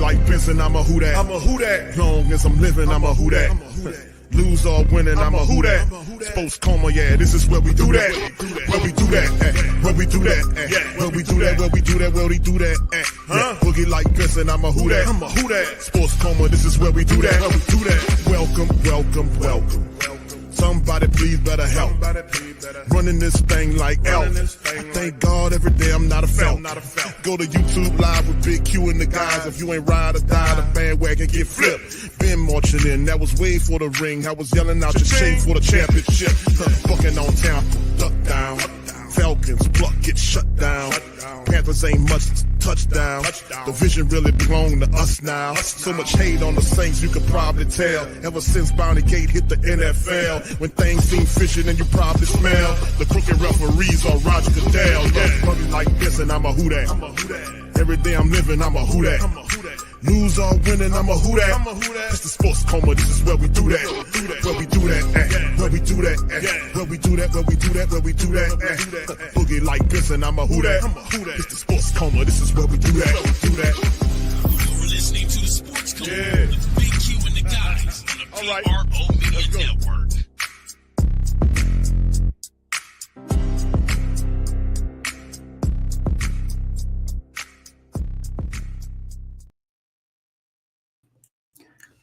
like Benson, I'm a who that. I'm a who that. Long as I'm living, I'm a who that. Lose or winning, I'm a who that. Sports Coma, yeah, this is where we do that. Where we do that, where we do that, where we do that, where we do that, where we do that. Boogie like Benson, I'm a who that. I'm a who that. Sports Coma, this is where we do that. Where we do that. Welcome, welcome, welcome. Somebody please better help. Running this thing like elf. Thank God every day I'm not a felt. Go to YouTube live with Big Q and the guys. If you ain't ride or die, the bandwagon get flipped. Been marching in, that was way for the ring. I was yelling out your shade for the championship. Fucking on town, duck down. Falcons pluck, get shut down. Panthers ain't much touchdown. The vision really belong to us now. So much hate on the Saints, you could probably tell. Ever since Bounty Gate hit the NFL, when things seem fishy, then you probably smell the crooked referees on Roger Goodell. Yeah, money like this, and I'm a who that. Every day I'm living, I'm a who that. Lose or winning, I'm a who that. It's the Sports Coma, this is where we do that. Where we do that, where we do that, where we do that, where we do that, where we do that. Boogie like this, and I'm a who that. It's the Sports Coma, this is where we do that. You're listening to the Sports Coma with Big Q and the guys on the PRO Media Network.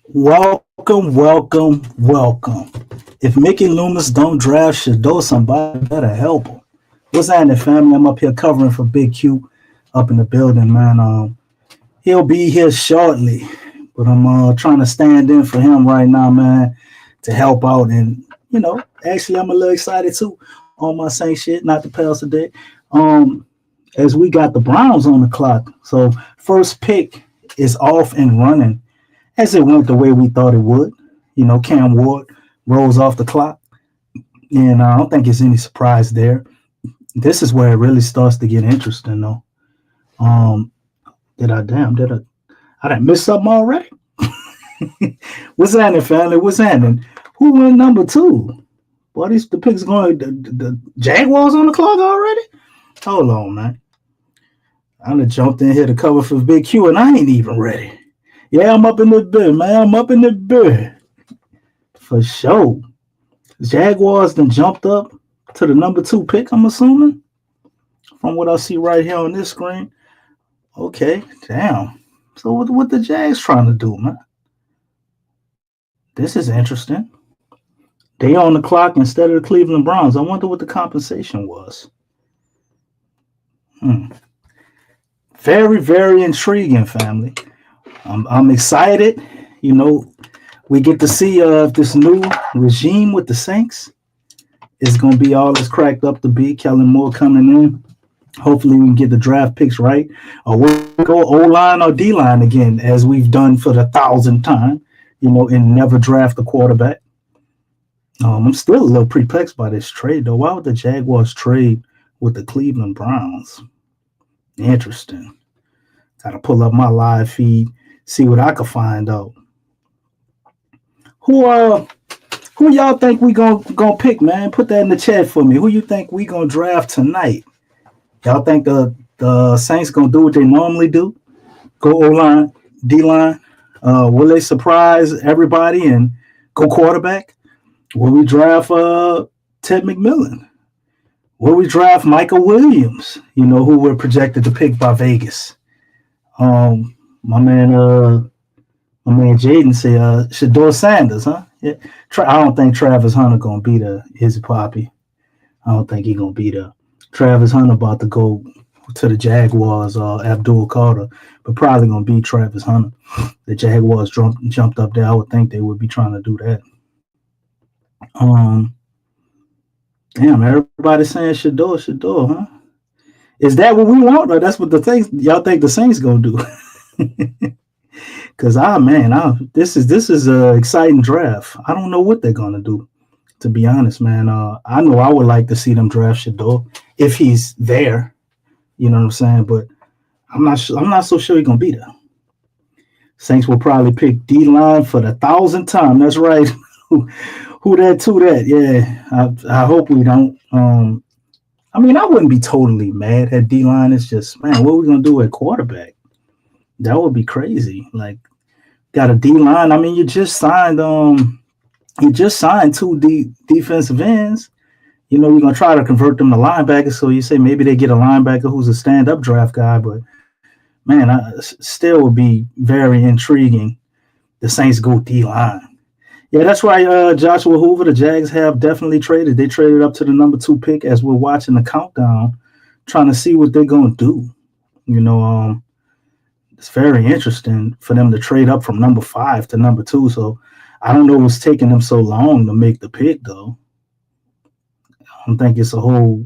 Welcome, welcome, welcome. If Mickey Loomis don't draft Shador, somebody better help him. What's happening, family? I'm up here covering for Big Q up in the building, man. He'll be here shortly, but I'm trying to stand in for him right now, man, to help out. And, you know, actually, I'm a little excited, too, on my same shit, not to pass the day, as we got the Browns on the clock. So first pick is off and running, as it went the way we thought it would. You know, Cam Ward rolls off the clock, and I don't think it's any surprise there. This is where it really starts to get interesting, though. Did I miss something already? What's happening, family? What's happening? Who went number 2? Boy, the picks going, the Jaguars on the clock already? Hold on, man. I done jumped in here to cover for Big Q, and I ain't even ready. Yeah, I'm up in the bed, man. I'm up in the bed. For sure. Jaguars done jumped up to the number 2 pick, I'm assuming. From what I see right here on this screen. Okay, damn. So what the Jags trying to do, man? This is interesting. They on the clock instead of the Cleveland Browns. I wonder what the compensation was. Very, very intriguing, family. I'm excited. You know, we get to see this new regime with the Saints. It's going to be all it's cracked up to be. Kellen Moore coming in. Hopefully we can get the draft picks right. Or we'll go O-line or D-line again, as we've done for the 1,000th time, you know, and never draft a quarterback. I'm still a little perplexed by this trade, though. Why would the Jaguars trade with the Cleveland Browns? Interesting. Got to pull up my live feed, see what I can find out. Who y'all think we gonna pick, man? Put that in the chat for me. Who you think we gonna draft tonight? Y'all think the Saints gonna do what they normally do? Go O-line, D-line? Will they surprise everybody and go quarterback? Will we draft Ted McMillan? Will we draft Michael Williams? You know, who we're projected to pick by Vegas. My man Jaden said Shador Sanders, huh? Yeah. I don't think Travis Hunter gonna beat his poppy. I don't think he gonna beat Travis Hunter about to go to the Jaguars or Abdul Carter, but probably gonna beat Travis Hunter. The Jaguars jumped up there. I would think they would be trying to do that. Damn, everybody's saying Shador, huh? Is that what we want, or that's what y'all think the Saints gonna do? Because this is an exciting draft. I don't know what they're gonna do, to be honest, man. I know I would like to see them draft Shador if he's there. You know what I'm saying? But I'm not so sure he's gonna be there. Saints will probably pick D-line for the 1,000th time. That's right. Who that? Yeah. I hope we don't. I wouldn't be totally mad at D-line. It's just, man, what are we gonna do at quarterback? That would be crazy. Like, got a D line. I mean, you just signed two defensive ends. You know, you're gonna try to convert them to linebackers. So you say maybe they get a linebacker who's a stand-up draft guy, but man, still would be very intriguing. The Saints go D line. Yeah, that's right. Joshua Hoover, the Jags have definitely traded. They traded up to the number 2 pick as we're watching the countdown, trying to see what they're gonna do. You know, it's very interesting for them to trade up from number 5 to number 2. So I don't know what's taking them so long to make the pick, though. I don't think it's a whole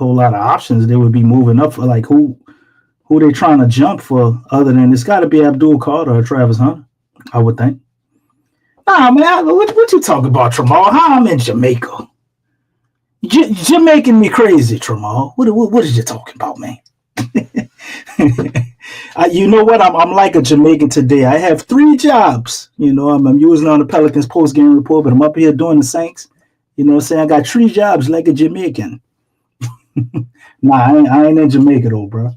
lot of options they would be moving up for. Like, who they trying to jump for other than it's got to be Abdul Carter or Travis Hunter, I would think. Nah, man, what you talking about, Tramal? How I'm in Jamaica? Jamaican me crazy, Tramal. What is you talking about, man? You know what? I'm like a Jamaican today. I have 3 jobs. You know, I'm using on the Pelicans post game report, but I'm up here doing the Saints. You know what I'm saying? I got 3 jobs like a Jamaican. Nah, I ain't in Jamaica though, bro.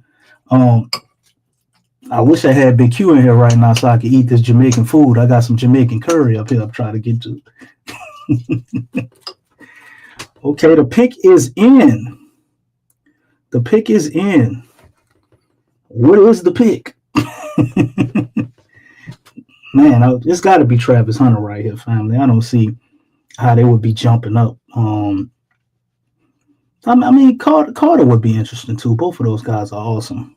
I wish I had Big Q in here right now so I could eat this Jamaican food. I got some Jamaican curry up here I'm trying to get to. Okay, the pick is in. The pick is in. What is the pick? Man, it's got to be Travis Hunter right here, family. I don't see how they would be jumping up. I mean, Carter would be interesting too. Both of those guys are awesome.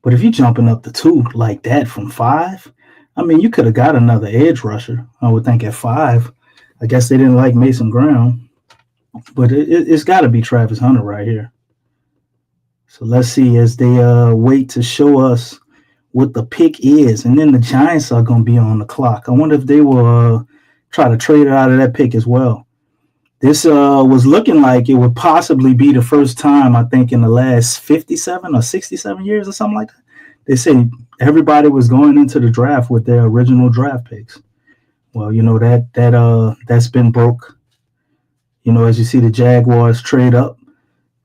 But if you're jumping up to 2 like that from 5, I mean, you could have got another edge rusher, I would think, at 5. I guess they didn't like Mason Graham. But it's got to be Travis Hunter right here. So let's see as they wait to show us what the pick is. And then the Giants are going to be on the clock. I wonder if they will try to trade it out of that pick as well. This was looking like it would possibly be the first time, I think, in the last 57 or 67 years or something like that. They say everybody was going into the draft with their original draft picks. Well, you know, that's been broke. You know, as you see the Jaguars trade up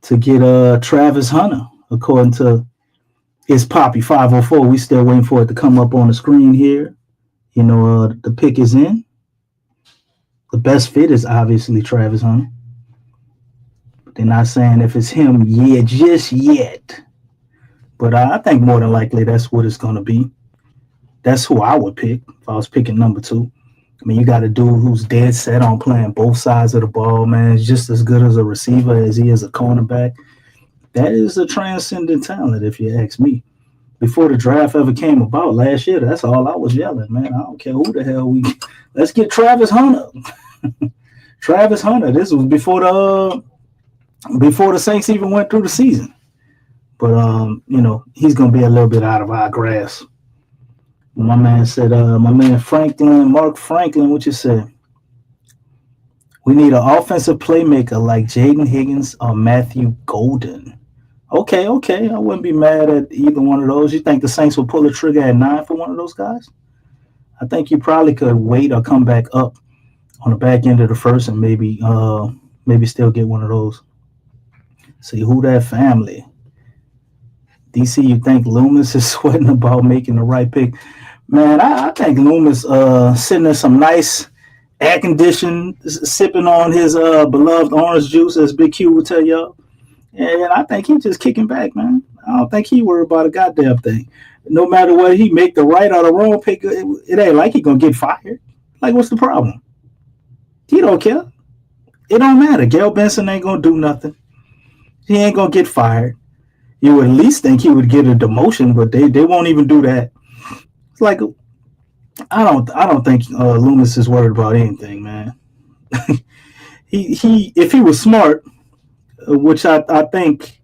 to get Travis Hunter, according to his Poppy 504. We still waiting for it to come up on the screen here. You know, the pick is in. The best fit is obviously Travis Hunter. But they're not saying if it's him yet, just yet. But I think more than likely that's what it's going to be. That's who I would pick if I was picking number 2. I mean, you got a dude who's dead set on playing both sides of the ball, man. He's just as good as a receiver as he is a cornerback. That is a transcendent talent, if you ask me. Before the draft ever came about last year, that's all I was yelling, man. I don't care who the hell let's get Travis Hunter. Travis Hunter. This was before the Saints even went through the season. But you know, he's gonna be a little bit out of our grasp. My man said, my man Mark Franklin, what you said? We need an offensive playmaker like Jaden Higgins or Matthew Golden. Okay. I wouldn't be mad at either one of those. You think the Saints will pull the trigger at 9 for one of those guys? I think you probably could wait or come back up on the back end of the first and maybe still get one of those. See, who that family? DC, you think Loomis is sweating about making the right pick? Man, I think Loomis sitting in some nice air conditioned, sipping on his beloved orange juice, as Big Q would tell y'all. And I think he's just kicking back, man. I don't think he worried about a goddamn thing. No matter what he make the right or the wrong pick, it ain't like he gonna get fired. Like, what's the problem? He don't care. It don't matter. Gail Benson ain't gonna do nothing. He ain't gonna get fired. You would at least think he would get a demotion, but they won't even do that. It's like, I don't think Loomis is worried about anything, man. he if he was smart, which I think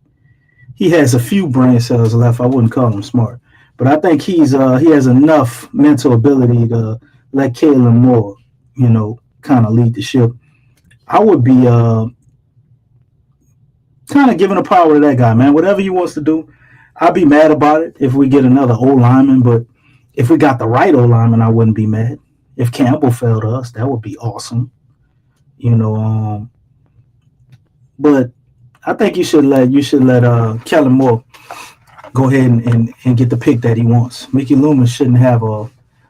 he has a few brain cells left, I wouldn't call him smart, but I think he has enough mental ability to let Kalen Moore, you know, kind of lead the ship. I would be kind of giving the power to that guy, man. Whatever he wants to do, I'd be mad about it if we get another O-lineman, but if we got the right O-lineman, I wouldn't be mad. If Campbell fell to us, that would be awesome. You know, but I think you should let Kellen Moore go ahead and get the pick that he wants. Mickey Loomis shouldn't have a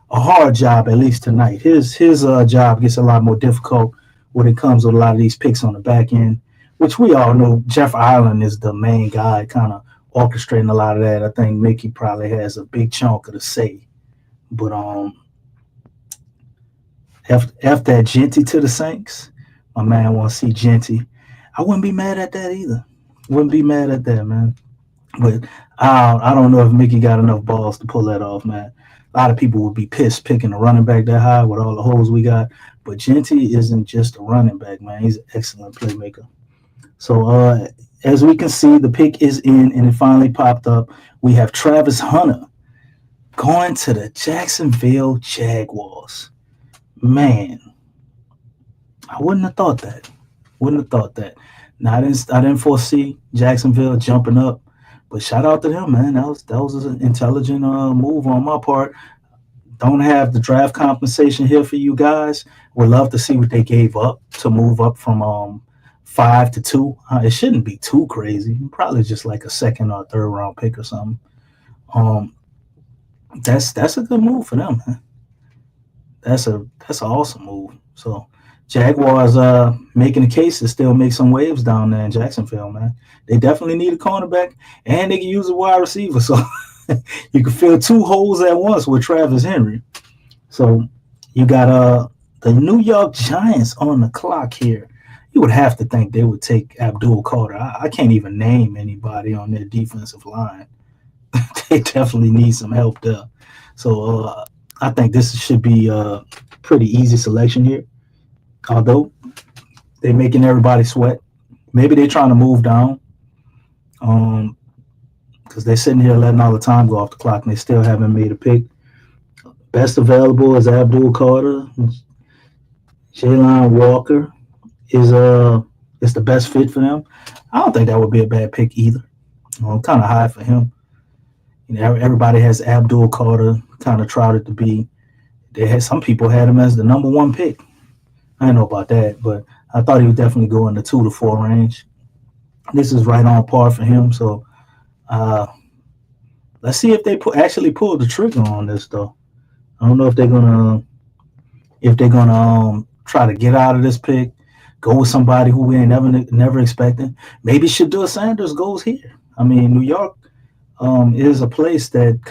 hard job, at least tonight. His job gets a lot more difficult when it comes with a lot of these picks on the back end, which we all know Jeff Ireland is the main guy kind of orchestrating a lot of that. I think Mickey probably has a big chunk of the say. But F that Genty to the Saints, my man wants to see Genty. I wouldn't be mad at that either. Wouldn't be mad at that, man. But I don't know if Mickey got enough balls to pull that off, man. A lot of people would be pissed picking a running back that high with all the holes we got. But Genty isn't just a running back, man. He's an excellent playmaker. So as we can see, the pick is in, and it finally popped up. We have Travis Hunter going to the Jacksonville Jaguars. Man, I wouldn't have thought that. Now, I didn't foresee Jacksonville jumping up, but shout out to them, man. That was an intelligent move on my part. Don't have the draft compensation here for you guys. Would love to see what they gave up to move up from 5 to 2. It shouldn't be too crazy. Probably just like a second or third round pick or something. That's a good move for them, man. That's an awesome move. So Jaguars making a case to still make some waves down there in Jacksonville, man. They definitely need a cornerback, and they can use a wide receiver. So you can fill 2 holes at once with Travis Henry. So you got the New York Giants on the clock here. You would have to think they would take Abdul Carter. I can't even name anybody on their defensive line. They definitely need some help there. So I think this should be a pretty easy selection here. Although they're making everybody sweat. Maybe they're trying to move down. Because they're sitting here letting all the time go off the clock and they still haven't made a pick. Best available is Abdul Carter. Jalen Walker is the best fit for them. I don't think that would be a bad pick either. Kind of high for him. Everybody has Abdul Carter kind of touted to be. Some people had him as the number 1 pick. I don't know about that, but I thought he would definitely go in the 2 to 4 range. This is right on par for him. So let's see if they actually pull the trigger on this, though. I don't know if they're gonna try to get out of this pick, go with somebody who we ain't never expecting. Maybe Shedeur Sanders goes here. I mean, New York is a place that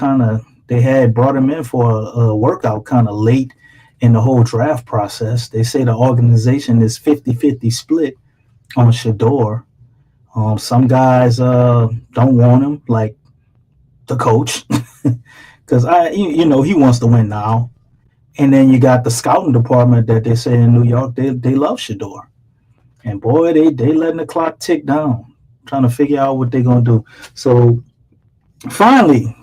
they had brought him in for a workout kind of late in the whole draft process. They say the organization is 50-50 split on Shedeur. Some guys don't want him, like the coach, because he wants to win now. And then you got the scouting department that they say in New York, they love Shedeur. And boy, they letting the clock tick down, trying to figure out what they're going to do. So finally,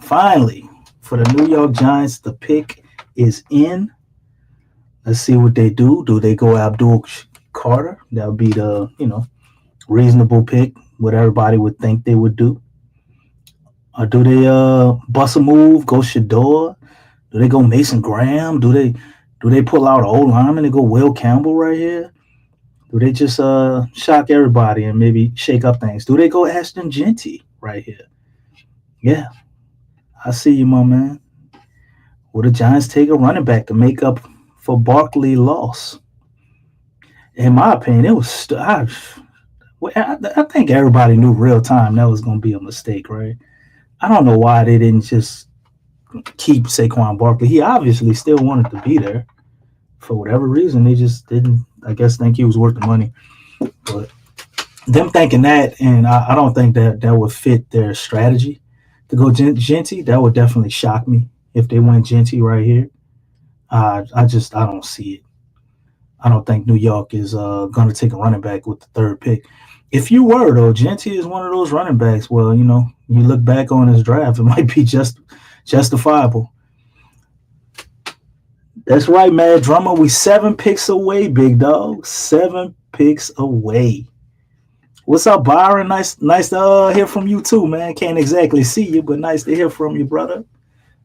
for the New York Giants, the pick is in. Let's see what they do. Do they go Abdul Carter? That would be the, reasonable pick, what everybody would think they would do. Or do they bust a move, go Shedeur? Do they go Mason Graham? Do they pull out an old lineman and go Will Campbell right here? Do they just shock everybody and maybe shake up things? Do they go Ashton Genty right here? Yeah, I see you, my man. Will the Giants take a running back to make up for Barkley's loss? In my opinion, it was. I think everybody knew real time that was going to be a mistake, right? I don't know why they didn't just keep Saquon Barkley. He obviously still wanted to be there. For whatever reason, they just didn't, I guess, think he was worth the money. But them thinking that, and I don't think that would fit their strategy to go Genty. That would definitely shock me if they went Genty right here. I don't see it. I don't think New York is going to take a running back with the 3rd pick. If you were, though, Genty is one of those running backs. Well, you look back on his draft, it might be justifiable. That's right, Mad Drummer. We 7 picks away, big dog. 7 picks away. What's up, Byron? Nice to hear from you too, man. Can't exactly see you, but nice to hear from you, brother.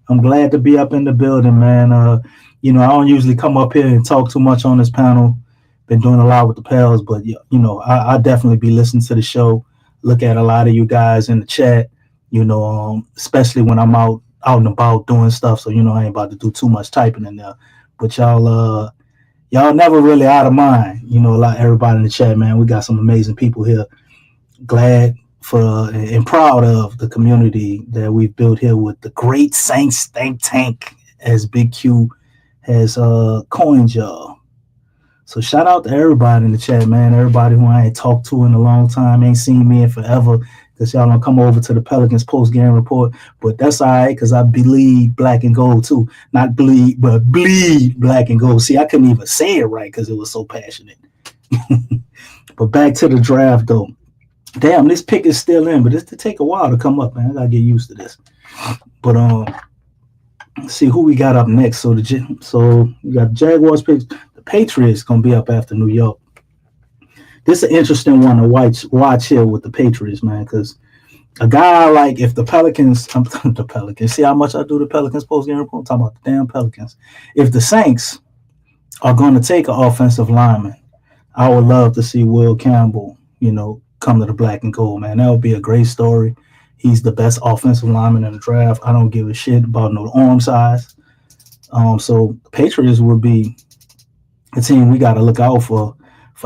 I'm glad to be up in the building, man. I don't usually come up here and talk too much on this panel. Been doing a lot with the pals, but I definitely be listening to the show. Look at a lot of you guys in the chat. Especially when I'm out and about doing stuff. So I ain't about to do too much typing in there. But y'all never really out of mind. Everybody in the chat, man. We got some amazing people here. Glad for and proud of the community that we've built here with the Great Saints Think Tank, as Big Q has coined y'all. So shout out to everybody in the chat, man. Everybody who I ain't talked to in a long time, ain't seen me in forever, because y'all don't come over to the Pelicans post-game report. But that's all right, because I bleed black and gold too. Not bleed, but bleed black and gold. See, I couldn't even say it right because it was so passionate. But back to the draft, though. Damn, this pick is still in, but it's to take a while to come up, man. I got to get used to this. But see who we got up next. So we got Jaguars picks. Patriots gonna be up after New York. This is an interesting one to watch here with the Patriots, man, because a guy like, if the Pelicans, the Pelicans, see how much I do the Pelicans post-game report? I'm talking about the damn Pelicans. If the Saints are going to take an offensive lineman, I would love to see Will Campbell, come to the black and gold, man. That would be a great story. He's the best offensive lineman in the draft. I don't give a shit about no arm size. So the Patriots would be a team we got to look out for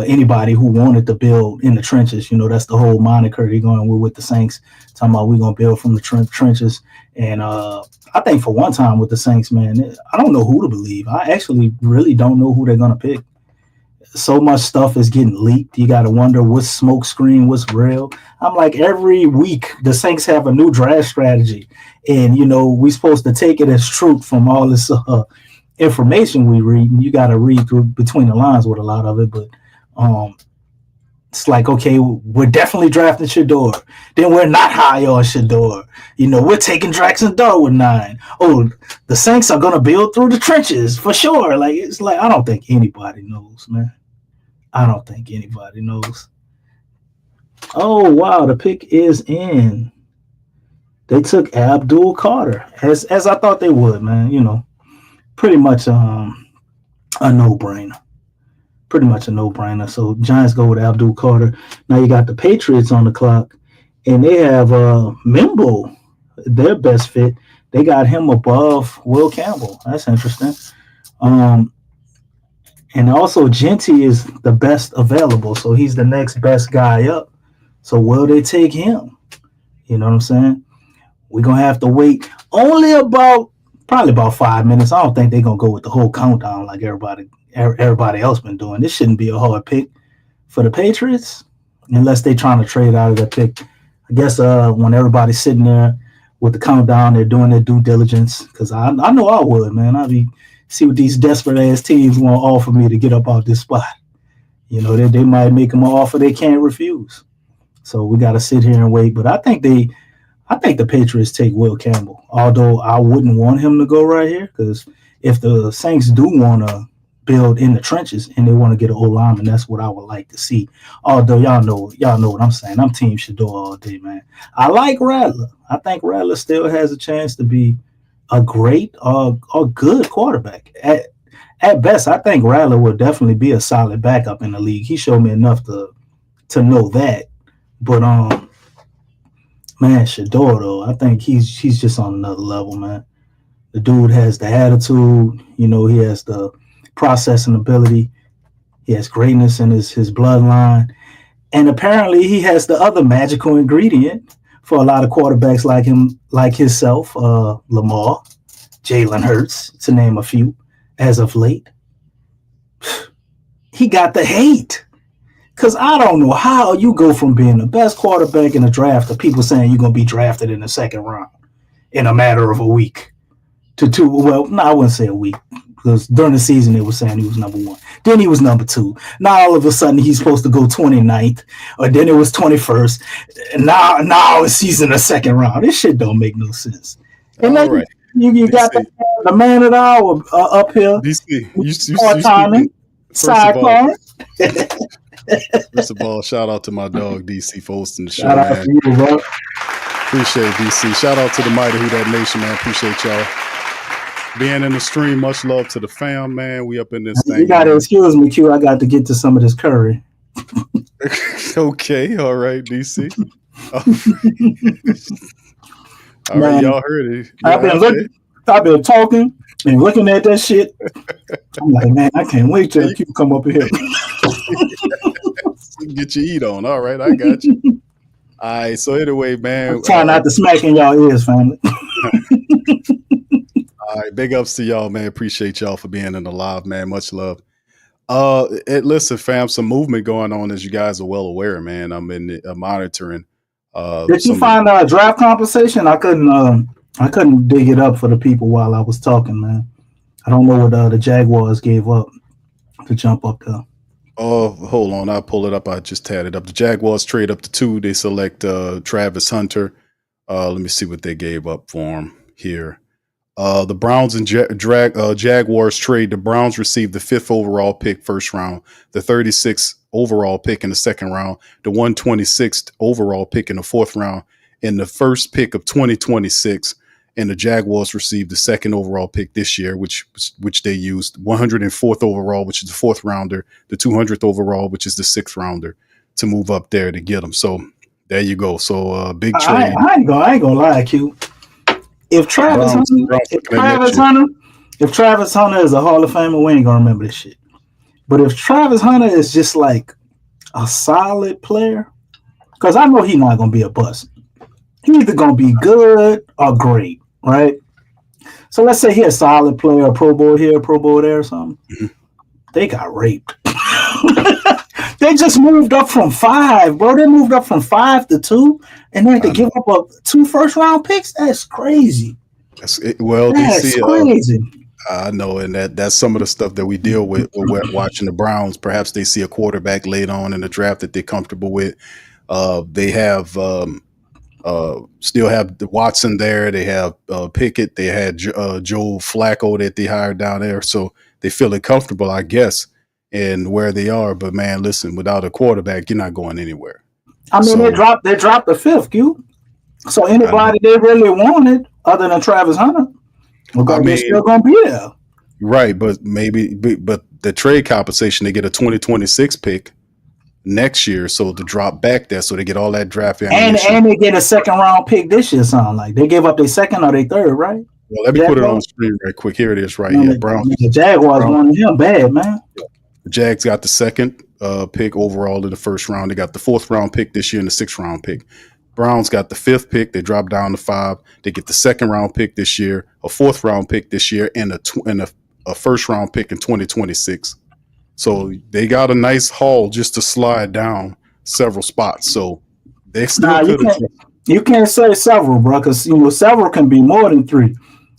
anybody who wanted to build in the trenches. That's the whole moniker they're going with the Saints, talking about we're going to build from the trenches. And I think for one time with the Saints, man, I don't know who to believe. I actually really don't know who they're going to pick. So much stuff is getting leaked. You got to wonder what's smoke screen, what's real. I'm like, every week the Saints have a new draft strategy. And, we're supposed to take it as truth from all this information we read, and you got to read through between the lines with a lot of it. But it's like, okay, we're definitely drafting Shador, then we're not high on Shador. We're taking Jackson Dart with 9. Oh, the Saints are gonna build through the trenches for sure. Like, it's like, I don't think anybody knows, man. I don't think anybody knows. Oh wow, the pick is in. They took Abdul Carter, as I thought they would, man. Pretty much a no-brainer. Pretty much a no-brainer. So Giants go with Abdul Carter. Now you got the Patriots on the clock, and they have Mimbo, their best fit. They got him above Will Campbell. That's interesting. And also Genty is the best available, so he's the next best guy up. So will they take him? You know what I'm saying? We're going to have to wait only probably about 5 minutes. I don't think they're going to go with the whole countdown like everybody else been doing. This shouldn't be a hard pick for the Patriots unless they're trying to trade out of that pick. I guess when everybody's sitting there with the countdown, they're doing their due diligence, because I know I would, man. I'd be see what these desperate-ass teams want to offer me to get up out this spot. They might make them an offer they can't refuse. So we got to sit here and wait. But I think the Patriots take Will Campbell, although I wouldn't want him to go right here, because if the Saints do want to build in the trenches and they want to get an O-lineman, that's what I would like to see. Although y'all know what I'm saying. I'm Team Shador all day, man. I like Rattler. I think Rattler still has a chance to be a great or good quarterback. At best, I think Rattler will definitely be a solid backup in the league. He showed me enough to know that. But man, Shador, though, I think he's just on another level, man. The dude has the attitude, he has the processing ability, he has greatness in his bloodline, and apparently he has the other magical ingredient for a lot of quarterbacks like him, like himself, Lamar, Jalen Hurts, to name a few, as of late. He got the hate. Because I don't know how you go from being the best quarterback in the draft to people saying you're going to be drafted in the second round in a matter of a week to two. Well, no, I wouldn't say a week, because during the season they were saying he was number 1. Then he was number 2. Now all of a sudden he's supposed to go 29th, or then it was 21st. And now he's in the second round. This shit don't make no sense. And then right. you got the man of the hour up here. DC, First of all, shout out to my dog DC for hosting the show, shout out man. To you, bro. Appreciate it, DC. Shout out to the mighty Who Dat Nation, man. Appreciate y'all being in the stream. Much love to the fam, man. We up in this thing. You gotta excuse me, Q. I got to get to some of this curry. Okay, all right, DC. All right, y'all heard it. I've been talking and looking at that shit. I'm like, man, I can't wait till you come up here. Get your eat on. All right, I got you. All right, so anyway, man. I'm trying not to smack in y'all ears, family. All right, big ups to y'all, man. Appreciate y'all for being in the live, man. Much love. Listen, fam, some movement going on, as you guys are well aware, man. I'm in monitoring. Did you find a draft compensation? I couldn't dig it up for the people while I was talking, man. I don't know what the Jaguars gave up to jump up there. Oh, hold on. I'll pull it up. I just tabbed it up. The Jaguars trade up to 2. They select Travis Hunter. Let me see what they gave up for him here. The Browns and Jaguars trade. The Browns received the 5th overall pick first round, the 36th overall pick in the second round, the 126th overall pick in the fourth round, and the first pick of 2026. And the Jaguars received the 2nd overall pick this year, which they used, 104th overall, which is the 4th rounder, the 200th overall, which is the 6th rounder, to move up there to get them. So there you go. So big trade. I ain't gonna lie, Q. If Travis Hunter is a Hall of Famer, we ain't gonna remember this shit. But if Travis Hunter is just like a solid player, because I know he's not gonna be a bust. He's either gonna be good or great, right? So let's say he's a solid player, a Pro Bowl here, a Pro Bowl there, or something. Mm-hmm. They got raped. They just moved up from 5, bro. They moved up from 5 to 2, and they had to give up 2 first-round picks. That's crazy. That's crazy. I know, and that's some of the stuff that we deal with when we're watching the Browns. Perhaps they see a quarterback late on in the draft that they're comfortable with. They have still have the Watson there. They have Pickett. They had Joe Flacco that they hired down there, so they feel it comfortable, I guess, in where they are. But man, listen, without a quarterback, you're not going anywhere. I mean, they dropped the 5th, Q. So anybody they really wanted other than Travis Hunter, they're still gonna be there. Right, but the trade compensation, they get a 2026 pick next year, so to drop back there, so they get all that draft ammunition. And they get a 2nd round pick this year. Sound like they gave up their 2nd or their 3rd, right? Well, let me put it on the screen right quick. Here it is, right here. Brown. The Jaguars wanted him bad, man. The Jags got the 2nd pick overall in the first round. They got the 4th round pick this year and the 6th round pick. Browns got the 5th pick. They dropped down to 5. They get the 2nd round pick this year, a 4th round pick this year, and a first round pick in 2026. So they got a nice haul just to slide down several spots. So they still you can't say several, bro, because several can be more than 3.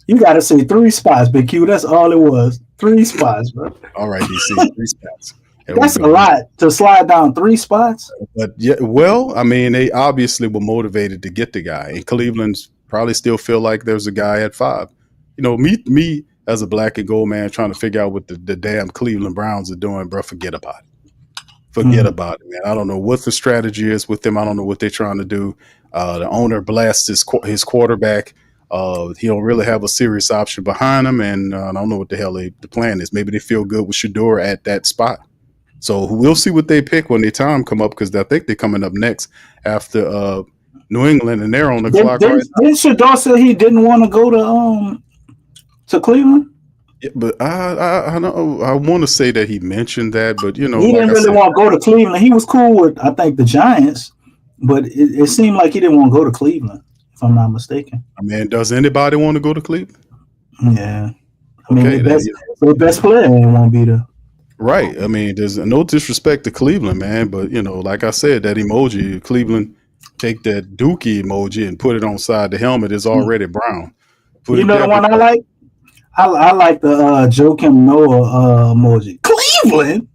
You got to say 3 spots, Big Q. That's all it was. 3 spots, bro. All right, DC, 3 spots. That's a lot to slide down 3 spots. But yeah, well, I mean, they obviously were motivated to get the guy, and Cleveland's probably still feel like there's a guy at 5. Me as a black and gold man trying to figure out what the damn Cleveland Browns are doing, bro. Forget about it. Forget about it, man. I don't know what the strategy is with them. I don't know what they're trying to do. The owner blasts his quarterback. He don't really have a serious option behind him, and I don't know what the hell the plan is. Maybe they feel good with Shedeur at that spot. So we'll see what they pick when their time come up, because I think they're coming up next after New England, and they're on the clock right now. Didn't Shedeur say he didn't want to go to Cleveland? Yeah, but I know I want to say that he mentioned that, but he didn't really want to go to Cleveland. He was cool with, I think, the Giants, but it seemed like he didn't want to go to Cleveland, if I'm not mistaken. I mean, does anybody want to go to Cleveland? Yeah, I mean, the best player didn't want to be there. Right. I mean, there's no disrespect to Cleveland, man, but like I said, that emoji, Cleveland, take that Dookie emoji and put it on side the helmet is already brown. The one I like? I like the Joakim Noah emoji. Cleveland?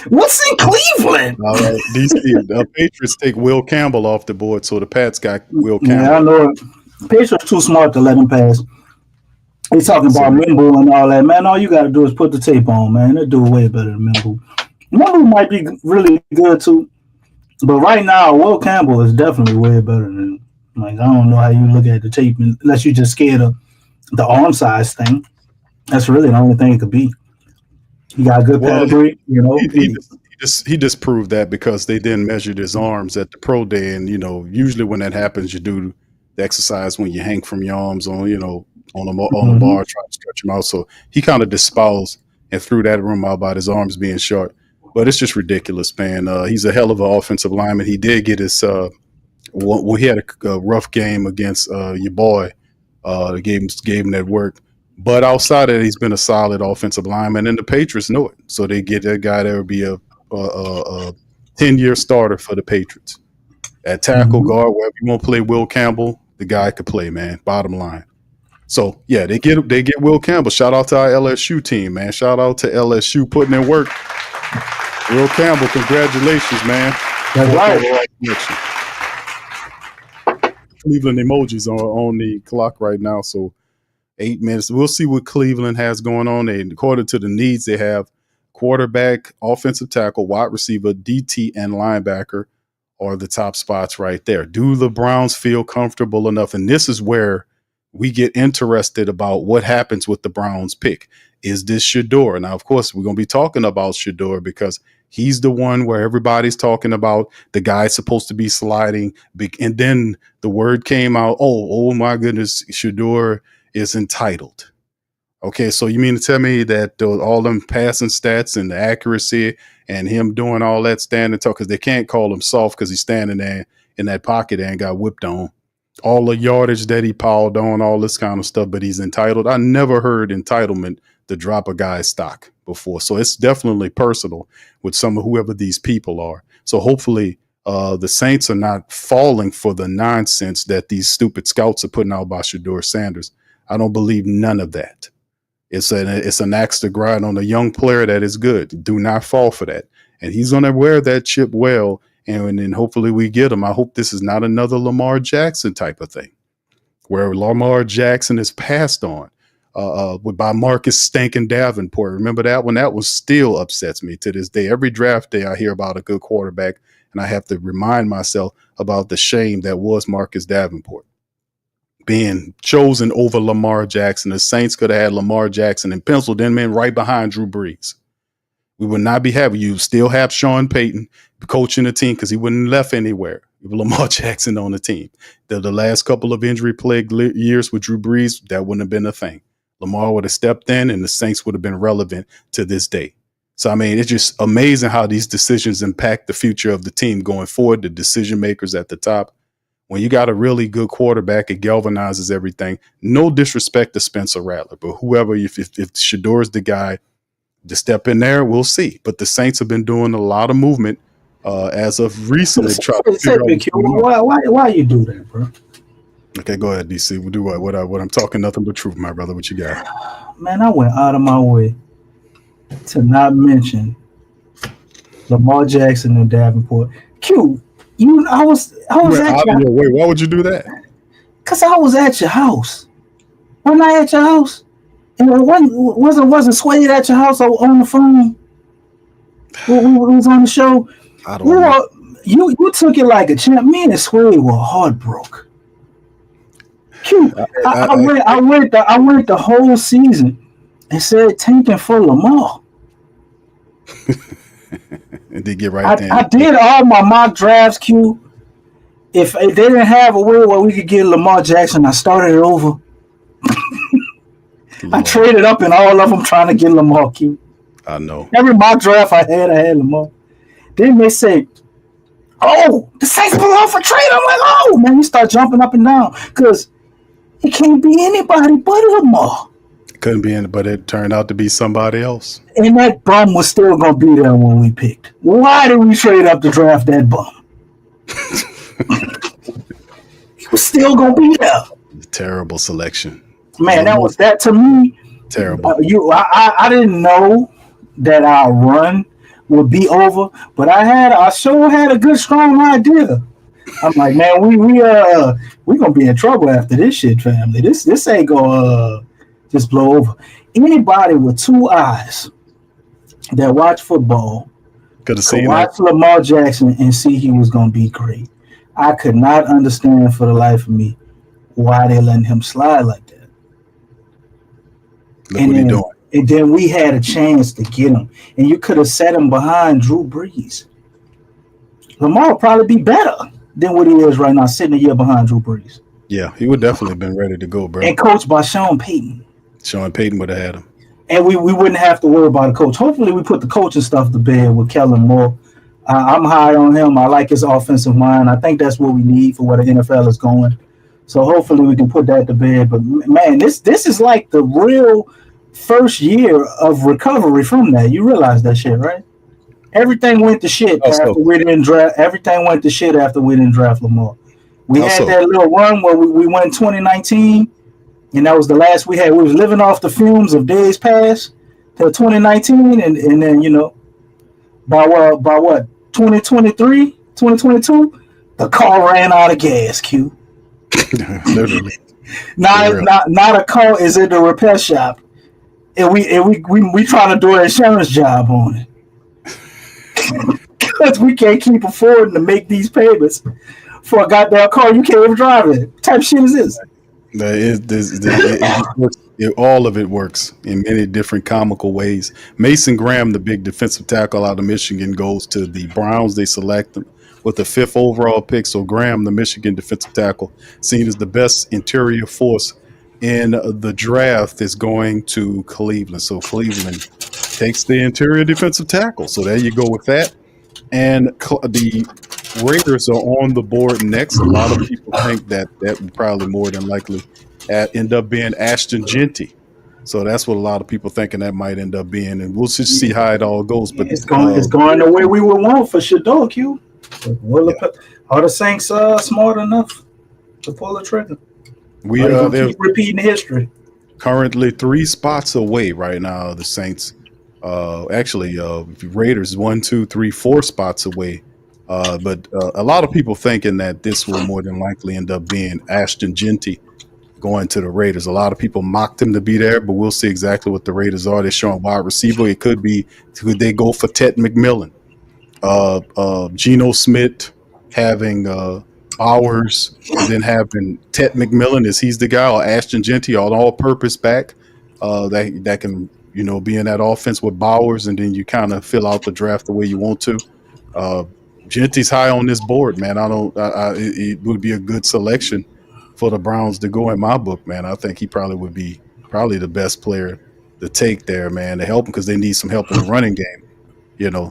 What's in Cleveland? All right, DC, the Patriots take Will Campbell off the board, so the Pats got Will Campbell. Yeah, I know it. Patriots too smart to let him pass. They talking about Mimble and all that, man. All you got to do is put the tape on, man. They do way better than Mimble. Mimble might be really good too, but right now, Will Campbell is definitely way better than. Like, I don't know how you look at the tape unless you're just scared of the arm size thing. That's really the only thing it could be. He got a good pedigree, He he just proved that because they didn't measure his arms at the pro day, and usually when that happens, you do the exercise when you hang from your arms on on a Mhm. bar, trying to stretch them out. So he kind of disposed and threw that room out about his arms being short. But it's just ridiculous, man. He's a hell of an offensive lineman. He did get his well, he had a rough game against your boy. Gave him that work. But outside of that, he's been a solid offensive lineman, and the Patriots know it. So they get that guy that would be a 10-year starter for the Patriots. At tackle, Mhm. guard, wherever you want to play Will Campbell, the guy could play, man. Bottom line. So yeah, they get Will Campbell. Shout out to our LSU team, man. Shout out to LSU putting in work. Will Campbell, congratulations, man. That's right. Cleveland emojis are on the clock right now, so 8 minutes. We'll see what Cleveland has going on. And according to the needs, they have quarterback, offensive tackle, wide receiver, DT, and linebacker are the top spots right there. Do the Browns feel comfortable enough? And this is where we get interested about what happens with the Browns pick. Is this Shador? Now, of course, we're going to be talking about Shador because he's the one where everybody's talking about the guy's supposed to be sliding. And then the word came out, oh my goodness, Shador is entitled. Okay, so you mean to tell me that all them passing stats and the accuracy and him doing all that standing tall, because they can't call him soft because he's standing there in that pocket and got whipped on. All the yardage that he piled on, all this kind of stuff, but he's entitled. I never heard entitlement to drop a guy's stock before. So it's definitely personal with some of whoever these people are. So hopefully the Saints are not falling for the nonsense that these stupid scouts are putting out by Shador Sanders. I don't believe none of that. It's an axe to grind on a young player that is good. Do not fall for that. And he's going to wear that chip well, and then hopefully we get him. I hope this is not another Lamar Jackson type of thing, where Lamar Jackson is passed on by Marcus Stankin Davenport. Remember that one? That one still upsets me to this day. Every draft day I hear about a good quarterback, and I have to remind myself about the shame that was Marcus Davenport being chosen over Lamar Jackson. The Saints could have had Lamar Jackson and penciled him in right behind Drew Brees. We would not be happy. You still have Sean Payton coaching the team because he wouldn't have left anywhere with Lamar Jackson on the team. The last couple of injury-plagued years with Drew Brees, that wouldn't have been a thing. Lamar would have stepped in and the Saints would have been relevant to this day. So, I mean, it's just amazing how these decisions impact the future of the team going forward, the decision makers at the top. When you got a really good quarterback, it galvanizes everything. No disrespect to Spencer Rattler, but whoever, if Shador's the guy to step in there, we'll see. But the Saints have been doing a lot of movement as of recently. Why you do that, bro? Okay, go ahead, DC. We'll do what I'm talking nothing but truth, my brother. What you got? Man, I went out of my way to not mention Lamar Jackson and Davenport. Q, I was at your wait, why would you do that? Because I was at your house. Wasn't I at your house? And wasn't Swade at your house on the phone? We was on the show. I don't know. You took it like a champ. Me and Swade were heartbroken. Q, I went the whole season and said tanking for Lamar. And did get right there. I did all my mock drafts, Q. If they didn't have a way where we could get Lamar Jackson, I started it over. I traded up in all of them trying to get Lamar, Q. I know. Every mock draft I had Lamar. Then they say, oh, the Saints pull off a trade. I'm like, oh, man, you start jumping up and down because it can't be anybody but Lamar. Couldn't be in, but it turned out to be somebody else. And that bum was still going to be there when we picked. Why did we trade up to draft that bum? He was still going to be there. Terrible selection. Man, that to me. Terrible. I didn't know that our run would be over, but I sure had a good, strong idea. I'm like, man, we gonna be in trouble after this shit, family. This ain't gonna just blow over. Anybody with two eyes that watch football could watch Lamar Jackson and see he was gonna be great. I could not understand for the life of me why they letting him slide like that. Look what he doing. and then we had a chance to get him, and you could have set him behind Drew Brees. Lamar will probably be better than what he is right now, sitting a year behind Drew Brees. Yeah, he would definitely have been ready to go, bro. And coached by Sean Payton. Sean Payton would have had him. And we wouldn't have to worry about a coach. Hopefully, we put the coaching stuff to bed with Kellen Moore. I'm high on him. I like his offensive mind. I think that's what we need for where the NFL is going. So hopefully we can put that to bed. But man, this is like the real first year of recovery from that. You realize that shit, right? Everything went to shit after we didn't draft. Everything went to shit after we didn't draft Lamar. We had that little run where we went 2019, and that was the last we had. We was living off the fumes of days past till 2019, and then by what 2023, 2022, the car ran out of gas. Q. Literally. Not a car is in the repair shop, and we trying to do an insurance job on it because we can't keep affording to make these payments for a goddamn car you can't even drive it. What type of shit is this? All of it works in many different comical ways. Mason Graham, the big defensive tackle out of Michigan, goes to the Browns. They select him with the 5th overall pick. So Graham, the Michigan defensive tackle, seen as the best interior force in the draft, is going to Cleveland. So Cleveland takes the interior defensive tackle. So there you go with that. And the Raiders are on the board next. A lot of people think that would probably more than likely end up being Ashton Genty. So that's what a lot of people thinking that might end up being. And we'll just see how it all goes. But it's going the way we would want for Shador, Q. Are the Saints smart enough to pull the trigger? They're keep repeating history. Currently 3 spots away right now. The Saints, Raiders 1, 2, 3, 4 spots away. But a lot of people thinking that this will more than likely end up being Ashton Genty going to the Raiders. A lot of people mocked him to be there, but we'll see exactly what the Raiders are. They're showing wide receiver. It could they go for Ted McMillan? Geno Smith having Bowers, and then having Ted McMillan as he's the guy, or Ashton Genty, on all-purpose back that can be in that offense with Bowers, and then you kind of fill out the draft the way you want to. Genty's high on this board, man. It would be a good selection for the Browns to go in my book, man. I think he probably would be the best player to take there, man, to help them because they need some help in the running game.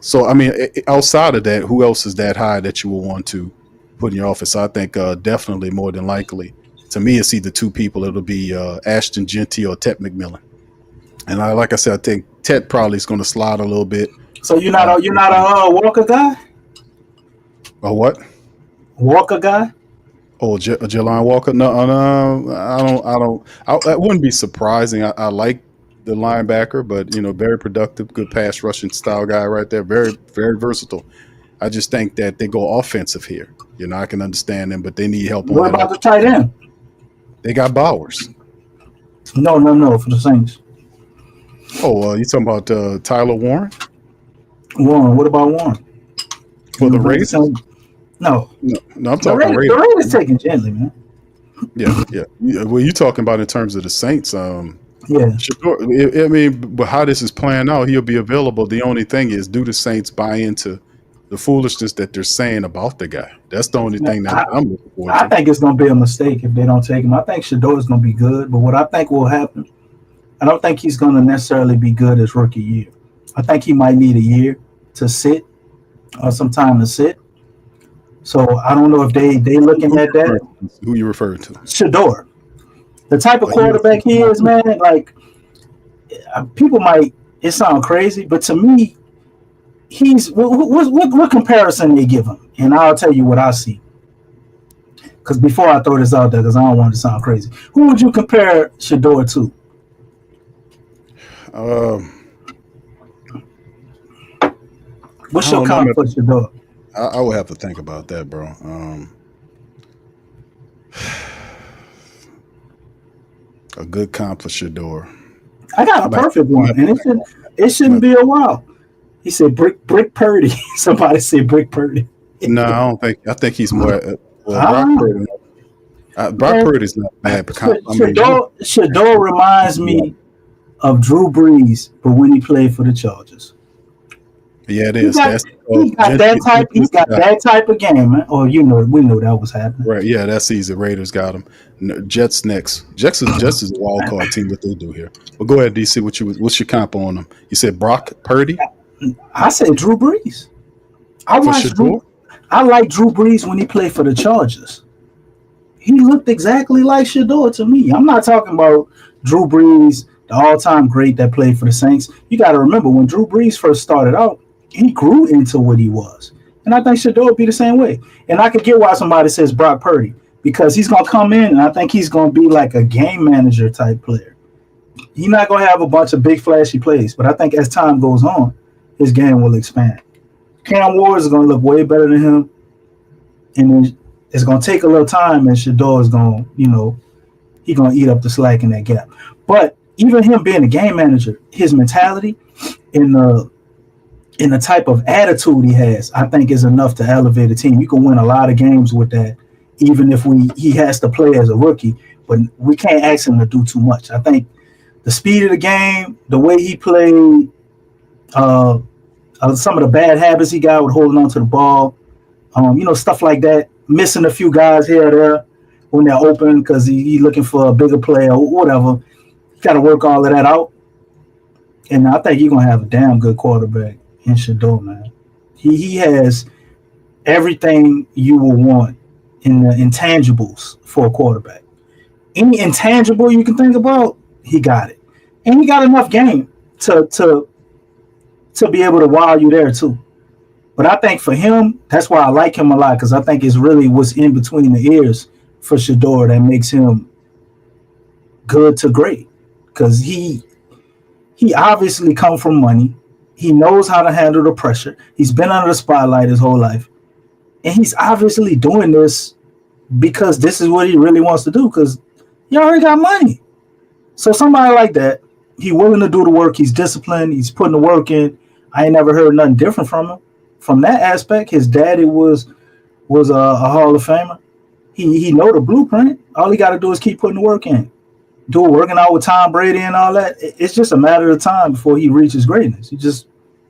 So I mean, outside of that, who else is that high that you will want to put in your office? I think definitely more than likely, to me, it's either 2 people. It'll be Ashton Genty or Ted McMillan. And like I said, I think Ted probably is going to slide a little bit. So you're not a Walker guy? A what? Walker guy? Oh, Jelani Walker? No, I don't. That wouldn't be surprising. I like the linebacker, but very productive, good pass rushing style guy right there. Very, very versatile. I just think that they go offensive here. I can understand them, but they need help. What about the tight end? They got Bowers. No, for the Saints. Oh, you talking about Tyler Warren? Warren. What about Warren? For the Raiders? No, I'm talking Raiders. The Raiders taking gently, man. Yeah. Well, you talking about in terms of the Saints? Yeah. I mean, but how this is playing out, he'll be available. The only thing is, do the Saints buy into the foolishness that they're saying about the guy? That's the only thing that I'm looking for. I think it's going to be a mistake if they don't take him. I think Shador is going to be good, but what I think will happen, I don't think he's going to necessarily be good his rookie year. I think he might need a year to sit or some time to sit. So I don't know if they looking at that. Who you referring to? Shador. The type of quarterback he is, man, like people might, it sound crazy, but to me, he's what comparison they give him, and I'll tell you what I see. Because before I throw this out there, because I don't want it to sound crazy, who would you compare Shador to? What's your comp for Shador? I would have to think about that, bro. A good comp for Shador. I got a perfect one, and it shouldn't be a while. He said Brick Purdy. Somebody said Brick Purdy. No, I don't think. I think he's more. Brock Purdy. Brock Purdy's not bad. Shador reminds me of Drew Brees, but when he played for the Chargers. Yeah, it He is. got That's he got that type. He got that type of game, man. Or we know that was happening. right. Yeah, that's easy. Raiders got him. Jets next. Jets is a wild card team. What they do here. But go ahead, DC. What's your comp on them? You said Brock Purdy I said Drew Brees. I for watched Shador. I like Drew Brees when he played for the Chargers. He looked exactly like Shador to me. I'm not talking about Drew Brees, the all-time great that played for the Saints. You got to remember when Drew Brees first started out, he grew into what he was. And I think Shador would be the same way. And I could get why somebody says Brock Purdy, because he's going to come in and I think he's going to be like a game manager type player. He's not going to have a bunch of big flashy plays, but I think as time goes on, his game will expand. Cam Ward is going to look way better than him. And then it's going to take a little time, and Shador is going to, he's going to eat up the slack in that gap. But even him being a game manager, his mentality and the type of attitude he has, I think is enough to elevate a team. You can win a lot of games with that, even if he has to play as a rookie, but we can't ask him to do too much. I think the speed of the game, the way he played, some of the bad habits he got with holding on to the ball, stuff like that, missing a few guys here or there when they're open because he's looking for a bigger player or whatever. You got to work all of that out. And I think you're going to have a damn good quarterback in Shador, man. He has everything you will want in the intangibles for a quarterback. Any intangible you can think about, he got it. And he got enough game to be able to wow you there too. But I think for him, that's why I like him a lot, because I think it's really what's in between the ears for Shador that makes him good to great. Because he obviously come from money. He knows how to handle the pressure. He's been under the spotlight his whole life. And he's obviously doing this because this is what he really wants to do, because he already got money. So somebody like that, he's willing to do the work. He's disciplined. He's putting the work in. I ain't never heard nothing different from him. From that aspect, his daddy was a Hall of Famer. He know the blueprint. All he got to do is keep putting the work in. Working out with Tom Brady and all that. It's just a matter of time before he reaches greatness. You just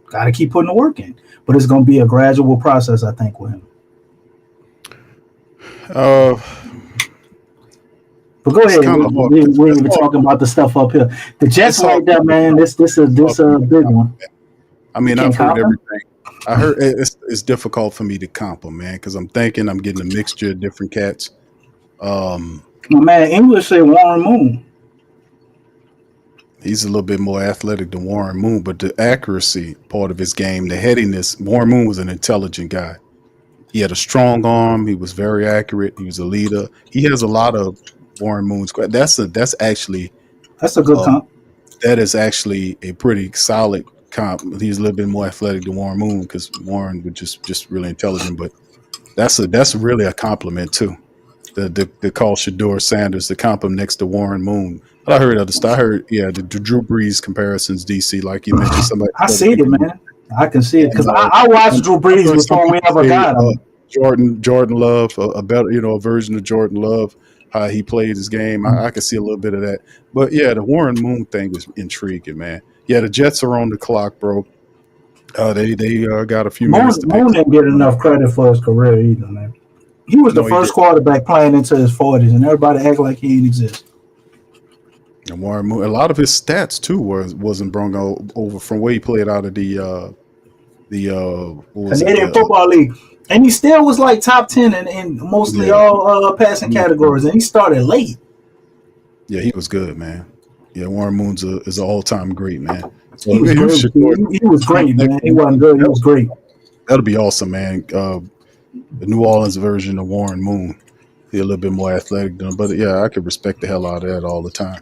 got to keep putting the work in. But it's going to be a gradual process, I think, with him. But go ahead. We're even talking about the stuff up here. The Jets right there, man. This a big one. I mean, I've heard everything. I heard it's difficult for me to comp them, man, because I'm thinking I'm getting a mixture of different cats. My man English said Warren Moon. He's a little bit more athletic than Warren Moon, but the accuracy part of his game, the headiness, Warren Moon was an intelligent guy. He had a strong arm. He was very accurate. He was a leader. He has a lot of Warren Moon's. That's actually a good comp. That is actually a pretty solid comp. He's a little bit more athletic than Warren Moon because Warren was just really intelligent. But that's really a compliment too. The call Shador Sanders, the comp him next to Warren Moon. But I heard other stuff. I heard the Drew Brees comparisons. DC, like you mentioned, somebody. I see it, man. I can see it because I watched Drew Brees before we ever got him. Jordan Love, a better, a version of Jordan Love, how he played his game. I can see a little bit of that. But yeah, the Warren Moon thing was intriguing, man. Yeah, the Jets are on the clock, bro. They got a few minutes to Moon didn't get enough credit for his career either, man. He was the first quarterback playing into his 40s, and everybody act like he didn't exist. And Warren Moon, a lot of his stats too wasn't brought over from where he played out of the Canadian Football League, and he still was like top 10 in mostly all passing categories, and he started late. Yeah, he was good, man. Yeah, Warren Moon's is an all-time great, man. So he was great, man. He wasn't good. He was great. That'll be awesome, man. The New Orleans version of Warren Moon. He's a little bit more athletic than him, but yeah, I could respect the hell out of that all the time.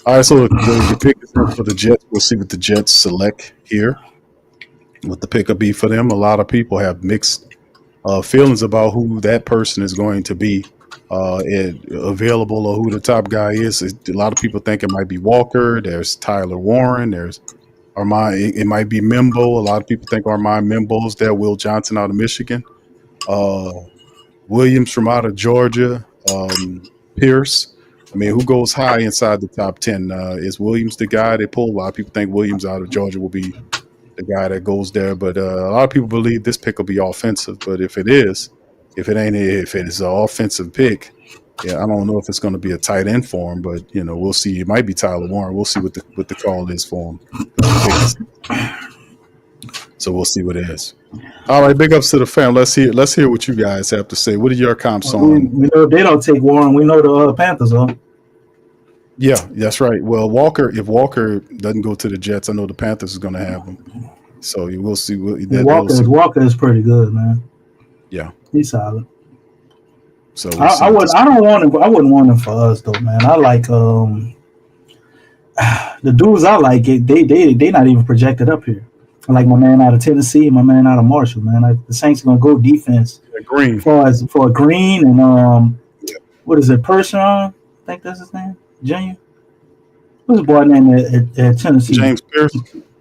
All right, so the pick for the Jets. We'll see what the Jets select here. What the pick will be for them. A lot of people have mixed feelings about who that person is going to be available or who the top guy is. A lot of people think it might be Walker. There's Tyler Warren. There's Armand. It might be Mimbo. A lot of people think Armand Mimbo's there. Will Johnson out of Michigan. Williams from out of Georgia. Pierce. I mean, who goes high inside the top 10? Is Williams the guy they pull? A lot of people think Williams out of Georgia will be the guy that goes there, but a lot of people believe this pick will be offensive. But if it is, if it is an offensive pick, yeah, I don't know if it's going to be a tight end for him, but we'll see. It might be Tyler Warren. We'll see what the call is for him. So we'll see what it is. All right, big ups to the fam. Let's hear what you guys have to say. What are your comps on? We know they don't take Warren. We know the Panthers are. Yeah, that's right. Well, if Walker doesn't go to the Jets, I know the Panthers is going to have him. So we'll see. Walker is pretty good, man. Yeah, he's solid. So I wouldn't want him for us though, man. I like the dudes I like. They not even projected up here. I like my man out of Tennessee, my man out of Marshall, man. The Saints are gonna go defense. Green for Green and what is it? Persson? I think that's his name. Junior. What's his boy name at Tennessee? James Pierce.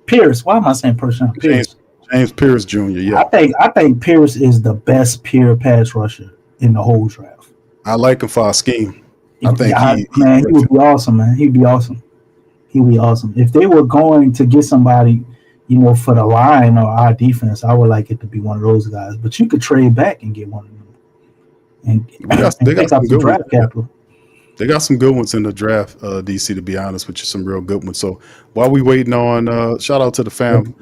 Pierce. Why am I saying Persson? Pierce. James Pierce Jr. Yeah. I think Pierce is the best pure pass rusher in the whole draft. I like him for our scheme. I think he would be awesome, man. He'd be awesome. If they were going to get somebody, for the line or our defense, I would like it to be one of those guys. But you could trade back and get one of them. And they got some draft capital. They got some good ones in the draft, DC, to be honest with you, some real good ones. So while we waiting on, shout out to the fam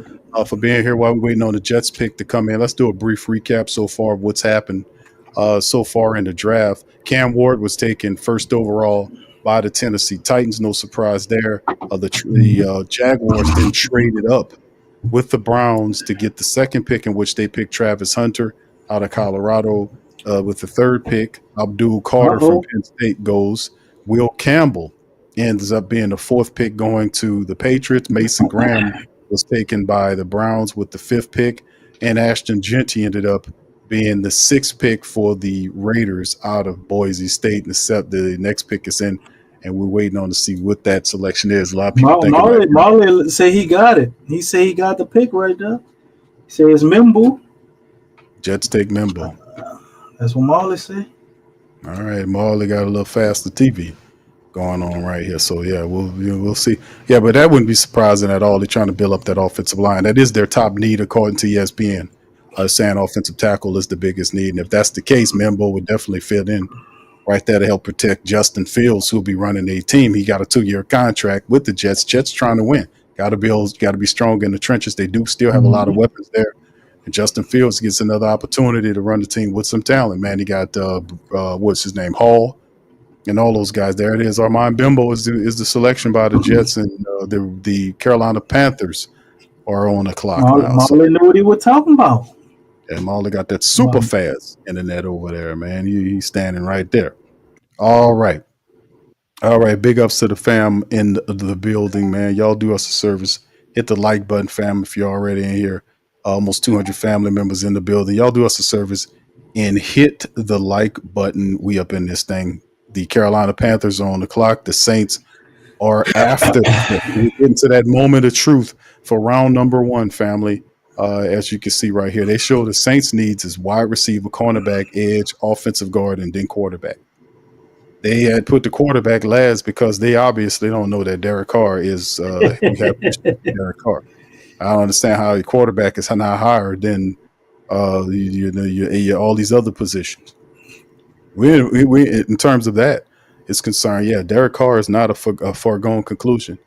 for being here while we waiting on the Jets pick to come in. Let's do a brief recap so far of what's happened so far in the draft. Cam Ward was taken first overall by the Tennessee Titans. No surprise there. The Jaguars then traded up with the Browns to get the second pick, in which they picked Travis Hunter out of Colorado. With the third pick, Abdul Carter from Penn State goes. Will Campbell ends up being the fourth pick, going to the Patriots. Mason Graham was taken by the Browns with the fifth pick, and Ashton Genty ended up being the sixth pick for the Raiders out of Boise State. And the next pick is in, and we're waiting on to see what that selection is. A lot of people think Marley say he got it. He said he got the pick right there. He said it's Mimbo. Jets take Mimbo. That's what Marley said. All right, Marley got a little faster TV going on right here. So yeah, we'll see. Yeah, but that wouldn't be surprising at all. They're trying to build up that offensive line. That is their top need, according to ESPN. Saying offensive tackle is the biggest need, and if that's the case, Mimbo would definitely fit in right there to help protect Justin Fields, who'll be running a team. He got a 2-year contract with the Jets. Jets trying to win. Got to be strong in the trenches. They do still have a lot of weapons there. And Justin Fields gets another opportunity to run the team with some talent, man. He got, what's his name, Hall, and all those guys. There it is. Armand Bimbo is the selection by the Jets, and the Carolina Panthers are on the clock now. Marley knew what he was talking about. And Marley got that super fast internet over there, man. He's standing right there. All right. Big ups to the fam in the building, man. Y'all do us a service. Hit the like button, fam, if you're already in here. Almost 200 family members in the building. Y'all do us a service and hit the like button. We up in this thing. The Carolina Panthers are on the clock. The Saints are after. We get into that moment of truth for round number 1, family. As you can see right here, they show the Saints' needs as wide receiver, cornerback, edge, offensive guard, and then quarterback. They had put the quarterback last because they obviously don't know that Derek Carr is Derek Carr. I don't understand how a quarterback is not higher than all these other positions. We in terms of that is concerned, yeah, Derek Carr is not a foregone conclusion.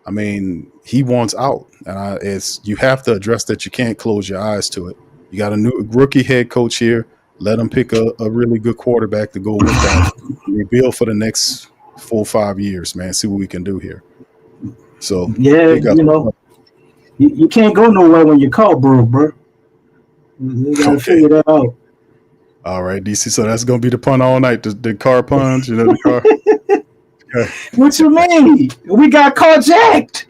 I mean, he wants out, and you have to address that. You can't close your eyes to it. You got a new rookie head coach here. Let him pick a really good quarterback to go with that. Rebuild for the next 4 or 5 years, man. See what we can do here. So yeah, you can't go nowhere when your car broke, bro. You gotta figure that out. All right, DC. So that's gonna be the pun all night. The car puns, the car. What you mean? We got carjacked.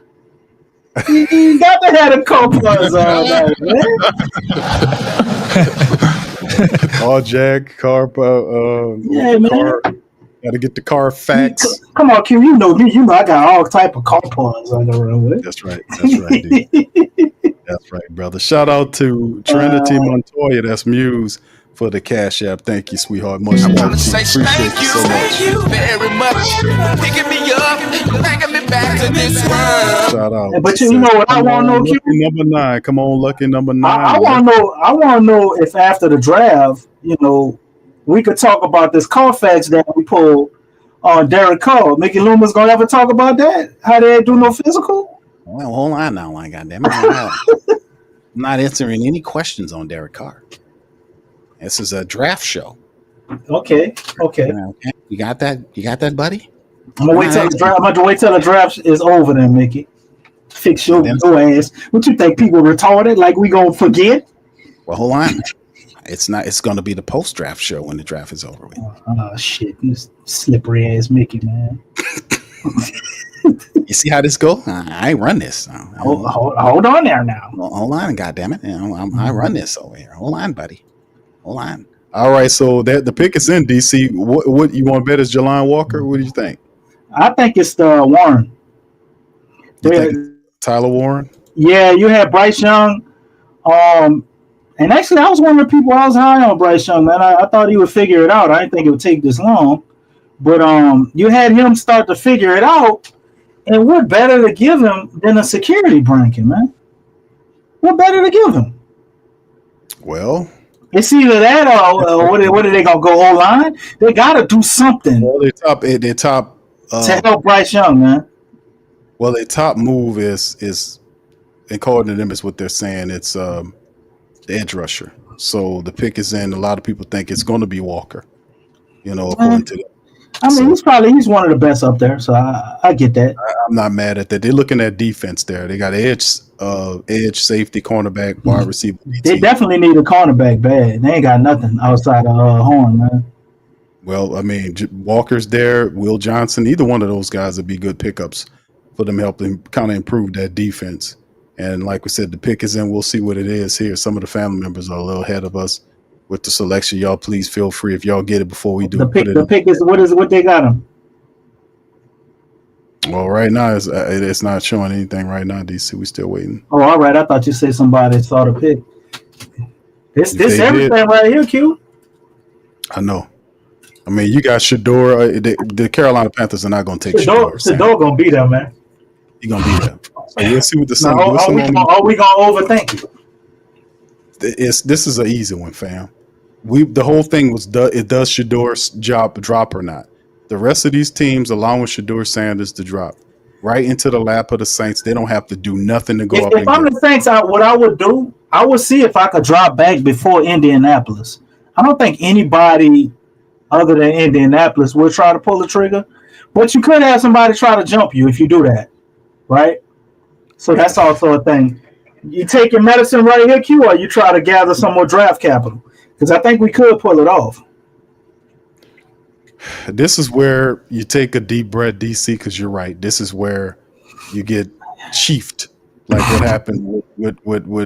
You got to have the car puns all night, man. Carjack, car. Yeah, man. Car. Got to get the car facts. Come on, Q. You know me. You know I got all type of car puns on the runway. That's right. That's right, brother. Shout out to Trinity Montoya. That's Muse for the Cash App. Thank you, sweetheart. Much I love wanna to you. say Appreciate thank you so much. you very much. Picking me up, bringing me back to this world. Shout out. But She you says, know what I come want to on, know, Q? lucky number 9. Come on, lucky number 9. I want to know. I want to know if after the draft, we could talk about this Carfax that we pulled on Derek Carr. Mickey Loomis gonna ever talk about that? How they do no physical? Well, hold on now, like goddamn it. I'm not answering any questions on Derek Carr. This is a draft show. Okay. Okay. You got that? You got that, buddy? I'm gonna wait till the draft. I'm gonna wait till the draft is over, then, Mickey. Fix your ass. What you think? People retarded? Like we gonna forget? Well, hold on. It's not. It's going to be the post-draft show when the draft is over with. Oh shit! You slippery ass Mickey, man. You see how this go? I run this. Hold on there now. Hold on, goddammit. I run this over here. Hold on, buddy. Hold on. All right, so the pick is in, DC. What you want to bet is Jelani Walker? What do you think? I think it's the Warren. You think it's Tyler Warren? Yeah, you had Bryce Young. And actually, I was one of the people I was high on Bryce Young, man. I thought he would figure it out. I didn't think it would take this long. But you had him start to figure it out. And what better to give him than a security blanket, man? What better to give him? Well, it's either that or what are they going to go O-line? They got to do something. Well, their top to help Bryce Young, man. Well, their top move is according to them, is what they're saying. It's the edge rusher. So the pick is in. A lot of people think it's going to be Walker. According to them. I mean, he's one of the best up there, so I get that. I'm not mad at that. They're looking at defense there. They got edge, safety, cornerback, wide receiver. They definitely need a cornerback bad. They ain't got nothing outside of Horn, man. Well, I mean, Walker's there, Will Johnson. Either one of those guys would be good pickups for them, helping kind of improve that defense. And like we said, the pick is in. We'll see what it is here. Some of the family members are a little ahead of us with the selection. Y'all please feel free if y'all get it before we do. The pick is what they got him. Well, right now it's not showing anything right now, DC. We still waiting. Oh, all right. I thought you said somebody saw the pick. This everything right here, Q. I know. I mean, you got Shador. The Carolina Panthers are not going to take Shador. Shador going to be there, man. He's going to be there. So we'll see what the Suns do. Are we going to overthink it? This is an easy one, fam. The whole thing was, does Shador's job drop or not? The rest of these teams allowing Shador Sanders to drop right into the lap of the Saints. They don't have to do nothing to go up. If I'm the Saints, what I would do, I would see if I could drop back before Indianapolis. I don't think anybody other than Indianapolis will try to pull the trigger, but you could have somebody try to jump you if you do that, right? So that's also a thing. You take your medicine right here, Q, or you try to gather some more draft capital? Because I think we could pull it off. This is where you take a deep breath, DC, because you're right. This is where you get chiefed, like what happened with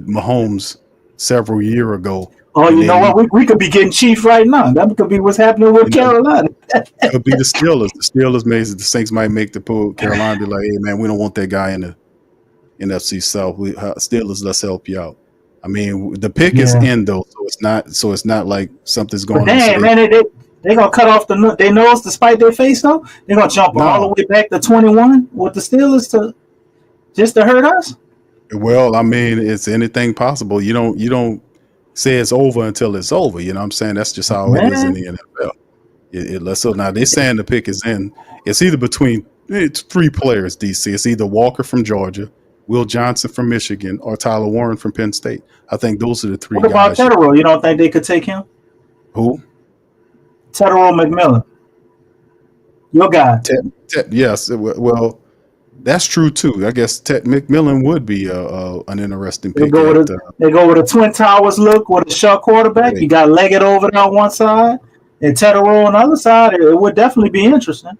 Mahomes several years ago. Oh, you know what? We could be getting chief right now. That could be what's happening with Carolina. It could be the Steelers. The Steelers may, the Saints might make the pull. Carolina be like, hey, man, we don't want that guy in the NFC South. Steelers, let's help you out. I mean, the pick is in though, so it's not like something's going on. Damn, man, they gonna cut off their nose to spite their face though. They're gonna jump all the way back to 21 with the Steelers to hurt us. Well, I mean, it's anything possible. You don't say it's over until it's over. You know what I'm saying? That's just how it is in the NFL. So now they're saying the pick is in. It's either between three players, DC. It's either Walker from Georgia, Will Johnson from Michigan, or Tyler Warren from Penn State. I think those are the three guys. What about Tedero? You don't think they could take him? Who? Tedero McMillan. Your guy. Yes. Well, that's true too. I guess Ted McMillan would be an interesting pick. They go with a Twin Towers look with a short quarterback. You got Leggett over there on one side and Tedero on the other side. It would definitely be interesting.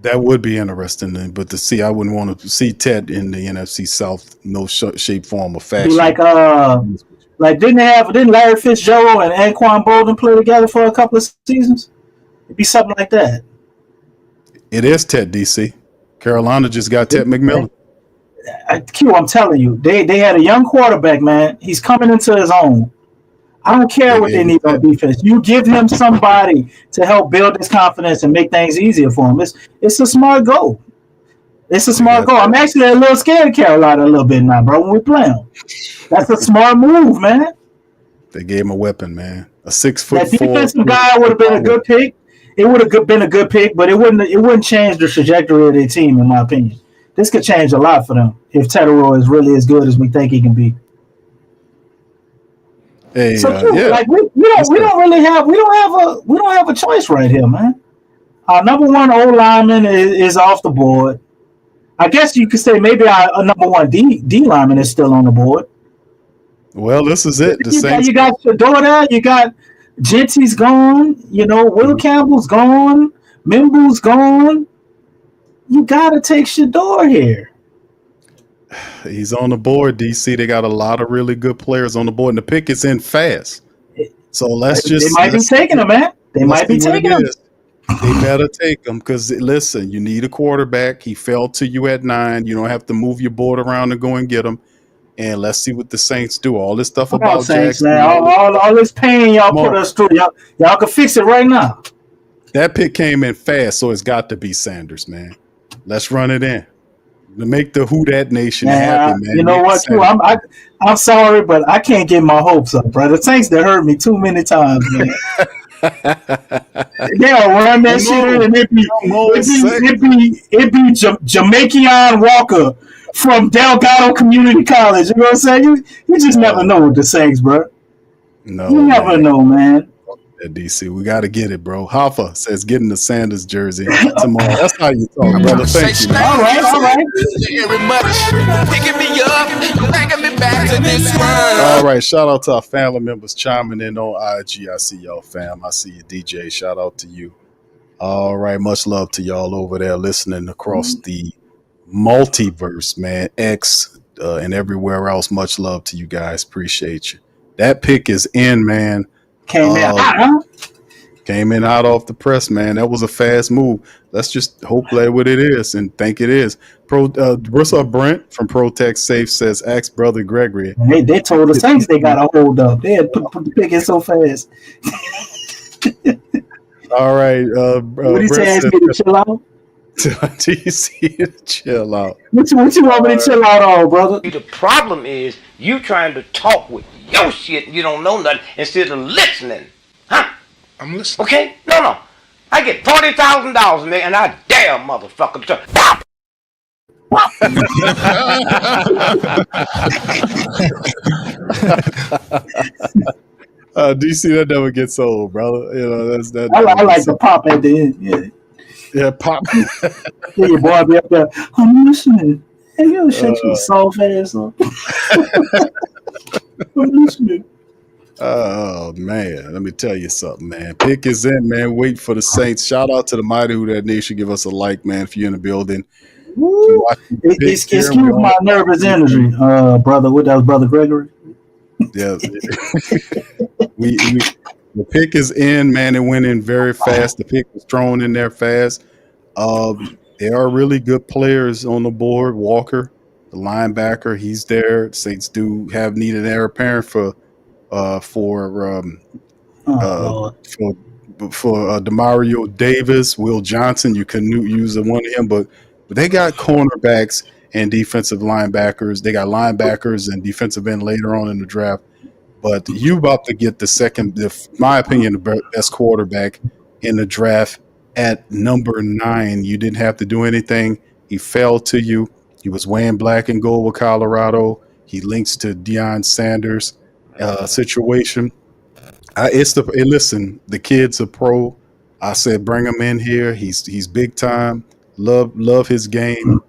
That would be interesting, but I wouldn't want to see Ted in the NFC South, no shape, form, or fashion. Like didn't Larry Fitzgerald and Anquan Bolden play together for a couple of seasons? It'd be something like that. It is Ted, DC. Carolina just got Ted McMillan. I'm telling you, they had a young quarterback, man. He's coming into his own. I don't care They what they gave need us on that. defense. You give him somebody to help build his confidence and make things easier for him. It's a smart goal. It's a They smart got goal. that. I'm actually a little scared of Carolina a little bit now, bro. When we play them, that's a smart move, man. They gave him a weapon, man. A 6 foot That four. defensive guy would have been a good pick. It would have been a good pick, but it wouldn't change the trajectory of their team, in my opinion. This could change a lot for them if Tedero is really as good as we think he can be. Hey, So Q, yeah. like Yes, we sir. don't really have we don't have a choice right here, man. Our number one O lineman is off the board. I guess you could say maybe our number one D lineman is still on the board. Well, this is it. The You got Saints. you got Shador there, you got Genty's gone, Will Mhm. Campbell's gone, Mimbu's gone. You gotta take Shador here. He's on the board, DC. They got a lot of really good players on the board, and the pick is in fast. So They might be let's taking him, man. They let's might be see what it taking him. is. They better take him because listen, you need a quarterback. He fell to you at 9. You don't have to move your board around and go and get him. And let's see what the Saints do. All this stuff Come on, about Saints, Jackson, man. All this pain y'all put Mark, us through, y'all can fix it right now. that pick came in fast, so it's got to be Sanders, man. Let's run it in to make the Who Dat Nation happy, Man, you man. know Make what, Q? Sanders. I'm sorry, but I can't get my hopes up, bro. The Saints that hurt me too many times, man. They'll run that shit in, and Come on, Saints. it be Jamaican Walker from Delgado Community College. You know what I'm saying? You just never know with the Saints, bro. No, You never man. know, man. DC, we got to get it, bro. Hoffa says getting the Sanders jersey tomorrow. That's how you talk, brother. Thank you, man. All right. Very much picking me up, bringing me back to this All world. right, shout out to our family members chiming in on IG. I see y'all, fam. I see you, DJ. Shout out to you. All right, much love to y'all over there listening across the multiverse, man. X and everywhere else. Much love to you guys. Appreciate you. That pick is in, man. Came in Uh, hot, huh? Came in hot off the press, man. That was a fast move. Let's just hope that what it is and think it is. What's up, Brent from ProTech Safe says, ask brother Gregory. They told the Saints they got a hold up. They had put the pick in so fast. All right, What he Brent say? Ask says, me to chill out. DC, chill out. What you want me to chill out on, brother? The problem is you trying to talk with your shit and you don't know nothing instead of listening. Huh? I'm listening. Okay? No. I get $40,000, nigga, and I dare motherfucker to DC, that never gets old, brother. You know, that I never like gets the old. pop at the end. Yeah, Yeah, pop. yeah, your boy be up there. I'm listening. Hey, you shut your soft ass up. I'm listening. Oh man, let me tell you something, man. Pick is in, man. Wait for the Saints. Shout out to the mighty Who That Nation. Give us a like, man, if you're in the building. Woo. Excuse my nervous energy, brother. What that was, brother Gregory? Yeah, we the pick is in, man. It went in very fast. The pick was thrown in there fast. There are really good players on the board. Walker, the linebacker, he's there. Saints do have need an heir apparent for Lord. Demario Davis, Will Johnson. You can use one of him, but they got cornerbacks and defensive linebackers. They got linebackers and defensive end later on in the draft. But you about to get my opinion, the best quarterback in the draft at number 9. You didn't have to do anything. He fell to you. He was wearing black and gold with Colorado. He links to Deion Sanders situation. Listen, the kid's a pro. I said bring him in here. He's big time. Love his game.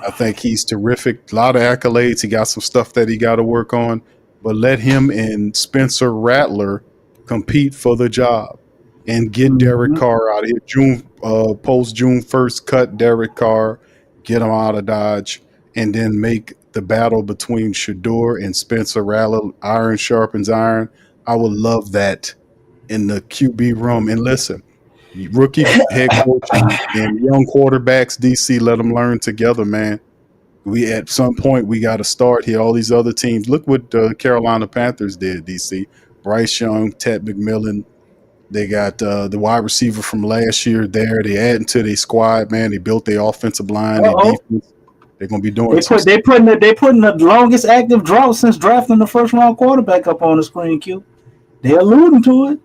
I think he's terrific. A lot of accolades. He got some stuff that he got to work on, but let him and Spencer Rattler compete for the job and get Derek Carr out of here. Post June 1st, cut Derek Carr, get him out of Dodge, and then make the battle between Shador and Spencer Rattler. Iron sharpens iron. I would love that in the QB room. And listen, rookie head coach and young quarterbacks, DC, let them learn together, man. We at some point we got to start here. All these other teams, look what the Carolina Panthers did, DC. Bryce Young, Ted McMillan. They got the wide receiver from last year there. They adding to their squad, man. They built their offensive line, their Uh-oh. defense. They're gonna be doing some They putting the longest active drought since drafting the first round quarterback up on the screen, Q. They alluding to it.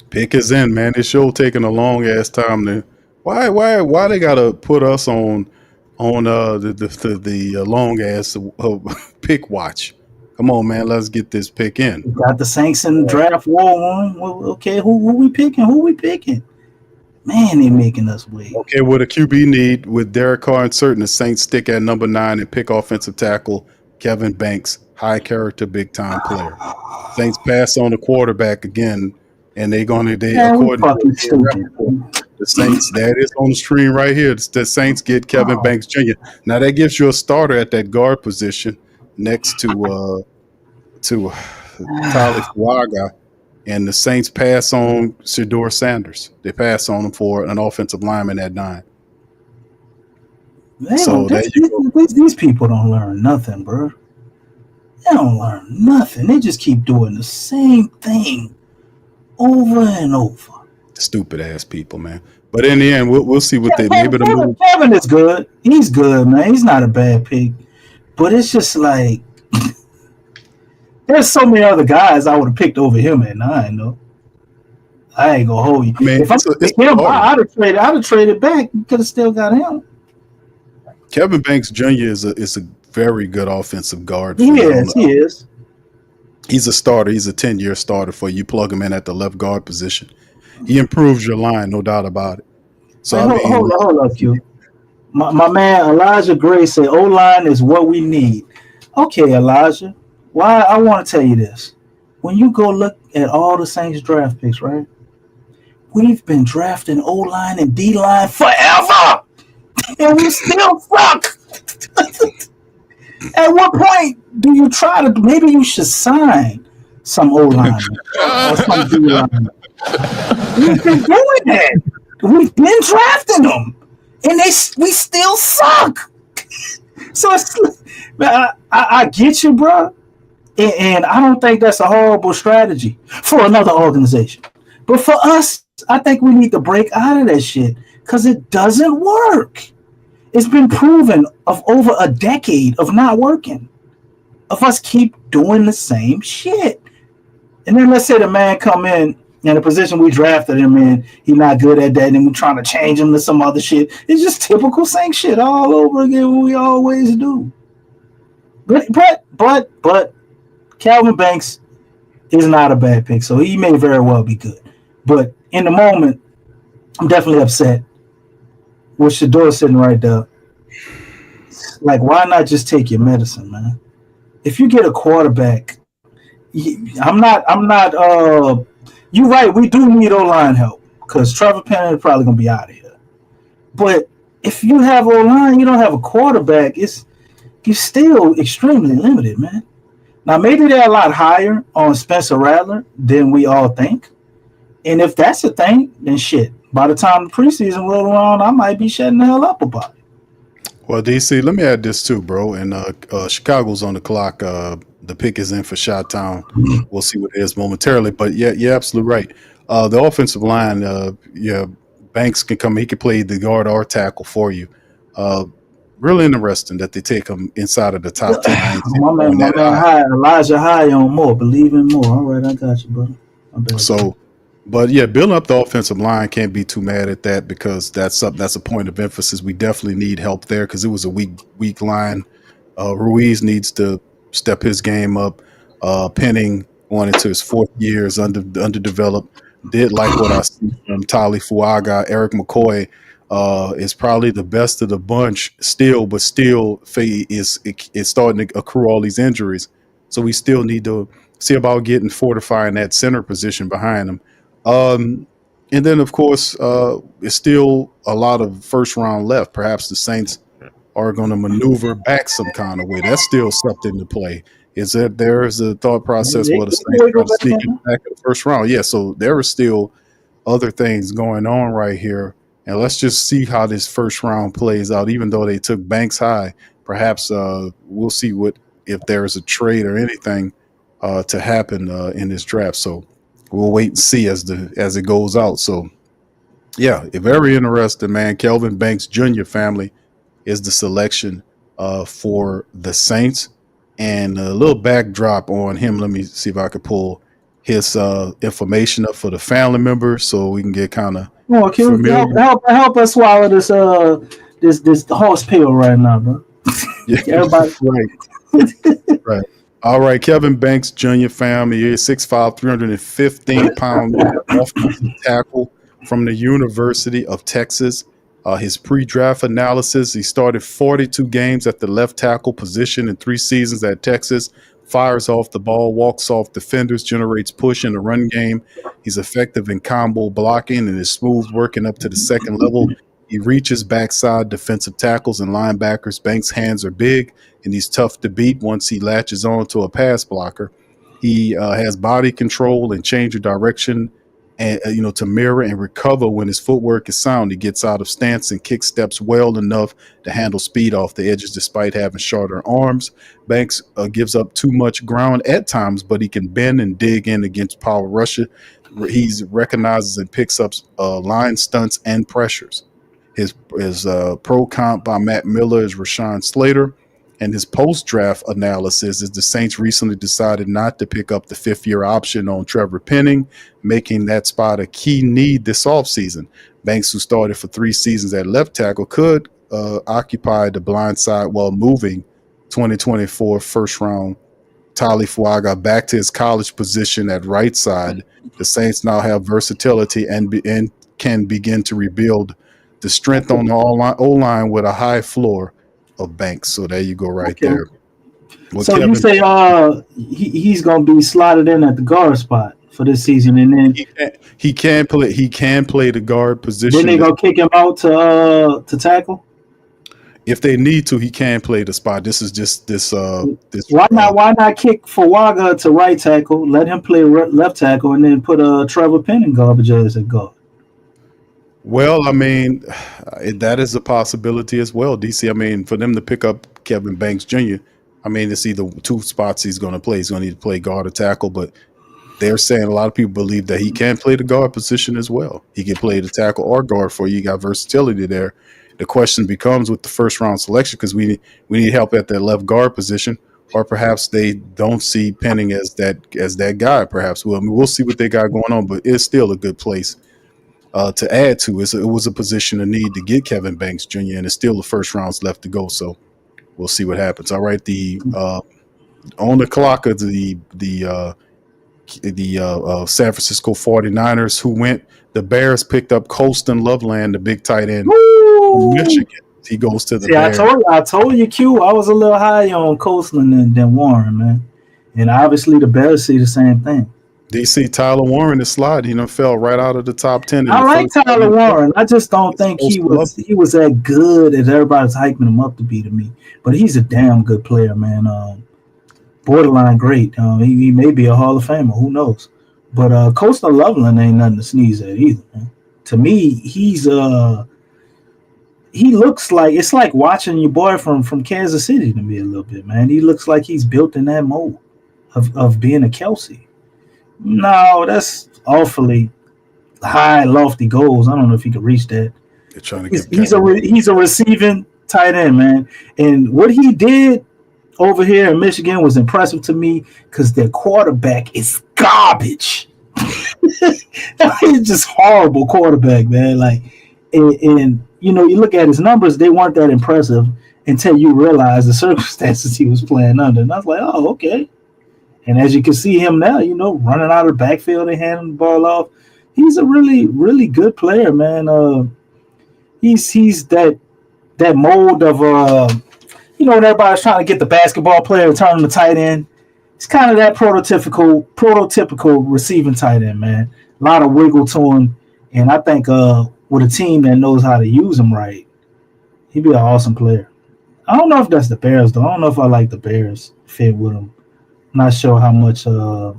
pick is in, man. This show taking a long ass time to why they gotta put us on the long ass pick watch. Come on, man. Let's get this pick in. We got the Saints in the draft war one. Well, okay, who we picking? Who we picking? Man, they making us wait. Okay, with a QB need, with Derek Carr uncertain, the Saints stick at number 9 and pick offensive tackle Kevin Banks, high character, big time player. Saints pass on the quarterback again, and they according to the Saints, that is on the screen right here. The Saints get Kevin Banks Jr. Now that gives you a starter at that guard position next to Tyler Fuaga, and the Saints pass on Shedeur Sanders. They pass on him for an offensive lineman at 9. These people don't learn nothing, bro. They don't learn nothing. They just keep doing the same thing over and over. Stupid ass people, man. But in the end, we'll see what they maybe the move. Kevin is good. He's good, man. He's not a bad pick. But it's just like there's so many other guys I would have picked over him at 9, though. I ain't gonna hold you. Man, if I picked him, I'd have traded back. You could have still got him. Kevin Banks Jr. is a very good offensive guard. He is. He's a starter. He's a 10-year starter for you. Plug him in at the left guard position. He improves your line, no doubt about it. So hold up, Q. My man Elijah Gray said O-line is what we need. Okay, Elijah. Why I want to tell you this. When you go look at all the Saints draft picks, right? We've been drafting O-line and D-line forever. And we still suck. At what point do you try to? Maybe you should sign some O-line or some D-line. We've been doing that. We've been drafting them, and we still suck. So I get you, bro, and I don't think that's a horrible strategy for another organization. But for us, I think we need to break out of that shit because it doesn't work. It's been proven of over a decade of not working, of us keep doing the same shit. And then let's say the man come in the position we drafted him in, he's not good at that, and we're trying to change him to some other shit. It's just typical Saint shit all over again, what we always do. But Calvin Banks is not a bad pick, so he may very well be good. But in the moment, I'm definitely upset with Shedeur sitting right there. Like, why not just take your medicine, man? If you get a quarterback, I'm not. You're right. We do need O-line help because Trevor Penning is probably gonna be out of here. But if you have O-line, you don't have a quarterback. You're still extremely limited, man. Now maybe they're a lot higher on Spencer Rattler than we all think, and if that's the thing, then shit. By the time the preseason roll around, I might be shutting the hell up about it. Well, DC, let me add this too, bro. And Chicago's on the clock. The pick is in for Chi-Town. We'll see what it is momentarily. But yeah, you're absolutely right. The offensive line, Banks can come. He can play the guard or tackle for you. Really interesting that they take him inside of the top 10. My man Elijah High on more. Believe in more. All right, I got you, brother. But yeah, building up the offensive line, can't be too mad at that because that's a point of emphasis. We definitely need help there because it was a weak line. Ruiz needs to step his game up. Penning going into his 4th year is underdeveloped. Did like what I see from Tyler Fuaga. Eric McCoy is probably the best of the bunch still, but still is starting to accrue all these injuries. So we still need to see about fortifying that center position behind him. And then, of course, it's still a lot of first round left. Perhaps the Saints are going to maneuver back some kind of way. That's still something to play. Is that there is a thought process where the Saints are sneaking back in the first round? Yeah, so there are still other things going on right here. And let's just see how this first round plays out. Even though they took Banks high, perhaps we'll see if there's a trade or anything to happen in this draft. So we'll wait and see as it goes out. So yeah, very interesting, man. Kelvin Banks Jr. family is the selection for the Saints. And a little backdrop on him. Let me see if I could pull his information up for the family members so we can get kind of Oh, can you familiar. help us swallow this horse pill right now, bro? Yeah, Everybody, right, right. All right, Kevin Banks Jr. family is 6'5", 315-pound offensive tackle from the University of Texas. His pre-draft analysis, he started 42 games at the left tackle position in 3 seasons at Texas, fires off the ball, walks off defenders, generates push in the run game. He's effective in combo blocking and is smooth working up to the second level. He reaches backside defensive tackles and linebackers. Banks' hands are big, and he's tough to beat once he latches on to a pass blocker. He has body control and change of direction, and to mirror and recover when his footwork is sound. He gets out of stance and kick steps well enough to handle speed off the edges despite having shorter arms. Banks gives up too much ground at times, but he can bend and dig in against power rusher. He recognizes and picks up line stunts and pressures. His pro comp by Matt Miller is Rashawn Slater. And his post-draft analysis is the Saints recently decided not to pick up the 5th-year option on Trevor Penning, making that spot a key need this offseason. Banks, who started for 3 seasons at left tackle, could occupy the blind side while moving 2024 first-round Talifuaga back to his college position at right side. The Saints now have versatility and can begin to rebuild the strength on the O-line with a high floor of Banks. So there you go, right there. Well, so Kevin, you say he's going to be slotted in at the guard spot for this season, and then he can play. He can play the guard position. Then they gonna kick him out to tackle. If they need to, he can play the spot. This is just this. Why not kick Fuaga to right tackle? Let him play left tackle, and then put Trevor Penning garbage as at guard. Well, I mean, that is a possibility as well, DC. I mean, for them to pick up Kevin Banks Jr., I mean, it's either 2 spots he's going to play. He's going to need to play guard or tackle, but they're saying a lot of people believe that he can play the guard position as well. He can play the tackle or guard for you. You got versatility there. The question becomes with the first-round selection, because we need help at that left guard position, or perhaps they don't see Penning as that guy. Perhaps we'll see what they got going on, but it's still a good place to add to. It was a position of need to get Kevin Banks Jr., and it's still the first rounds left to go. So we'll see what happens. All right, on the clock of the San Francisco 49ers, who went. The Bears picked up Colston Loveland, the big tight end from Michigan. He goes to the Bears. I told you, Q. I was a little higher on Colston than Warren, man, and obviously the Bears see the same thing. DC Tyler Warren is sliding. He fell right out of the top 10. I like Tyler Warren. I just don't think he was that good as everybody's hyping him up to be to me. But he's a damn good player, man. Borderline great. He may be a Hall of Famer. Who knows? But Coastal Loveland ain't nothing to sneeze at either, man. To me, he looks like it's like watching your boy from Kansas City to me a little bit, man. He looks like he's built in that mold of being a Kelsey. No, that's awfully high, lofty goals. I don't know if he could reach that. He's a receiving tight end, man. And what he did over here in Michigan was impressive to me because their quarterback is garbage. He's just horrible quarterback, man. Like, and you look at his numbers; they weren't that impressive until you realize the circumstances he was playing under. And I was like, oh, okay. And as you can see him now, running out of the backfield and handing the ball off, he's a really, really good player, man. He's that mold of when everybody's trying to get the basketball player and turn him to tight end. It's kind of that prototypical receiving tight end, man. A lot of wiggle to him, and I think with a team that knows how to use him right, he'd be an awesome player. I don't know if that's the Bears though. I don't know if I like the Bears fit with him. Not sure how much. I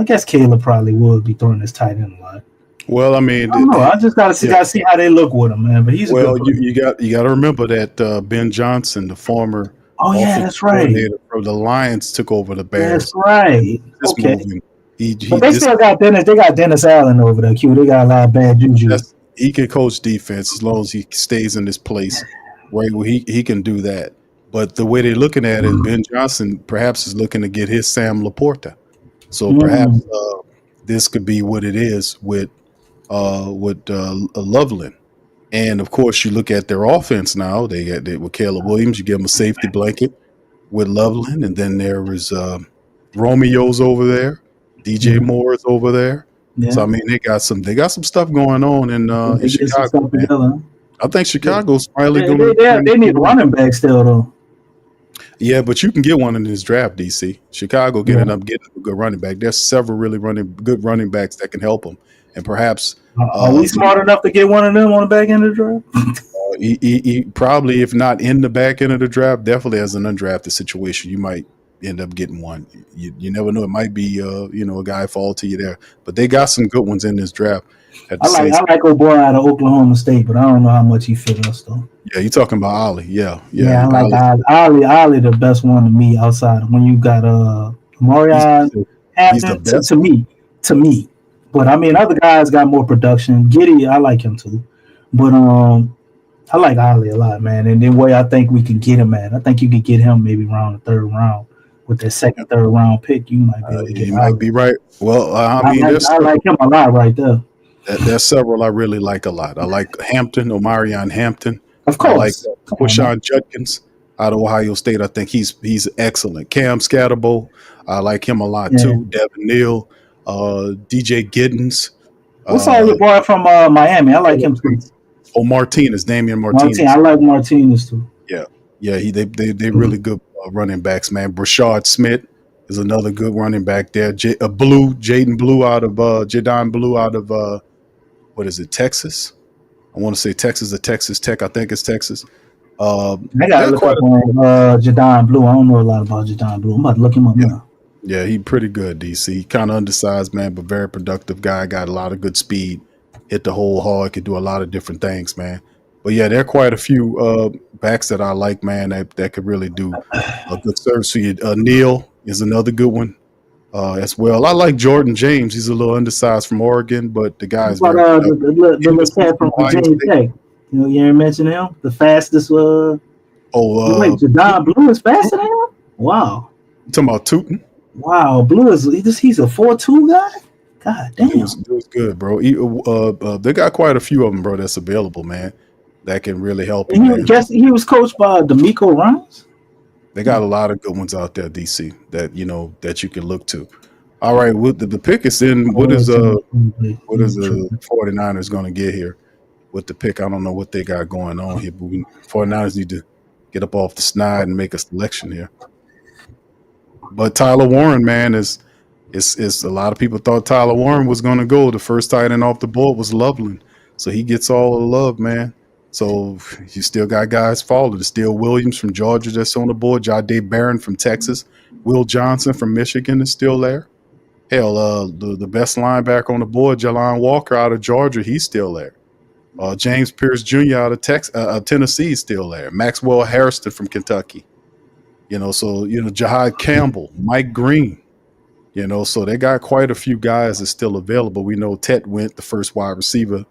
guess Caleb probably would be throwing his tight end a lot. Well, I mean, I don't know. I just gotta see how they look with him, man. But he's you got to remember that Ben Johnson, the former Oh yeah, offensive that's right. coordinator from the Lions, took over the That's Bears. right. This Okay. moving, he But they this still got Dennis. They got Dennis Allen over there. Q. They got a lot of bad juju. he can coach defense as long as he stays in this place where he can do that. But the way they're looking at it, Ben Johnson perhaps is looking to get his Sam Laporta. So Mm. perhaps this could be what it is with Loveland. And of course, you look at their offense now. They got with Caleb Williams. You give them a safety blanket with Loveland, and then there is Romeo's over there. DJ Yeah. Moore is over there. So Yeah. I mean, they got some stuff going on in They get some Chicago, stuff man. together. I think Yeah. Chicago's finally They, going they, to they, turn they need a it on. running back still though. Yeah, but you can get one in this draft, DC. Chicago Yeah. getting a good running back. There's several really good running backs that can help them, and perhaps Are we smart enough to get one of them on the back end of the draft? he probably, if not in the back end of the draft, definitely as an undrafted situation, you might end up getting one. You never know. It might be a guy fall to you there, but they got some good ones in this draft. At the I like old boy out of Oklahoma State, but I don't know how much he fit us though. Yeah, you're talking about Ollie. Yeah. Yeah, I like Ollie the best one to me outside of when you got Marion He's the Hampton best. to me. But I mean other guys got more production. Giddy, I like him too. But I like Ollie a lot, man. And the way I think we can get him at, I think you could get him maybe around the third round. With that second, third round pick, you might be able to get You Ollie. might be right. Well, I mean, I like him a lot right there. there's several I really like a lot. I like Hampton, Omarion Hampton. Of I like course. Quashawn Judkins out of Ohio State. I think he's excellent. Cam Scatterbo, I like him a lot Yeah. too. Devin Neal, DJ Giddens. What's all your boy from Miami? I like him too. Oh, Martinez, Damian Martinez. I like Martinez too. Yeah, they really good running backs, man. Brashard Smith is another good running back there. Jaden Blue out of Jadon Blue out of what is it, Texas? I want to say Texas or Texas Tech. I think it's Texas. I gotta look up on Jadon Blue. I don't know a lot about Jadon Blue. I'm about to look him up now. Yeah, he pretty good, DC. Kind of undersized, man, but very productive guy. Got a lot of good speed. Hit the hole hard. Could do a lot of different things, man. But yeah, there are quite a few backs that I like, man, that could really do a good service for you. Neal is another good one as well. I like Jordan James. He's a little undersized from Oregon, but the guy's But very the little cat from Virginia Tech. You didn't mention him? The fastest wait, Jadon Blue is faster than him? Wow. You talking about Tootin? Wow, Blue he's a 4.2 guy? God damn. It was good, bro. They got quite a few of them, bro, that's available, man. That can really help you. He was coached by D'Amico Ryans. They got a lot of good ones out there, DC, that that you can look to. All right, the pick is in. What is the 49ers going to get here with the pick? I don't know what they got going on here, but 49ers need to get up off the snide and make a selection here. But Tyler Warren, man, is a lot of people thought Tyler Warren was going to go. The first tight end off the board was Loveland, so he gets all the love, man. So you still got guys falling. Still Williams from Georgia that's on the board. Jahdae Barron from Texas. Will Johnson from Michigan is still there. Hell, the best linebacker on the board, Jalon Walker out of Georgia, he's still there. James Pierce Jr. out of Tennessee is still there. Maxwell Harrison from Kentucky. Jahad Campbell, Mike Green. So they got quite a few guys that's still available. We know Tet went, the first wide receiver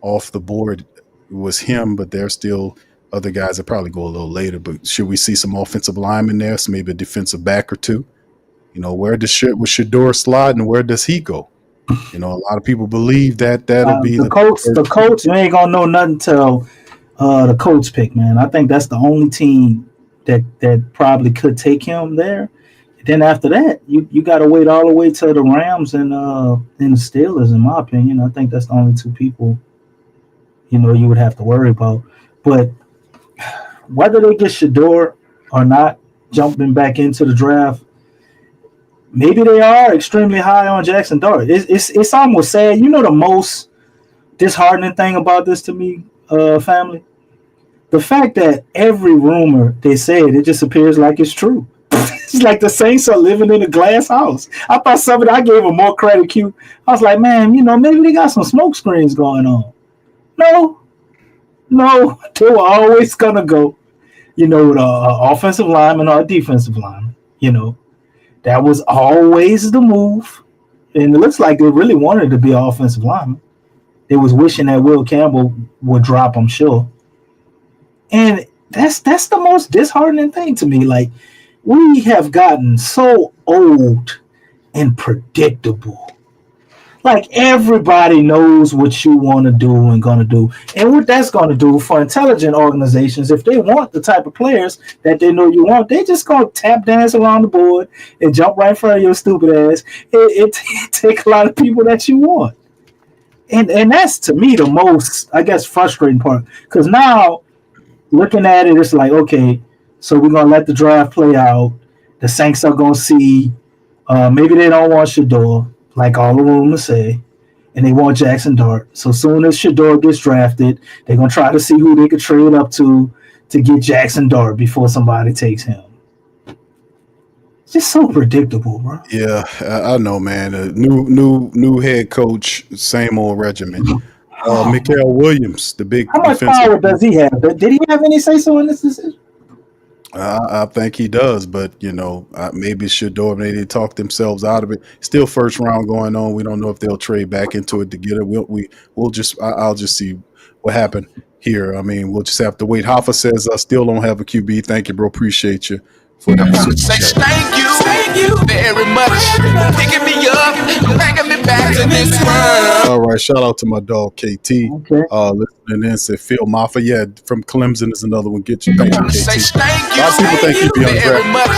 off the board. It was him, but there's still other guys that probably go a little later. But should we see some offensive linemen there? So maybe a defensive back or two. Where does Shador slide and where does he go? A lot of people believe that'll be the coach. The coach, you ain't gonna know nothing till the coach pick, man. I think that's the only team that probably could take him there. Then after that, you got to wait all the way to the Rams and the Steelers. In my opinion, I think that's the only two people you would have to worry about. But whether they get Shador or not, jumping back into the draft, maybe they are extremely high on Jackson Dart. It's almost sad. The most disheartening thing about this to me, family? The fact that every rumor they said, it just appears like it's true. It's like the Saints are living in a glass house. I thought I gave them more credit, Q. I was like, man, maybe they got some smoke screens going on. No, they were always gonna go. you know, the offensive lineman or a defensive lineman. You know, that was always the move. And it looks like they really wanted to be an offensive lineman. They was wishing that Will Campbell would drop, I'm sure. And that's the most disheartening thing to me. Like, we have gotten so old and predictable. Like, everybody knows what you want to do and going to do. And what that's going to do for intelligent organizations, if they want the type of players that they know you want, they just going to tap dance around the board and jump right in front of your stupid ass. It takes a lot of people that you want. And that's, to me, the most, I guess, frustrating part. Because now, looking at it, it's like, okay, so we're going to let the draft play out. The Saints are going to see, maybe they don't want Shador, like all the rumors say, and they want Jackson Dart. So soon as Shador gets drafted, they're going to try to see who they could trade up to get Jackson Dart before somebody takes him. It's just so predictable, bro. Yeah, I know, man. New head coach, same old regimen. Mikael Williams, the big. How much power does he have? Did he have any say so in this decision? I think he does, but you know, maybe Shador, maybe they talk themselves out of it. Still first round going on. We don't know if they'll trade back into it to get it. I'll just see what happened here. I mean, we'll just have to wait. Hoffa says I still don't have a QB. Thank you, bro. Appreciate you for that. Thank you very much. Picking me up, bringing me back to this world. All right, shout out to my dog KT. Okay. Listening in, said Phil Maffa. Yeah, from Clemson is another one. Get you. Thank you, KT. Thank A lot of people think he'd be very undrafted. much.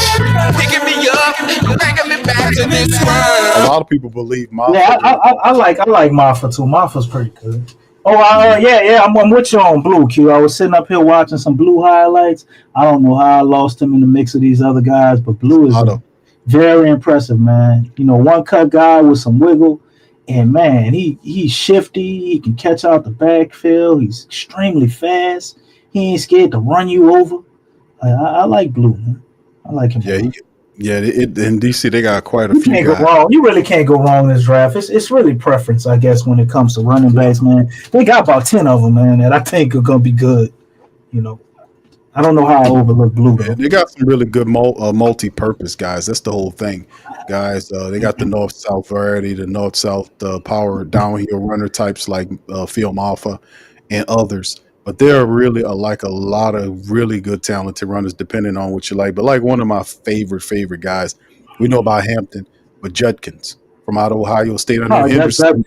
Picking me up, bringing me back to this world. A lot of people believe Maffa. Yeah, I like Maffa too. Maffa's pretty good. Oh, yeah, I'm with you on Blue, Q. I was sitting up here watching some Blue highlights. I don't know how I lost him in the mix of these other guys, but Blue is very impressive, man. You know, one cut guy with some wiggle, and man, he's shifty. He can catch out the backfield. He's extremely fast. He ain't scared to run you over. I like Blue, man. I like him. Yeah, in DC they got quite a You few can't guys. go wrong. You really can't go wrong in this draft. It's really preference, I guess, when it comes to running backs, man. They got about 10 of them, man, that I think are gonna be good. You know, I don't know how I overlook Blue though. Yeah, they got some really good multi-purpose guys. That's the whole thing, guys. They got the north-south variety, the north-south power downhill runner types like Phil Maffa and others. But there are really like a lot of really good talented runners, depending on what you like. But like one of my favorite guys, we know about Hampton, but Judkins from out of Ohio State. I know Henderson.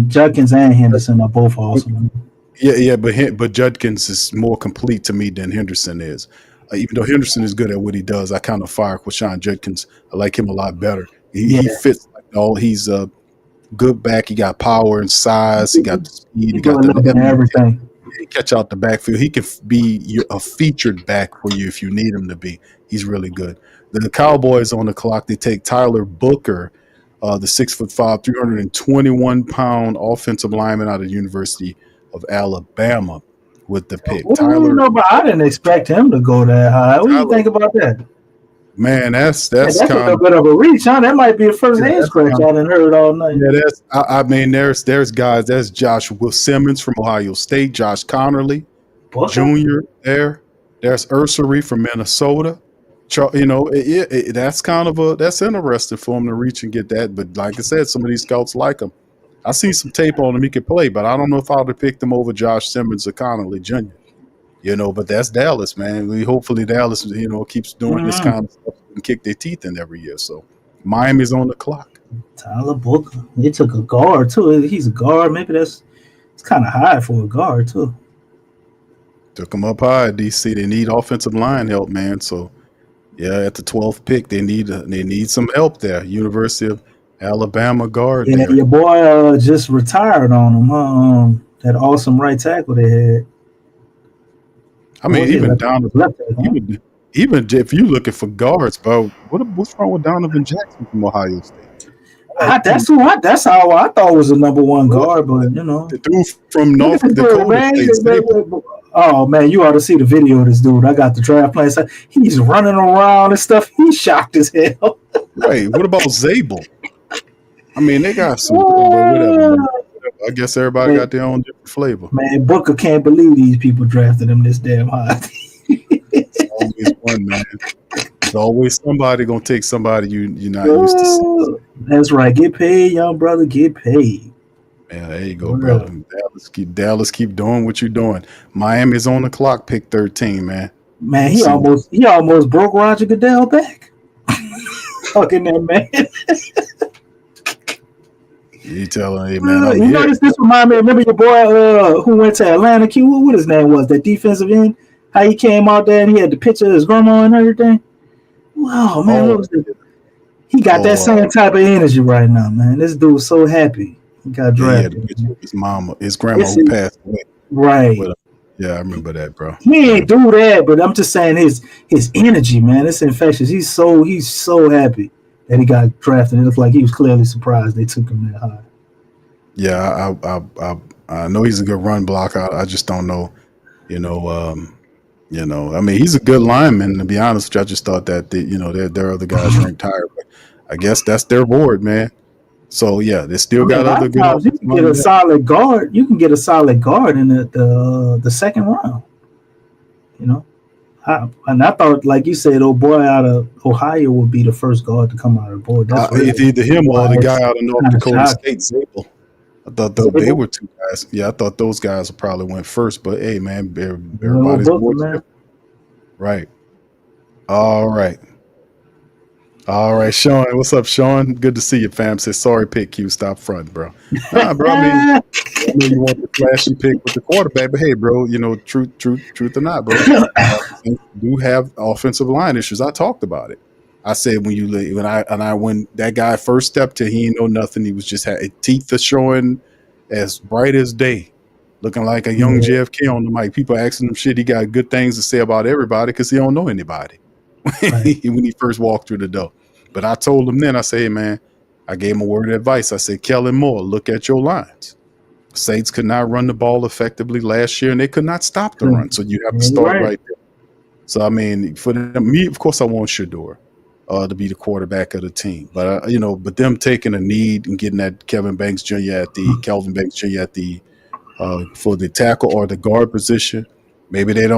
Judkins and Henderson are both awesome. Yeah, but Judkins is more complete to me than Henderson is. Even though Henderson is good at what he does, I kind of fire Quashawn Judkins. I like him a lot better. He fits like all. He's a good back. He got power and size. He got the speed. He got everything. He catch out the backfield. He can be a featured back for you if you need him to be. He's really good. The Cowboys on the clock. They take Tyler Booker, the 6'5", 321-pound offensive lineman out of the University of Alabama, with the pick. Tyler, but I didn't expect him to go that high. What do you think about that? Man, that's kind a bit of a reach, huh? That might be the first head scratch I done heard all night. Yeah, I mean, there's guys. There's Josh Will Simmons from Ohio State, Josh Connerly Jr. There's Ursery from Minnesota. You know, that's kind of that's interesting for him to reach and get that. But like I said, some of these scouts like him. I see some tape on him. He could play, but I don't know if I would have picked him over Josh Simmons or Connerly Jr. You know, but that's Dallas, man. Hopefully Dallas, you know, keeps doing this kind of stuff and kick their teeth in every year. So Miami's on the clock. Tyler Booker. They took a guard too. He's a guard. Maybe it's kind of high for a guard too. Took him up high, DC. They need offensive line help, man. So yeah, at the 12th pick, they need some help there. University of Alabama guard. Yeah, there. your boy just retired on him. That awesome right tackle they had. I mean, even if you're looking for guards, bro, what's wrong with Donovan Jackson from Ohio State? That's how I thought was the number one guard, but you know, the dude from North Dakota. Oh man, you ought to see the video of this dude. I got the draft plan. He's running around and stuff. He's shocked as hell. Right. What about Zabel? I mean, they got some. Whatever. I guess everybody got their own different flavor. Man, Booker can't believe these people drafted him this damn high. Oh always one, man. There's always somebody gonna take somebody you're not used to seeing. That's right. Get paid, young brother. Get paid. Yeah, there you go, For brother. real. Dallas keep doing what you're doing. Miami's on the clock, pick 13, man. Man, See, he almost broke Roger Goodell back. Fucking that man. you telling, hey man, I'm You here. know this remind me. Remember your boy who went to Atlanta? Q. What his name was? That defensive end. How he came out there and he had the picture of his grandma and everything. Wow, man, what Oh, was it? He got that same type of energy right now, man. This dude's so happy he got yeah, he had a drafted. picture of his mama, his grandma This who is passed away. right. With him. Yeah, I remember that, bro. He ain't do that, but I'm just saying his energy, man. It's infectious. He's so happy that he got drafted. It looked like he was clearly surprised they took him that high. Yeah, I know he's a good run blocker. I just don't know, you know. I mean, he's a good lineman. To be honest with you, I just thought that there are other guys ranked higher, but I guess that's their board, man. So yeah, they still got A lot other of good. times you can get a solid guard. You can get a solid guard in the second round. You know, I thought, like you said, old boy out of Ohio would be the first guard to come out of the board. That's really It's either him or the guy out of North kinda Dakota shocking. State, Zabel. I thought they Zabel? were two guys. Yeah, I thought those guys probably went first. But hey, man, Little everybody's Booker, board's man. different. Right. All right. All right, Sean. What's up, Sean? Good to see you, fam. Says sorry, pick Q. Stop front, bro. Nah, bro. I know you want the flashy pick with the quarterback, but hey, bro, truth or not, bro, do have offensive line issues. I talked about it. I said when that guy first stepped to, he ain't know nothing. He was just had teeth are showing as bright as day, looking like a young JFK on the mic. People asking him shit. He got good things to say about everybody because he don't know anybody Right. when he first walked through the door. But I told him then, I said, hey, man, I gave him a word of advice. I said, Kellen Moore, look at your lines. Saints could not run the ball effectively last year, and they could not stop the run. So you have to start right there. So, I mean, for me, of course, I want Shador to be the quarterback of the team. But, but them taking a need and getting that Kelvin Banks Jr. For the tackle or the guard position, maybe they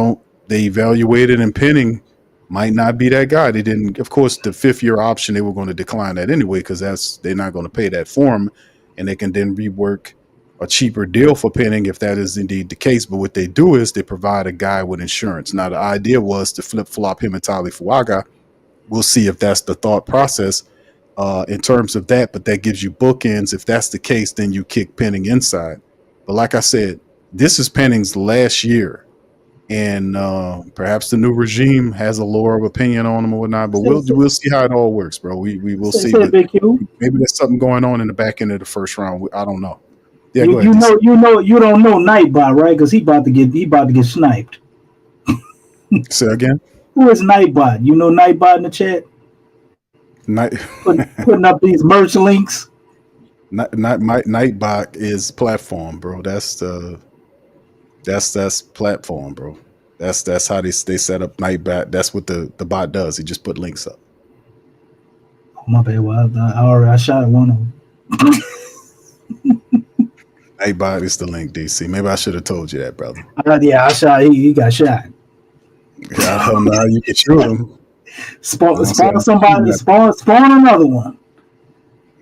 evaluated and Penning might not be that guy. They didn't, of course, the 5th-year option, they were going to decline that anyway because they're not going to pay that for him, and they can then rework a cheaper deal for Penning if that is indeed the case. But what they do is they provide a guy with insurance. Now, the idea was to flip-flop him and Tali Fuaga. We'll see if that's the thought process in terms of that, but that gives you bookends. If that's the case, then you kick Penning inside. But like I said, this is Penning's last year. And perhaps the new regime has a lower opinion on him or whatnot, but we'll see how it all works, bro. We will see. But maybe there's something going on in the back end of the first round. I don't know. Yeah, go ahead. You don't know Nightbot, right? Because he about to get sniped. Say again. Who is Nightbot? You know Nightbot in the chat? Putting up these merch links. Nightbot is platform, bro. That's platform, bro. That's how they set up Nightbot. That's what the bot does. He just put links up. Oh, my bad. Well, I shot one of them. Nightbot is the link, DC. Maybe I should have told you that, brother. Yeah, I shot. He got shot. I don't know how you can shoot him. Spawn somebody. Spawn another one.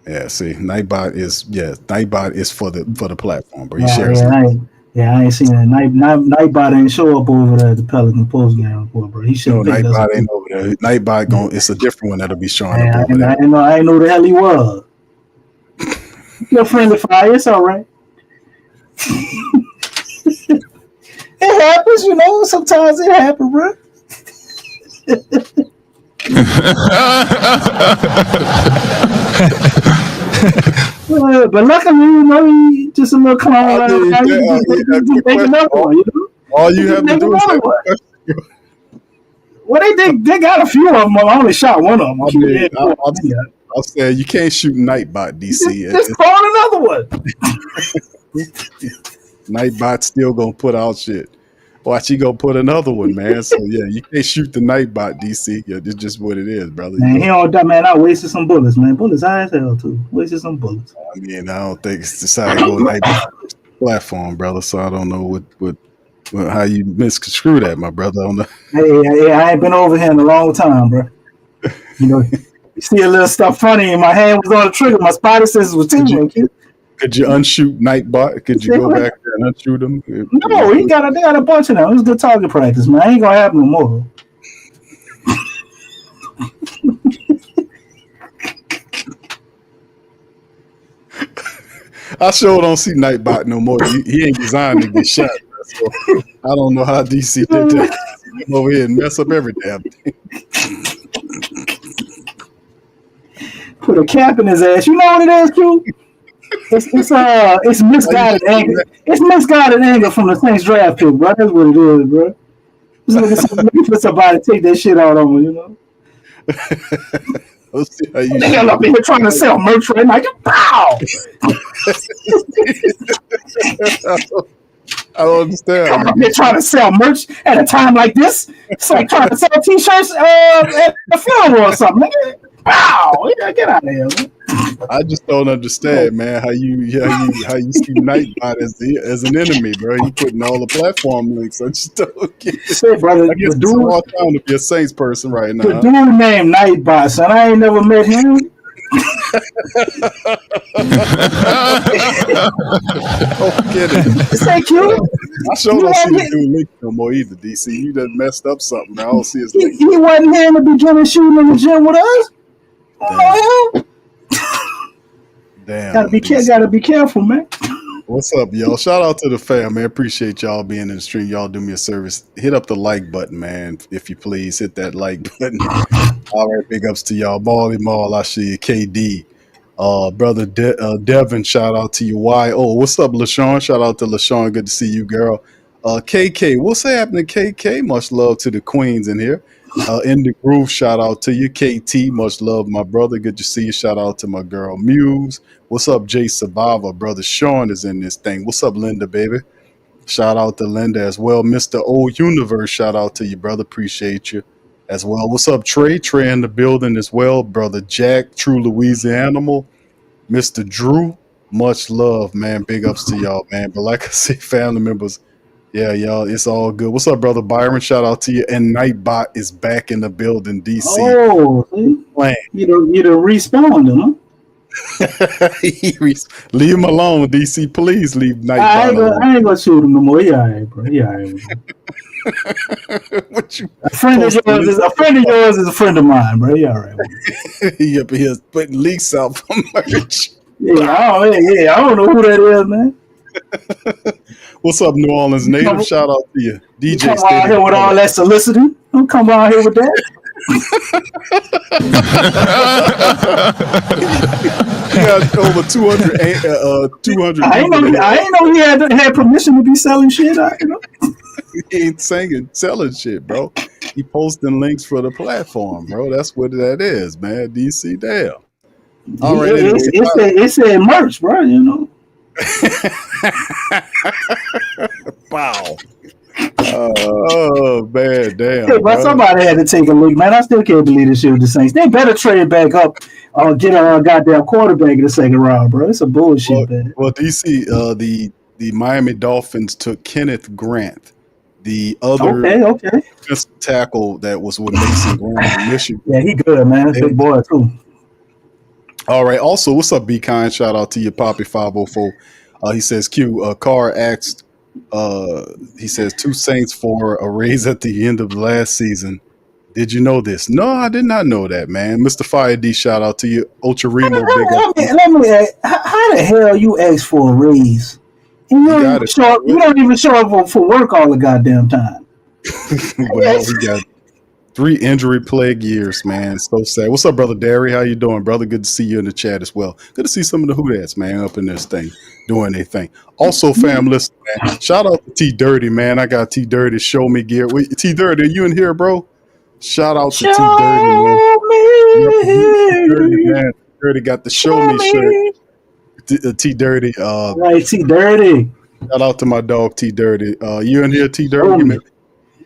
Yeah, see, Nightbot is for the platform, bro. He I ain't seen it. Nightbot ain't show up over there at the Pelican post game report, bro. He should. Nightbot ain't over there. Nightbot it's a different one that'll be showing up over there. I ain't know the hell he was. Your friendly fire, it's all right. It happens, sometimes it happens, bro. But luckily, he just a little clown. Take another one, All you have to do is take one. Well, they got a few of them. I only shot one of them. I'll say you can't shoot Nightbot, DC. Just spawn another one. Nightbot's still gonna put out shit. Watch, he gonna put another one, man. So yeah, you can't shoot the Nightbot, DC. Yeah, it's just what it is, brother. Man, he don't die, man. I wasted some bullets, man. Bullets high as hell too. Wasted some bullets. I mean, I don't think it's decided to go Nightbot platform, brother. So I don't know what Well, how you misconstrue that, my brother? On the Hey, I ain't been over here in a long time, bro. You know, you see a little stuff funny, and my hand was on the trigger. My spider senses was tingling. could you unshoot Nightbot? Could you go back there and unshoot him? No, they got a bunch of them. It was good target practice, man. Ain't gonna happen no more. I sure don't see Nightbot no more. He ain't designed to get shot. So I don't know how DC did that. Come over here and mess up every damn thing. Put a cap in his ass. You know what it is, Q? It's misguided anger. It's misguided anger from the Saints draft pick, bro. That's what it is, bro. It's looking for somebody to take that shit out on him, you know. Let's see how you They got up in here trying to sell merch right now. Pow! I don't understand. Come up here trying to sell merch at a time like this. It's like trying to sell t-shirts at a funeral or something. Nigga. Pow! Yeah, get out of here, man. I just don't understand, man, how you see Nightbot as an enemy, bro. You putting all the platform links. I just don't get it. Say, brother, I guess it's all time to be a Saints person right now. The dude named Nightbot, son. I ain't never met him. Don't get it. Say, Q. I sure don't see the dude link no more either, DC. You done messed up something. I don't see his link. He wasn't here in the beginning shooting in the gym with us. Oh, Damn. Gotta be careful, man. What's up, y'all? Shout out to the fam, man. Appreciate y'all being in the stream. Y'all do me a service. Hit up the like button, man. If you please, hit that like button. All right, big ups to y'all. Bally Mall, I see you. KD. Brother Devin, shout out to you. Y.O. What's up, LaShawn? Shout out to LaShawn. Good to see you, girl. KK, what's happening, KK? Much love to the queens in here. In the groove, shout out to you. KT, much love, my brother. Good to see you. Shout out to my girl Muse. What's up, Jay Survivor? Brother Sean is in this thing. What's up, Linda, baby? Shout out to Linda as well. Mr. Old Universe, shout out to you, brother. Appreciate you as well. What's up, Trey? Trey in the building as well. Brother Jack, True Louisiana Animal. Mr. Drew, much love, man. Big ups to y'all, man. But like I say, family members, yeah, y'all, it's all good. What's up, brother Byron? Shout out to you. And Nightbot is back in the building, DC. Oh, you done respawned him, huh? Leave him alone, DC. Please leave Nightbot alone. I ain't gonna shoot him no more. He all right, bro. He all right. A friend of yours is a friend of mine, bro. He all right. He up here putting leaks out for merch. I don't know who that is, man. What's up, New Orleans native? Shout out to you, DJ. Come out here with all that soliciting. Don't come out here with that. He got over 200. I ain't know he had permission to be selling shit. He ain't selling shit, bro. He posting links for the platform, bro. That's what that is, man. DC, damn. All right, it said merch, bro. You know. Wow. Oh man, damn. Hey, but somebody had to take a look, man. I still can't believe this shit with the Saints. They better trade back up or get a goddamn quarterback in the second round, bro. It's a bullshit, man. Well, DC, the Miami Dolphins took Kenneth Grant, the other tackle that was with Mason Graham in Michigan. Yeah, he good, man. That's a big boy too. All right. Also, what's up, Be Kind? Shout out to you, Poppy 504. He says, Q, Carr asked, he says, 2 Saints for a raise at the end of the last season. Did you know this? No, I did not know that, man. Mr. Fire D, shout out to you. Ocharimo, let me ask, how the hell you ask for a raise? And you don't even show up for work all the goddamn time. Well, we got 3 injury plague years, man. So sad. What's up, brother Derry? How you doing, brother? Good to see you in the chat as well. Good to see some of the Who Dats, man, up in this thing, doing their thing. Also, fam, listen, man, shout out to T Dirty, man. I got T Dirty show me gear. Wait, T Dirty, are you in here, bro? Shout out to T Dirty, man. Dirty got the show me shirt. T Dirty. Right, T Dirty. Shout out to my dog T Dirty. You in here, T Dirty?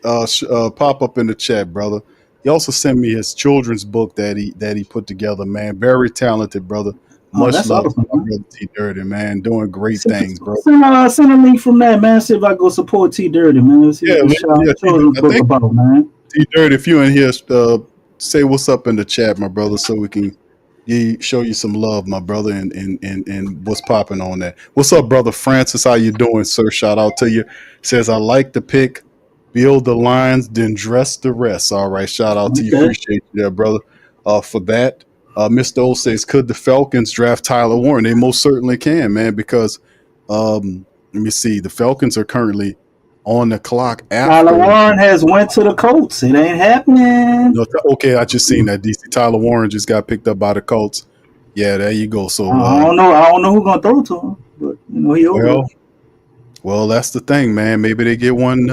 Pop up in the chat, brother. He also sent me his children's book that he put together, man. Very talented, brother. Much that's love awesome, to my man. brother T Dirty, man. Doing great things, bro. Send a link from that, man. See if I go support T Dirty, man. Let's see Yeah, what the yeah. children's I book think about, man. T Dirty, if you in here, say what's up in the chat, my brother, so we can show you some love, my brother, and what's popping on that. What's up, brother Francis? How you doing, sir? Shout out to you. Says I like the pick, build the lines, then dress the rest. All right, shout out to you. Okay. Appreciate you there, brother, for that. Mr. O says, could the Falcons draft Tyler Warren? They most certainly can, man, because let me see, the Falcons are currently on the clock Tyler after. Warren has went to the Colts. It ain't happening. No, okay, I just seen that DC Tyler Warren just got picked up by the Colts. Yeah, there you go. So, I don't know. I don't know who's gonna throw to him, but he over there. well, that's the thing, man. Maybe they get one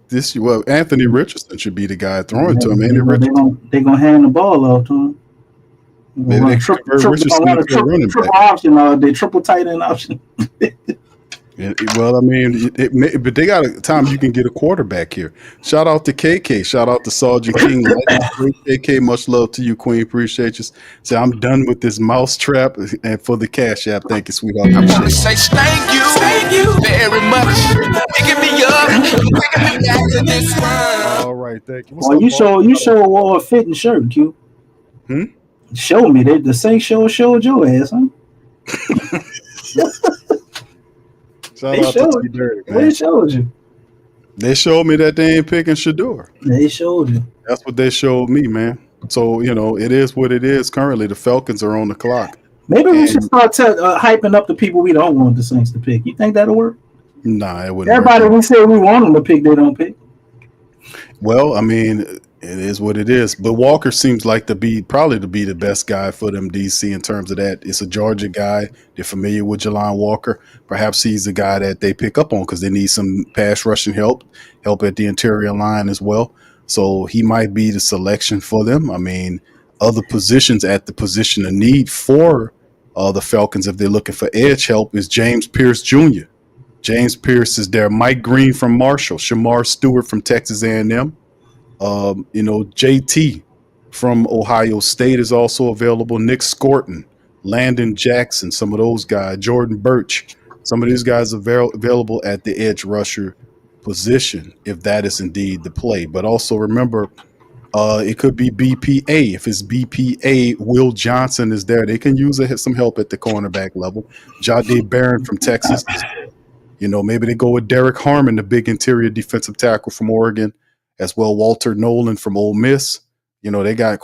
this year. Well, Anthony Richardson should be the guy throwing to him. Andy Richardson. They gonna hand the ball off to him. Maybe they could convert Richardson into a running back. Triple option, they triple tight end option. Well, I mean, but they got a time you can get a quarterback here. Shout out to KK. Shout out to Sergeant King. KK, much love to you, Queen. Appreciate you. So I'm done with this mouse trap and for the cash app. Thank you, sweetheart. Appreciate Say thank you very much. Picking me up, taking me back to this one. All right, thank you. What's Well, up, you show wore a fitting shirt, Q. Show me the Saints showed your ass, huh? Shout out to T Dirty, man. They showed you. They showed me that they ain't picking Shador. They showed you. That's what they showed me, man. So, it is what it is currently. The Falcons are on the clock. Maybe we should start hyping up the people we don't want the Saints to pick. You think that'll work? Nah, it wouldn't Everybody work. we say we want them to pick, they don't pick. Well, I mean, it is what it is. But Walker seems like probably to be the best guy for them, DC, in terms of that. It's a Georgia guy. They're familiar with Jelon Walker. Perhaps he's the guy that they pick up on because they need some pass rushing help at the interior line as well. So he might be the selection for them. I mean, other positions at the position of need for the Falcons, if they're looking for edge help, is James Pierce Jr. James Pierce is there. Mike Green from Marshall. Shamar Stewart from Texas A&M. JT from Ohio State is also available. Nick Scorton, Landon Jackson, some of those guys. Jordan Birch. Some of these guys are available at the edge rusher position, if that is indeed the play. But also remember, it could be BPA. If it's BPA, Will Johnson is there. They can use some help at the cornerback level. Jahdae Barron from Texas. Maybe they go with Derek Harmon, the big interior defensive tackle from Oregon, as well. Walter Nolan from Ole Miss. They got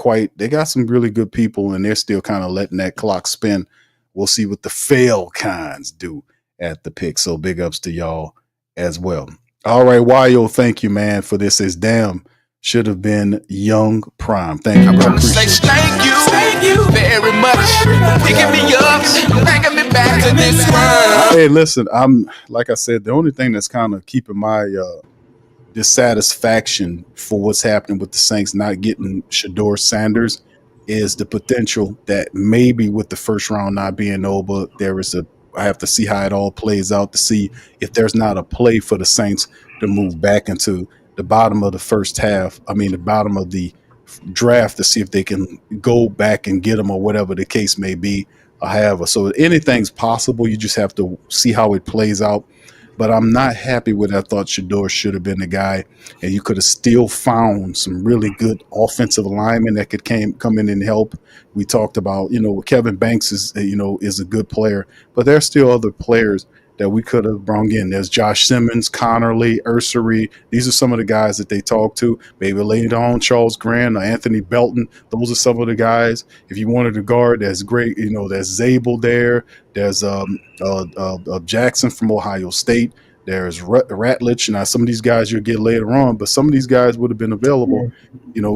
some really good people, and they're still kind of letting that clock spin. We'll see what the Falcons do at the pick. So big ups to y'all as well. All right, Wayo, thank you, man, for this. Is damn should have been Young Prime. Thank you, bro. Say thank you very much. Picking me up, taking me back to this one. Hey, listen, like I said, the only thing that's kind of keeping my dissatisfaction for what's happening with the Saints not getting Shador Sanders is the potential that maybe with the first round not being over, I have to see how it all plays out to see if there's not a play for the Saints to move back into the bottom of the the bottom of the draft to see if they can go back and get them or whatever the case may be. However, so anything's possible. You just have to see how it plays out. But I'm not happy with it. I thought Shador should have been the guy, and you could have still found some really good offensive linemen that could come in and help. We talked about, Kevin Banks is a good player, but there's still other players that we could have brought in. There's Josh Simmons, Connerly, Ursery. These are some of the guys that they talked to. Maybe later on, Charles Grant or Anthony Belton. Those are some of the guys. If you wanted to guard, that's great. There's Zabel there. There's Jackson from Ohio State. There's Ratledge. Now, some of these guys you'll get later on, but some of these guys would have been available,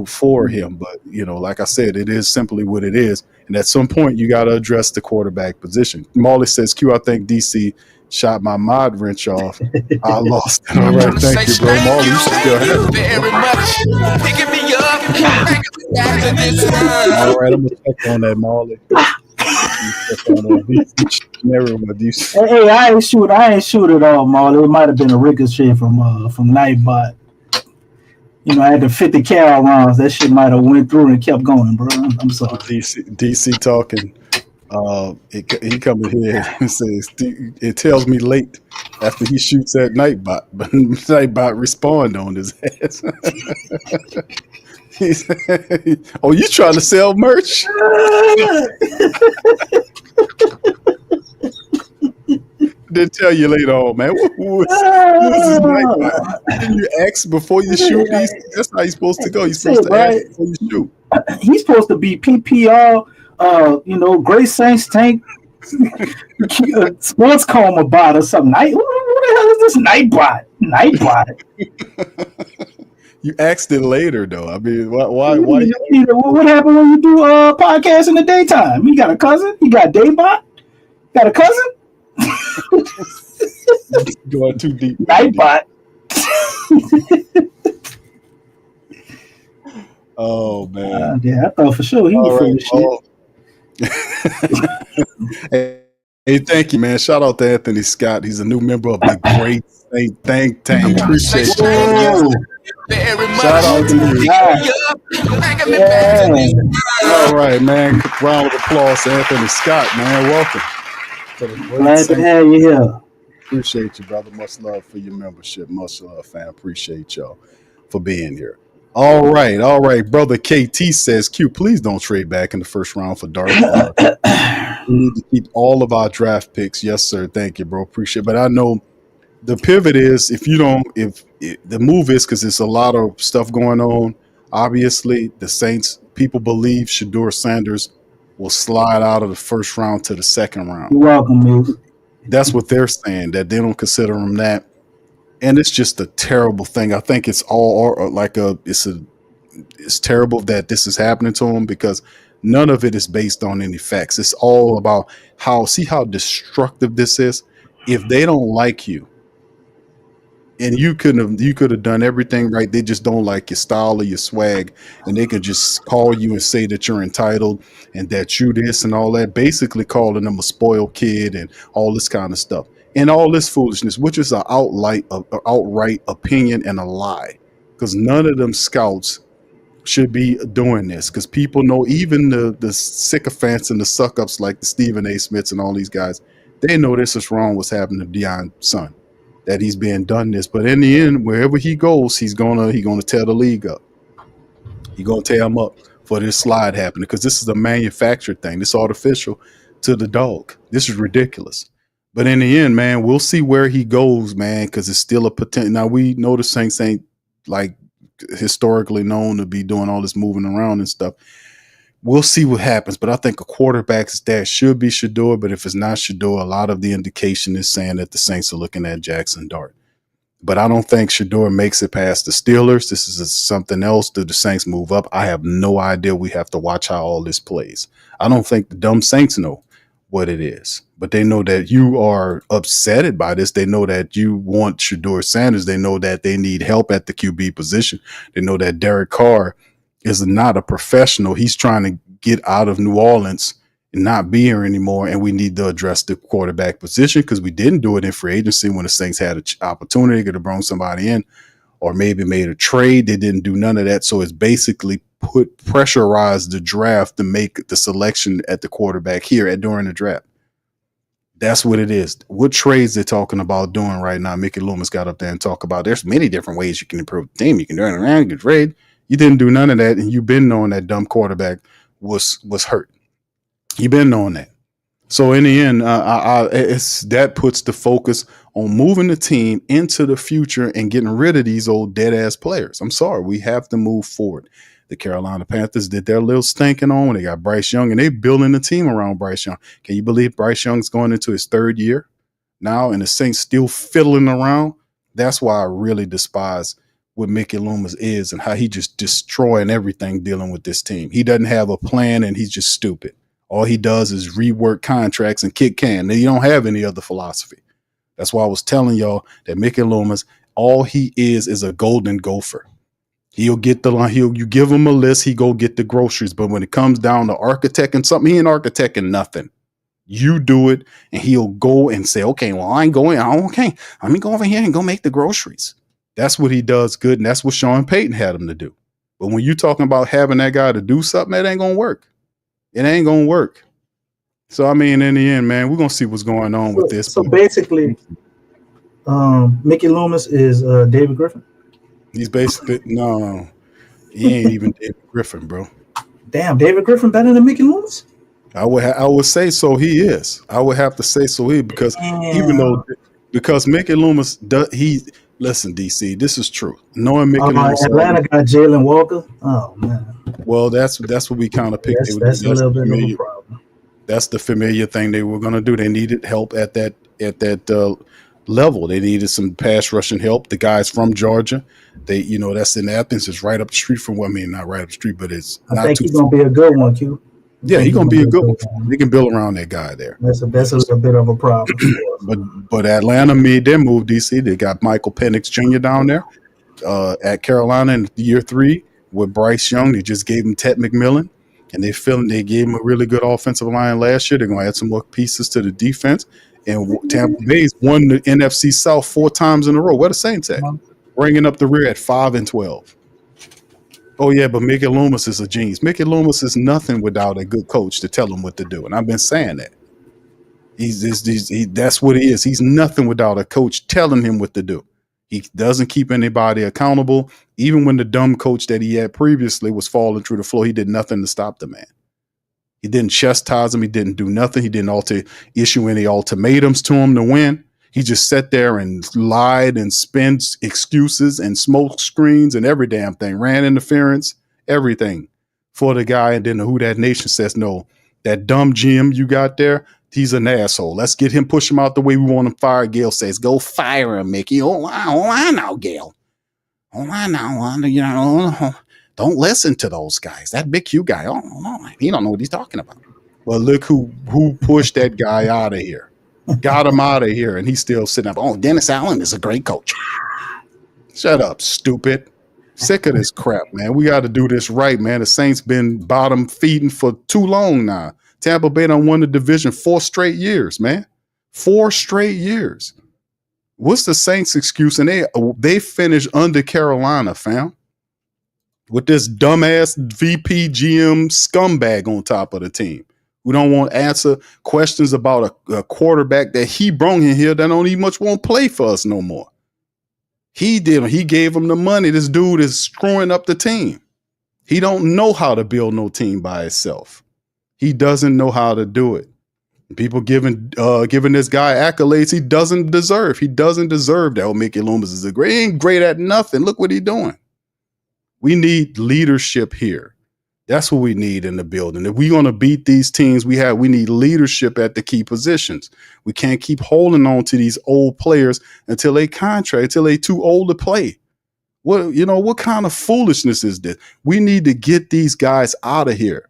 for him. But, like I said, it is simply what it is. And at some point, you got to address the quarterback position. Molly says, Q, I think DC shot my mod wrench off. I lost it. All right, thank you, bro. Molly, you should still have it. Very much. Picking me up, taking me back to this one. All right, I'm going to check on that, Molly. Hey, I ain't shoot at all, Marley. It might have been a ricochet from Nightbot. I had the 50 cal rounds. That shit might have went through and kept going, bro. I'm sorry. DC talking He come in here and says it tells me late after he shoots that Nightbot, but Nightbot respond on his ass. He said, "Oh, you trying to sell merch?" Didn't tell you later on, man. Who was this Nightbot? Didn't you ask before you shoot these? That's how you're supposed to go. You're supposed to ask before you shoot. He's supposed to be PPR, Great Saints Tank, Sports Coma bot or something. Who the hell is this Nightbot? Nightbot. You asked it later, though. I mean, why? What happened when you do podcast in the daytime? You got a cousin? You got Daybot? Got a cousin? Going too deep. Nightbot. Oh man. Yeah, I thought for sure he was full of shit. Hey, thank you, man. Shout out to Anthony Scott. He's a new member of the Great Saint Think Tank. Appreciate you. Shout out to you. Yeah. All right, man. Round of applause to Anthony Scott, man. Welcome. To the Great Glad to Saint. have you here. Appreciate you, brother. Much love for your membership. Much love, fam. Appreciate y'all for being here. All right. Brother KT says, Q, please don't trade back in the first round for Dark. We need to keep all of our draft picks. Yes, sir. Thank you, bro. Appreciate it. But I know the pivot is if the move is because there's a lot of stuff going on. Obviously, the Saints, people believe Shador Sanders will slide out of the first round to the second round. You're welcome, man. That's what they're saying, that they don't consider him that. And it's just a terrible thing. I think it's all like it's terrible that this is happening to him because none of it is based on any facts. It's all about how destructive this is. If they don't like you, and you could have done everything right, they just don't like your style or your swag, and they could just call you and say that you're entitled and that you this and all that, basically calling them a spoiled kid and all this kind of stuff. And all this foolishness, which is an outright opinion and a lie, because none of them scouts should be doing this. Because people know, even the sycophants and the suck-ups like the Stephen A. Smiths and all these guys, they know this is wrong. What's happening to Deion's son, that he's being done this. But in the end, wherever he goes, he's gonna tear the league up. He's gonna tear him up for this slide happening, because this is a manufactured thing. This artificial to the dog. This is ridiculous. But in the end, man, we'll see where he goes, man, because it's still a potential. Now, we know the Saints ain't like historically known to be doing all this moving around and stuff. We'll see what happens. But I think a quarterback stat should be Shador. But if it's not Shador, a lot of the indication is saying that the Saints are looking at Jackson Dart. But I don't think Shador makes it past the Steelers. This is something else. Do the Saints move up? I have no idea. We have to watch how all this plays. I don't think the dumb Saints know what it is, but they know that you are upset by this. They know that you want Shador Sanders. They know that they need help at the QB position. They know that Derek Carr is not a professional. He's trying to get out of New Orleans and not be here anymore. And we need to address the quarterback position, because we didn't do it in free agency when the Saints had an opportunity. Could have brought somebody in or maybe made a trade. They didn't do none of that. So it's basically pressurized the draft to make the selection at the quarterback here during the draft. That's what it is. What trades they're talking about doing right now? Mickey Loomis got up there and talked about there's many different ways you can improve the team. You can turn around, you can trade. You didn't do none of that, and you've been knowing that dumb quarterback was hurt. You've been knowing that. So in the end, that puts the focus on moving the team into the future and getting rid of these old dead ass players. I'm sorry, we have to move forward. The Carolina Panthers did their little stinking on. They got Bryce Young, and they're building the team around Bryce Young. Can you believe Bryce Young's going into his third year now, and the Saints still fiddling around? That's why I really despise what Mickey Loomis is and how he just destroying everything dealing with this team. He doesn't have a plan, and he's just stupid. All he does is rework contracts and kick can. You don't have any other philosophy. That's why I was telling y'all that Mickey Loomis, all he is a golden gopher. He'll get the line. You give him a list, he go get the groceries. But when it comes down to architecting something, he ain't architecting nothing. You do it, and he'll go and say, okay, well, I ain't going. Okay, let me go over here and go make the groceries. That's what he does good, and that's what Sean Payton had him to do. But when you're talking about having that guy to do something, that ain't going to work. It ain't going to work. So I mean, in the end, man, we're gonna see what's going on with this. So But basically, Mickey Loomis is David Griffin. he's basically no, he ain't even David Griffin, bro. Damn, David Griffin better than Mickey Loomis? I would say so. He is. I would have to say so. Because even Damn. though because Mickey Loomis does listen, DC, this is true. Knowing Mickey Loomis, Atlanta got Jalen Walker. Oh man, well, that's what we kind of picked. that's a little bit of a problem. That's the familiar thing they were going to do. They needed help at that level. They needed some pass rushing help. The guys from Georgia, that's in Athens. It's right up the street from. Well, I mean, not right up the street, but it's. I not think too he's gonna be a good one, Q. Yeah, he's gonna be a good one. They can build around that guy there. That's a little bit of a problem. But Atlanta made their move. DC, they got Michael Penix Jr. down there at Carolina in year 3 with Bryce Young. They just gave him Ted McMillan, and they gave him a really good offensive line last year. They're gonna add some more pieces to the defense. And Tampa Bay's won the NFC South 4 times in a row. What the Saints at? Bringing up the rear at 5-12. Oh yeah, but Mickey Loomis is a genius. Mickey Loomis is nothing without a good coach to tell him what to do, and I've been saying that. That's what he is. He's nothing without a coach telling him what to do. He doesn't keep anybody accountable. Even when the dumb coach that he had previously was falling through the floor, he did nothing to stop the man. He didn't chastise him. He didn't do nothing. He didn't issue any ultimatums to him to win. He just sat there and lied and spent excuses and smoke screens and every damn thing, ran interference, everything for the guy. And then the Who Dat Nation says, no, that dumb GM you got there, he's an asshole. Let's get him, push him out the way we want him fired. Gail says, go fire him, Mickey. Oh, I know, Gail. Oh, I know. Don't listen to those guys. That Big Q guy, he don't know what he's talking about. Well, look who pushed that guy out of here. Got him out of here, and he's still sitting up. Oh, Dennis Allen is a great coach. Shut up, stupid. Sick of this crap, man. We got to do this right, man. The Saints been bottom feeding for too long now. Tampa Bay done won the division 4 straight years, man. 4 straight years. What's the Saints' excuse? And they finished under Carolina, fam. With this dumbass VP GM scumbag on top of the team. We don't want to answer questions about a quarterback that he brought in here that don't even much won't play for us no more. He gave him the money. This dude is screwing up the team. He don't know how to build no team by himself. He doesn't know how to do it. People giving this guy accolades he doesn't deserve. He doesn't deserve that. Oh, Mickey Loomis is he ain't great at nothing. Look what he's doing. We need leadership here. That's what we need in the building. If we're going to beat these teams, we need leadership at the key positions. We can't keep holding on to these old players until they too old to play. What kind of foolishness is this? We need to get these guys out of here.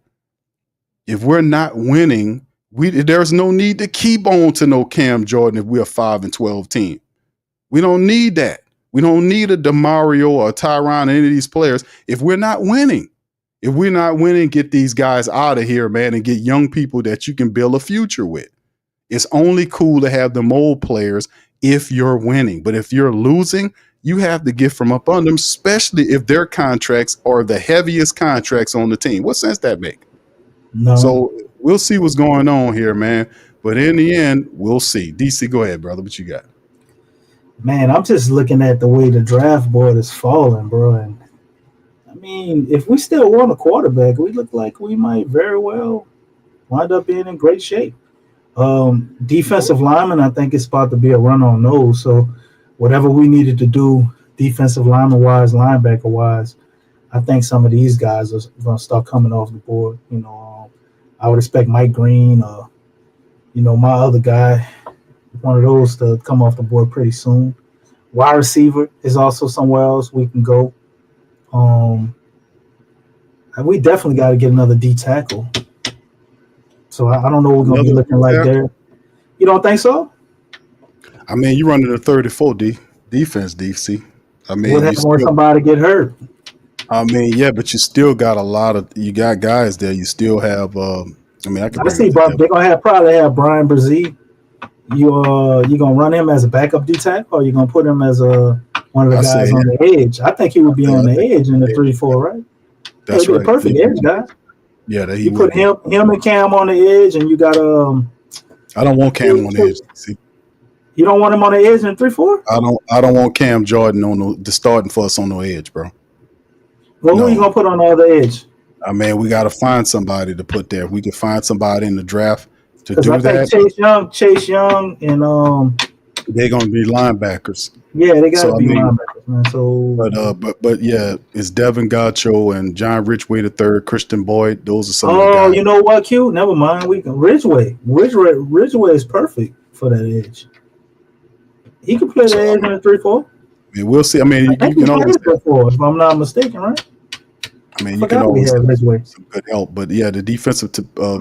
If we're not winning, there's no need to keep on to no Cam Jordan if we're a 5-12 team. We don't need that. We don't need a DeMario or a Tyron or any of these players if we're not winning. If we're not winning, get these guys out of here, man, and get young people that you can build a future with. It's only cool to have them old players if you're winning. But if you're losing, you have to get from up under them, especially if their contracts are the heaviest contracts on the team. What sense that make? No. So we'll see what's going on here, man. But in the end, we'll see. DC, go ahead, brother. What you got? Man, I'm just looking at the way the draft board is falling, bro. And I mean, if we still want a quarterback, we look like we might very well wind up being in great shape. Defensive lineman, I think it's about to be a run on those. So whatever we needed to do defensive lineman wise, linebacker wise, I think some of these guys are going to start coming off the board. I would expect Mike Green, my other guy, one of those to come off the board pretty soon. Wide receiver is also somewhere else we can go. We definitely got to get another D tackle. So I don't know what we're going to be looking like there. You don't think so? I mean, you running a 34 defense, DC. I mean, what happens when somebody get hurt? I mean, yeah, but you still got you got guys there. You still have. I see, bro. They're gonna probably have Brian Brzee. You gonna run him as a backup D tackle, or you gonna put him as one of the guys on the edge? I think he would be on the edge in the 3-4, right? That's He'd be right. a perfect edge guy. Yeah, that he You would put be. him and Cam on the edge, and you got I don't want Cam on the edge. See, you don't want him on the edge in 3-4. I don't want Cam Jordan on the starting for us on the edge, bro. Well, who you No, gonna put on the other edge? I mean we got to find somebody to put there. If we can find somebody in the draft to Because I do think that, Chase Young, and they're gonna be linebackers. yeah, they got to So I be mean, linebackers, man. So but yeah, it's Devin Gacho and John Ridgeway the third, Christian Boyd. Those are some of the oh, guys. you know what, Q? Never mind. We can Ridgeway is perfect for that edge. He can play the So edge in a 3-4. I mean, we'll see. I I mean, you think he can always. played it before, if I'm not mistaken, right? I mean, you can Forgot we always had have Ridgeway. some good help. But yeah, the defensive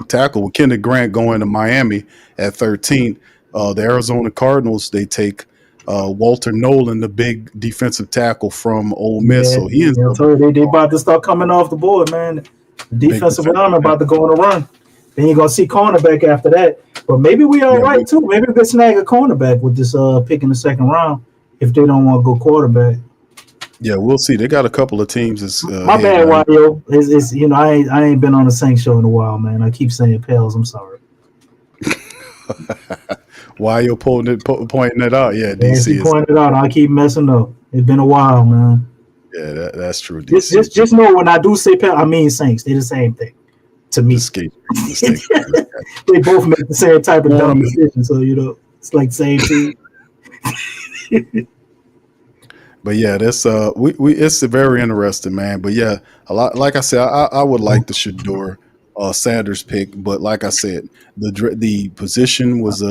tackle with Kenneth Grant going to Miami at 13. The Arizona Cardinals, they take Walter Nolan, the big defensive tackle from Ole Miss. Yeah, So he ends I up told you they about to start coming off the board, man. The big defensive defensive lineman about tackle. to go on a run. Then you're gonna see cornerback after that. But maybe we all Yeah, right too. Maybe we could snag a cornerback with this pick in the second round if they don't want to go quarterback. we'll see. They got a couple of teams that's My ahead bad, right Wario. Is I ain't been on the Saints show in a while, man. I keep saying Pels. I'm sorry. now. Why you're pointing it out? Yeah, As DC you is. pointed out, I keep messing up. It's been a while, man. Yeah, that's true. Just DC just know when I do say Pels, I mean Saints. They're the same thing to me. escape mistake. They both make the same type of dumb Um, decision, so it's like the same team. But yeah, that's we it's very interesting, man. But yeah, a lot like I said, I would like the Shador Sanders pick, but like I said, the position was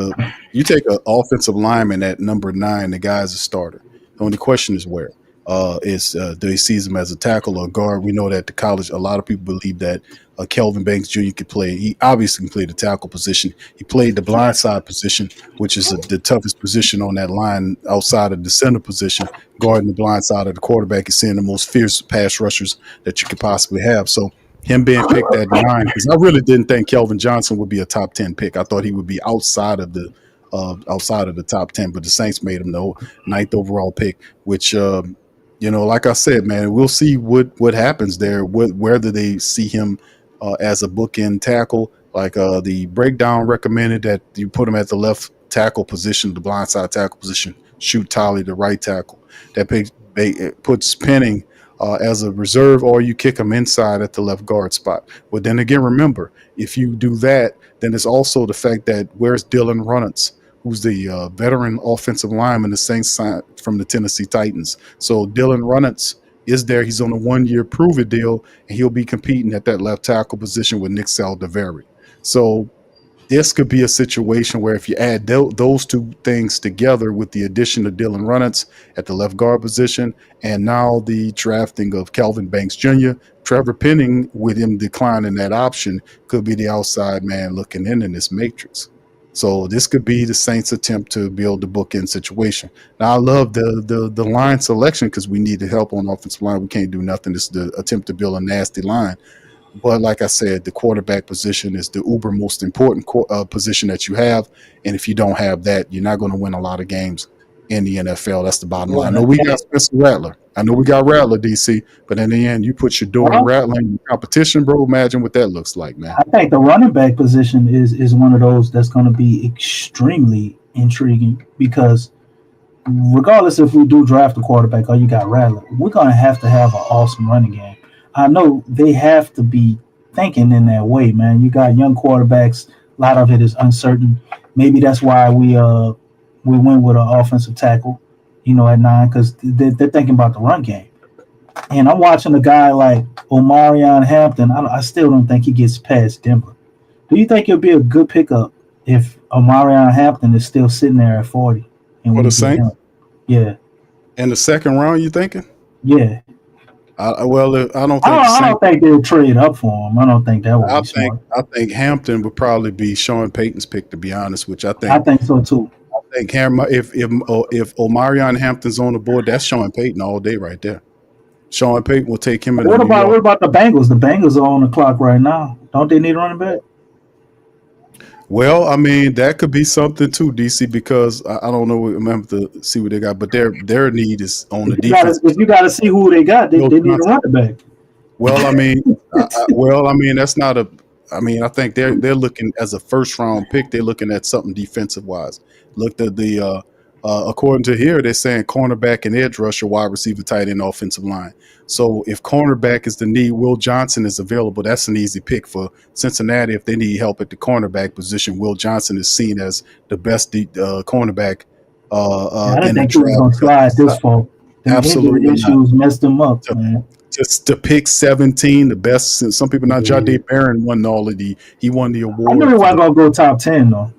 you take an offensive lineman at number 9, the guy's a starter. The only question is where. Do he sees him as a tackle or guard? We know that the college, a lot of people believe that Kelvin Banks Jr. could play. He obviously can play the tackle position. He played the blind side position, which is the toughest position on that line outside of the center position. Guarding the blind side of the quarterback is seeing the most fierce pass rushers that you could possibly have. So him being picked at 9, because I really didn't think Kelvin Johnson would be a top 10 pick. I thought he would be outside of the top 10, but the Saints made him the 9th overall pick, which like I said, man, we'll see what happens there. Whether they see him as a bookend tackle, like the breakdown recommended that you put him at the left tackle position, the blindside tackle position, shoot Tolly the right tackle. That puts Penning as a reserve, or you kick him inside at the left guard spot. But then again, remember, if you do that, then it's also the fact that where's Dylan Runnels, who's the veteran offensive lineman, the Saints signed from the Tennessee Titans. So Dylan Runnels is there. He's on a 1-year prove-it deal, and he'll be competing at that left tackle position with Nick Saldiveri. So this could be a situation where if you add those two things together with the addition of Dylan Runnels at the left guard position, and now the drafting of Kelvin Banks Jr., Trevor Penning, with him declining that option, could be the outside man looking in this matrix. So this could be the Saints' attempt to build the bookend situation. Now I love the line selection because we need the help on offensive line. We can't do nothing. This is the attempt to build a nasty line. But like I said, the quarterback position is the uber most important position that you have. And if you don't have that, you're not going to win a lot of games in the NFL. That's the bottom line. I know we got Spencer Rattler. I know we got Rattler, DC. But in the end, you put Shador and Rattler in competition, bro. Imagine what that looks like, man. I think the running back position is one of those that's going to be extremely intriguing because regardless if we do draft a quarterback or you got Rattler, we're going to have an awesome running game. I know they have to be thinking in that way, man. You got young quarterbacks. A lot of it is uncertain. Maybe that's why we went with an offensive tackle, at 9, because they're thinking about the run game. And I'm watching a guy like Omarion Hampton. I still don't think he gets past Denver. Do you think it'll be a good pickup if Omarion Hampton is still sitting there at 40? For the Saints? Yeah. In the second round, you thinking? Yeah. I don't think. I don't think they'll trade up for him. I don't think that would be smart. I think Hampton would probably be Sean Payton's pick, to be honest. Which I think so too. I think if Omarion Hampton's on the board, that's Sean Payton all day right there. Sean Payton will take him. What about the Bengals? The Bengals are on the clock right now. Don't they need a running back? Well, I mean, that could be something too, DC, because I don't know. I'm going to have to see what they got, but their need is on the defense. If you got to see who they got, they need a running back. Well, I mean, that's not a. I mean, I think they're looking as a first round pick. They're looking at something defensive wise. Looked at the according to here, they're saying cornerback and edge rusher, wide receiver, tight end, offensive line. So if cornerback is the need, Will Johnson is available. That's an easy pick for Cincinnati. If they need help at the cornerback position, Will Johnson is seen as the best cornerback I didn't in the think he was gonna slide draft. this far. The Absolutely injury not. issues messed him up, man. Just to pick 17, the best. Some people not. Jade Barron won he won the award. I knew he wasn't gonna go top 10 though.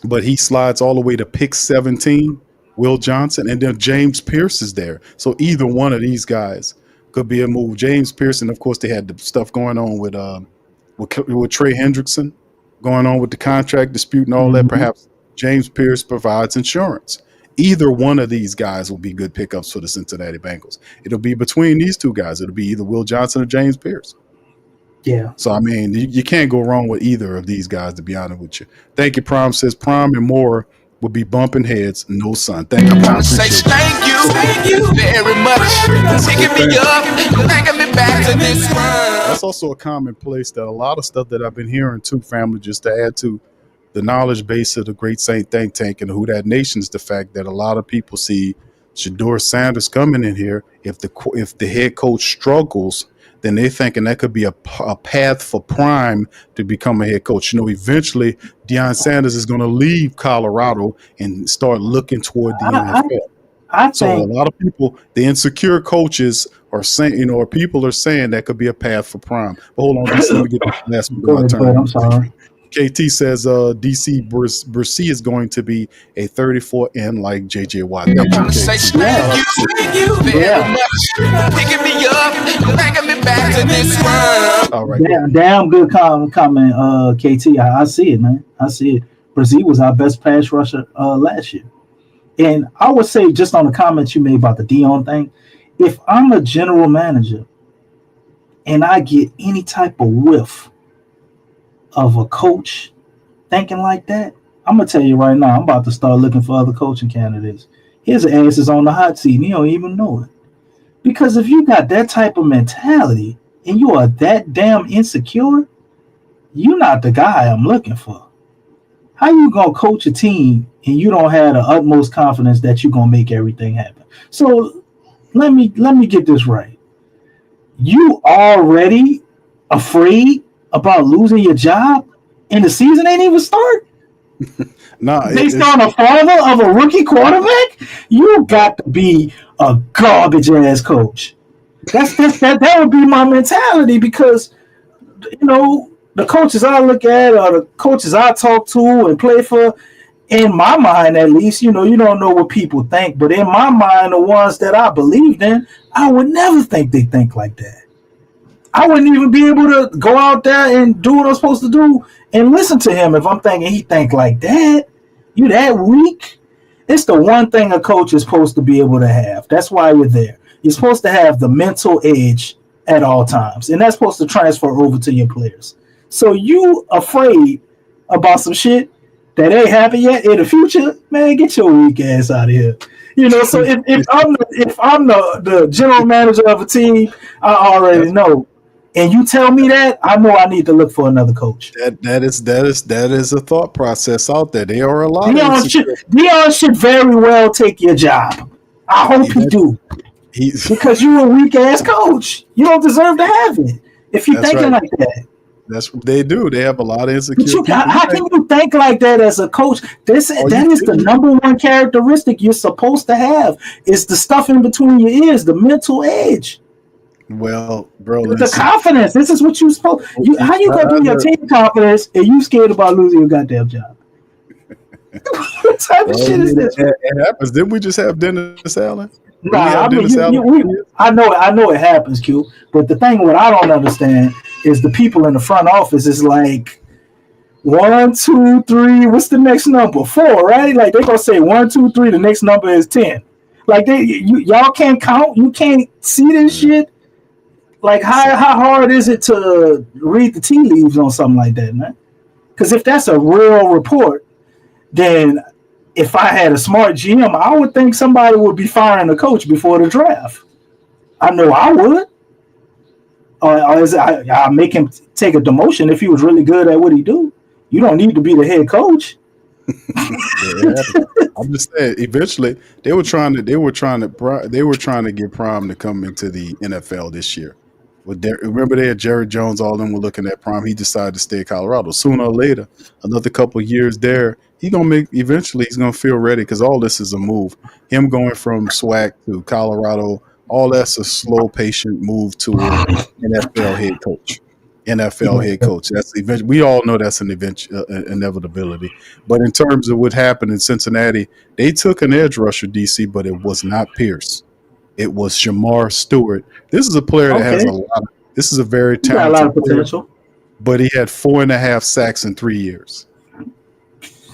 But he slides all the way to pick 17, Will Johnson, and then James Pierce is there. So either one of these guys could be a move. James Pierce, and of course they had the stuff going on with Trey Hendrickson, going on with the contract dispute and all that. Perhaps James Pierce provides insurance. Either one of these guys will be good pickups for the Cincinnati Bengals. It'll be between these two guys. It'll be either Will Johnson or James Pierce. Yeah. So, I mean, you can't go wrong with either of these guys, to be honest with you. Thank you, Prime says Prime and Moore will be bumping heads. No, son. Thank you, Prime. Say thank you very much. Taking me up, taking me back to this one. That's also a commonplace that a lot of stuff that I've been hearing too, family, just to add to the knowledge base of the Great Saint Think Tank and Who Dat Nation, is the fact that a lot of people see Shedeur Sanders coming in here. If the head coach struggles, then they're thinking that could be a path for Prime to become a head coach. You know, eventually Deion Sanders is going to leave Colorado and start looking toward the NFL. So a lot of people, the insecure coaches are saying, or people are saying that could be a path for Prime. But hold on, just let me get the last one. I'm sorry. KT says DC Bursey is going to be a 34 N like JJ Watt. Thank you, thank you very much. Picking me up, taking me back to this one. All right. Damn good comment, KT. I see it, man. I see it. Bursey was our best pass rusher last year. And I would say, just on the comments you made about the Deion thing, if I'm a general manager and I get any type of whiff of a coach thinking like that, I'm gonna tell you right now, I'm about to start looking for other coaching candidates. His ass is on the hot seat and he don't even know it. Because if you got that type of mentality and you are that damn insecure, you're not the guy I'm looking for. How you gonna coach a team and you don't have the utmost confidence that you're gonna make everything happen? So let me get this right. You already afraid about losing your job and the season ain't even start? Based on a father of a rookie quarterback? You got to be a garbage ass coach. That would be my mentality, because you know the coaches I look at or the coaches I talk to and play for, in my mind at least, you don't know what people think, but in my mind, the ones that I believed in, I would never think they think like that. I wouldn't even be able to go out there and do what I'm supposed to do and listen to him if I'm thinking he think like that. You that weak? It's the one thing a coach is supposed to be able to have. That's why you're there. You're supposed to have the mental edge at all times, and that's supposed to transfer over to your players. So you afraid about some shit that ain't happened yet in the future, man, get your weak ass out of here. So if I'm the general manager of a team, I already know. And you tell me that, I know I need to look for another coach. That is a thought process out there. There are a lot Deion should very well take your job. I hope he do. Because you're a weak ass coach. You don't deserve to have it if you're thinking like that. That's what they do. They have a lot of insecurity. How can you think like that as a coach? That is the number one characteristic you're supposed to have, is the stuff in between your ears, the mental edge. Well, bro, the confidence. This is what you're supposed. How you gonna do your team confidence and you scared about losing your goddamn job? What type of shit is this? It happens. Didn't we just have Dennis Allen? Nah, I know it happens, Q. But the thing what I don't understand is the people in the front office is like 1, 2, 3. What's the next number? 4, right? Like they're gonna say 1, 2, 3. The next number is 10. Like y'all can't count. You can't see this shit. Like how hard is it to read the tea leaves on something like that, man? Because if that's a real report, then if I had a smart GM, I would think somebody would be firing the coach before the draft. I know I would. or is it, I make him take a demotion if he was really good at what he do. You don't need to be the head coach. I'm just saying. Eventually, they were trying to get Prime to come into the NFL this year. Remember, they had Jerry Jones. All of them were looking at Prime. He decided to stay at Colorado. Sooner or later, another couple of years there, eventually he's gonna feel ready because all this is a move. Him going from SWAC to Colorado, all that's a slow, patient move toward NFL head coach. NFL head coach. We all know that's an inevitability. But in terms of what happened in Cincinnati, they took an edge rusher, DC, but it was not Pierce. It was Shamar Stewart. This is a player that has a lot. This is a very talented, got a lot of potential. Player, but he had 4.5 sacks in 3 years.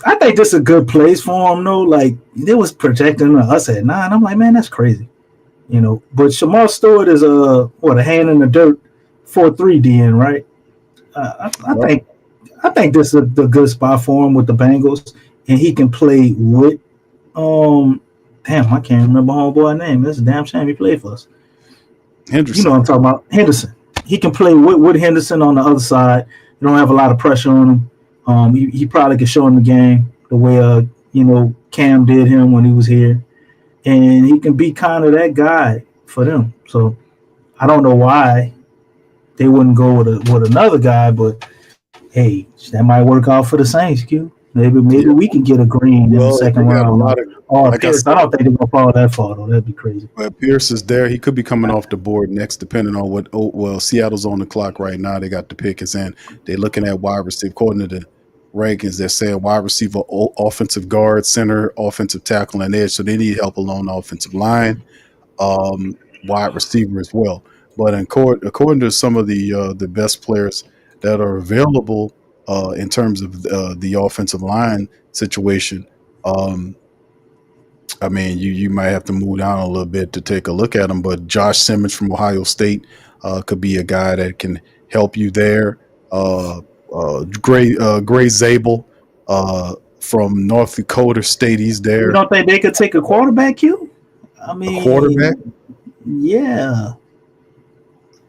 I think this is a good place for him, though. Like, they was projecting us at 9. I'm like, man, that's crazy. You know, but Shamar Stewart is a hand in the dirt 4-3 DN, right? I think this is the good spot for him with the Bengals, and he can play with damn, I can't remember homeboy's name. That's a damn shame he played for us. Henderson. You know what I'm talking about. Henderson. He can play with Henderson on the other side. You don't have a lot of pressure on him. He probably could show him the game the way Cam did him when he was here. And he can be kind of that guy for them. So I don't know why they wouldn't go with another guy, but hey, that might work out for the Saints, Q. Maybe we can get a green in the second round. Pierce, I don't think they're gonna fall that far though. That'd be crazy. But Pierce is there. He could be coming off the board next, depending on what. Well, Seattle's on the clock right now. They got the pick is in. They're looking at wide receiver. According to the rankings, they're saying wide receiver, offensive guard, center, offensive tackle, and edge. So they need help along the offensive line, wide receiver as well. But according to some of the best players that are available in terms of the offensive line situation, I mean, you might have to move down a little bit to take a look at them. But Josh Simmons from Ohio State could be a guy that can help you there. Gray Zabel from North Dakota State, he's there. You don't think they could take a quarterback, Q? I mean, a quarterback? Yeah.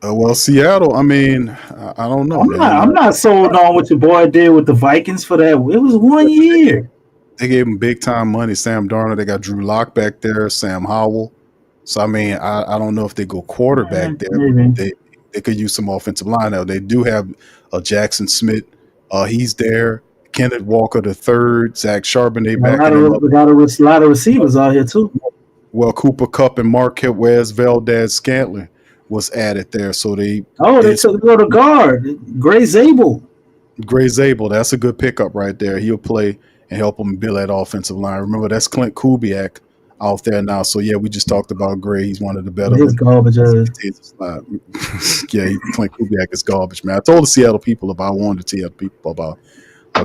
Well, Seattle, I mean, I don't know. I'm not sold on what your boy did with the Vikings for that. It was 1 year. They gave him big time money. Sam Darnold, they got Drew Lock back there, Sam Howell. So, I mean, I don't know if they go quarterback there. They could use some offensive line now. They do have Jackson Smith. He's there. Kenneth Walker III, Zach Charbonnet back. We got a lot of receivers out here, too. Well, Cooper Kupp and Marquez Valdez-Scantling was added there. So they took the guard, Gray Zabel. Gray Zabel, that's a good pickup right there. He'll play and help them build that offensive line. Remember, that's Clint Kubiak out there now. So, yeah, we just talked about Gray. He's one of the better ones. Garbage. Yeah, Clint Kubiak is garbage, man. I told the Seattle people I wanted to tell people about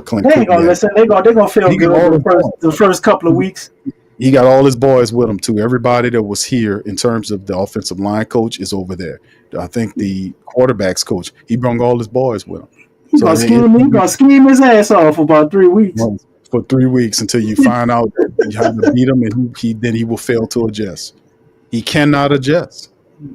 Clint Kubiak. They ain't going to listen. They're going to feel good the first couple of weeks. He got all his boys with him, too. Everybody that was here in terms of the offensive line coach is over there. I think the quarterback's coach, he brought all his boys with him. He's going to scheme his ass off for about 3 weeks. For 3 weeks until you find out how to beat him, and then he will fail to adjust. He cannot adjust.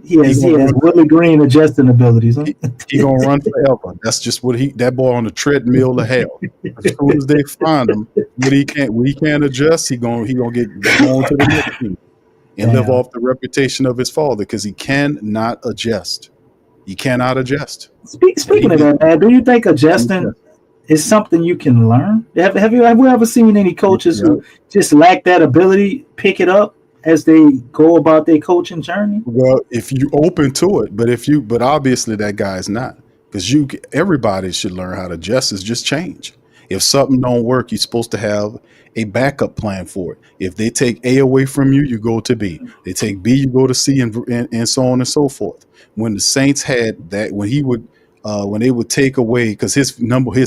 He has Willie Green adjusting abilities. Huh? He gonna run forever. That's just what that boy on the treadmill of hell. As soon as they find him, when he can't adjust, he gonna get going to the next team and live off the reputation of his father because he cannot adjust. He cannot adjust. Speaking of that, man, do you think adjusting is something you can learn? Have you ever seen any coaches who just lack that ability, pick it up as they go about their coaching journey? Well, if you open to it, but obviously that guy's not, because everybody should learn how to adjust. Is just change. If something don't work, you're supposed to have a backup plan for it. If they take A away from you, you go to B. They take B, you go to C, and so on and so forth. When the Saints had that, when they would take away, because his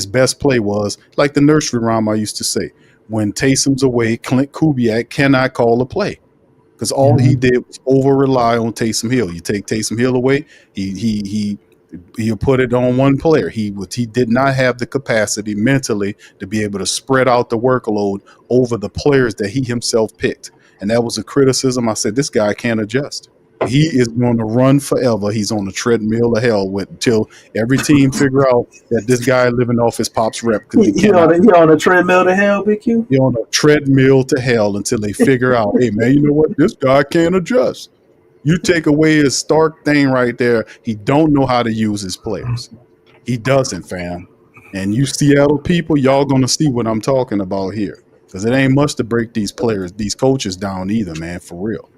best play was like the nursery rhyme I used to say: when Taysom's away, Clint Kubiak cannot call a play. Because all he did was over rely on Taysom Hill. You take Taysom Hill away, he'll put it on one player. He did not have the capacity mentally to be able to spread out the workload over the players that he himself picked. And that was a criticism. I said, this guy can't adjust. He is going to run forever. He's on the treadmill of hell until every team figure out that this guy living off his pop's rep because he cannot. He on a treadmill to hell, BQ. He on a treadmill to hell until they figure out, hey man, you know what? This guy can't adjust. You take away his stark thing right there. He don't know how to use his players. He doesn't, fam. And you Seattle people, y'all gonna see what I'm talking about here, because it ain't much to break these players, these coaches down either, man, for real.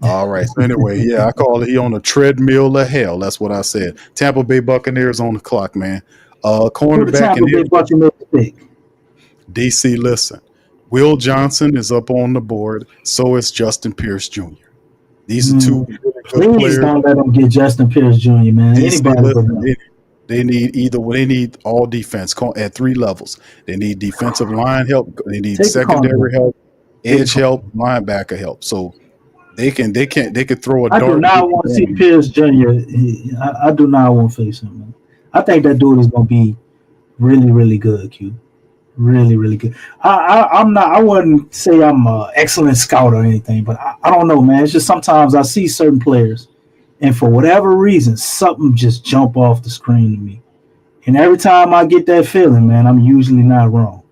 All right. So anyway, yeah, I call it he on a treadmill of hell. That's what I said. Tampa Bay Buccaneers on the clock, man. Cornerback and DC. Listen, Will Johnson is up on the board. So is Justin Pierce Jr. These are two really good Please players. don't let them get Justin Pierce Jr., man. DC, Anybody listen, they need all defense at 3 levels. They need defensive line help. They need secondary help, edge help, linebacker help. So they could throw a dart. I do not want to see Pierce Jr. I do not want to face him, man. I think that dude is going to be really, really good, Q. Really, really good. I wouldn't say I'm an excellent scout or anything, but I don't know, man. It's just sometimes I see certain players, and for whatever reason, something just jump off the screen to me. And every time I get that feeling, man, I'm usually not wrong.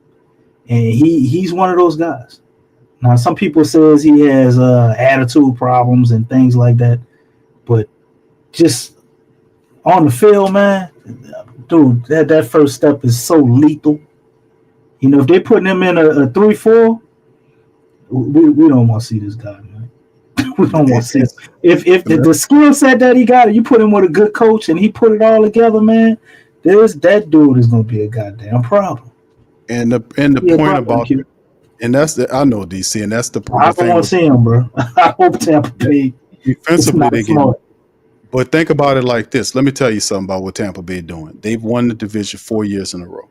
And he's one of those guys. Now, some people says he has attitude problems and things like that, but just on the field, man, dude, that first step is so lethal. You know, if they're putting him in a 3-4, we don't want to see this guy, man. We don't want to see it. If the skill set that he got, you put him with a good coach and he put it all together, man, that dude is going to be a goddamn problem. And the point about it, and that's the I know DC, and that's the point. I don't want to see him, bro. I hope Tampa Bay defensively they get. But think about it like this. Let me tell you something about what Tampa Bay doing. They've won the division 4 years in a row.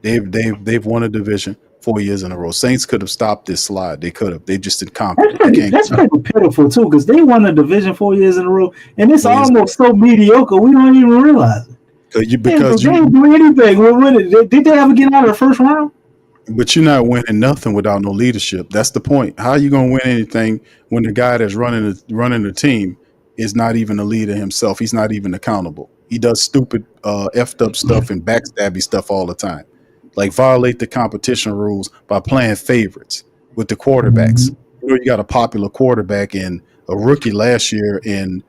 They've won a division 4 years in a row. Saints could have stopped this slide. They could have. They just incompetent. That's pretty pitiful too, because they won the division 4 years in a row, and it's almost so mediocre we don't even realize it. Because they didn't do anything. Did they ever get out of the first round? But you're not winning nothing without no leadership. That's the point. How are you going to win anything when the guy that's running the team is not even a leader himself? He's not even accountable. He does stupid, effed up stuff and backstabby stuff all the time. Like violate the competition rules by playing favorites with the quarterbacks. You know, you got a popular quarterback and a rookie last year in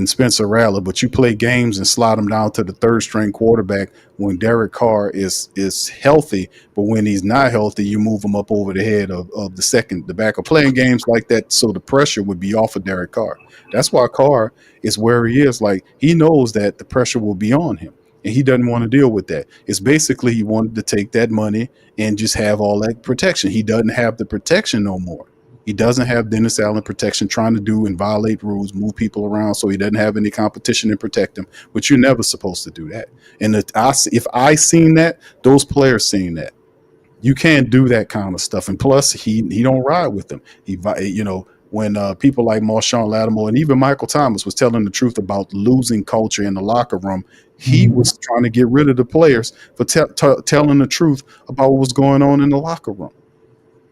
Spencer Rattler, but you play games and slide him down to the third string quarterback when Derek Carr is healthy, but when he's not healthy, you move him up over the head of the backup. Playing games like that, so the pressure would be off of Derek Carr. That's why Carr is where he is. Like, he knows that the pressure will be on him, and he doesn't want to deal with that. It's basically he wanted to take that money and just have all that protection. He doesn't have the protection no more. He doesn't have Dennis Allen protection, trying to do and violate rules, move people around, so he doesn't have any competition and protect them. But you're never supposed to do that. And if I seen that, those players seen that. You can't do that kind of stuff. And plus, he don't ride with them. When people like Marshawn Lattimore and even Michael Thomas was telling the truth about losing culture in the locker room, he was trying to get rid of the players for telling the truth about what was going on in the locker room.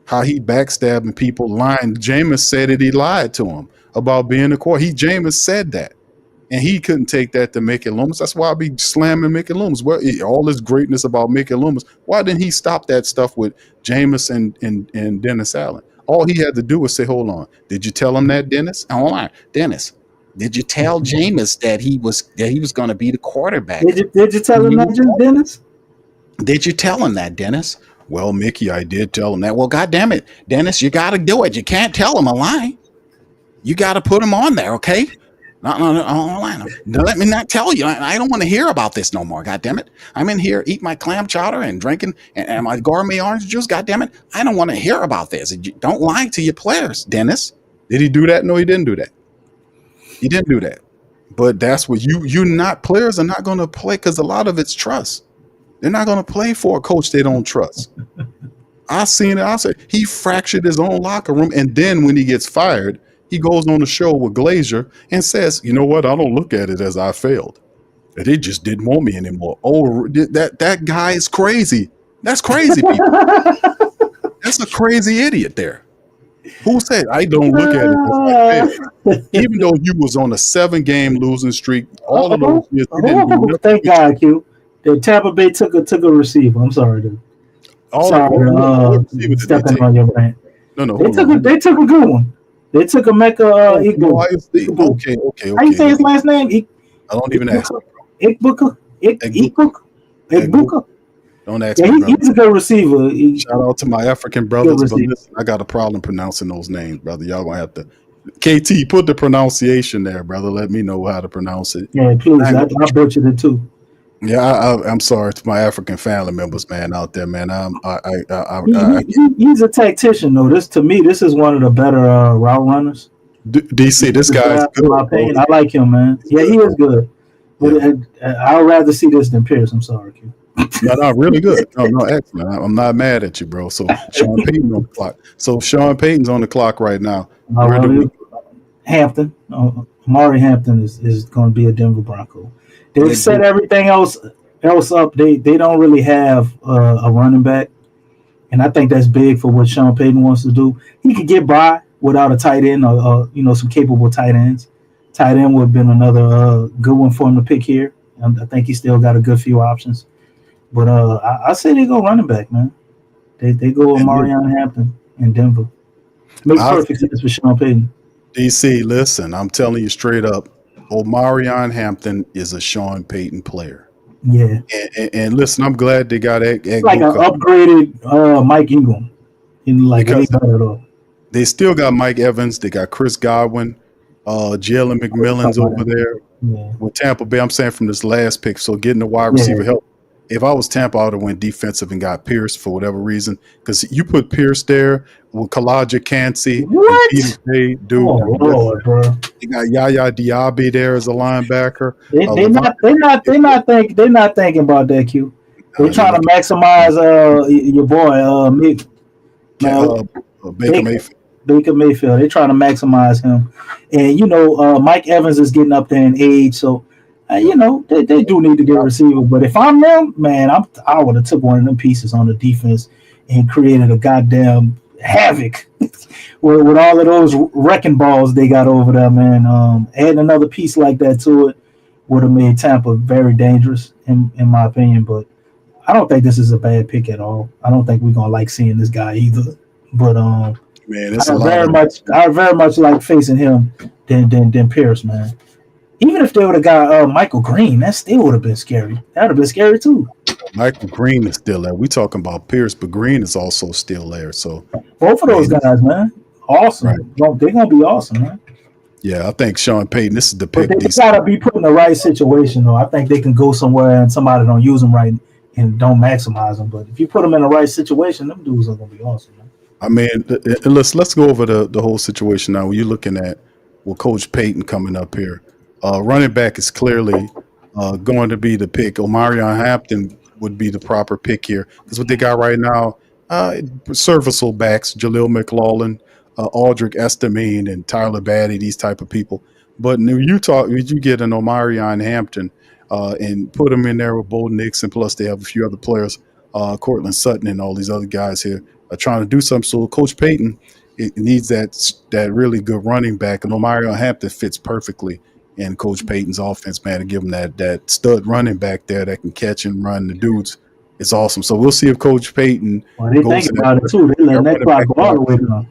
How he backstabbing people, lying. Jameis said that he lied to him about being a quarterback. Jameis said that, and he couldn't take that to Mickey Loomis. That's why I be slamming Mickey Loomis. Well, all this greatness about Mickey Loomis. Why didn't he stop that stuff with Jameis and Dennis Allen? All he had to do was say, "Hold on, did you tell him that, Dennis? Hold on, Dennis. Did you tell Jameis that he was going to be the quarterback? Did you tell him that, Dennis? Did you tell him that, Dennis?" "Well, Mickey, I did tell him that." "Well, goddamn it, Dennis, you got to do it. You can't tell him a lie. You got to put him on there, okay? No, let me not tell you. I don't want to hear about this no more. Goddamn it, I'm in here eating my clam chowder and drinking and my gourmet orange juice. Goddamn it, I don't want to hear about this. Don't lie to your players, Dennis." Did he do that? No, he didn't do that. He didn't do that. But that's what players are not going to play, because a lot of it's trust. They're not going to play for a coach they don't trust. I seen it. I said he fractured his own locker room, and then when he gets fired, he goes on the show with Glazer and says, "You know what? I don't look at it as I failed. They just didn't want me anymore." Oh, that guy is crazy. That's crazy, people. That's a crazy idiot there. Who said I don't look at it as like that? Even though you was on a 7-game losing streak, all of those years you didn't do nothing. Thank God, Q. The Tampa Bay took a receiver. I'm sorry, dude. All Sorry, what receiver did they stepping take? on your brain. No, They hold on. they took a good one. They took a Mecca Igbo. Ohio State. Okay. How you say his last name? I don't even ask. Ikbuka. Ikbuka. Don't ask Yeah, me, brother. he's a good receiver. Shout out to my African brothers, but listen, I got a problem pronouncing those names, brother. Y'all gonna have to. KT, put the pronunciation there, brother. Let me know how to pronounce it. Yeah, please. I butchered it too. Yeah, I'm sorry to my African family members, man, out there, man. He's a tactician, though. To me, this is one of the better route runners. DC, this guy's good. I like him, man. Yeah, he is good. But I'd rather see this than Pierce. I'm sorry, Q. No, really good. No, excellent. I'm not mad at you, bro. So Sean Payton on the clock. So Sean Payton's on the clock right now. Hampton, Amari Hampton is going to be a Denver Bronco. They've set everything else up. They don't really have a running back, and I think that's big for what Sean Payton wants to do. He could get by without a tight end or some capable tight ends. Tight end would have been another good one for him to pick here. I think he still got a good few options. But I say they go running back, man. They go with Marion Hampton in Denver. Makes perfect sense for Sean Payton. DC, listen, I'm telling you straight up, Omarion Hampton is a Sean Payton player. Yeah. And listen, I'm glad they got like an upgraded Mike Ingram. They still got Mike Evans. They got Chris Godwin, Jalen McMillan's over there with Tampa Bay. I'm saying from this last pick. So getting the wide receiver help. If I was Tampa, I would have went defensive and got Pierce for whatever reason. Because you put Pierce there with Kalaja Kancey, dude. Lord, bro. You got Yaya Diaby there as a linebacker. They're not thinking about that, Q. They're trying to maximize your boy Baker Mayfield. They're trying to maximize him, and Mike Evans is getting up there in age, so. They do need to get a receiver, but if I'm them, man, I would have took one of them pieces on the defense and created a goddamn havoc with all of those wrecking balls they got over there, man. Adding another piece like that to it would have made Tampa very dangerous, in my opinion. But I don't think this is a bad pick at all. I don't think we're gonna like seeing this guy either. But man, I very much like facing him than Pierce, man. Even if they would have got Michael Green, that still would have been scary. That would have been scary too. Michael Green is still there. We talking about Pierce, but Green is also still there. So both of those guys, man, awesome. Right. They're gonna be awesome, man. Yeah, I think Sean Payton. This is the pick. But they gotta be put in the right situation, though. I think they can go somewhere and somebody don't use them right and don't maximize them. But if you put them in the right situation, them dudes are gonna be awesome, man. I mean, let's go over the whole situation now. When you're looking at Coach Payton coming up here. Running back is clearly going to be the pick. Omarion Hampton would be the proper pick here. Because what they got right now, serviceable backs, Jaleel McLaughlin, Aldrick Estamine, and Tyler Batty, these type of people. But when you get an Omarion Hampton and put them in there with Bo Nix, and plus they have a few other players, Cortland Sutton and all these other guys here are trying to do something. So Coach Payton needs that really good running back, and Omarion Hampton fits perfectly in Coach Payton's offense, man, to give him that stud running back there that can catch and run the dudes. It's awesome. So we'll see if Coach Payton they goes think about it too. They let that clock go all the way down.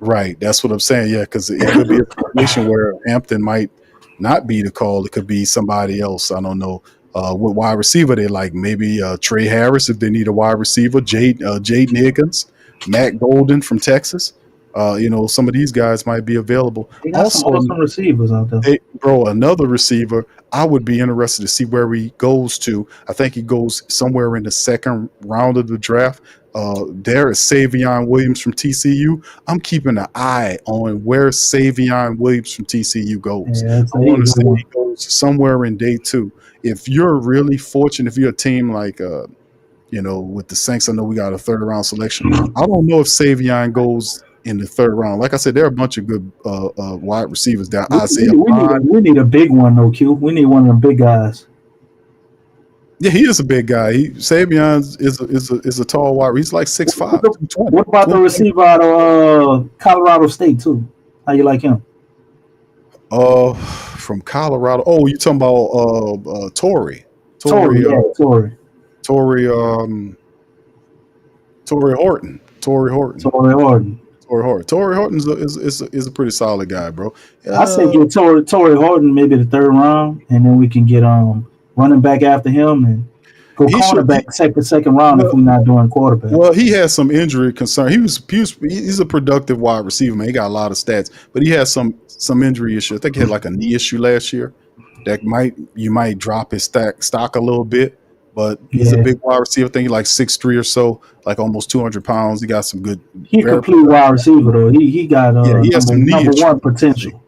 Right. That's what I'm saying. Yeah, because it could be a situation where Hampton might not be the call. It could be somebody else. I don't know what wide receiver they like. Maybe Trey Harris if they need a wide receiver. Jaden Higgins, Matt Golden from Texas. Some of these guys might be available. They got some awesome receivers out there. Another receiver, I would be interested to see where he goes to. I think he goes somewhere in the second round of the draft. There is Savion Williams from TCU. I'm keeping an eye on where Savion Williams from TCU goes. Yeah, I want to see he goes somewhere in day 2. If you're really fortunate, if you're a team like with the Saints, I know we got a 3rd round selection. I don't know if Savion goes in the 3rd round. Like I said, there are a bunch of good wide receivers there. We need a big one, though, Q. We need one of them big guys. Yeah, he is a big guy. Savion is a tall wide. He's like 6'5", 220. What about the receiver out of Colorado State too? How you like him? From Colorado. Oh, you talking about Torrey? Tory, yeah, Tory. Torrey Horton. Torrey Horton. Tory Horton. Torrey Horton is a pretty solid guy, bro. I say get Tory Horton maybe the third round, and then we can get running back after him and go cornerback second round if we're not doing quarterback. Well, he has some injury concern. He's a productive wide receiver, man. He got a lot of stats, but he has some injury issue. I think he had like a knee issue last year that you might drop his stock a little bit. But he's a big wide receiver. I think he's like 6'3" or so, like almost 200 pounds. He got some good. He complete wide receiver though. He got he has some number one potential.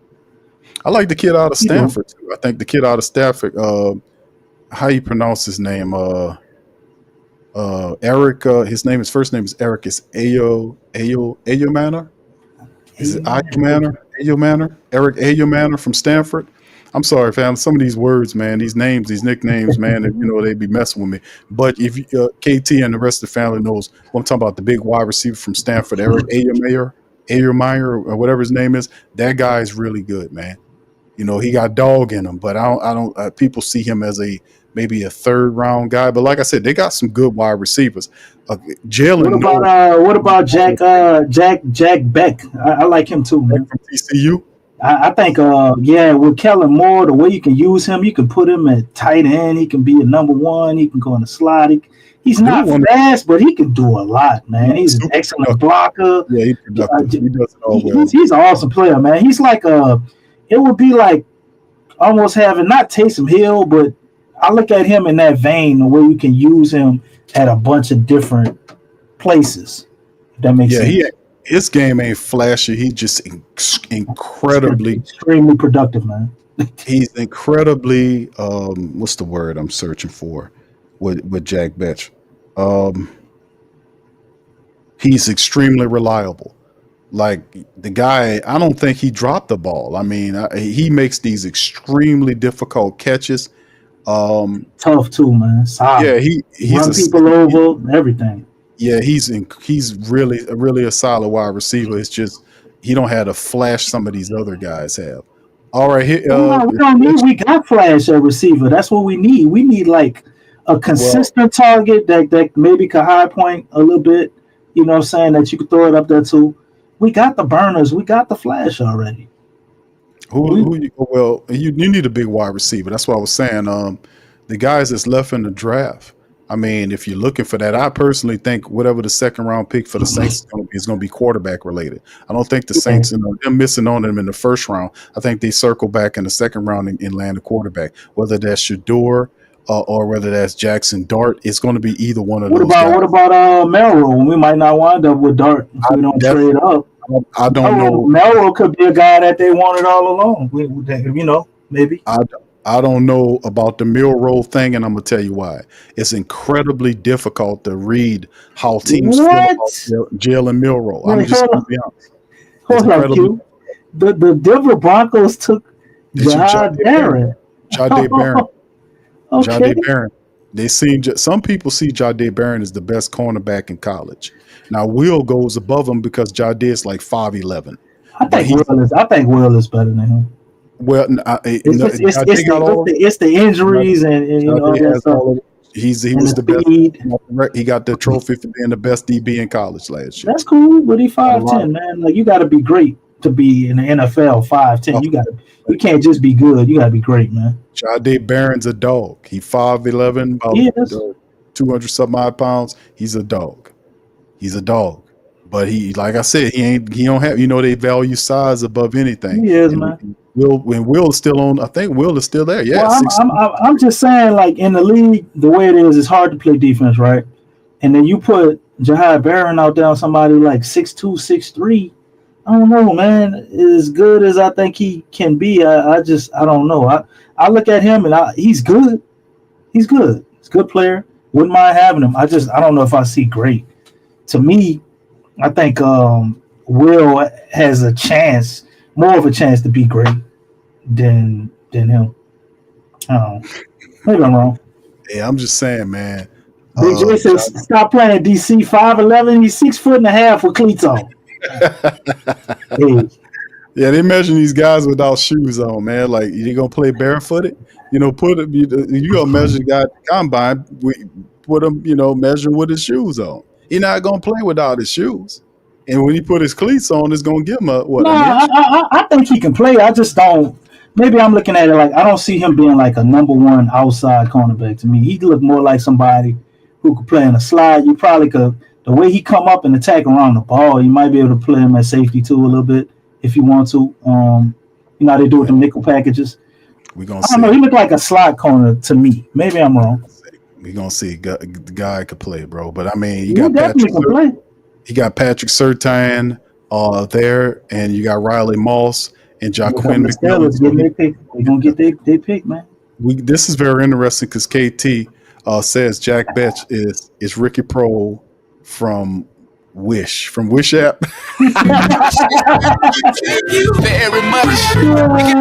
I like the kid out of Stanford too. I think the kid out of Stanford. How you pronounce his name? Eric. His first name is Eric. It's Ayo Manor. Is it Ayo Manor? Ayo Manor. Eric Ayo Manor from Stanford. I'm sorry, fam. Some of these words, man, these names, these nicknames, man, they be messing with me. But if KT and the rest of the family knows what I'm talking about, the big wide receiver from Stanford, Eric Ayo Meyer, or whatever his name is, that guy is really good, man. He got dog in him, but I don't. People see him as maybe a third round guy. But like I said, they got some good wide receivers. Jalen. What about Jack Beck? I like him too, man. From TCU. I think, with Kellen Moore, the way you can use him, you can put him at tight end. He can be a number one. He can go in the slot. He's not fast, but he can do a lot, man. He's an excellent blocker. Yeah, he's productive. He does it all well. He's an awesome player, man. He's like it would be like almost having not Taysom Hill, but I look at him in that vein, the way you can use him at a bunch of different places. If that makes sense. His game ain't flashy. He's just extremely productive, man. He's incredibly what's the word I'm searching for with Jack Betch? He's extremely reliable. Like the guy, I don't think he dropped the ball. I mean, he makes these extremely difficult catches. Tough too, man. Solid. Yeah, he's run people over, everything. Yeah, he's really a solid wide receiver. It's just he don't have to flash some of these other guys have. All right, here, we got flash at receiver. That's what we need. We need like a consistent target that maybe could high point a little bit. You know what I'm saying? That you could throw it up there too. We got the burners. We got the flash already. You need a big wide receiver. That's what I was saying. The guys that's left in the draft. I mean, if you're looking for that, I personally think whatever the second round pick for the Saints is going to be quarterback related. I don't think the Saints, they're missing on them in the first round. I think they circle back in the second round and land a quarterback, whether that's Shador or whether that's Jackson Dart. It's going to be either one of those guys. What about Melrose? We might not wind up with Dart if we don't trade up. I don't know. Melrose could be a guy that they wanted all along. Maybe. I don't know about the Milrow thing, and I'm gonna tell you why. It's incredibly difficult to read how teams feel about Jalen Milrow. I'm just gonna be honest. Hold on, Q. The Denver Broncos took Jahdae Barron. Jahdae Barron. Okay. Jahdae Barron. Some people see Jahdae Barron as the best cornerback in college. Now Will goes above him because Jahdae is like 5'11". I think Will is better than him. Well, it's the injuries and all that stuff. He got the trophy for being the best DB in college last year. That's cool, but he 5'10", man. Like you got to be great to be in the NFL. 5'10". You can't just be good. You got to be great, man. Jahdae Barron's a dog. He 5'11", about 200 some odd pounds. He's a dog. But he, like I said, he don't have. They value size above anything. He is, man. Will is still on. I think Will is still there. Yeah. Well, I'm just saying, like in the league, the way it is, it's hard to play defense, right? And then you put Jahdae Barron out there on somebody like 6'2", 6'3". I don't know, man. As good as I think he can be, I don't know. I look at him and he's good. He's good. He's a good player. Wouldn't mind having him. I don't know if I see great. To me, I think Will has more of a chance to be great than him. Maybe I'm wrong. Yeah, I'm just saying, man. Big J says, stop playing DC 5'11". He's 6'1.5" with cleats on. Hey, Yeah, they measure these guys without shoes on, man. Like, you gonna play barefooted? You know, you gonna measure the guy at the combine, put him, measure with his shoes on. He's not gonna play without his shoes. And when he put his cleats on, it's gonna give him no, an inch. I think he can play. I just don't. Maybe I'm looking at it like I don't see him being like a number one outside cornerback to me. He look more like somebody who could play in a slide. You probably could. The way he come up and attack around the ball, you might be able to play him at safety too a little bit if you want to. You know how they do with the nickel packages. We're gonna I see. don't know. He looked like a slot corner to me. Maybe I'm wrong. We're gonna see. The guy could play, bro. But I mean, He definitely can play. You got Patrick Surtain there, and you got Riley Moss and Jaquin McMillan. They're gonna get their pick, man. This is very interesting because KT says Jack Betch is Ricky Prohl from Wish app. Thank you very much. He's Ricky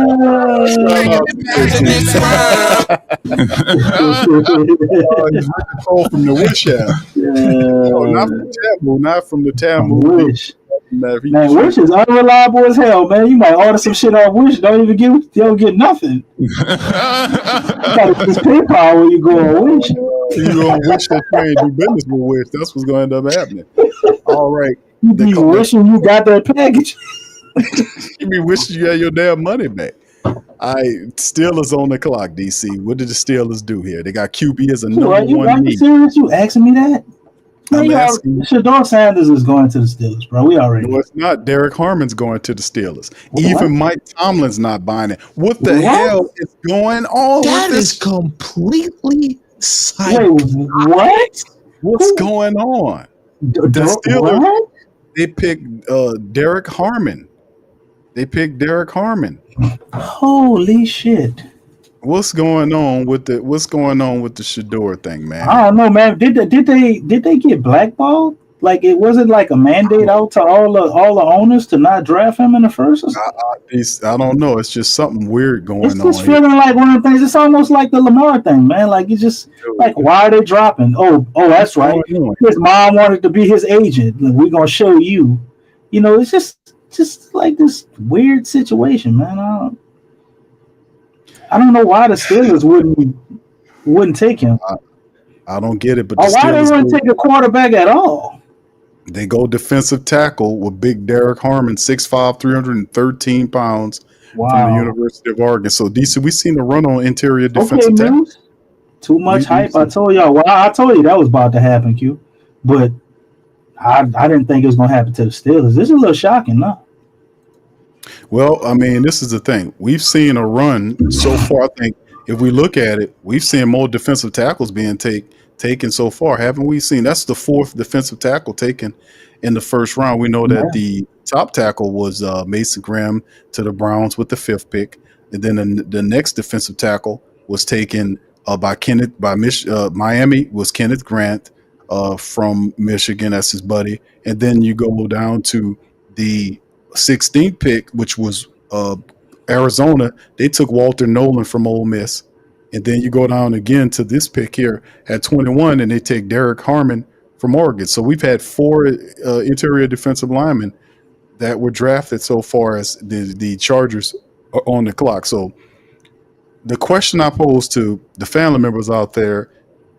Prohl from the Wish app. No, not from the Tamu. Wish. Man, Wish is unreliable as hell, man. You might order some shit off Wish, don't get nothing. You gotta just PayPal when you go on Wish. You gonna wish that you ain't do business with Wish. That's what's gonna end up happening. All right. You be wishing you got that package. You be wishing you had your damn money back. Steelers on the clock, DC. What did the Steelers do here? They got QB as a number one need. You serious? You asking me that? I'm asking. Shador Sanders is going to the Steelers, bro. We already. No, it's not. Derek Harmon's going to the Steelers. Even Mike Tomlin's not buying it. What the hell is going on? That is completely Wait, what? What's going on? The Steelers. They picked Derek Harmon. Holy shit! What's going on with the Shador thing, man? I don't know, man. Did they get blackballed? Like it wasn't like a mandate out to all the owners to not draft him in the first. I don't know. It's just something weird going on. It's just feeling like one of the things. It's almost like the Lamar thing, man. Like it's just like why are they dropping? Oh, that's right. His mom wanted to be his agent. We're gonna show you. You know, it's just like this weird situation, man. I don't know why the Steelers wouldn't take him. I don't get it, but why they wouldn't take a quarterback at all? They go defensive tackle with big Derek Harmon, 6'5", 313 pounds from the University of Oregon. So, DC, we seen a run on interior defensive tackle. Too much hype. I told y'all. Well, I told you that was about to happen, Q. But I didn't think it was going to happen to the Steelers. This is a little shocking, no? Well, I mean, this is the thing. We've seen a run so far. I think if we look at it, we've seen more defensive tackles being taken so far, haven't we seen? That's the fourth defensive tackle taken in the first round. We know that the top tackle was Mason Graham to the Browns with the fifth pick, and then the next defensive tackle was taken by Miami was Kenneth Grant from Michigan. That's his buddy, and then you go down to the 16th pick, which was Arizona. They took Walter Nolan from Ole Miss. And then you go down again to this pick here at 21, and they take Derek Harmon from Oregon. So we've had four interior defensive linemen that were drafted so far as the Chargers are on the clock. So the question I pose to the family members out there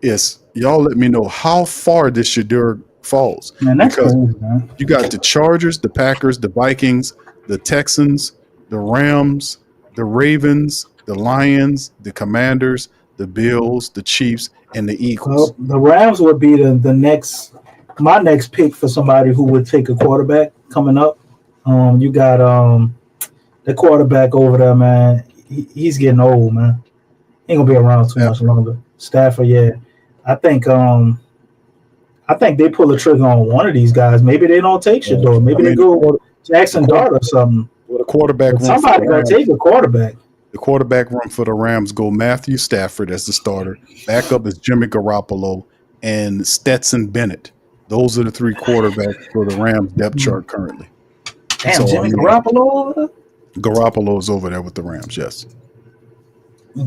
is, y'all let me know how far this Shador falls. Man, that's crazy, man. You got the Chargers, the Packers, the Vikings, the Texans, the Rams, the Ravens, the Lions, the Commanders, the Bills, the Chiefs, and the Eagles. Well, the Rams would be my next pick for somebody who would take a quarterback coming up. You got the quarterback over there, man. He's getting old, man. He ain't gonna be around too much longer. Stafford, yeah. I think they pull the trigger on one of these guys. Maybe they don't take Shador. Maybe they go Jackson Dart or something. Well, the quarterback. Somebody gotta take a quarterback. The quarterback run for the Rams go Matthew Stafford as the starter. Backup is Jimmy Garoppolo and Stetson Bennett. Those are the three quarterbacks for the Rams depth chart currently. Damn, Jimmy Garoppolo? Garoppolo is over there with the Rams, yes.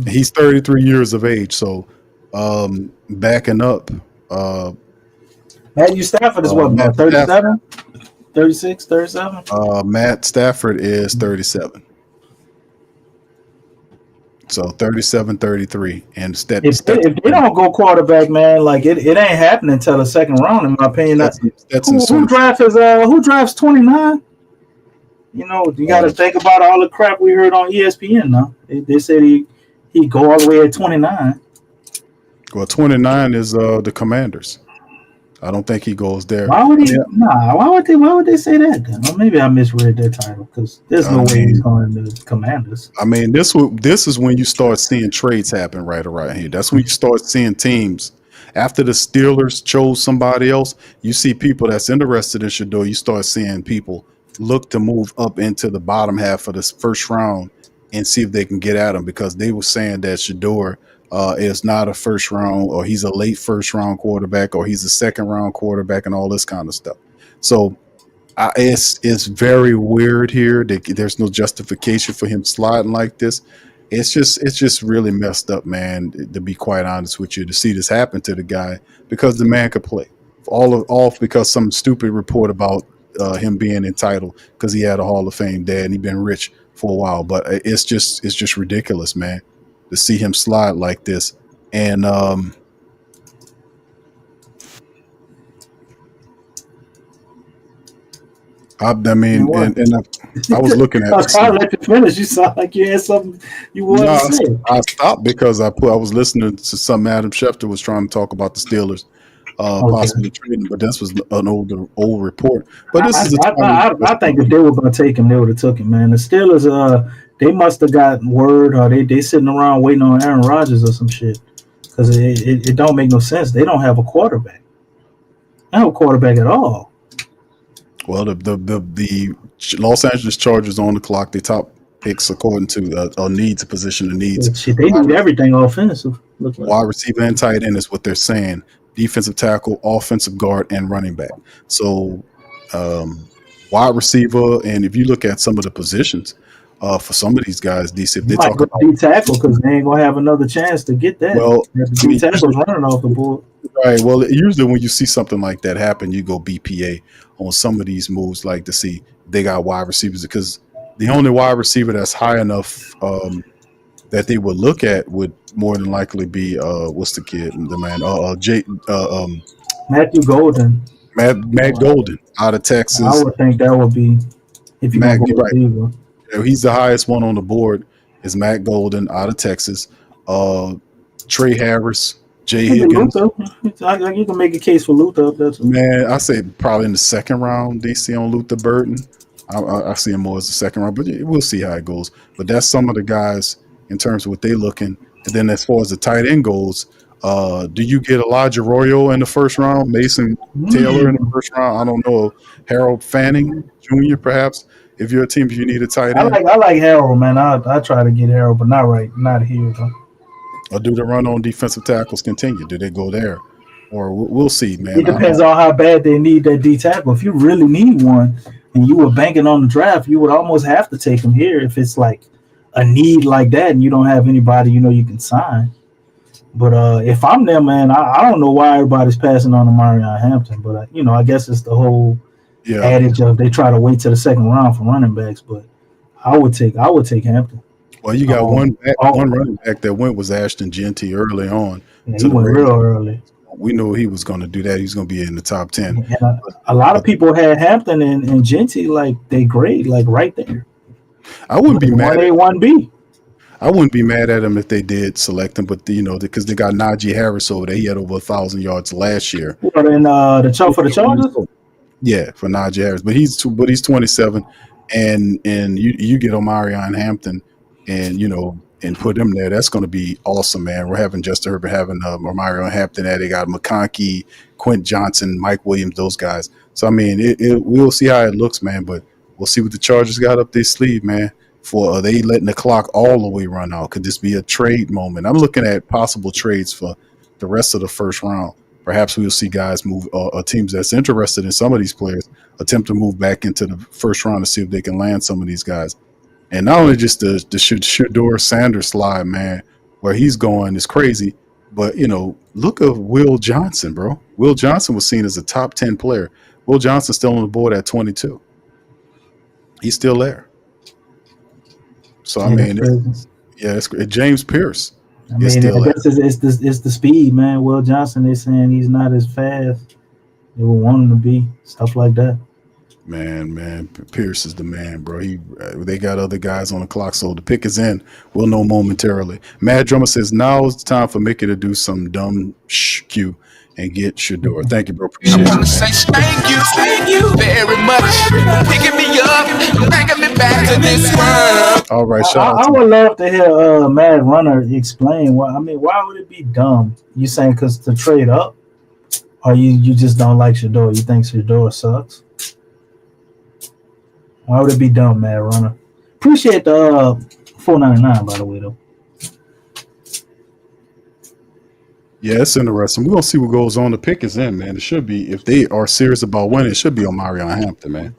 He's 33 years of age, so Backing up, Matthew Stafford is what, Matt about 37, 36, 37? Matt Stafford is 37. So 37, 33. And If they don't go quarterback, man, like it ain't happening until the second round, in my opinion. Who drafts 29? You know, you got to think about all the crap we heard on ESPN. Now they said he go all the way at 29. Well, 29 is the Commanders. I don't think he goes there. Why would he? Nah. Why would they say that? Then? Well, maybe I misread their title because there's no way he's going to the Commanders. I mean, this is when you start seeing trades happen right around here. That's when you start seeing teams. After the Steelers chose somebody else, you see people that's interested in Shador. You start seeing people look to move up into the bottom half of this first round and see if they can get at him, because they were saying that Shador is not a first round, or he's a late first round quarterback, or he's a second round quarterback, and all this kind of stuff. So it's very weird here. There's no justification for him sliding like this. It's just really messed up, man. To be quite honest with you, to see this happen to the guy, because the man could play. All because some stupid report about him being entitled because he had a Hall of Fame dad and he'd been rich for a while. But it's just ridiculous, man, to see him slide like this. And I mean, and I was looking at. I was trying to let you finish. You sound like you had something you wanted to say. I stopped because I was listening to some Adam Schefter was trying to talk about the Steelers possibly trading, but this was an old report. But this is. I think if they were going to take him, they would have took him, man. The Steelers, they must have got word, or they sitting around waiting on Aaron Rodgers or some shit, because it don't make no sense. They don't have a quarterback. They don't have a quarterback at all. Well, the Los Angeles Chargers on the clock. They top picks according to needs, a position of needs. Shit, they need everything offensive. Like. Wide receiver and tight end is what they're saying. Defensive tackle, offensive guard, and running back. So wide receiver, and if you look at some of the positions for some of these guys, DC, if they talk about D tackle, because they ain't gonna have another chance to get that. Well, D tackle's running off the board. Right. Well, usually when you see something like that happen, you go BPA on some of these moves, like to see they got wide receivers, because the only wide receiver that's high enough that they would look at would more than likely be what's the kid, the man, Matthew Golden. Matt Golden out of Texas. I would think that would be if you go receiver. He's the highest one on the board. Is Matt Golden out of Texas? Trey Harris. Jay Higgins. You can make a case for Luther. Man, I say probably in the second round, DC on Luther Burton. I see him more as the second round, but we'll see how it goes. But that's some of the guys in terms of what they're looking. And then as far as the tight end goes, do you get Elijah Royal in the first round? Mason Taylor in the first round? I don't know. Harold Fanning Jr. perhaps? If you're a team, if you need a tight end. I like Harold, man. I try to get Harold, but not here. Though. Or do the run on defensive tackles continue? Do they go there? Or we'll see, man. It depends on how bad they need that D tackle. If you really need one and you were banking on the draft, you would almost have to take him here if it's like a need like that and you don't have anybody you can sign. But if I'm there, man, I don't know why everybody's passing on to Marion Hampton. But I guess it's the whole adage of they try to wait till the second round for running backs. But I would take Hampton. Well, you got one running back that went was Ashton Genty early on. Yeah, he went real early. We knew he was going to do that. He was going to be in the top 10. And a lot of people had Hampton and Genty like they grade like right there. I wouldn't be mad. 1A, 1B. I wouldn't be mad at him if they did select him, but because they got Najee Harris over there. He had over 1,000 yards last year. What, in for the Chargers? Yeah, for Najee Harris, but he's 27, and you get Omarion Hampton. And put him there. That's going to be awesome, man. We're having Justin Herbert, having Mario Hampton there. They got McConkey, Quint Johnson, Mike Williams, those guys. So, I mean, we'll see how it looks, man, but we'll see what the Chargers got up their sleeve, man, for they letting the clock all the way run out. Could this be a trade moment? I'm looking at possible trades for the rest of the first round. Perhaps we'll see guys move, teams that's interested in some of these players attempt to move back into the first round to see if they can land some of these guys. And not only just the Shador Sanders slide, man, where he's going is crazy, But look at Will Johnson, bro. Will Johnson was seen as a top 10 player. Will Johnson's still on the board at 22. He's still there. So I Yeah, that's mean, crazy. it's James Pierce I is mean, I still there. guess it's the speed, man. Will Johnson, they're saying he's not as fast. They would want him to be, stuff like that. Man, Pierce is the man, bro. They got other guys on the clock, so the pick is in. We'll know momentarily. Mad Drummer says now is the time for Mickey to do some dumb Q and get Shador. Thank you, bro. Appreciate I wanna it. say thank you very much. Picking me up, bringing me back to this world. All right, shout out I to would love to hear Mad Runner explain why. I mean, why would it be dumb? You saying because to trade up, or you just don't like Shador? You think Shador sucks? Why would it be dumb, Mad Runner? Appreciate the $4.99 by the way, though. Yeah, it's interesting. We're gonna see what goes on. The pick is in, man. It should be, if they are serious about winning, it should be Omarion Hampton, man.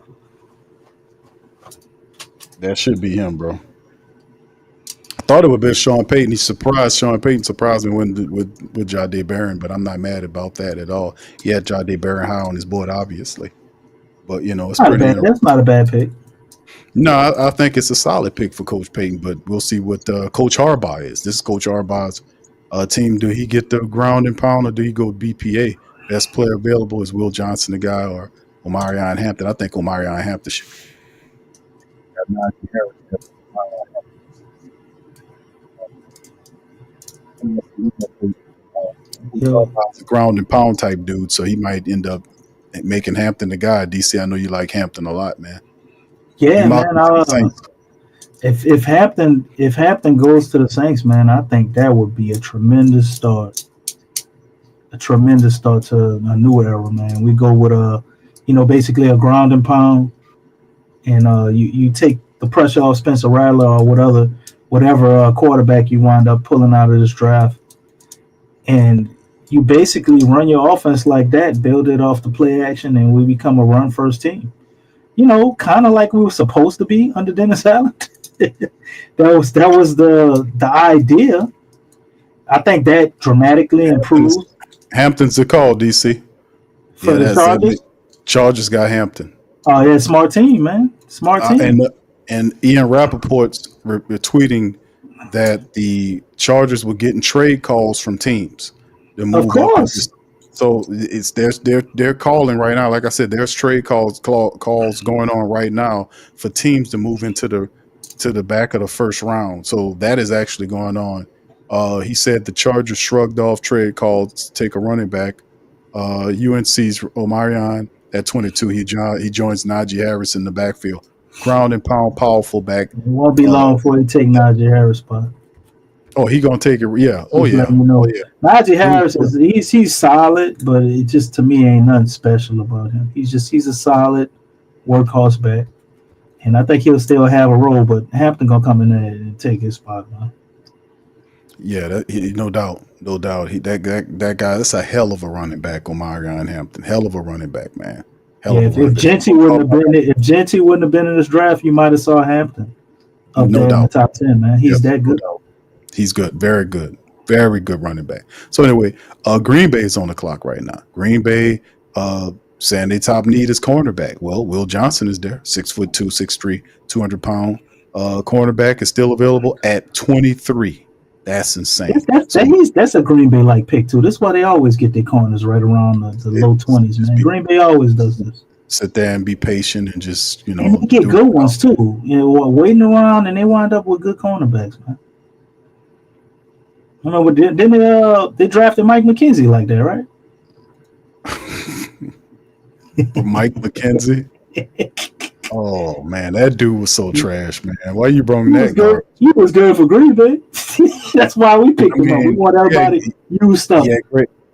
That should be him, bro. I thought it would be Sean Payton. Sean Payton surprised me with Jahdae Barron, but I'm not mad about that at all. He had Jahdae Barron high on his board, obviously. But it's Not pretty bad. interesting. That's not a bad pick. No, I think it's a solid pick for Coach Payton, but we'll see what Coach Harbaugh is. This is Coach Harbaugh's team. Do he get the ground and pound, or do he go BPA? Best player available is Will Johnson, the guy, or Omarion Hampton. I think Omarion Hampton should. Harbaugh's a ground and pound type dude, so he might end up making Hampton the guy. DC, I know you like Hampton a lot, man. Yeah, You man. might- Saints. If Hampton goes to the Saints, man, I think that would be a tremendous start. A tremendous start to a new era, man. We go with basically a ground and pound, and you take the pressure off Spencer Rattler or whatever quarterback you wind up pulling out of this draft, and you basically run your offense like that, build it off the play action, and we become a run first team. Kind of like we were supposed to be under Dennis Allen. that was the idea. I think that dramatically improves Hampton's the call, DC. for the Chargers. Chargers got Hampton. Oh yeah, smart team, man. Smart team. And Ian Rappaport's tweeting that the Chargers were getting trade calls from teams to move Of course. up. So they're calling right now. Like I said, there's trade calls going on right now for teams to move into the back of the first round. So that is actually going on. He said the Chargers shrugged off trade calls to take a running back. UNC's Omarion at 22. He joins Najee Harris in the backfield. Ground and pound, powerful back. It won't be long before they take Najee Harris spot. Oh, he gonna take it. Yeah. Oh Just yeah. letting you know. Oh yeah. Najee Harris he's solid, but it just to me ain't nothing special about him. He's a solid workhorse back, and I think he'll still have a role. But Hampton gonna come in there and take his spot, man. Yeah, no doubt. That guy. That's a hell of a running back, Omarion Hampton. Hell of a running back, man. Hell of a If running back. Genty wouldn't have been in this draft, you might have saw Hampton up No there in doubt. the top 10, man. He's Yep, that good. no doubt. He's good. Very good. Very good running back. So anyway, Green Bay is on the clock right now. Green Bay saying their top need is cornerback. Well, Will Johnson is there. 6'2", 6'3", 200-pound cornerback is still available at 23. That's insane. That's a Green Bay like pick too. That's why they always get their corners right around the low 20s, man. Green Bay always does this. Sit there and be patient and just And they get good ones too. Waiting around and they wind up with good cornerbacks, man. I don't know, but didn't they drafted Mike McKenzie like that, right? Mike McKenzie. Oh man, that dude was so trash, man. Why you brought that guy? He was good for Green Bay. That's why we picked him up. We want everybody to use stuff.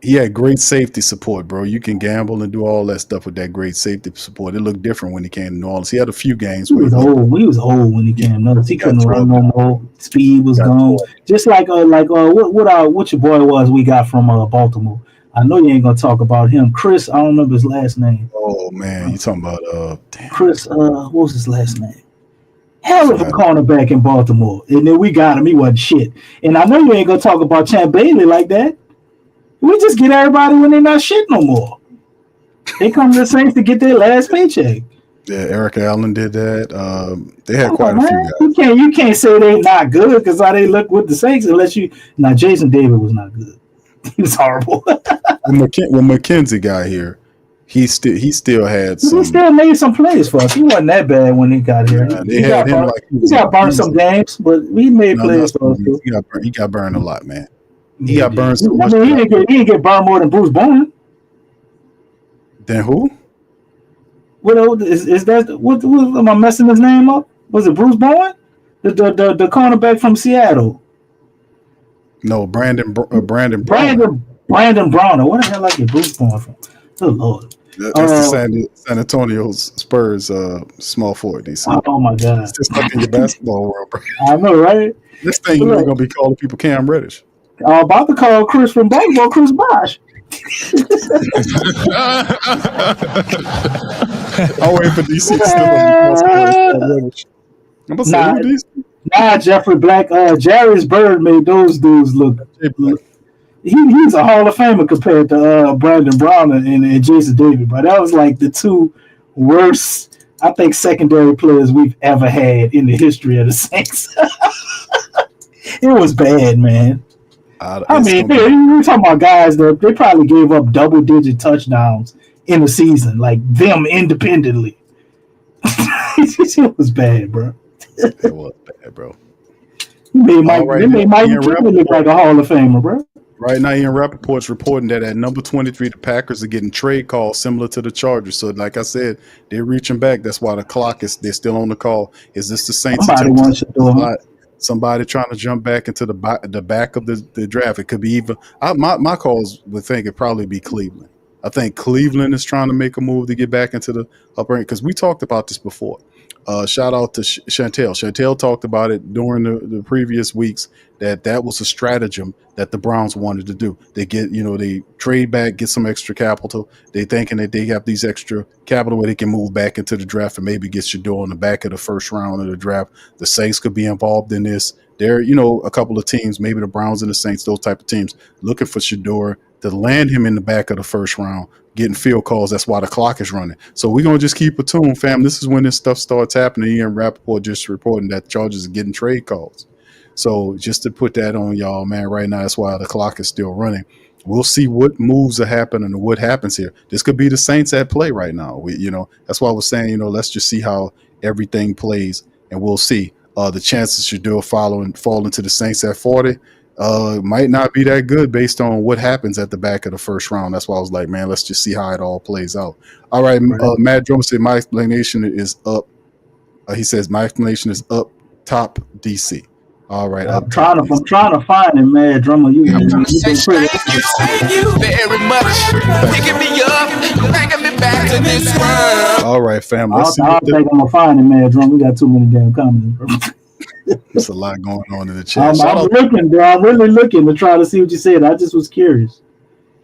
He had great safety support, bro. You can gamble and do all that stuff with that great safety support. It looked different when he came to New Orleans. He had a few games. He was old when he came. He couldn't run no more. Speed was gone. Just like what your boy was we got from Baltimore. I know you ain't gonna talk about him. Chris, I don't remember his last name. Oh man, you talking about Chris? What was his last name? Hell of a cornerback in Baltimore, and then we got him. He wasn't shit. And I know you ain't gonna talk about Champ Bailey like that. We just get everybody when they're not shit no more. They come to the Saints to get their last paycheck. Yeah, Eric Allen did that. They had Come quite on, a few man. guys. You can't say they not good because how they look with the Saints unless you. Now Jason David was not good. He was horrible. When McKenzie got here, he still had some. He still made some plays for us. He wasn't that bad when he got here. They had him like he got burned some games, but he made plays for us too. He got burned a lot, man. He got burned so much. He didn't get burned more than Bruce Bowen. Then who? What is that? What am I messing his name up? Was it Bruce Bowen, the cornerback from Seattle? No, Brandon Browner. Brandon Browner. Where the hell I get Bruce Bowen from? Good Lord. That's the San Antonio Spurs small forward. DC. Oh my God! It's just stuck in your basketball world, bro. I know, right? Next thing you're gonna be calling people Cam Reddish. I'm about to call Chris from Baltimore, Chris Bosh. I'll wait for DC to still I'm about to say, who DC? Nah, Jeffrey Black. Jarvis Bird made those dudes look. He's a Hall of Famer compared to Brandon Browner and Jason David, but that was like the two worst, I think, secondary players we've ever had in the history of the Saints. It was bad, man. I mean, we're talking about guys that they probably gave up double-digit touchdowns in the season, like them independently. It was bad, bro. It was bad, bro. They made Mike McKinley look like a Hall of Famer, bro. Right now, Ian Rappaport's reporting that at number 23, the Packers are getting trade calls similar to the Chargers. So, like I said, they're reaching back. That's why they're still on the call. Is this the Saints? Somebody trying to jump back into the back of the draft. It could be even. My calls would think it'd probably be Cleveland. I think Cleveland is trying to make a move to get back into the upper end because we talked about this before. Shout out to Chantel. Chantel talked about it during the previous weeks that was a stratagem that the Browns wanted to do. They they trade back, get some extra capital. They thinking that they have these extra capital where they can move back into the draft and maybe get Shador in the back of the first round of the draft. The Saints could be involved in this. There, a couple of teams, maybe the Browns and the Saints, those type of teams, looking for Shador to land him in the back of the first round, getting field calls. That's why the clock is running. So we're going to just keep it tuned, fam. This is when this stuff starts happening. Ian Rappaport just reporting that the Chargers are getting trade calls. So just to put that on y'all, man, right now, that's why the clock is still running. We'll see what moves are happening and what happens here. This could be the Saints at play right now. That's why I was saying, let's just see how everything plays, and we'll see. The chances Shador fall into the Saints at 40 might not be that good based on what happens at the back of the first round. That's why I was like, man, let's just see how it all plays out. All right, Matt Drummer said my explanation is up. He says my explanation is up top DC. All right, I'm trying to find him, Mad Drummer. You've been pretty. Thank you very much. Picking me up, bringing me back to this world. All right, fam. I think I'm gonna find him, Mad Drummer. We got too many damn comments, bro. There's a lot going on in the chat. I'm looking, bro. I'm really looking to try to see what you said. I just was curious.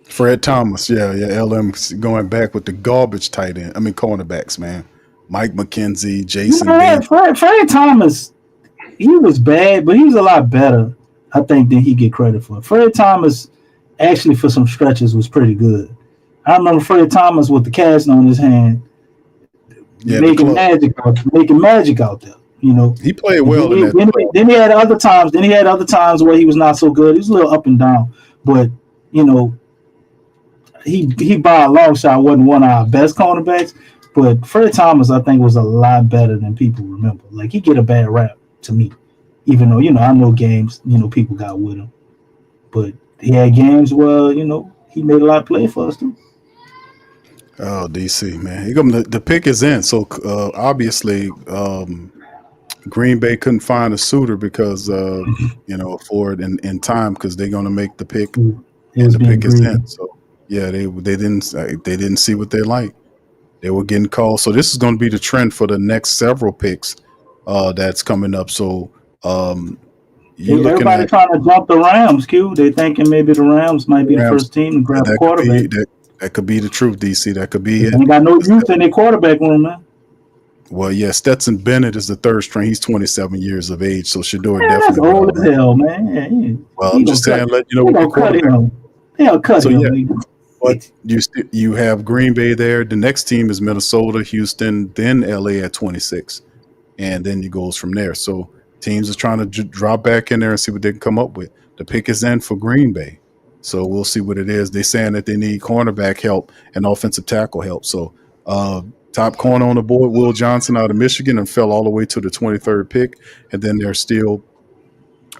Fred Thomas, yeah, LM going back with the garbage tight end. I mean, cornerbacks, man. Mike McKenzie, Jason. Fred Thomas. He was bad, but he was a lot better, I think, than he get credit for. Fred Thomas, actually, for some stretches, was pretty good. I remember Fred Thomas with the cast on his hand, making magic out there. He played well. Then he had other times. Then he had other times where he was not so good. He was a little up and down, but he by a long shot wasn't one of our best cornerbacks. But Fred Thomas, I think, was a lot better than people remember. Like, he get a bad rap to me, even though I know games people got with him, but he had games where he made a lot of play for us too. Oh, DC, man, the pick is in. So obviously, Green Bay couldn't find a suitor because for it in time because they're going to make the pick, and the pick is in. So yeah, they didn't see what they like. They were getting called. So this is going to be the trend for the next several picks. That's coming up. So everybody trying to jump the Rams, Q. They thinking maybe the Rams might be the first team to grab a quarterback. That could be the truth, DC. That could be it. They got no youth in their quarterback room, man. Well, yeah, Stetson Bennett is the third string. He's 27 years of age, so Shador definitely. That's old as hell, man. Well, I'm just saying, let you know what the quarterback. They'll cut So him. yeah, but you have Green Bay there. The next team is Minnesota, Houston, then LA at 26, and then it goes from there. So teams are trying to drop back in there and see what they can come up with. The pick is in for Green Bay, so we'll see what it is. They're saying that they need cornerback help and offensive tackle help. So top corner on the board, Will Johnson out of Michigan, and fell all the way to the 23rd pick, and then there's still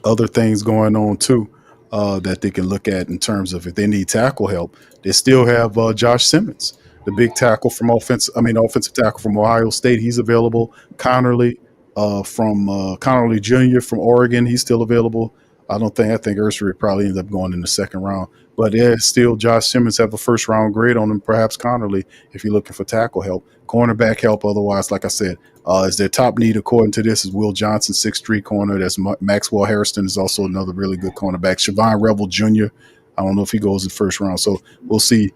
other things going on too that they can look at in terms of if they need tackle help. They still have Josh Simmons, the big tackle from offensive tackle from Ohio State. He's available. Connerly from Connerly Jr. from Oregon, he's still available. I think Ursary probably ends up going in the second round. But yeah, still Josh Simmons have a first round grade on him, perhaps Connerly, if you're looking for tackle help. Cornerback help, otherwise, like I said, is their top need according to this is Will Johnson, 6'3" corner. That's Maxwell Harrison is also another really good cornerback. Siobhan Revel Jr., I don't know if he goes in first round. So we'll see.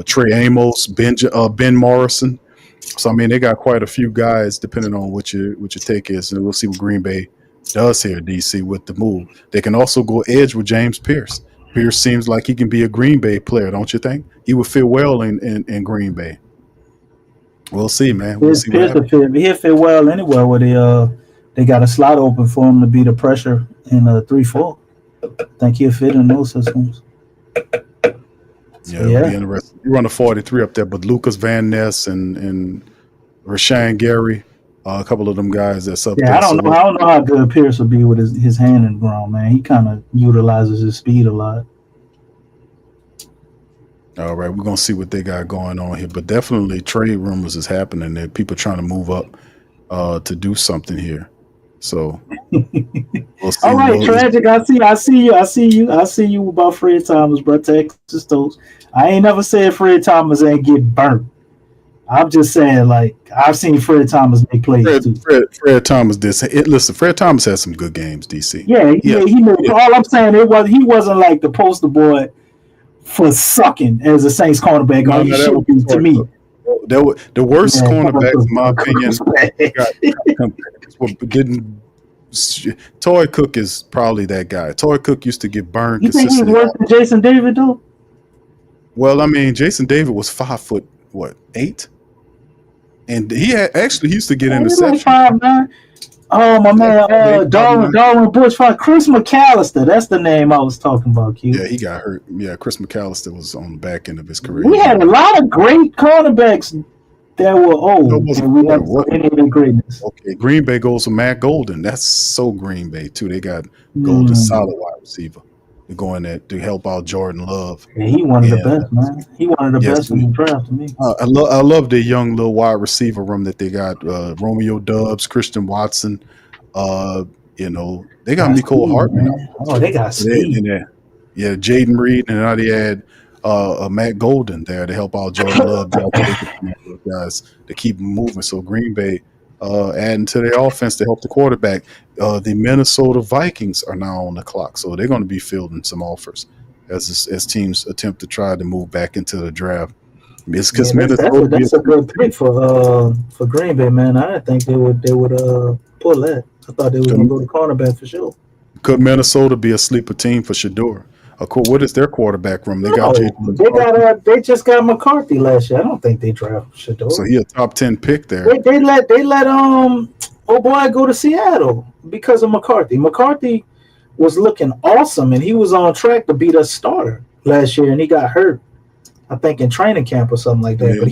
Trey Amos, Ben Morrison. So I mean, they got quite a few guys depending on what your take is, and we'll see what Green Bay does here, DC, with the move. They can also go edge with James Pierce. Pierce seems like he can be a Green Bay player, don't you think? He would fit well in Green Bay. We'll see, man. We'll see what happens. He'll fit well anywhere where they got a slot open for him to beat the pressure in 3-4. I think he'll fit in those systems. Yeah, it'll be interesting. You run a 43 up there, but Lucas Van Ness and Rashawn Gary, a couple of them guys that's up there. I don't know how good Pierce will be with his hand in the ground, man. He kind of utilizes his speed a lot. All right, we're gonna see what they got going on here, but definitely trade rumors is happening there. People trying to move up to do something here. So we'll see. All right, Tragic. I see you about Fred Thomas, bro. Texas Toast. I ain't never said Fred Thomas ain't get burnt. I'm just saying, like, I've seen Fred Thomas make plays too. Fred Thomas did. Listen, Fred Thomas had some good games. DC. Yeah. He made. All I'm saying, he wasn't like the poster boy for sucking as a Saints cornerback. He should be to me. The worst cornerbacks, in my opinion, getting. Toy Cook is probably that guy. Toy Cook used to get burned. You think he's worse than Jason David, though? Well, I mean, Jason David was 5'8", and he used to get interceptions. Like 5'9". Oh my man, Darwin Bush, Chris McAllister. That's the name I was talking about. Q. Yeah, he got hurt. Yeah, Chris McAllister was on the back end of his career. We had a lot of great cornerbacks that were old. We have any of the greatness. Okay, Green Bay goes with Matt Golden. That's so Green Bay too. They got Golden, solid wide receiver. They're going there to help out Jordan Love. Yeah, he one of the best, man. He one of the best in the draft to me. I love the young little wide receiver room that they got. Romeo Dubs, Christian Watson. They got Mecole Hardman. Oh, they got speed. Yeah, Jaden Reed, and now they had Matt Golden there to help out Jordan Love. Guys to keep moving. So Green Bay adding to their offense to help the quarterback. The Minnesota Vikings are now on the clock, so they're going to be fielding some offers as teams attempt to try to move back into the draft. It's because Minnesota. That's a good pick for Green Bay, man. I didn't think they would pull that. I thought they were going to go to cornerback for sure. Could Minnesota be a sleeper team for Shador? Of course, what is their quarterback room? They just got McCarthy last year. I don't think they drafted Shador. So he a top 10 pick there. They let go to Seattle because of McCarthy. McCarthy was looking awesome, and he was on track to be the starter last year, and he got hurt. I think in training camp or something like that. Yeah, but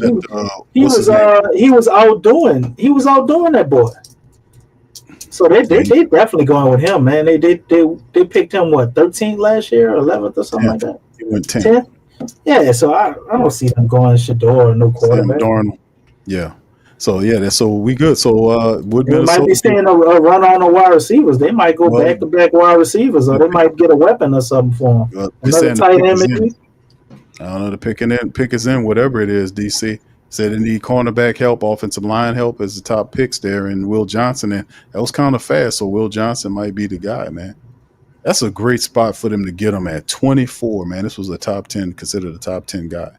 he was outdoing that boy. So they definitely going with him, man. They picked him 13th last year, 11th or something like that. He went 10th. Yeah, so I don't see them going Shador or no quarterback. Yeah. So so we good. So they might be seeing a run on the wide receivers. They might go back to back wide receivers, or they might get a weapon or something for them. Another tight end maybe. I don't know. The pick is in, whatever it is. DC said they need cornerback help, offensive line help as the top picks there, and Will Johnson. And that was kind of fast, so Will Johnson might be the guy, man. That's a great spot for them to get him at 24, man. This was a top 10, considered a top 10 guy.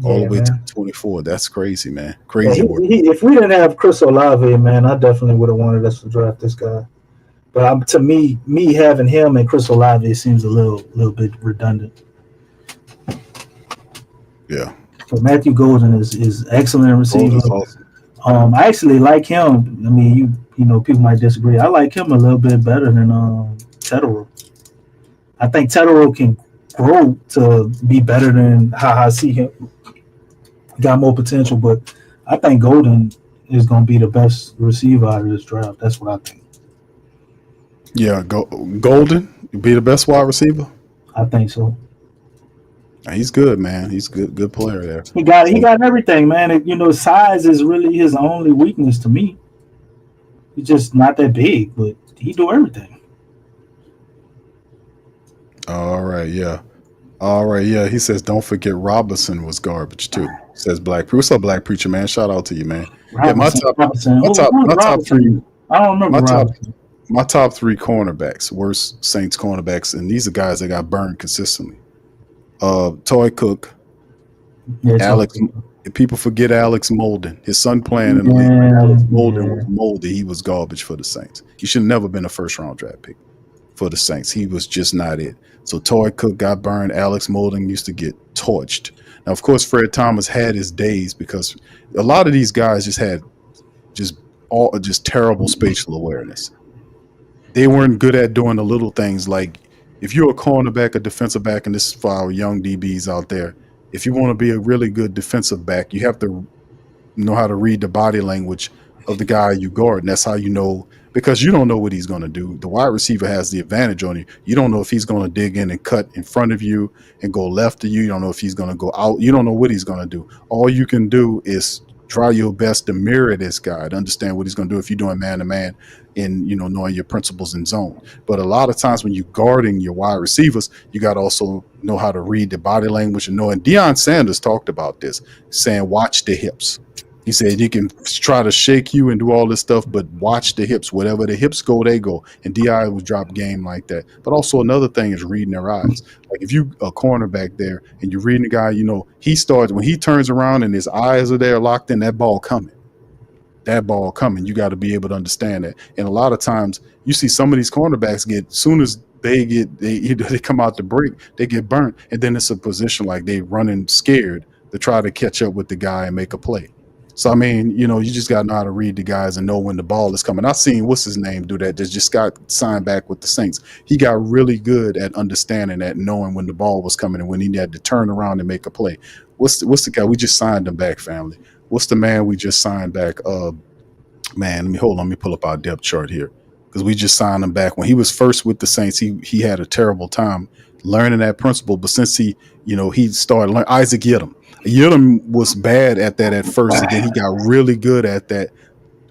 All the way to 24. That's crazy, man. Crazy work. If we didn't have Chris Olave, man, I definitely would have wanted us to draft this guy. But to me having him and Chris Olave seems a little bit redundant. Yeah. So Matthew Golden is excellent receiver. Golden's awesome. I actually like him. I mean, you know, people might disagree. I like him a little bit better than Tedero. I think Tedero can grow to be better than how I see him. Got more potential, but I think Golden is going to be the best receiver out of this draft. That's what I think. Yeah, Golden be the best wide receiver. I think so. He's good, man. He's good player there. He got everything, man. You know, size is really his only weakness to me. He's just not that big, but he do everything. All right, yeah. He says, don't forget Robinson was garbage too. Says Black. What's up, Black Preacher, man? Shout out to you, man. Robinson. My top three. I don't remember Robinson. My top three cornerbacks, worst Saints cornerbacks, and these are guys that got burned consistently. Toy Cook, Yeah, Alex. People forget Alex Molden. His son playing in the league. Alex Molden was moldy. He was garbage for the Saints. He should have never been a first round draft pick for the Saints. He was just not it. So Toy Cook got burned. Alex Molden used to get torched. Now, of course, Fred Thomas had his days because a lot of these guys just had just terrible spatial awareness. They weren't good at doing the little things like if you're a cornerback, a defensive back, and this is for our young DBs out there, if you want to be a really good defensive back, you have to know how to read the body language of the guy you guard. And that's how you know, because you don't know what he's going to do. The wide receiver has the advantage on you. You don't know if he's going to dig in and cut in front of you and go left of you. You don't know if he's going to go out. You don't know what he's going to do. All you can do is try your best to mirror this guy, to understand what he's going to do if you're doing man-to-man and, knowing your principles in zone. But a lot of times when you're guarding your wide receivers, you got to also know how to read the body language and know. And Deion Sanders talked about this, saying, watch the hips. He said he can try to shake you and do all this stuff, but watch the hips. Whatever the hips go, they go. And D.I. was drop game like that. But also another thing is reading their eyes. Like if you a cornerback there and you're reading the guy, he starts when he turns around and his eyes are there locked in, that ball coming. You got to be able to understand that. And a lot of times you see some of these cornerbacks soon as they come out the break, they get burnt. And then it's a position like they running scared to try to catch up with the guy and make a play. So, I mean, you just got to know how to read the guys and know when the ball is coming. I've seen, what's his name, do that just got signed back with the Saints. He got really good at understanding that, knowing when the ball was coming and when he had to turn around and make a play. What's the guy? We just signed him back, family. What's the man we just signed back? Man, let me pull up our depth chart here because we just signed him back. When he was first with the Saints, he had a terrible time learning that principle. But since he started learning, Isaac Yiadom. Yiadom was bad at that at first, and then he got really good at that.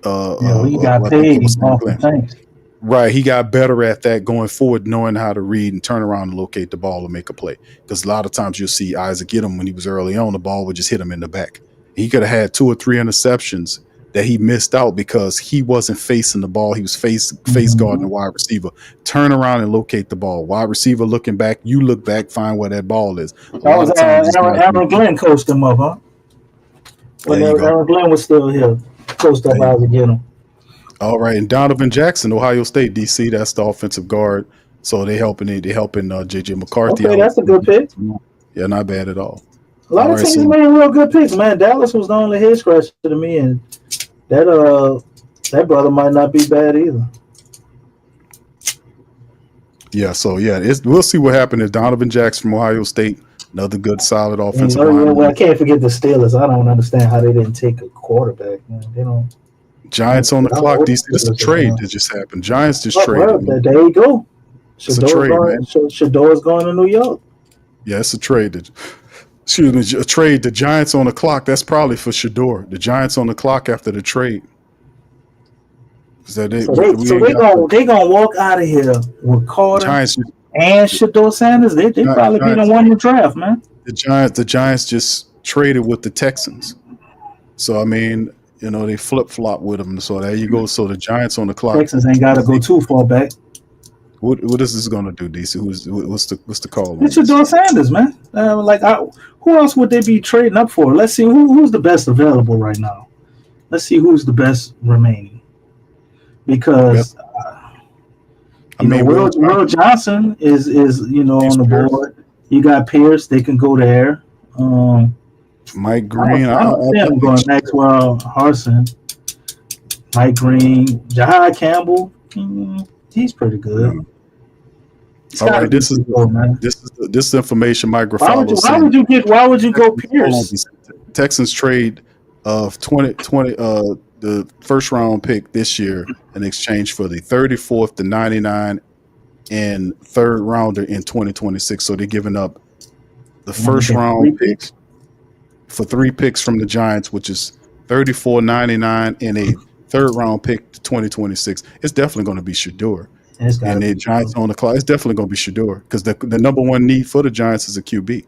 He got paid off the Saints. Right, he got better at that going forward, knowing how to read and turn around and locate the ball and make a play. Because a lot of times you'll see Isaac Yiadom when he was early on, the ball would just hit him in the back. He could have had 2 or 3 interceptions that he missed out because he wasn't facing the ball. He was face guarding the wide receiver. Turn around and locate the ball. Wide receiver looking back. You look back, find where that ball is. That was Aaron Glenn coached him up, huh? When Aaron Glenn was still here, coached up Isaac Yiadom. All right, and Donovan Jackson, Ohio State, DC. That's the offensive guard. So they helping JJ McCarthy. Okay, that's a good pick. Yeah, not bad at all. A lot of teams made real good picks, man. Dallas was the only head scratcher to me, and that brother might not be bad either. Yeah, so we'll see what happens if Donovan Jackson from Ohio State, another good solid offensive line. Well, I can't forget the Steelers. I don't understand how they didn't take a quarterback, man. They don't. Giants on the clock. DC, this is a trade that just happened. Giants just traded. Well, there you go. It's a trade, man. Shador's going to New York. Yeah, it's a trade. A trade. The Giants on the clock. That's probably for Shador. The Giants on the clock after the trade. They gonna walk out of here with Carter and Shador Sanders. They probably be the one in the draft, man. The Giants just traded with the Texans. So I mean, they flip flop with them. So there you go. So the Giants on the clock. Texans ain't got to go too far back. What is this going to do, DC? What's the call? It's Shador Sanders, man. Who else would they be trading up for? Let's see who's the best available right now. Let's see who's the best remaining. Because Will Johnson is on the board. You got Pierce; they can go there. Mike Green. I don't see him going Maxwell Harson, Mike Green, Jahai Campbell. He's pretty good. Yeah. All right, this is information Mike Grafalo Why would you go Pierce? Texans trade of 2020 the first round pick this year in exchange for the 34th, the 99, and third rounder in 2026. So they're giving up the first round pick for 3 picks from the Giants, which is 34, 99, and a third round pick to 2026. It's definitely going to be Shedeur. And the Giants on the clock. It's definitely going to be Shedeur because the number one need for the Giants is a QB.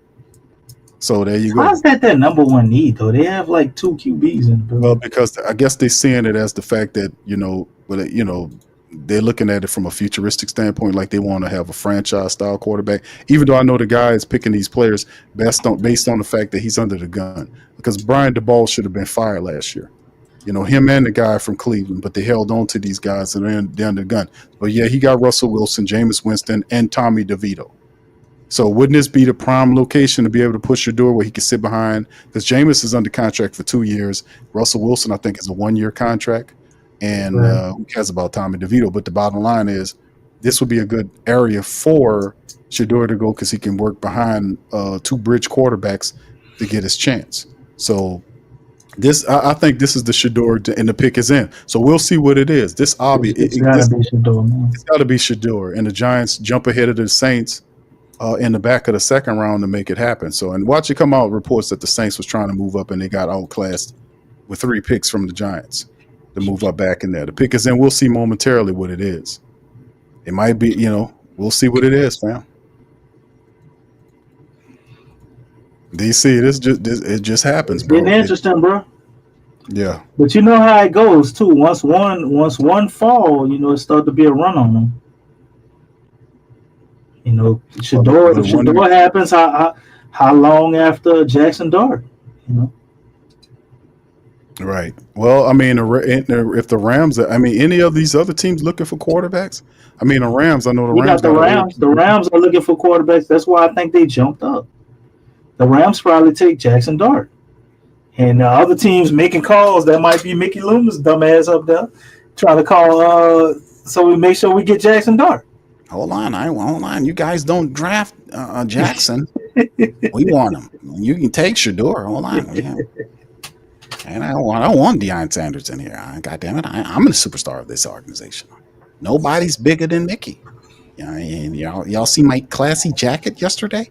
So there you go. How's that their number one need though? They have like 2 QBs in the building. Well, because I guess they're seeing it as the fact that they're looking at it from a futuristic standpoint, like they want to have a franchise style quarterback. Even though I know the guy is picking these players based on the fact that he's under the gun, because Brian DeBall should have been fired last year. Him and the guy from Cleveland, but they held on to these guys and they're under the gun. But yeah, he got Russell Wilson, Jameis Winston, and Tommy DeVito. So wouldn't this be the prime location to be able to push your door where he can sit behind? Because Jameis is under contract for 2 years. Russell Wilson, I think, is a 1-year contract. And who cares about Tommy DeVito? But the bottom line is this would be a good area for Shedeur to go because he can work behind 2 bridge quarterbacks to get his chance. So I think this is the Shedeur, and the pick is in. So we'll see what it is. It's got to be Shedeur, and the Giants jump ahead of the Saints in the back of the second round to make it happen. So, and watch it come out reports that the Saints was trying to move up and they got outclassed with 3 picks from the Giants to move up back in there. The pick is in. We'll see momentarily what it is. It might be, we'll see what it is, fam. DC, it just happens, bro. It's interesting, bro. Yeah. But you know how it goes too. Once one fall, it starts to be a run on them. Shedeur happens how long after Jackson Dart? Right. Well, I mean, if the Rams, any of these other teams looking for quarterbacks, the Rams, I know the Rams. The Rams are looking for quarterbacks. That's why I think they jumped up. The Rams probably take Jackson Dart. And other teams making calls, that might be Mickey Loomis' dumbass up there, trying to call so we make sure we get Jackson Dart. Hold on. You guys don't draft Jackson. We want him. You can take Shedeur. Hold on. Yeah. And I don't want Deion Sanders in here. God damn it. I'm the superstar of this organization. Nobody's bigger than Mickey. Y'all see my classy jacket yesterday?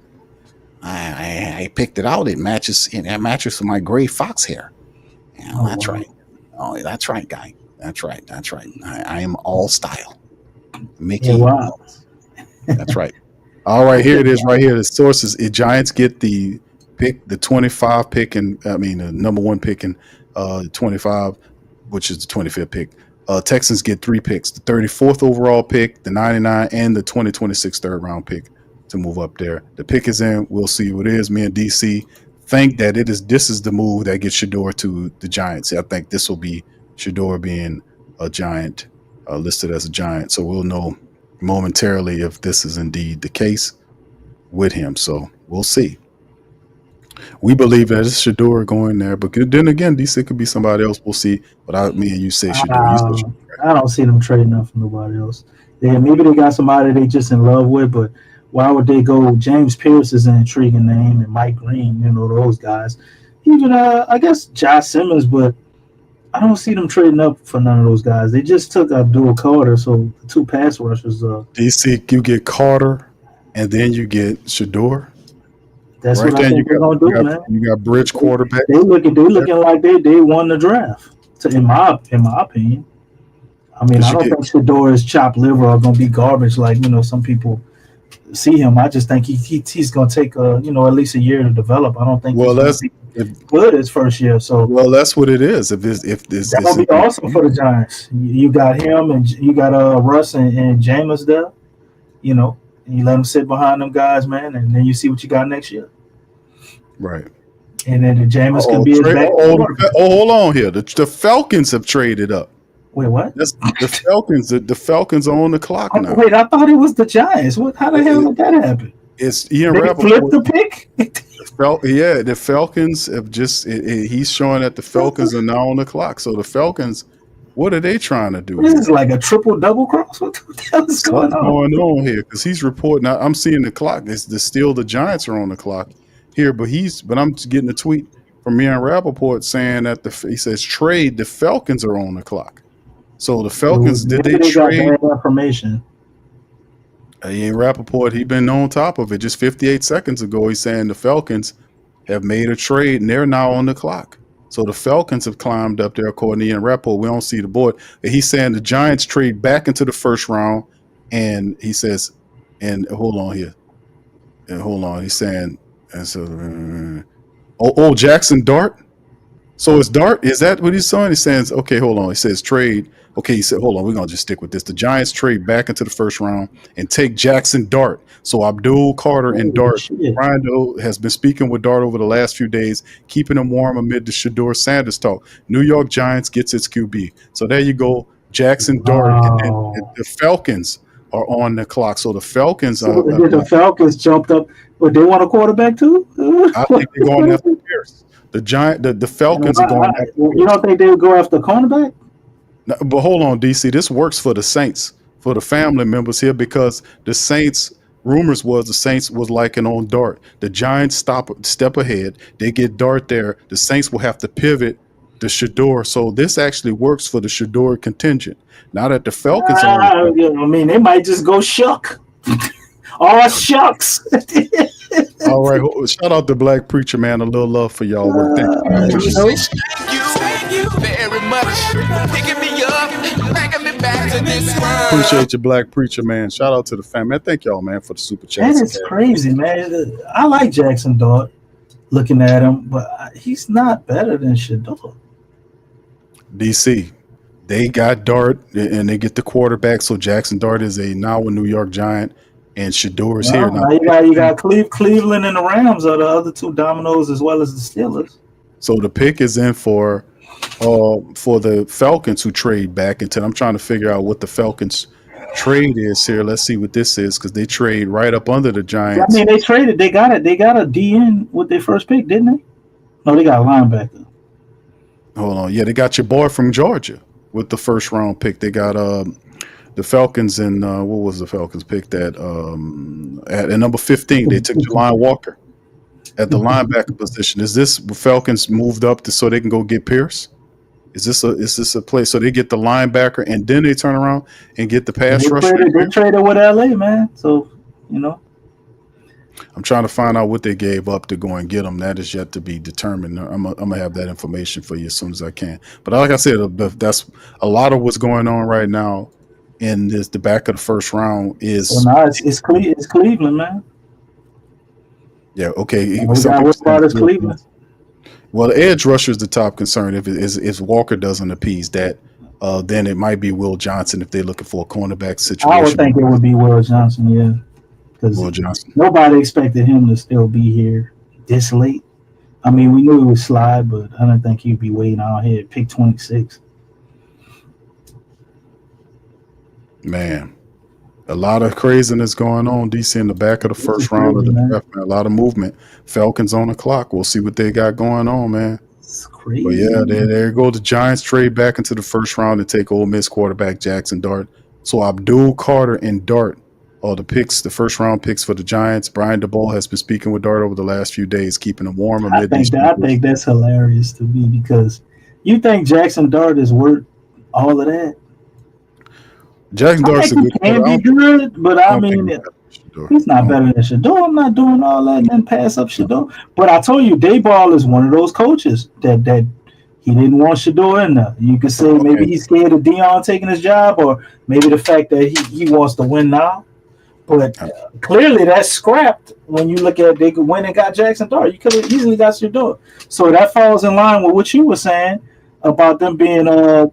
I picked it out. It matches with my gray fox hair. That's right. Oh, that's right, guy. That's right. I am all style. Mickey. Yeah, wow. That's right. All right, here it is right here. The sources. Giants get the pick, the 25 pick, and the number 1 pick in 25, which is the 25th pick. Texans get 3 picks, the 34th overall pick, the 99, and the 2026 third round pick to move up there. The pick is in. We'll see what it is. Me and DC think that this is the move that gets Shedeur to the Giants. I think this will be Shedeur being a Giant, listed as a Giant. So we'll know momentarily if this is indeed the case with him. So we'll see. We believe that it's Shedeur going there, but then again, DC could be somebody else. We'll see. But me and you say Shedeur. I don't see them trading up for nobody else. Maybe they got somebody they just in love with, but why would they go? James Pierce is an intriguing name, and Mike Green, those guys. Even I guess Josh Simmons, but I don't see them trading up for none of those guys. They just took Abdul Carter, so the 2 pass rushers. DC, you get Carter, and then you get Shedeur. That's right, what I think they're gonna do, man. You got bridge quarterback. They looking like they won the draft. In my opinion. I don't think Shedeur is chopped liver or gonna be garbage like some people see him. I just think he's gonna take at least a year to develop. I don't think he's good his first year. So that's what it is. If this that would be awesome for the Giants. You got him and you got Russ and Jameis there. You let them sit behind them guys, man, and then you see what you got next year. Right. And then the Jameis can be his back. Hold on here. The Falcons have traded up. Wait, what? The Falcons. The Falcons are on the clock now. Wait, I thought it was the Giants. How the hell did that happen? It's Ian They Rappaport. flipped the pick. The Falcons have just. He's showing that the Falcons are now on the clock. So the Falcons, what are they trying to do? This is like a triple double cross. What the hell is going What's on? going on here? Because he's reporting. I'm seeing the clock. It's still the Giants are on the clock here, but I'm getting a tweet from Ian Rappaport saying that he says trade. The Falcons are on the clock. So the Falcons did they trade? Got bad information. Ian Rappaport, he been on top of it. Just 58 seconds ago, he's saying the Falcons have made a trade and they're now on the clock. So the Falcons have climbed up there, according to Ian Rappaport. We don't see the board. He's saying the Giants trade back into the first round, and he says, and hold on here, and hold on. He's saying, and so, Jackson Dart. So it's Dart. Is that what he's saying? He's saying, okay, hold on. He says trade. Okay, he said, hold on, we're going to just stick with this. The Giants trade back into the first round and take Jackson Dart. So Abdul Carter and Dart. Brian Doe has been speaking with Dart over the last few days, keeping him warm amid the Shador Sanders talk. New York Giants gets its QB. So there you go, Jackson Dart. Wow. And the Falcons are on the clock. So the Falcons the Falcons jumped up, but they want a quarterback too? I think they're going after Pierce. The Falcons are going after You don't think they would go after cornerback? No, but hold on, DC. This works for the Saints, for the family members here, because the Saints, rumors was the Saints was liking on Dart. The Giants step ahead. They get Dart there. The Saints will have to pivot to Shador. So this actually works for the Shador contingent. Now that the Falcons are they might just go shuck. Oh, shucks. all right. Shout out to Black Preacher, man. A little love for y'all work. Thank you very much. Picking me up, bringing me back to this world. Appreciate you, Black Preacher, man. Shout out to the family. Man, thank y'all, man, for the super chat. That is crazy, man. I like Jackson Dart looking at him, but he's not better than Shador. DC, they got Dart and they get the quarterback. So Jackson Dart is now a New York Giant, and Shador is here now. You got Cleveland and the Rams are the other two dominoes, as well as the Steelers. So the pick is in for the Falcons, who trade back into. I'm trying to figure out what the Falcons trade is here. Let's see what this is, because they trade right up under the Giants. I mean, they traded. They got it. They got a DN with their first pick, didn't they? No, they got a linebacker. Hold on. Yeah, they got your boy from Georgia with the first round pick. They got the Falcons and what was the Falcons pick at number 15? They took Jelani Walker at the linebacker position. Is this Falcons moved up so they can go get Pierce? Is this a play so they get the linebacker and then they turn around and get the pass rusher? They traded with LA, man. So I'm trying to find out what they gave up to go and get them. That is yet to be determined. I'm gonna have that information for you as soon as I can. But like I said, that's a lot of what's going on right now in the back of the first round is. Well, now it's Cleveland, man. Yeah. Okay. What about is Cleveland? Well, the edge rusher is the top concern. If Walker doesn't appease that, then it might be Will Johnson if they're looking for a cornerback situation. I would think it would be Will Johnson, yeah. Because nobody expected him to still be here this late. I mean, we knew he would slide, but I don't think he'd be waiting out here at pick 26. Man, a lot of craziness going on, DC, in the back of the first round of the draft, man. A lot of movement. Falcons on the clock. We'll see what they got going on, man. It's crazy. But yeah, there go the Giants trade back into the first round to take Ole Miss quarterback Jackson Dart. So Abdul Carter and Dart are the first round picks for the Giants. Brian DeBoer has been speaking with Dart over the last few days, keeping him warm amid I think that's hilarious to me, because you think Jackson Dart is worth all of that? Jackson Dart's he can be good, but I mean, he's not better than Shador. I'm not doing all that and then pass up Shador. But I told you, Dayball is one of those coaches that he didn't want Shador in there. You could say maybe he's scared of Dion taking his job, or maybe the fact that he wants to win now. But clearly that's scrapped when you look at they could win and got Jackson Dart. You could have easily got Shador. So that falls in line with what you were saying about them being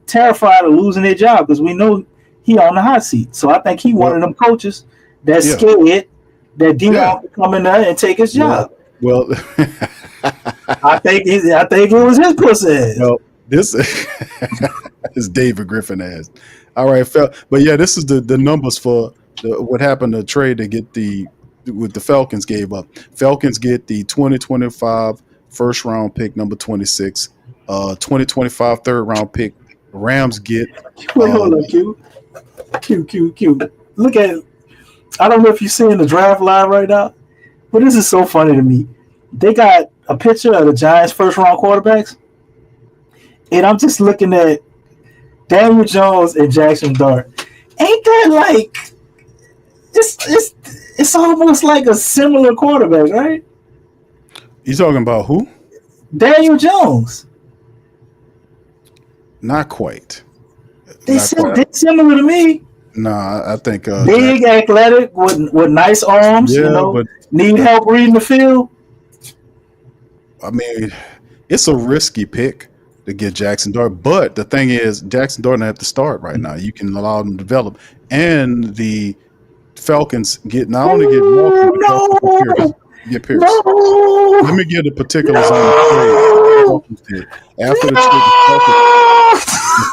terrified of losing their job, because we know he on the hot seat. So I think he one of them coaches that's scared that Dion could come in there and take his job. Well, I think it was his pussy. No, this is David Griffin ass. All right, but yeah, this is the numbers for what happened to trade to get the the Falcons gave up. Falcons get the 2025 first round pick, number 26, 2025 third round pick. Rams get Wait, hold up, Q. Look at it. I don't know if you're seeing the draft live right now, but this is so funny to me. They got a picture of the Giants' first round quarterbacks, and I'm just looking at Daniel Jones and Jackson Dart. Ain't that like it's almost like a similar quarterback, right? You talking about who? Daniel Jones. Not quite. They're similar to me. Nah, I think Big, athletic, with nice arms. Yeah, but need help reading the field. I mean, it's a risky pick to get Jackson Dart, but the thing is, Jackson Dart doesn't have to start right now. You can allow them to develop, and the Falcons not only get Walker, get Pierce. No. Let me give the particulars on the trade. After the trade,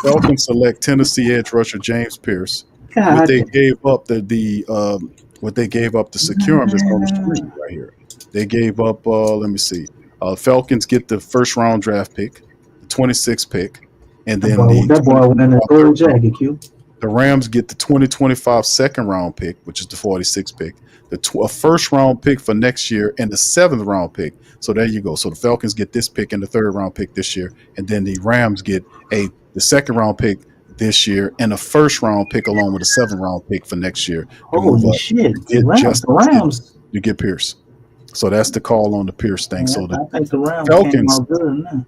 the Falcons select Tennessee edge rusher James Pierce. What they gave up what they gave up to secure him is on the screen right here. They gave up. Let me see. Falcons get the first round draft pick, the 26th pick, and then that boy went in a gold jacket. Q. The Rams get the 2025 second round pick, which is the 46th pick, a first round pick for next year, and the 7th round pick. So there you go. So the Falcons get this pick and the 3rd round pick this year, and then the Rams get the 2nd round pick this year and a 1st round pick along with a 7th round pick for next year. Holy shit! The Rams to get Pierce. So that's the call on the Pierce thing. Yeah, so I think the Rams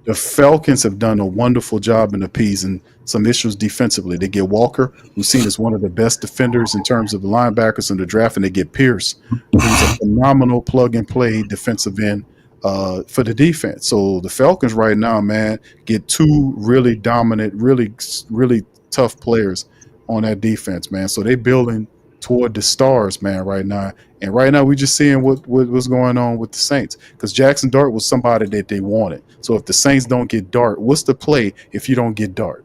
the Falcons have done a wonderful job in appeasing some issues defensively. They get Walker, who's seen as one of the best defenders in terms of the linebackers in the draft, and they get Pierce, who's a phenomenal plug-and-play defensive end for the defense. So the Falcons right now, man, get 2 really dominant, really, really tough players on that defense, man. So they building toward the stars, man, right now. And right now, we're just seeing what's going on with the Saints, because Jackson Dart was somebody that they wanted. So if the Saints don't get Dart, what's the play if you don't get Dart?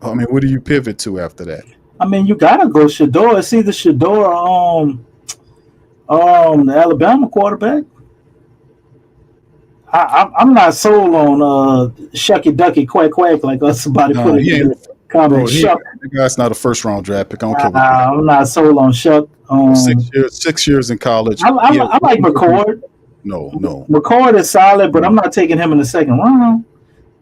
I mean, what do you pivot to after that? I mean, you gotta go Shador. It's either Shador or the Alabama quarterback. I'm not sold on Shucky Ducky Quack Quack like somebody put it in the comment. Shuck. That guy's not a first round draft pick. I don't care. I'm not sold on Shuck. 6 years in college. I like McCord. No. McCord is solid, but I'm not taking him in the 2nd round.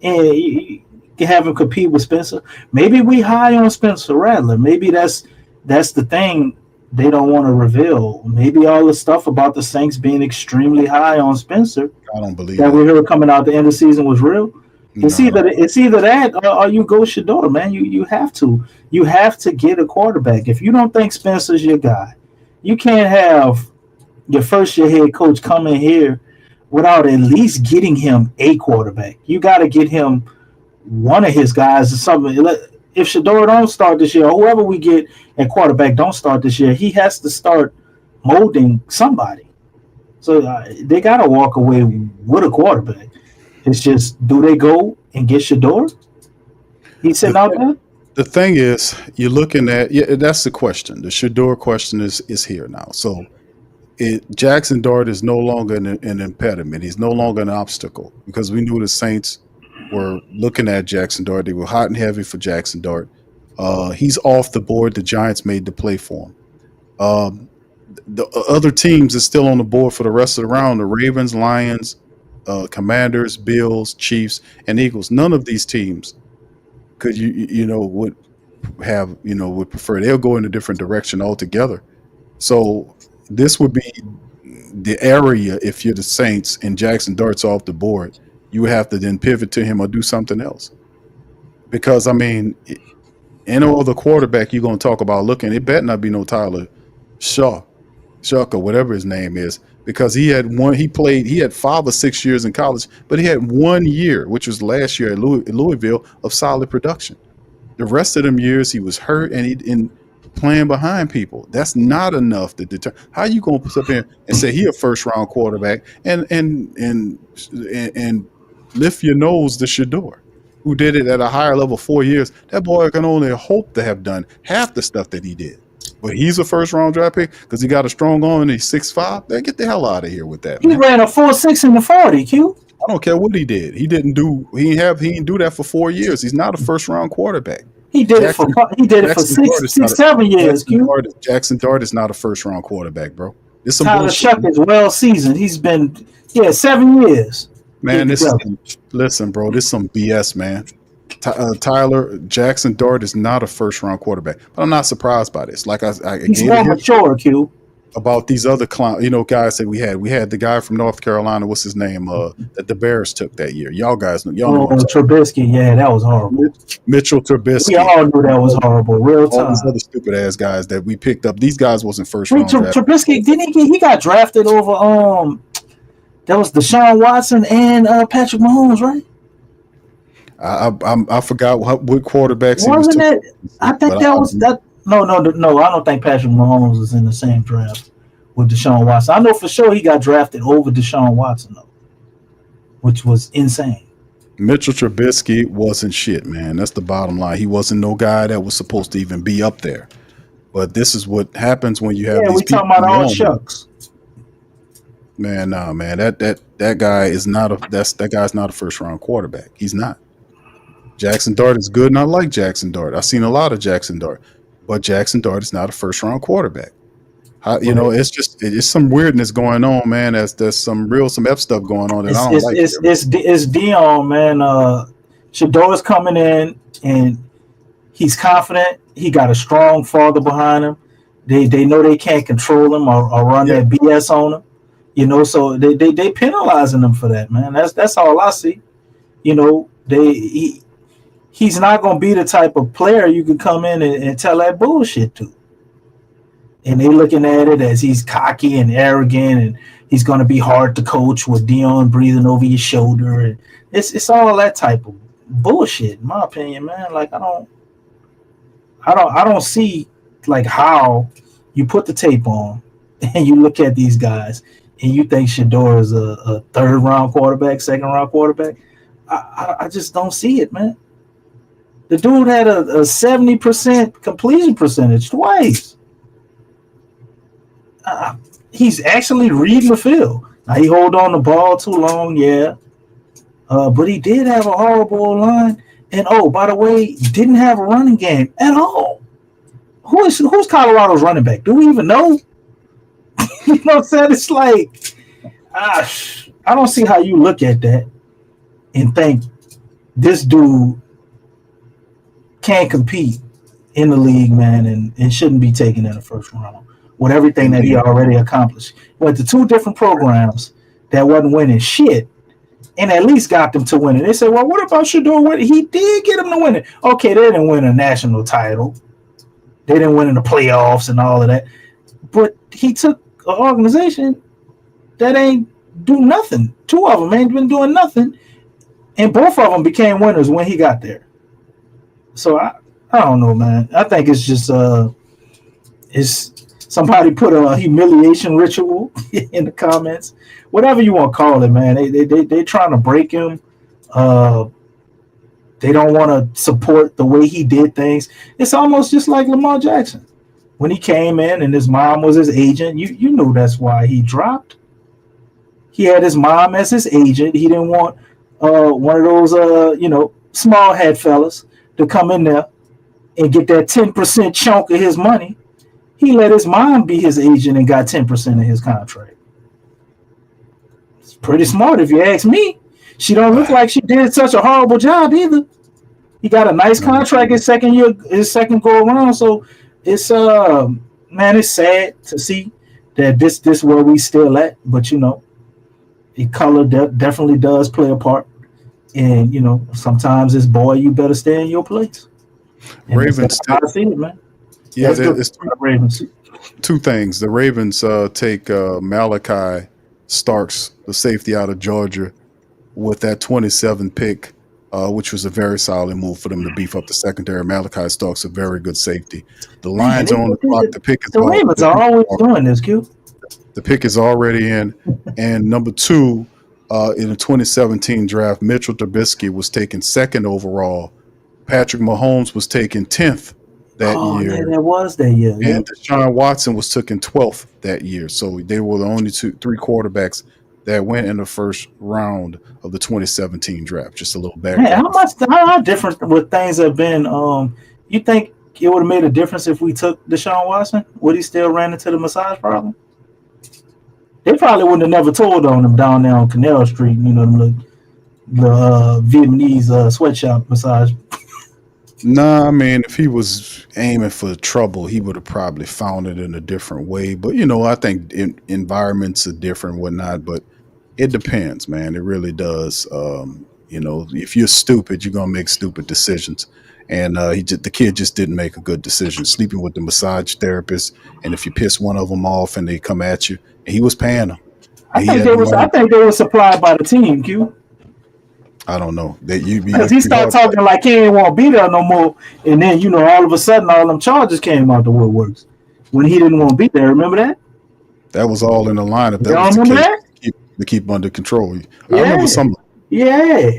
And you can have him compete with Spencer. Maybe we high on Spencer Rattler. Maybe that's the thing they don't want to reveal. Maybe all the stuff about the Saints being extremely high on Spencer, I don't believe that we heard coming out the end of the season was real. No. It's either that or you go Shador, man. You have to get a quarterback. If you don't think Spencer's your guy, you can't have your first year head coach come in here without at least getting him a quarterback. You got to get him one of his guys or something. If Shador don't start this year, or whoever we get at quarterback don't start this year, he has to start molding somebody. So they got to walk away with a quarterback. It's just, do they go and get Shador? He's sitting out there? The thing is, you're looking at, that's the question. The Shador question is here now. So Jackson Dart is no longer an impediment. He's no longer an obstacle, because we knew the Saints were looking at Jackson Dart. They were hot and heavy for Jackson Dart. He's off the board. The Giants made the play for him. The other teams are still on the board for the rest of the round. The Ravens, Lions, Commanders, Bills, Chiefs, and Eagles. None of these teams could would prefer. They'll go in a different direction altogether. So this would be the area, if you're the Saints and Jackson Dart's off the board, you would have to then pivot to him or do something else. Because, I mean, any other quarterback you're going to talk about looking, it better not be no Tyler Shuck or whatever his name is, because he had 5 or 6 years in college, but he had 1 year, which was last year at Louisville, of solid production. The rest of them years he was hurt and playing behind people. That's not enough to deter. How you gonna put up here and say he a first round quarterback and lift your nose to Shador, who did it at a higher level 4 years? That boy can only hope to have done half the stuff that he did. But he's a first round draft pick because he got a strong arm and he's 6'5". Man, get the hell out of here with that, He man. ran a 4.6 in the 40. Q. I don't care what he did. He didn't do that for 4 years. He's not a first round quarterback. He did it for six, 7 years. Q. Jackson Dart is not a first round quarterback, bro. It's some Tyler bullshit. Shuck is well seasoned. He's been 7 years. Man, listen, bro. This is some BS, man. Tyler Jackson Dart is not a first round quarterback, but I'm not surprised by this. Like I He's gave more it mature, Q. about these other guys that we had. We had the guy from North Carolina. What's his name? That the Bears took that year. Y'all guys know. Y'all know. Trubisky. Yeah, that was horrible. Mitchell Trubisky. We all knew that was horrible. Real time. All these other stupid ass guys that we picked up. These guys wasn't first round. Trubisky he got drafted over that was Deshaun Watson and Patrick Mahomes, right? I forgot what quarterbacks wasn't it? I think that was that. No. I don't think Patrick Mahomes was in the same draft with Deshaun Watson. I know for sure he got drafted over Deshaun Watson though, which was insane. Mitchell Trubisky wasn't shit, man. That's the bottom line. He wasn't no guy that was supposed to even be up there. But this is what happens when you have these people. Yeah, we talking about all shucks. Man, nah, man. That guy is not that guy's not a first round quarterback. He's not. Jackson Dart is good, and I like Jackson Dart. I've seen a lot of Jackson Dart, but Jackson Dart is not a first round quarterback. It's some weirdness going on, man. There's some F stuff going on that I don't like. It's Dion, man. Shador's coming in and he's confident. He got a strong father behind him. They know they can't control him or run that BS on him. So they penalizing him for that, man. That's all I see. He's not going to be the type of player you can come in and tell that bullshit to. And they looking at it as he's cocky and arrogant and he's going to be hard to coach with Dion breathing over your shoulder. And it's all that type of bullshit, in my opinion, man. Like, I don't see like how you put the tape on and you look at these guys and you think Shador is a third round quarterback, second round quarterback. I just don't see it, man. The dude had a 70% completion percentage twice. He's actually reading the field. Now, he hold on the ball too long, but he did have a horrible line. And, by the way, didn't have a running game at all. Who's Colorado's running back? Do we even know? You know what I'm saying? It's like, I don't see how you look at that and think this dude can't compete in the league, man, and shouldn't be taken in the first round with everything that he already accomplished. Went to 2 different programs that wasn't winning shit and at least got them to win it. They said, well, what about Shador? He did get them to win it. Okay, they didn't win a national title. They didn't win in the playoffs and all of that. But he took an organization that ain't do nothing. 2 of them ain't been doing nothing. And both of them became winners when he got there. So I don't know, man. I think it's just it's somebody put a humiliation ritual in the comments. Whatever you want to call it, man. They trying to break him. They don't want to support the way he did things. It's almost just like Lamar Jackson. When he came in and his mom was his agent, you knew that's why he dropped. He had his mom as his agent. He didn't want one of those small head fellas to come in there and get that 10% chunk of his money. He let his mom be his agent and got 10% of his contract. It's pretty smart if you ask me. She don't look like she did such a horrible job either. He got a nice contract his second go around. So it's man, it's sad to see that this where we still at. But the color definitely does play a part. And sometimes it's boy, you better stay in your place. And Ravens, I see it, man. Yeah, it's Ravens. 2 things. The Ravens take Malachi Starks, the safety out of Georgia, with that 27 pick, which was a very solid move for them to beef up the secondary. Malachi Starks, a very good safety. The Lions are on the clock. The Ravens are always doing this, Q. The pick is already in. And number 2, in the 2017 draft, Mitchell Trubisky was taken 2nd overall. Patrick Mahomes was taken 10th that Oh, yeah, year. that was that year. Yeah. And Deshaun Watson was taken 12th that year. So they were the only three quarterbacks that went in the first round of the 2017 draft. Just a little Man, background. how different would things have been? You think it would have made a difference if we took Deshaun Watson? Would he still ran into the massage problem? They probably wouldn't have never told on him down there on Canal Street. You know, the Vietnamese sweatshop massage. Nah, I mean, if he was aiming for trouble, he would have probably found it in a different way. But I think environments are different, and whatnot. But it depends, man. It really does. If you're stupid, you're gonna make stupid decisions. And the kid just didn't make a good decision, sleeping with the massage therapist. And if you piss one of them off, and they come at you, and he was paying them, I and he think had they the was. I money. think they were supplied by the team, Q. I don't know that you Because he started talking like he ain't want to be there no more, and then all of a sudden all them charges came out the woodworks when he didn't want to be there. Remember that? That was all in the line. If that Y'all was the remember case, that? to keep under control. I Yeah. remember some. Yeah.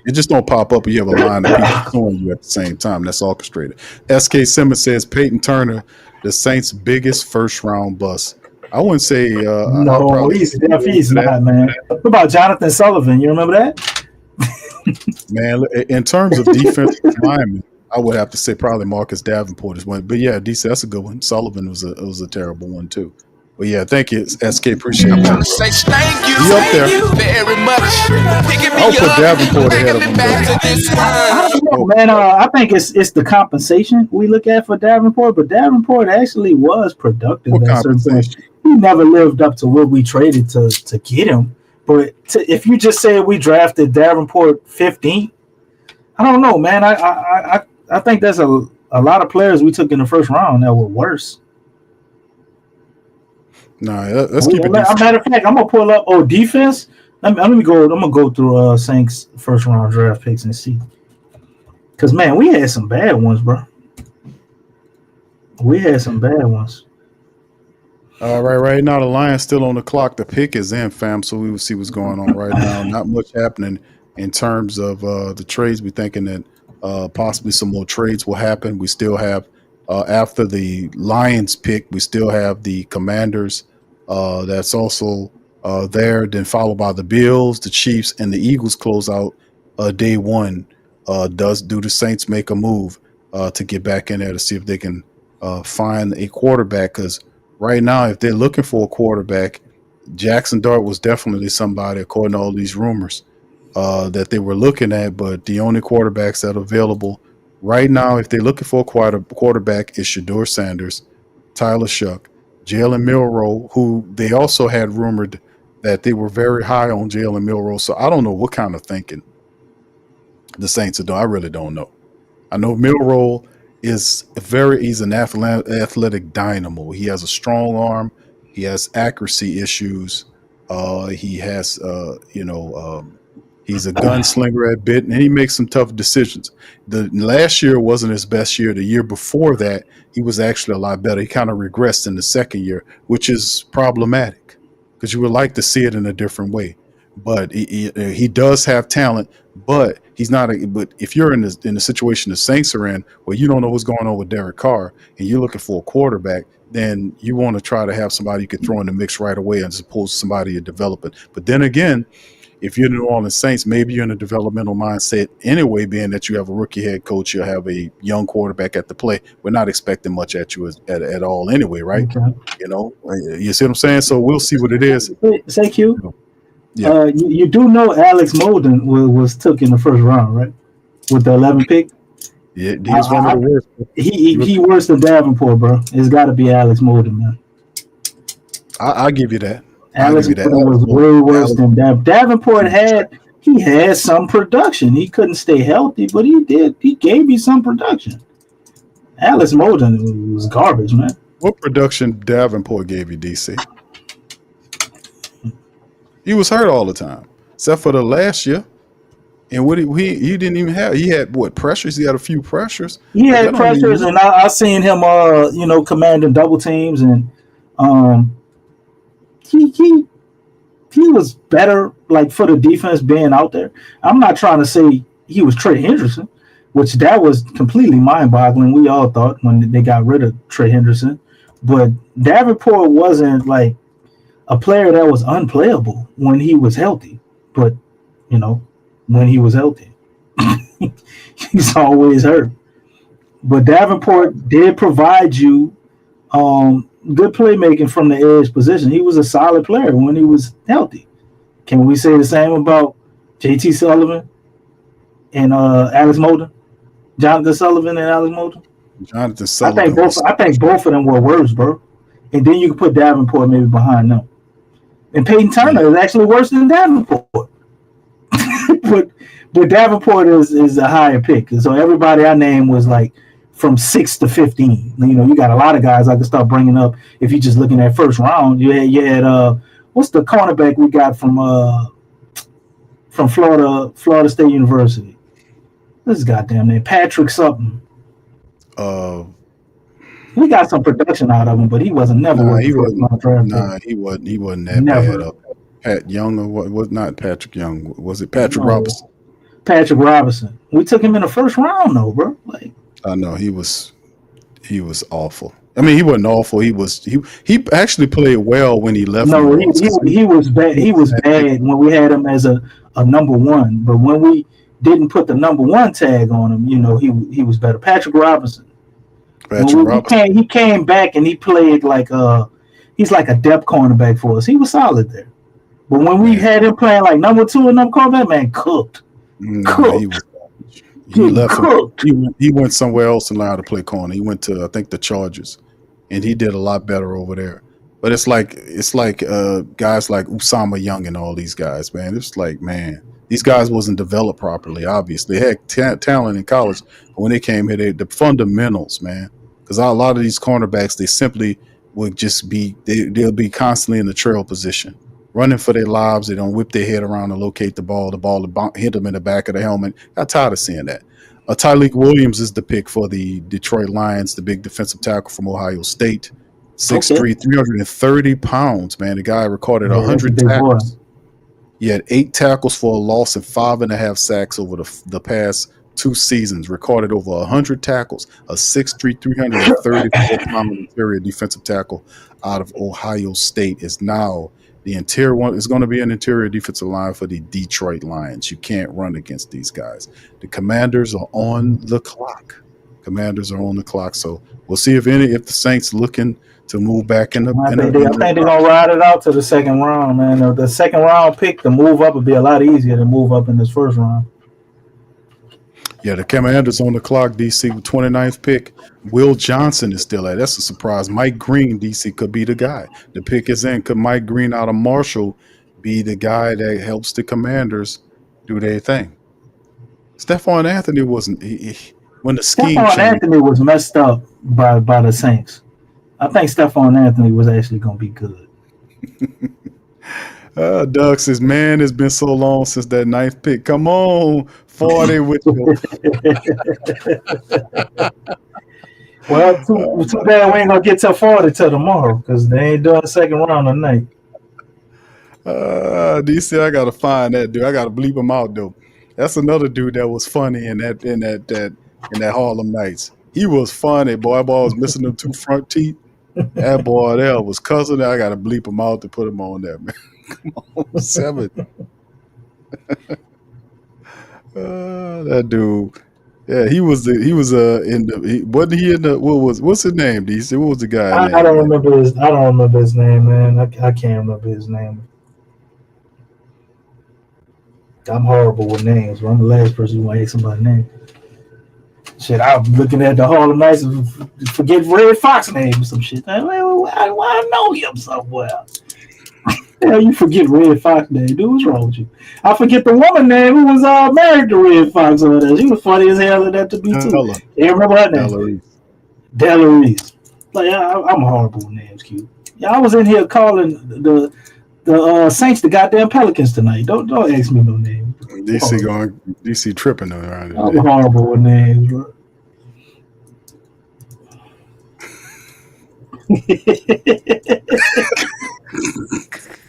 It just don't pop up and you have a line of people suing you at the same time. That's orchestrated. SK Simmons says Peyton Turner, the Saints' biggest first round bust. I wouldn't say No, he's not, man. What about Jonathan Sullivan? You remember that? Man, in terms of defensive linemen, I would have to say probably Marcus Davenport is one. But yeah, DC, that's a good one. Sullivan was a terrible one too. But yeah, thank you, SK. Appreciate that. Say thank you, He up there. very much. Picking me I'll put up, Davenport ahead bringing of me him, back though. to this I world. don't know, man. I think it's the compensation we look at for Davenport, but Davenport actually was productive What at certain points. compensation? He never lived up to what we traded to get him. But if you just say we drafted Davenport 15, I don't know, man. I think there's a lot of players we took in the first round that were worse. Nah, let's keep it Matter decent. of fact, I'm gonna pull up defense. Let me go. I'm gonna go through Saints first round draft picks and see. Cause man, we had some bad ones, bro. We had some bad ones. Right now the Lions still on the clock. The pick is in, fam. So we will see what's going on right now. Not much happening in terms of the trades. We're thinking that possibly some more trades will happen. We still have after the Lions pick, we still have the Commanders. That's also there. Then followed by the Bills, the Chiefs, and the Eagles close out day one. Do the Saints make a move to get back in there to see if they can find a quarterback? Because right now, if they're looking for a quarterback, Jackson Dart was definitely somebody, according to all these rumors, that they were looking at. But the only quarterbacks that are available right now, if they're looking for a quarterback, is Shedeur Sanders, Tyler Shuck, Jalen Milroe, who they also had rumored that they were very high on Jalen Milroe. So I don't know what kind of thinking the Saints are doing. I really don't know. I know Milroe he's an athletic dynamo. He has a strong arm. He has accuracy issues. He has, he's a gunslinger at bit, and he makes some tough decisions. The last year wasn't his best year. The year before that, he was actually a lot better. He kind of regressed in the second year, which is problematic because you would like to see it in a different way. But he does have talent, but he's not. But if you're in the situation the Saints are in, where you don't know what's going on with Derek Carr, and you're looking for a quarterback, then you want to try to have somebody you can throw in the mix right away, as opposed to somebody you're developing. But then again, if you're the New Orleans Saints, maybe you're in a developmental mindset anyway, being that you have a rookie head coach, you have a young quarterback at the play. We're not expecting much at you at all anyway, right? Okay. You see what I'm saying? So we'll see what it is. Say Q. Yeah. You do know Alex Molden was took in the first round, right? With the 11 pick. Yeah, he's one of the worst. He worse than Davenport, bro. It's got to be Alex Molden, man. I'll give you that. Alex Molden was way worse than Davenport. He had some production. He couldn't stay healthy, but he did. He gave you some production. Alex Molden was garbage, man. What production Davenport gave you, DC? He was hurt all the time, except for the last year. And what he didn't even have. He had what pressures? He had a few pressures. He had pressures, and I seen him, commanding double teams, and he was better, like for the defense being out there. I'm not trying to say he was Trey Hendrickson, which that was completely mind-boggling. We all thought when they got rid of Trey Henderson, but Davenport wasn't like a player that was unplayable when he was healthy. But when he was healthy, he's always hurt. But Davenport did provide you good playmaking from the edge position. He was a solid player when he was healthy. Can we say the same about JT Sullivan and Alex Molden? Jonathan Sullivan and Alex Molden? Jonathan Sullivan. I think both of them were worse, bro. And then you can put Davenport maybe behind them. And Peyton Turner is actually worse than Davenport. but Davenport is a higher pick. And so everybody I named was like from 6 to 15. You got a lot of guys I could start bringing up if you're just looking at first round. You had what's the cornerback we got from Florida State University? This is goddamn name, Patrick something. We got some production out of him, but he wasn't never. He wasn't that never. bad. Pat Young or what? Was not Patrick Young? Was it Patrick Robinson? Patrick Robinson. We took him in the first round, though, bro. Like, I know he was awful. I mean, he wasn't awful. He actually played well when he left. No, he was bad. He was bad when we had him as a number one. But when we didn't put the number one tag on him, he was better. Patrick Robinson. He came back and he played like he's like a depth cornerback for us. He was solid there. But when we had him playing like number two and number cornerback, man, cooked. He left. He went somewhere else and learned how to play corner. He went to, I think, the Chargers, and he did a lot better over there. But it's like guys like Usama Young and all these guys, man. It's like, man, these guys wasn't developed properly. Obviously, they had talent in college, but when they came here, the fundamentals, man. Because a lot of these cornerbacks, they simply would just be they'll be constantly in the trail position, running for their lives. They don't whip their head around and locate the ball. The ball hit them in the back of the helmet. Got tired of seeing that. Tyleik Williams is the pick for the Detroit Lions, the big defensive tackle from Ohio State. 6'3", 330 pounds, man. The guy recorded 100 tackles. He had 8 tackles for a loss and 5.5 sacks over the past 2 seasons. Recorded over 100 tackles. A 6'3", 334-pound interior defensive tackle out of Ohio State is now the interior one. Is going to be an interior defensive line for the Detroit Lions. You can't run against these guys. The Commanders are on the clock. So we'll see if the Saints looking to move back in the. I think they're gonna ride it out to the second round, man. The second round pick to move up would be a lot easier than move up in this first round. Yeah, the Commanders on the clock, DC, with 29th pick. Will Johnson is still at. That's a surprise. Mike Green, DC, could be the guy. The pick is in. Could Mike Green out of Marshall be the guy that helps the Commanders do their thing? Stephon Anthony wasn't. When the scheme Stephon changed. Anthony was messed up by the Saints. I think Stephon Anthony was actually going to be good. Doug says, man, it's been so long since that 9th pick. Come on, 40 with you. Well, too bad we ain't going to get to 40 till tomorrow because they ain't doing the second round tonight. DC, I got to find that dude. I got to bleep him out, though. That's another dude that was funny in that Harlem Nights. He was funny, boy. That boy was missing them 2 front teeth. That boy there was cussing. I got to bleep him out to put him on there, man. Come on, 7. That dude. Yeah, wasn't he in the what's his name, DC? What was the guy? I don't remember his name, man. I can't remember his name. I'm horrible with names, but I'm the last person who want to ask somebody's name. Shit, I'm looking at the Harlem Nights and forget Red Fox name or some shit. Why I know him somewhere? Hell, you forget Red Fox name, dude. What's wrong with you? I forget the woman name who was married to Red Fox over there. She was funny as hell in that to be too. You remember her name? Della Reese. Like I'm horrible with names, Q. Yeah, I was in here calling the Saints the goddamn Pelicans tonight. Don't ask me no name. DC tripping around. I'm horrible with names, bro.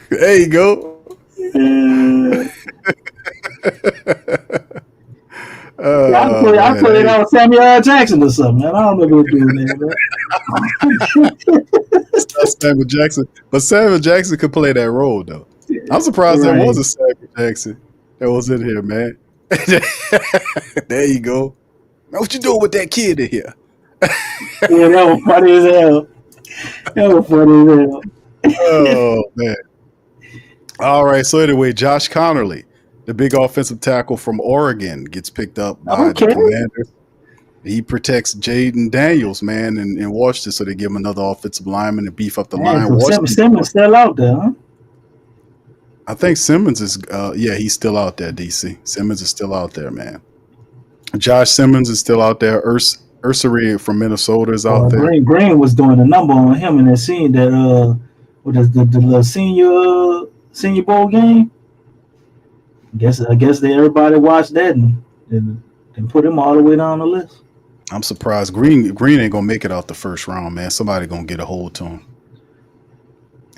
There you go. I I man. played out Samuel L. Jackson or something, man. I don't know what doing there, man. It's not Samuel Jackson, but Samuel Jackson could play that role though. I'm surprised there was a Samuel Jackson that was in here, man. There you go. Man, what you doing with that kid in here? Yeah, that was funny as hell. That was funny as hell. Oh man. All right. So anyway, Josh Connerly, the big offensive tackle from Oregon, gets picked up by the Commanders. He protects Jaden Daniels, man, in Washington, so they give him another offensive lineman to beef up the line. Simmons still out there, huh? I think Simmons is, he's still out there, DC. Simmons is still out there, man. Josh Simmons is still out there. Ursary from Minnesota is out there. Green was doing a number on him in that scene that, what is the little senior bowl game? I guess that everybody watched that and put him all the way down the list. I'm surprised Green ain't gonna make it out the first round, man. Somebody gonna get a hold to him.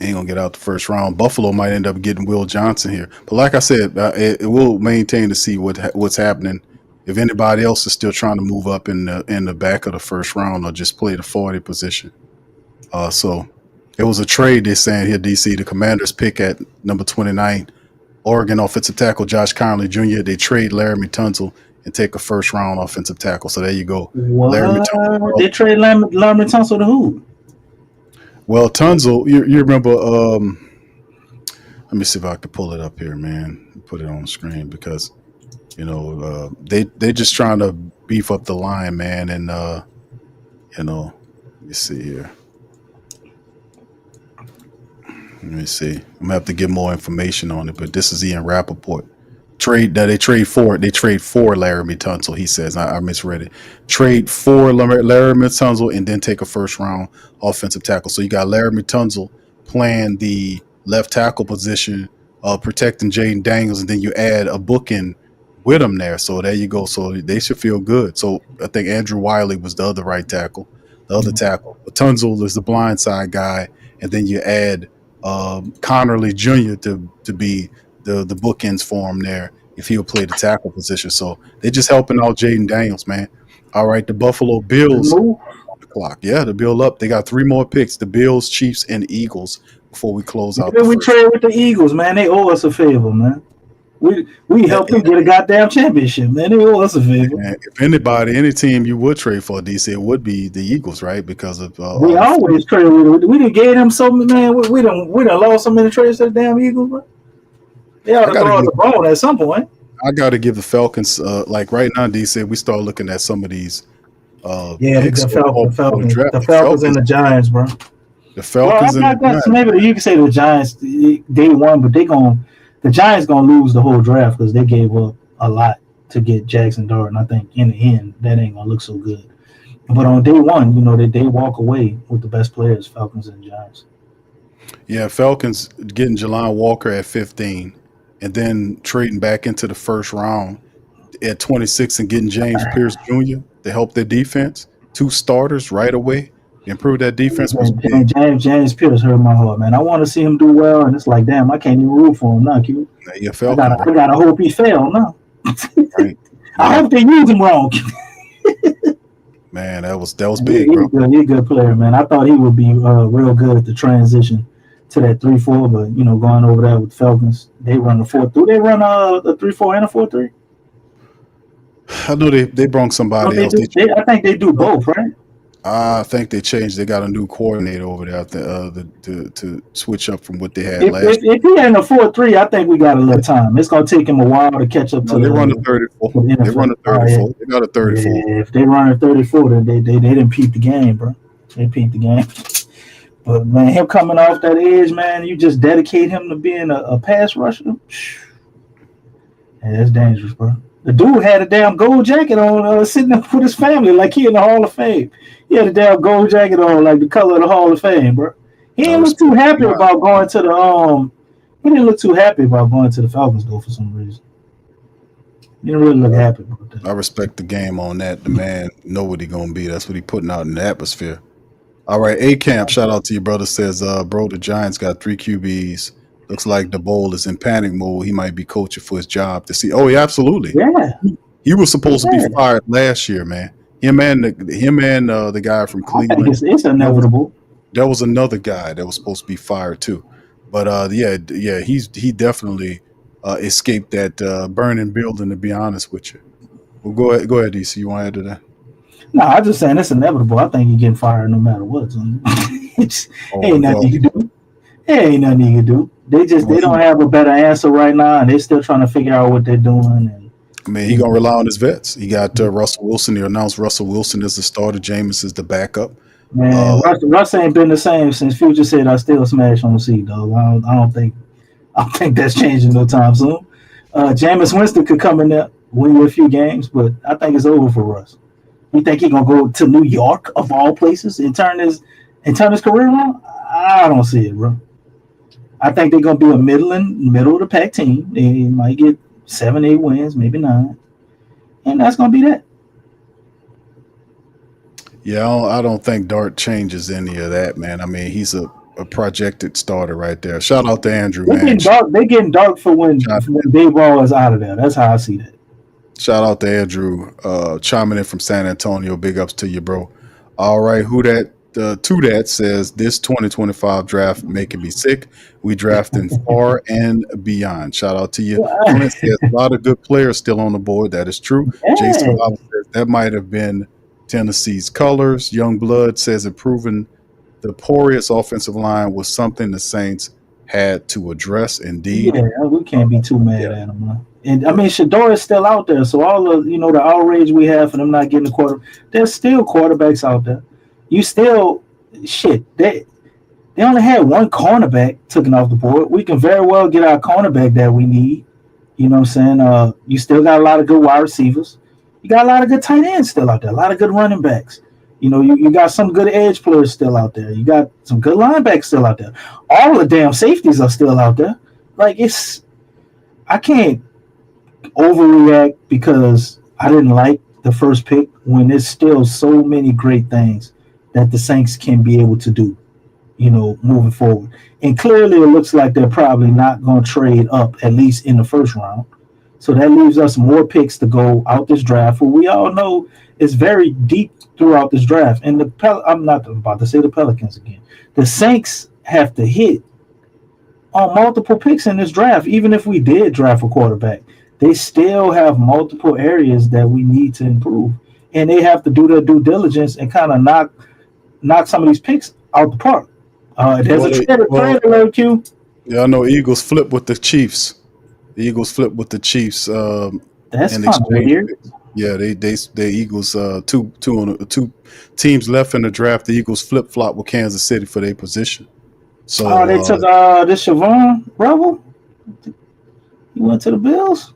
Ain't gonna get out the first round. Buffalo might end up getting Will Johnson here, but like I said, it will maintain to see what's happening. If anybody else is still trying to move up in the back of the first round or just play the 40 position. So it was a trade. They're saying here, DC, the Commanders pick at number 29, Oregon offensive tackle Josh Connerly Jr. They trade Laramie Tunsil and take a first round offensive tackle. So there you go. What? They trade Laramie Tunsil to who? Well, Tunsil, you remember, let me see if I can pull it up here, man. Put it on the screen because, they just trying to beef up the line, man. And, let me see here. Let me see. I'm going to have to get more information on it, but this is Ian Rappaport. They trade for Laramie Tunsil, he says. I misread it. Trade for Laramie Tunsil and then take a first round offensive tackle. So you got Laramie Tunsil playing the left tackle position, protecting Jaden Daniels, and then you add a bookend with him there. So there you go. So they should feel good. So I think Andrew Wiley was the other right tackle, the other tackle. But Tunsil is the blind side guy, and then you add Connerly Jr. to be the bookends for him there if he'll play the tackle position. So they're just helping out Jaden Daniels, man. All right, the Buffalo Bills on the clock. Yeah, the Bill up. They got 3 more picks, the Bills, Chiefs, and Eagles before we close out. We trade with the Eagles, man. They owe us a favor, man. We helped them get a goddamn championship, man. They owe us a favor. Man, if any team you would trade for, DC, it would be the Eagles, right? Because of we always trade with them. We didn't gave them so many, man. We done lost so many trades to the damn Eagles, man. They ought to throw us a bone at some point. I got to give the Falcons, like right now, DC, we start looking at some of these. The Falcons and the Giants, bro. The Falcons and the Giants. Maybe you can say the Giants day one, but the Giants gonna lose the whole draft because they gave up a lot to get Jackson Dart, and I think in the end that ain't gonna look so good. But on day one, they walk away with the best players, Falcons and Giants. Yeah, Falcons getting Jelon Walker at 15. And then trading back into the first round at 26 and getting James Pierce Jr. to help their defense. 2 starters right away. Improve that defense. James Pierce hurt my heart, man. I want to see him do well, and it's like, damn, I can't even root for him now, Q. Yeah, I gotta hope he fail now. Right. I hope they use him wrong. Man, that was big, bro. He's a good player, man. I thought he would be real good at the transition to that 3-4, but going over there with Falcons, they run a 4-3. They run a 3-4 and a 4-3. I know they brought somebody else. I think they do both, right? I think they changed. They got a new coordinator over there to switch up from what they had last. If he ain't a 4-3, I think we got a little time. It's gonna take him a while to catch up to. They run a 34. They run a 34. They got a 34. Yeah, if they run a 34, then they didn't peep the game, bro. They peeped the game. But man, him coming off that edge, man, you just dedicate him to being a pass rusher. Yeah, that's dangerous, bro. The dude had a damn gold jacket on, sitting up with his family like he in the Hall of Fame. He had a damn gold jacket on, like the color of the Hall of Fame, bro. He didn't look too happy about going to the He didn't look too happy about going to the Falcons though for some reason. He didn't really look happy about that. I respect the game on that. The man know what he gonna be. That's what he putting out in the atmosphere. All right, A-Camp, shout out to your brother, says, bro, the Giants got 3 QBs. Looks like the Bowl is in panic mode. He might be coaching for his job to see. Oh, yeah, absolutely. Yeah. He was supposed to be Yeah. fired last year, man. Him and the guy from I think Cleveland. it's inevitable. There was another guy that was supposed to be fired too. But he definitely escaped that burning building. To be honest with you, well, go ahead, DC. You want to add to that? No, I'm just saying it's inevitable. I think you're getting fired no matter what. So ain't nothing you can do. Ain't nothing you can do. They don't have a better answer right now, and they're still trying to figure out what they're doing. And I mean, he gonna rely on his vets. He got Russell Wilson. He announced Russell Wilson as the starter. Jameis is the backup. man, Russ ain't been the same since Future said I still smash on the seat, dog. I don't think that's changing no time soon. Jameis Winston could come in there, win you a few games, but I think it's over for Russ. You think he gonna go to New York of all places and turn his career around? I don't see it, bro. I think they're gonna be a middle of the pack team. They might get 7, 8 wins, maybe 9, and that's gonna be that. Yeah, I don't think Dart changes any of that, man. I mean, he's a projected starter right there. Shout out to Andrew, man. They're getting dark for when Dave Ball is out of there. That's how I see that. Shout out to Andrew, chiming in from San Antonio. Big ups to you, bro. All right, who that? To that says this 2025 draft making me sick. We drafting far and beyond. Shout out to you. Clint says a lot of good players still on the board. That is true. Yeah. Jason Lowell says that might have been Tennessee's colors. Young Blood says improving the porous offensive line was something the Saints had to address. Indeed. Yeah, we can't be too mad at him, man. And I mean, Shador is still out there, so all of the outrage we have for them not getting a quarter, there's still quarterbacks out there. You still they only had one cornerback taken off the board. We can very well get our cornerback that we need. You know what I'm saying? You still got a lot of good wide receivers. You got a lot of good tight ends still out there. A lot of good running backs. You got some good edge players still out there. You got some good linebackers still out there. All the damn safeties are still out there. Like I can't overreact because I didn't like the first pick when there's still so many great things that the Saints can be able to do, moving forward. And clearly it looks like they're probably not going to trade up, at least in the first round. So that leaves us more picks to go out this draft, where we all know it's very deep throughout this draft. And I'm not about to say the Pelicans again. The Saints have to hit on multiple picks in this draft. Even if we did draft a quarterback, they still have multiple areas that we need to improve. And they have to do their due diligence and kind of knock some of these picks out the park. There's a trade alert, Q. Yeah, I know Eagles flip with the Chiefs. The Eagles flip with the Chiefs. That's kind of weird. Yeah, they Eagles two teams left in the draft. The Eagles flip flop with Kansas City for their position. So they took this Siobhan Rebel. He went to the Bills.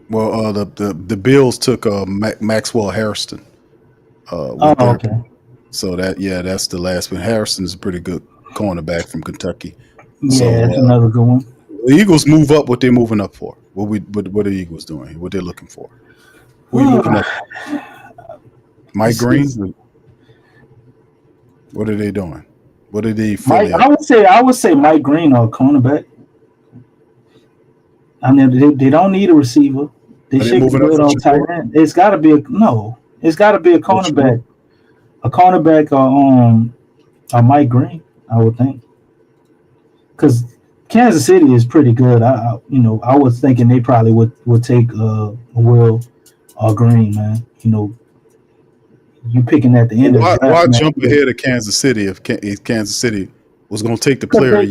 Well, the Bills took Maxwell Harrison. Okay. So that's the last one. Harrison is a pretty good cornerback from Kentucky. Yeah, So, that's another good one. The Eagles move up. What they're moving up for? What are the Eagles doing? What they're looking for? Who are you looking up for? Mike Green. What are they doing? What are they? I would say Mike Green or cornerback. I mean, they don't need a receiver. They should be good on tight end. It's got to be a cornerback. A cornerback or Mike Green, I would think. Because Kansas City is pretty good. I was thinking they probably would take Will or Green, man. You picking at the end. Why jump ahead of Kansas City if Kansas City was going to take the player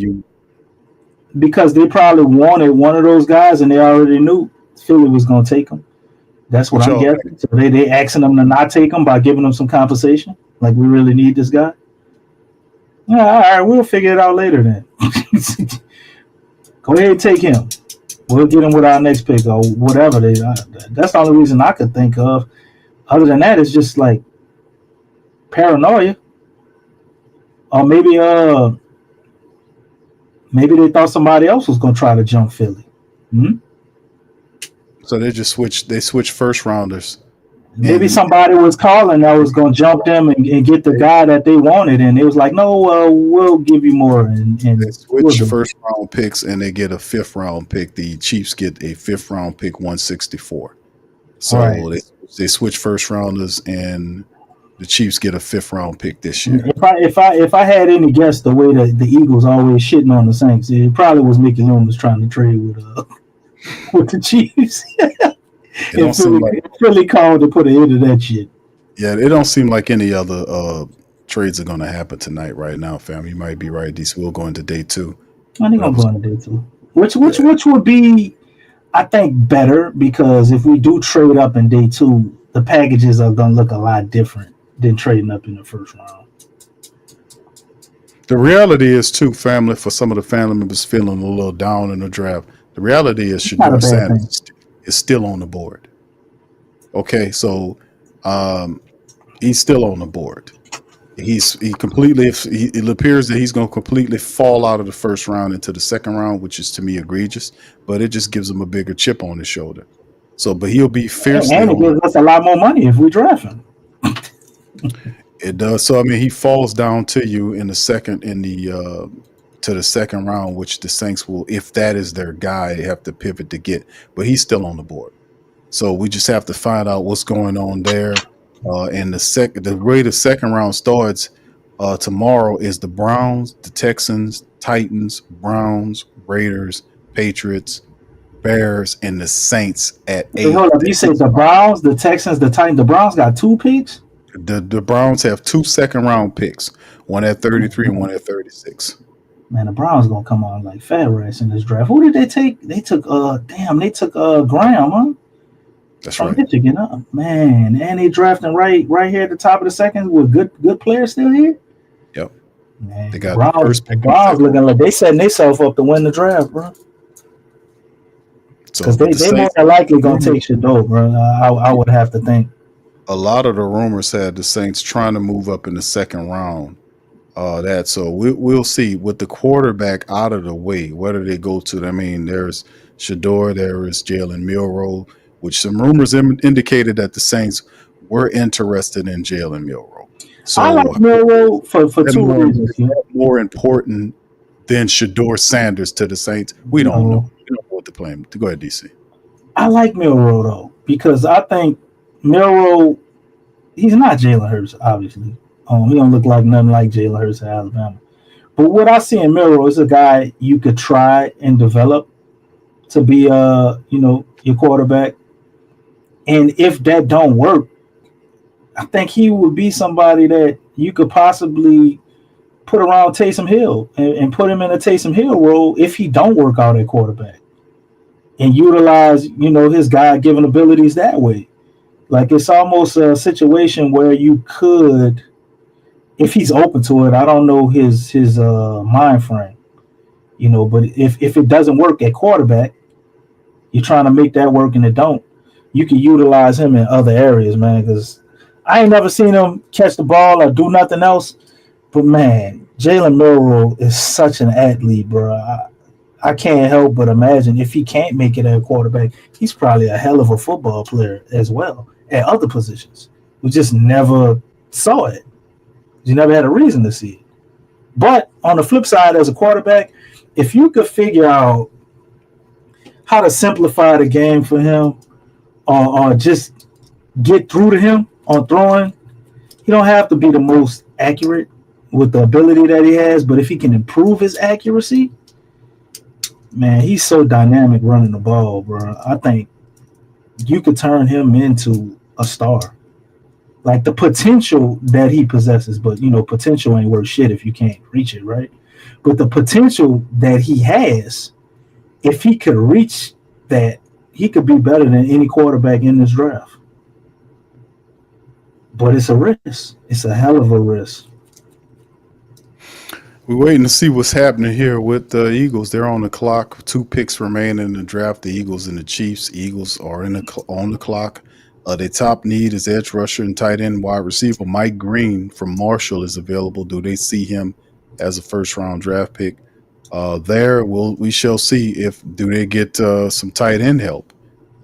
Because they probably wanted one of those guys, and they already knew Philly was going to take him. That's what I'm guessing. So they asking them to not take him by giving them some compensation. Like, we really need this guy. Yeah, all right, we'll figure it out later then. Go ahead and take him. We'll get him with our next pick or whatever. That's the only reason I could think of. Other than that, it's just like paranoia. Or maybe they thought somebody else was going to try to jump Philly. So they just switched first rounders Maybe And somebody was calling that was going to jump them and get the guy that they wanted, and it was like, no, we'll give you more, they and we'll switch do it. first round picks and they get a fifth round pick. The Chiefs get a fifth round pick, 164. Right. So they switch first rounders, and the Chiefs get a fifth round pick this year. If I had any guess, the way that the Eagles always shitting on the Saints, it probably was Mickey Loomis trying to trade with the Chiefs. It don't seem like It's really called to put an end to that shit. it don't seem like any other trades are going to happen tonight. Right now, fam, you might be right. These will go into day 2. I think I'm going to do too. Which would be, I think, better, because if we do trade up in day 2, the packages are going to look a lot different than trading up in the first round. The reality is, too, family, for some of the family members feeling a little down in the draft, the reality is Not a Shador bad Sanders is still on the board. Okay, so he's still on the board. It appears that he's going to completely fall out of the first round into the second round, which is to me egregious, but it just gives him a bigger chip on his shoulder. So, but he'll be fiercely And it gives us a lot more money if we draft him. It does. So I mean, he falls down to you in the second to the second round, which the Saints will, if that is their guy, they have to pivot to get. But he's still on the board. So we just have to find out what's going on there. And the way the second round starts tomorrow is the Browns, the Texans, Titans, Browns, Raiders, Patriots, Bears, and the Saints at 8. Hey, hold up. You say the Browns, the Texans, the Titans. The Browns got 2 picks? The Browns have 2 second round picks, one at 33 and one at 36. Man, the Browns gonna come on like fat rats in this draft. Who did they take? They took Graham, huh? That's From right. Michigan, huh? Man, and they drafting right here at the top of the second with good players still here. Yep. Man, They got Browns, the first pick. Browns looking like they setting themselves up to win the draft, bro. So Because they more than likely gonna take Shador, bro. I would have to think. a lot of the rumors had the Saints trying to move up in the second round. So we'll see with the quarterback out of the way. Where do they go to? I mean, there's Shador, there is Jalen Milroe, which some rumors indicated that the Saints were interested in Jalen Milroe. So I like Milroe for 2 reasons. more important than Shador Sanders to the Saints. We don't know. We don't know what to play. Go ahead, DC. I like Milroe though, because I think Milroe, he's not Jalen Hurts, obviously. He don't look like nothing like Jalen Hurts at Alabama. But what I see in Milroe is a guy you could try and develop to be your quarterback. And if that don't work, I think he would be somebody that you could possibly put around Taysom Hill and put him in a Taysom Hill role if he don't work out at quarterback, and utilize his God-given abilities that way. Like, it's almost a situation where you could, if he's open to it. I don't know his mind frame, but if it doesn't work at quarterback, you're trying to make that work and it don't, you can utilize him in other areas, man. Because I ain't never seen him catch the ball or do nothing else. But man, Jalen Milroe is such an athlete, bro. I can't help but imagine if he can't make it at quarterback, he's probably a hell of a football player as well at other positions. We just never saw it. You never had a reason to see it. But on the flip side, as a quarterback, if you could figure out how to simplify the game for him, or just get through to him on throwing, he don't have to be the most accurate with the ability that he has, but if he can improve his accuracy, man, he's so dynamic running the ball, bro. I think you could turn him into a star. Like, the potential that he possesses, but potential ain't worth shit if you can't reach it, right? But the potential that he has, if he could reach that, he could be better than any quarterback in this draft. But it's a risk. It's a hell of a risk. We're waiting to see what's happening here with the Eagles. They're on the clock. 2 picks remain in the draft. The Eagles and the Chiefs. Eagles are on the clock. Their top need is edge rusher and tight end wide receiver. Mike Green from Marshall is available. Do they see him as a first-round draft pick? We shall see if do they get some tight end help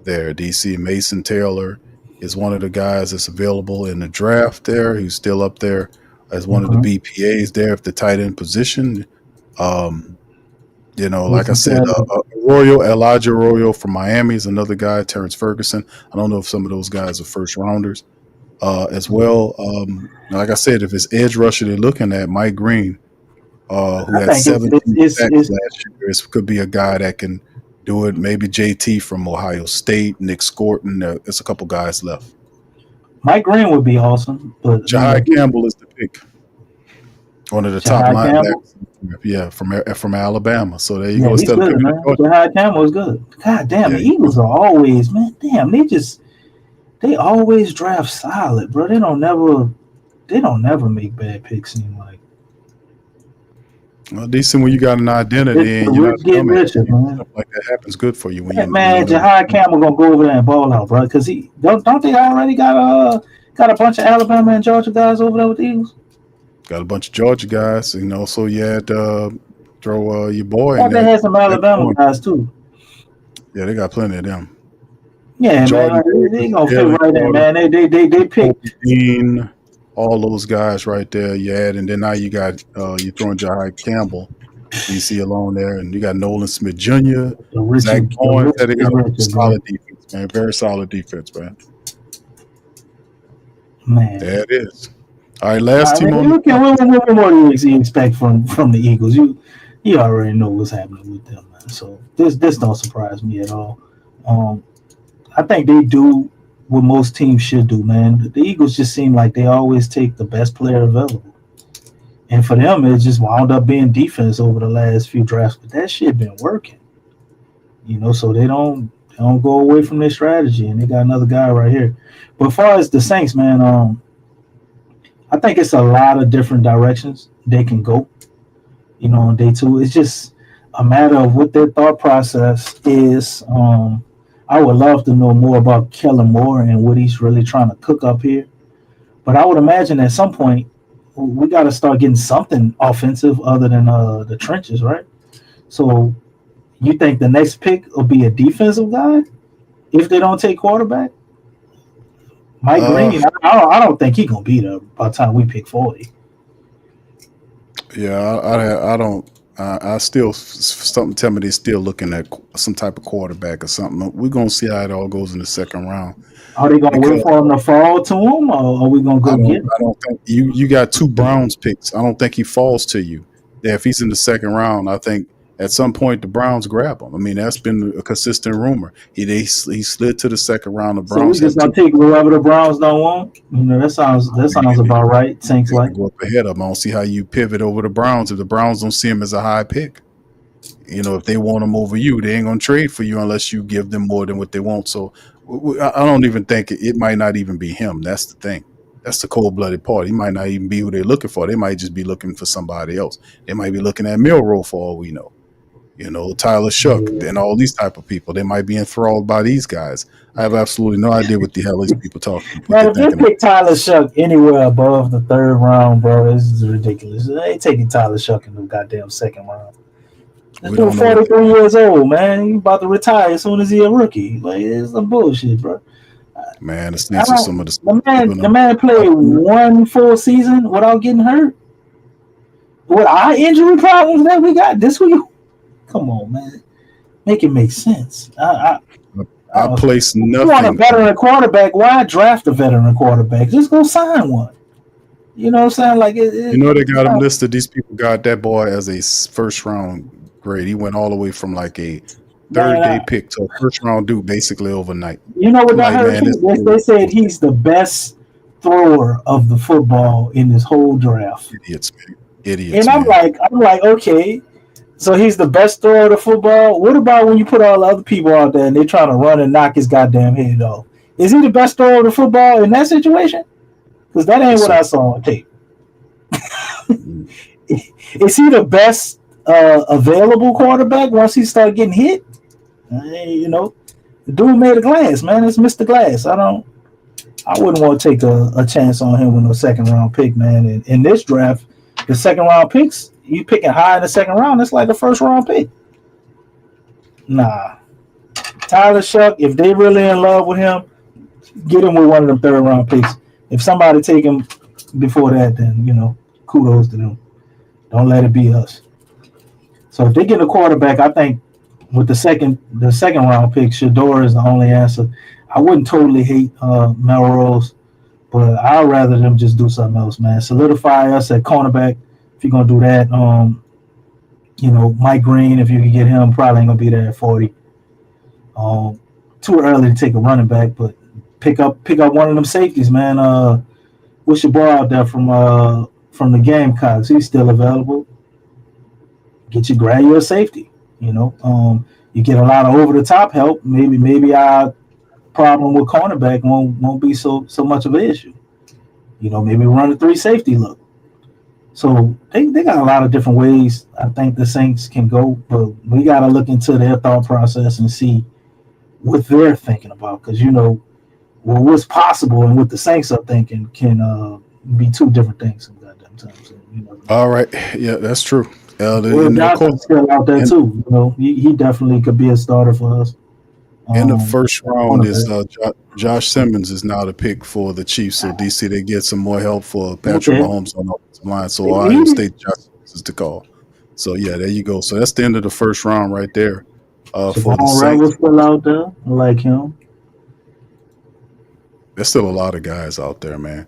there. DC Mason Taylor is one of the guys that's available in the draft there. He's still up there as one of the BPAs there at the tight end position. Like I said, Elijah Arroyo from Miami is another guy. Terrence Ferguson. I don't know if some of those guys are first rounders as well. Like I said, if it's edge rusher they're looking at, Mike Green, who had 17 sacks last year, this could be a guy that can do it. Maybe JT from Ohio State, Nick Scorton. There's a couple guys left. Mike Green would be awesome, but Jahai Campbell is the pick. One of the top linebackers, from Alabama. So there you go. He's good, man. Jahai Campbell is good. God damn, the Eagles are always, man. Damn, they always draft solid, bro. They don't never make bad picks. Seem like. Well, decent when you got an identity and you're not richer, man. Stuff like that happens good for you when Jahai Campbell gonna go over there and ball out, bro. Because don't they already got a bunch of Alabama and Georgia guys over there with the Eagles? Got a bunch of Georgia guys, so you had to throw your boy in there. They had some Alabama guys too. Yeah, they got plenty of them. Yeah, Jordan, man, they gonna fit right in, man. They picked Dean, all those guys right there. You had, and then now you got you throwing Jahai Campbell, DC alone there, and you got Nolan Smith Jr., Zach Bowen. They got solid defense, man. Very solid defense, man. Man, there it is. All right, last team on. What more do you expect from the Eagles? You already know what's happening with them, man. So this don't surprise me at all. I think they do what most teams should do, man. The Eagles just seem like they always take the best player available, and for them, it just wound up being defense over the last few drafts. But that shit been working, So they don't go away from their strategy, and they got another guy right here. But as far as the Saints, man, I think it's a lot of different directions they can go, on day two. It's just a matter of what their thought process is. I would love to know more about Kellen Moore and what he's really trying to cook up here. But I would imagine at some point we got to start getting something offensive other than the trenches, right? So you think the next pick will be a defensive guy if they don't take quarterback? Mike Green, I don't think he's going to be there by the time we pick 40. Yeah, I don't. I still, something tell me they're still looking at some type of quarterback or something. We're going to see how it all goes in the second round. Are they going to wait for him to fall to him, or are we going to go get him? I don't think you got 2 Browns picks. I don't think he falls to you. Yeah, if he's in the second round, I think at some point the Browns grab him. I mean, that's been a consistent rumor. He slid to the second round. The Browns. So we just gonna take whoever the Browns don't want. That sounds about right. Seems like go up ahead of them. I don't see how you pivot over the Browns if the Browns don't see him as a high pick. If they want him over you, they ain't gonna trade for you unless you give them more than what they want. So I don't even think it might not even be him. That's the thing. That's the cold-blooded part. He might not even be who they're looking for. They might just be looking for somebody else. They might be looking at Milroe for all we know. Tyler Shuck and all these type of people. They might be enthralled by these guys. I have absolutely no idea what the hell these people talking. Man, if they pick Tyler Shuck anywhere above the third round, bro, this is ridiculous. They ain't taking Tyler Shuck in the goddamn second round. This dude 43 years old, man. He about to retire as soon as he a rookie. Like, it's some bullshit, bro. Man, it's some of the man played one full season without getting hurt. With our injury problems that we got this week. Come on, man. Make it make sense. I place nothing. You want a veteran quarterback? Why draft a veteran quarterback? Just go sign one. You know what I'm saying? Like they got him listed. These people got that boy as a first round grade. He went all the way from like a third day pick to a first round dude basically overnight. You know what that hurt? They said he's the best thrower of the football in this whole draft. Idiots, man. Idiots. And I'm like, okay. So he's the best thrower of the football. What about when you put all the other people out there and they're trying to run and knock his goddamn head off? Is he the best thrower of the football in that situation? Because that ain't what I saw on tape. Is he the best available quarterback once he started getting hit? The dude made of glass, man. It's Mr. Glass. I wouldn't want to take a chance on him with no second round pick, man. And in this draft, the second round picks, you picking high in the second round, it's like the first round pick. Nah. Tyler Shuck, if they really in love with him, get him with one of them third round picks. If somebody take him before that, then kudos to them. Don't let it be us. So if they get a quarterback, I think with the second round pick, Shador is the only answer. I wouldn't totally hate Melrose, but I'd rather them just do something else, man. Solidify us at cornerback if you're gonna do that. Mike Green, if you can get him, probably ain't gonna be there at 40. Too early to take a running back, but pick up one of them safeties, man. What's your boy out there from the Gamecocks? He's still available. Grab you a safety. You get a lot of over the top help. Maybe our problem with cornerback won't be so much of an issue. Maybe run a 3 safety look. So they got a lot of different ways I think the Saints can go, but we got to look into their thought process and see what they're thinking about, because what's possible and what the Saints are thinking can be two different things sometimes. All right, yeah, that's true. Will Johnson's still out there too. He definitely could be a starter for us. In the first round is Josh Simmons is now the pick for the Chiefs. So DC they get some more help for Patrick Mahomes on the offensive line. So Ohio State Josh Simmons is the call. So yeah, there you go. So that's the end of the first round right there. For the Saints, still out there. I like him. There's still a lot of guys out there, man.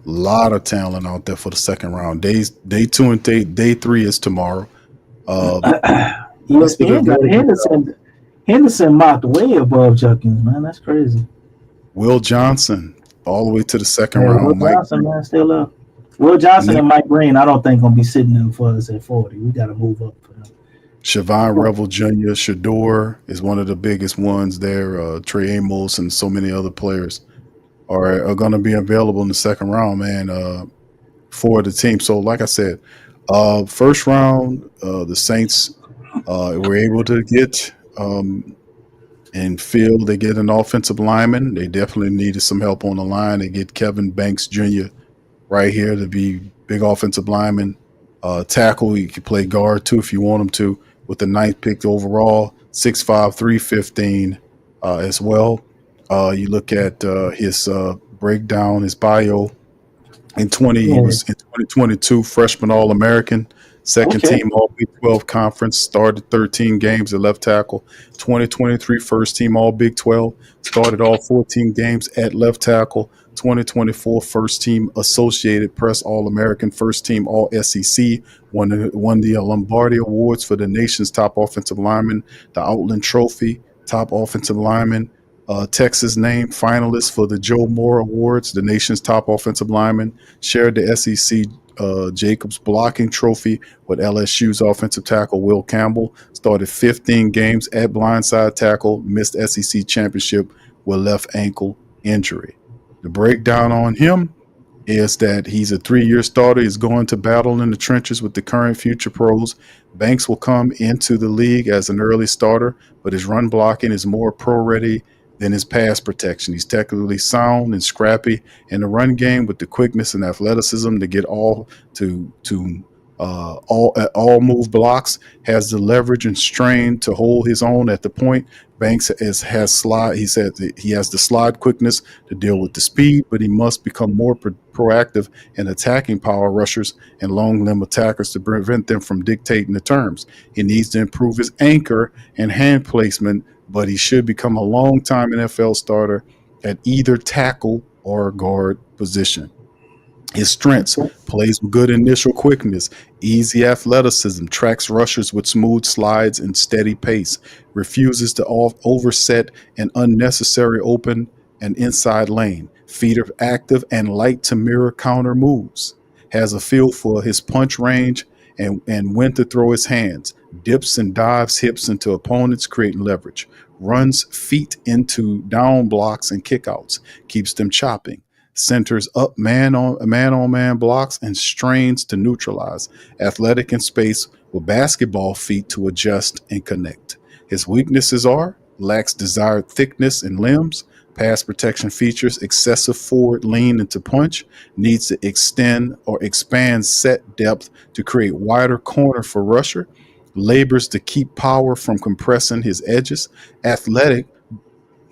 A lot of talent out there for the second round. Day 2 and day 3 is tomorrow. Henderson mocked way above Judkins, man. That's crazy. Will Johnson all the way to the second round. Will Johnson, man, still up. Will Johnson and Mike Green, I don't think gonna be sitting there for us at 40. We got to move up for them. Siobhan Revel Jr., Shador is one of the biggest ones there. Trey Amos and so many other players are going to be available in the second round, man, for the team. So, like I said, first round, the Saints were able to get and feel they get an offensive lineman. They definitely needed some help on the line. They get Kevin Banks Jr. right here to be big offensive lineman. Tackle, you can play guard too if you want him to, with the 9th pick overall, 6'5", 315 as well. You look at his breakdown, his bio. He was in 2022 freshman All-American, second team All Big 12 conference, started 13 games at left tackle. 2023 first team All Big 12, started all 14 games at left tackle. 2024 first team Associated Press All-American, first team All SEC, won the Lombardi Awards for the nation's top offensive lineman, the Outland Trophy, top offensive lineman. Texas named finalist for the Joe Moore Awards, the nation's top offensive lineman, shared the SEC Jacobs blocking trophy with LSU's offensive tackle Will Campbell, started 15 games at blindside tackle, missed SEC championship with left ankle injury. The breakdown on him is that he's a 3-year starter. He's going to battle in the trenches with the current future pros. Banks will come into the league as an early starter, but his run blocking is more pro-ready than his pass protection. He's technically sound and scrappy in the run game with the quickness and athleticism to get all move blocks, has the leverage and strain to hold his own at the point. Banks has slide. He said that he has the slide quickness to deal with the speed, but he must become more proactive in attacking power rushers and long limb attackers to prevent them from dictating the terms. He needs to improve his anchor and hand placement, but he should become a long-time NFL starter at either tackle or guard position. His strengths: plays with good initial quickness, easy athleticism, tracks rushers with smooth slides and steady pace, refuses to overset an unnecessary open and inside lane, feet are active and light to mirror counter moves, has a feel for his punch range and when to throw his hands, dips and dives hips into opponents, creating leverage, runs feet into down blocks and kickouts, keeps them chopping, centers up man-on-man blocks and strains to neutralize, athletic in space with basketball feet to adjust and connect. His weaknesses are: lacks desired thickness in limbs, pass protection features, excessive forward lean into punch, needs to extend or expand set depth to create wider corner for rusher, labors to keep power from compressing his edges, athletic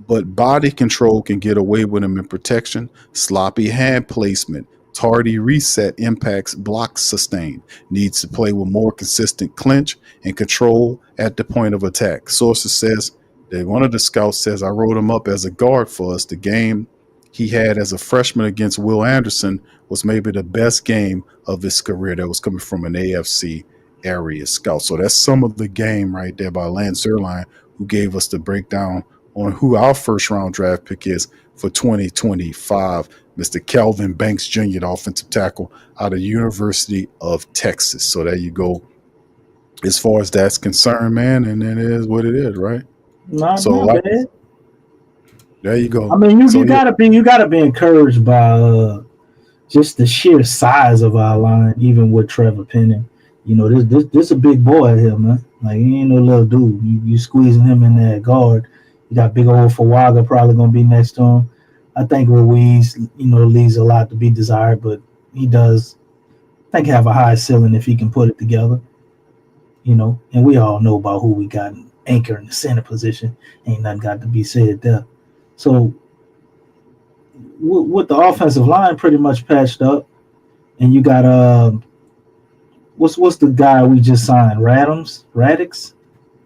but body control can get away with him in protection. Sloppy hand placement, tardy reset impacts blocks sustained. Needs to play with more consistent clinch and control at the point of attack. Sources says that one of the scouts says I wrote him up as a guard for us. The game he had as a freshman against Will Anderson was maybe the best game of his career. That was coming from an AFC area scout. So that's some of the game right there by Lance Zierlein, who gave us the breakdown on who our first round draft pick is for 2025. Mr. Kelvin Banks Jr., the offensive tackle out of University of Texas. So there you go. As far as that's concerned, man, and it is what it is, right? Not So like, bad. there you go. I mean, So, you gotta be encouraged by just the sheer size of our line, even with Trevor Penning. You know, this a big boy here, man. Like, he ain't no little dude. You squeezing him in that guard. You got big old Fawaga probably gonna be next to him. I think Ruiz, leaves a lot to be desired, but he does, I think, have a high ceiling if he can put it together. And we all know about who we got anchor in the center position. Ain't nothing got to be said there. So with the offensive line pretty much patched up, and you got what's the guy we just signed? Radix?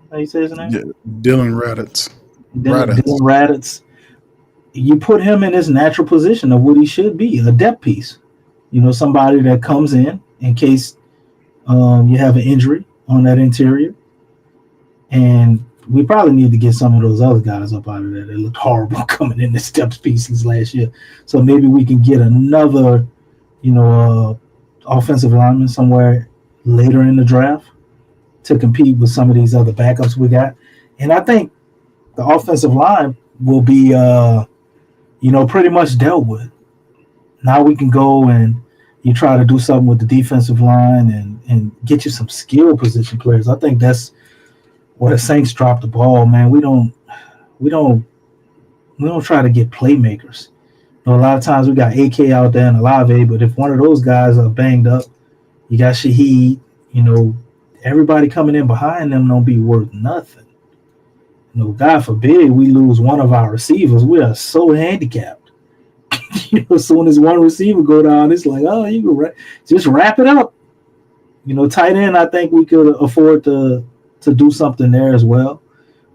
How you say his name? yeah, Dylan Raditz. Dylan Raditz. You put him in his natural position of what he should be, a depth piece. Somebody that comes in case you have an injury on that interior. And we probably need to get some of those other guys up out of there. They looked horrible coming in as depth pieces last year. So maybe we can get another, offensive lineman somewhere later in the draft to compete with some of these other backups we got. And I think the offensive line will be, pretty much dealt with. Now we can go and you try to do something with the defensive line and get you some skill position players. I think that's where the Saints drop the ball, man. We don't try to get playmakers. A lot of times we got AK out there and Olave, but if one of those guys are banged up, you got Shaheed, everybody coming in behind them don't be worth nothing. God forbid we lose one of our receivers. We are so handicapped. As soon as one receiver go down, it's like, oh, you can just wrap it up. Tight end, I think we could afford to do something there as well.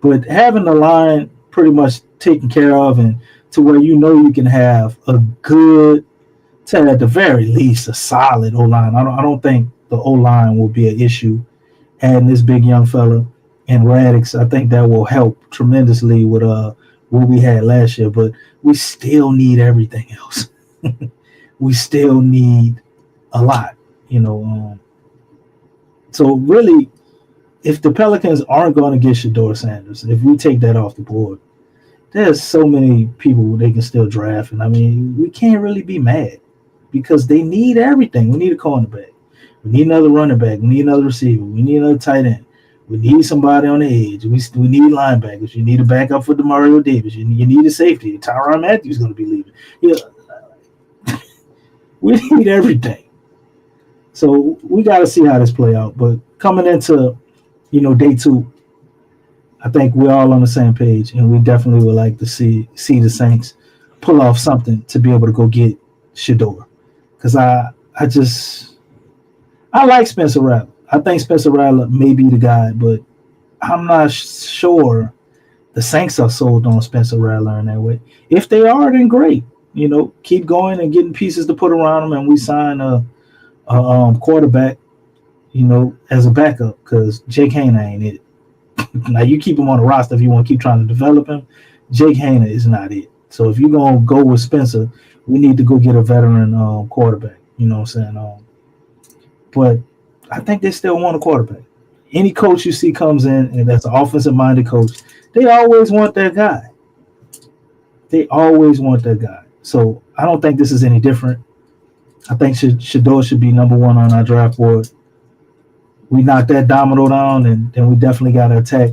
But having the line pretty much taken care of and to where you can have a good, to at the very least, a solid O-line. I don't think the O-line will be an issue. Adding this big young fella and Radix, I think that will help tremendously with what we had last year. But we still need everything else. We still need a lot, So really, if the Pelicans aren't going to get Shedeur Sanders, if we take that off the board, there's so many people they can still draft. And I mean, we can't really be mad because they need everything. We need a cornerback. We need another running back. We need another receiver. We need another tight end. We need somebody on the edge. We need linebackers. You need a backup for DeMario Davis. You need a safety. Tyrann Matthews is going to be leaving. We need everything. So we got to see how this play out. But coming into, day 2, I think we're all on the same page, and we definitely would like to see the Saints pull off something to be able to go get Shedeur. Because I like Spencer Rattler. I think Spencer Rattler may be the guy, but I'm not sure the Saints are sold on Spencer Rattler in that way. If they are, then great. Keep going and getting pieces to put around them, and we sign a quarterback, as a backup, because Jake Hayner ain't it. Now, you keep him on the roster if you want to keep trying to develop him. Jake Hayner is not it. So if you're going to go with Spencer, we need to go get a veteran quarterback. You know what I'm saying? But I think they still want a quarterback. Any coach you see comes in, and that's an offensive-minded coach, they always want that guy. So I don't think this is any different. I think Shedeur should be number 1 on our draft board. We knock that domino down, and then we definitely got to attack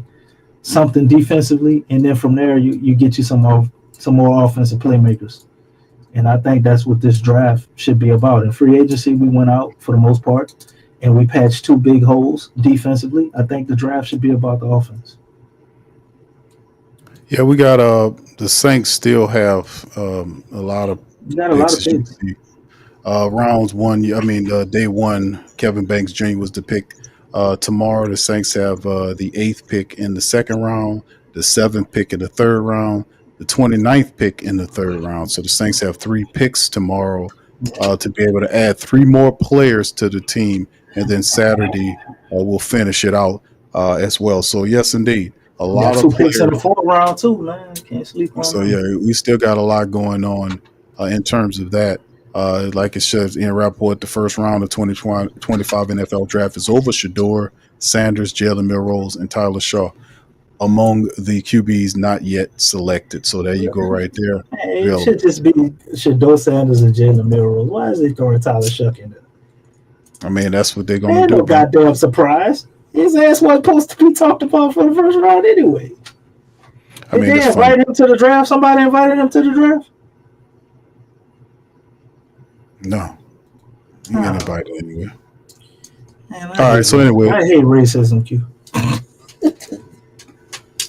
something defensively, and then from there you get you some more offensive playmakers. And I think that's what this draft should be about. In free agency, we went out for the most part, and we patched 2 big holes defensively. I think the draft should be about the offense. Yeah, we got the Saints still have a lot of You got a lot picks of as you can picks. see. Rounds one, I mean, day one, Kevin Banks Jr. was the pick. Tomorrow, the Saints have the eighth pick in the second round, the seventh pick in the third round, the 29th pick in the third round. So the Saints have three picks tomorrow to be able to add three more players to the team. And then Saturday, we'll finish it out as well. So, yes, indeed, a You got lot of two picks in players. the fourth round too, man. Can't sleep on So yeah, them. we still got a lot going on in terms of that. Like it says in Rapport, the first round of 2025 NFL draft is over. Shador Sanders, Jalen Milrows, and Tyler Shaw among the QBs not yet selected. So there you go, right there. Hey, it should Available. just be Shador Sanders and Jalen Milrows. Why is he throwing Tyler Shuck in there? I mean, that's what they're gonna Man, do, no man. goddamn surprise. His ass wasn't supposed to be talked about for the first round anyway. I Did mean, they it's funny. invite him to the draft? Somebody invited him to the draft? No, you get Oh, invited anyway. man, All right. So anyway, I hate racism, Q.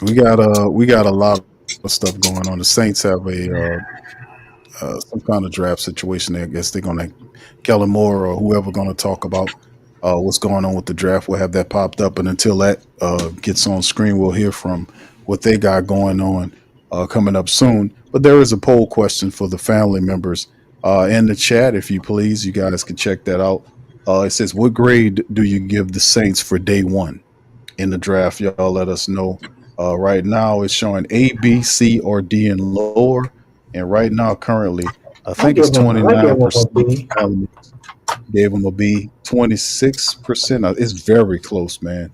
we got a lot of stuff going on. The Saints have some kind of draft situation. I guess they're going to Kellen Moore or whoever going to talk about what's going on with the draft. We'll have that popped up, and until that gets on screen, we'll hear from what they got going on coming up soon. But there is a poll question for the family members in the chat. If you please, you guys can check that out. It says, "What grade do you give the Saints for day one in the draft?" Y'all let us know. Right now, it's showing A, B, C, or D and lower. And right now, currently, I think it's I give him a 29% of the B. family gave him a B. 26%. It's very close, man.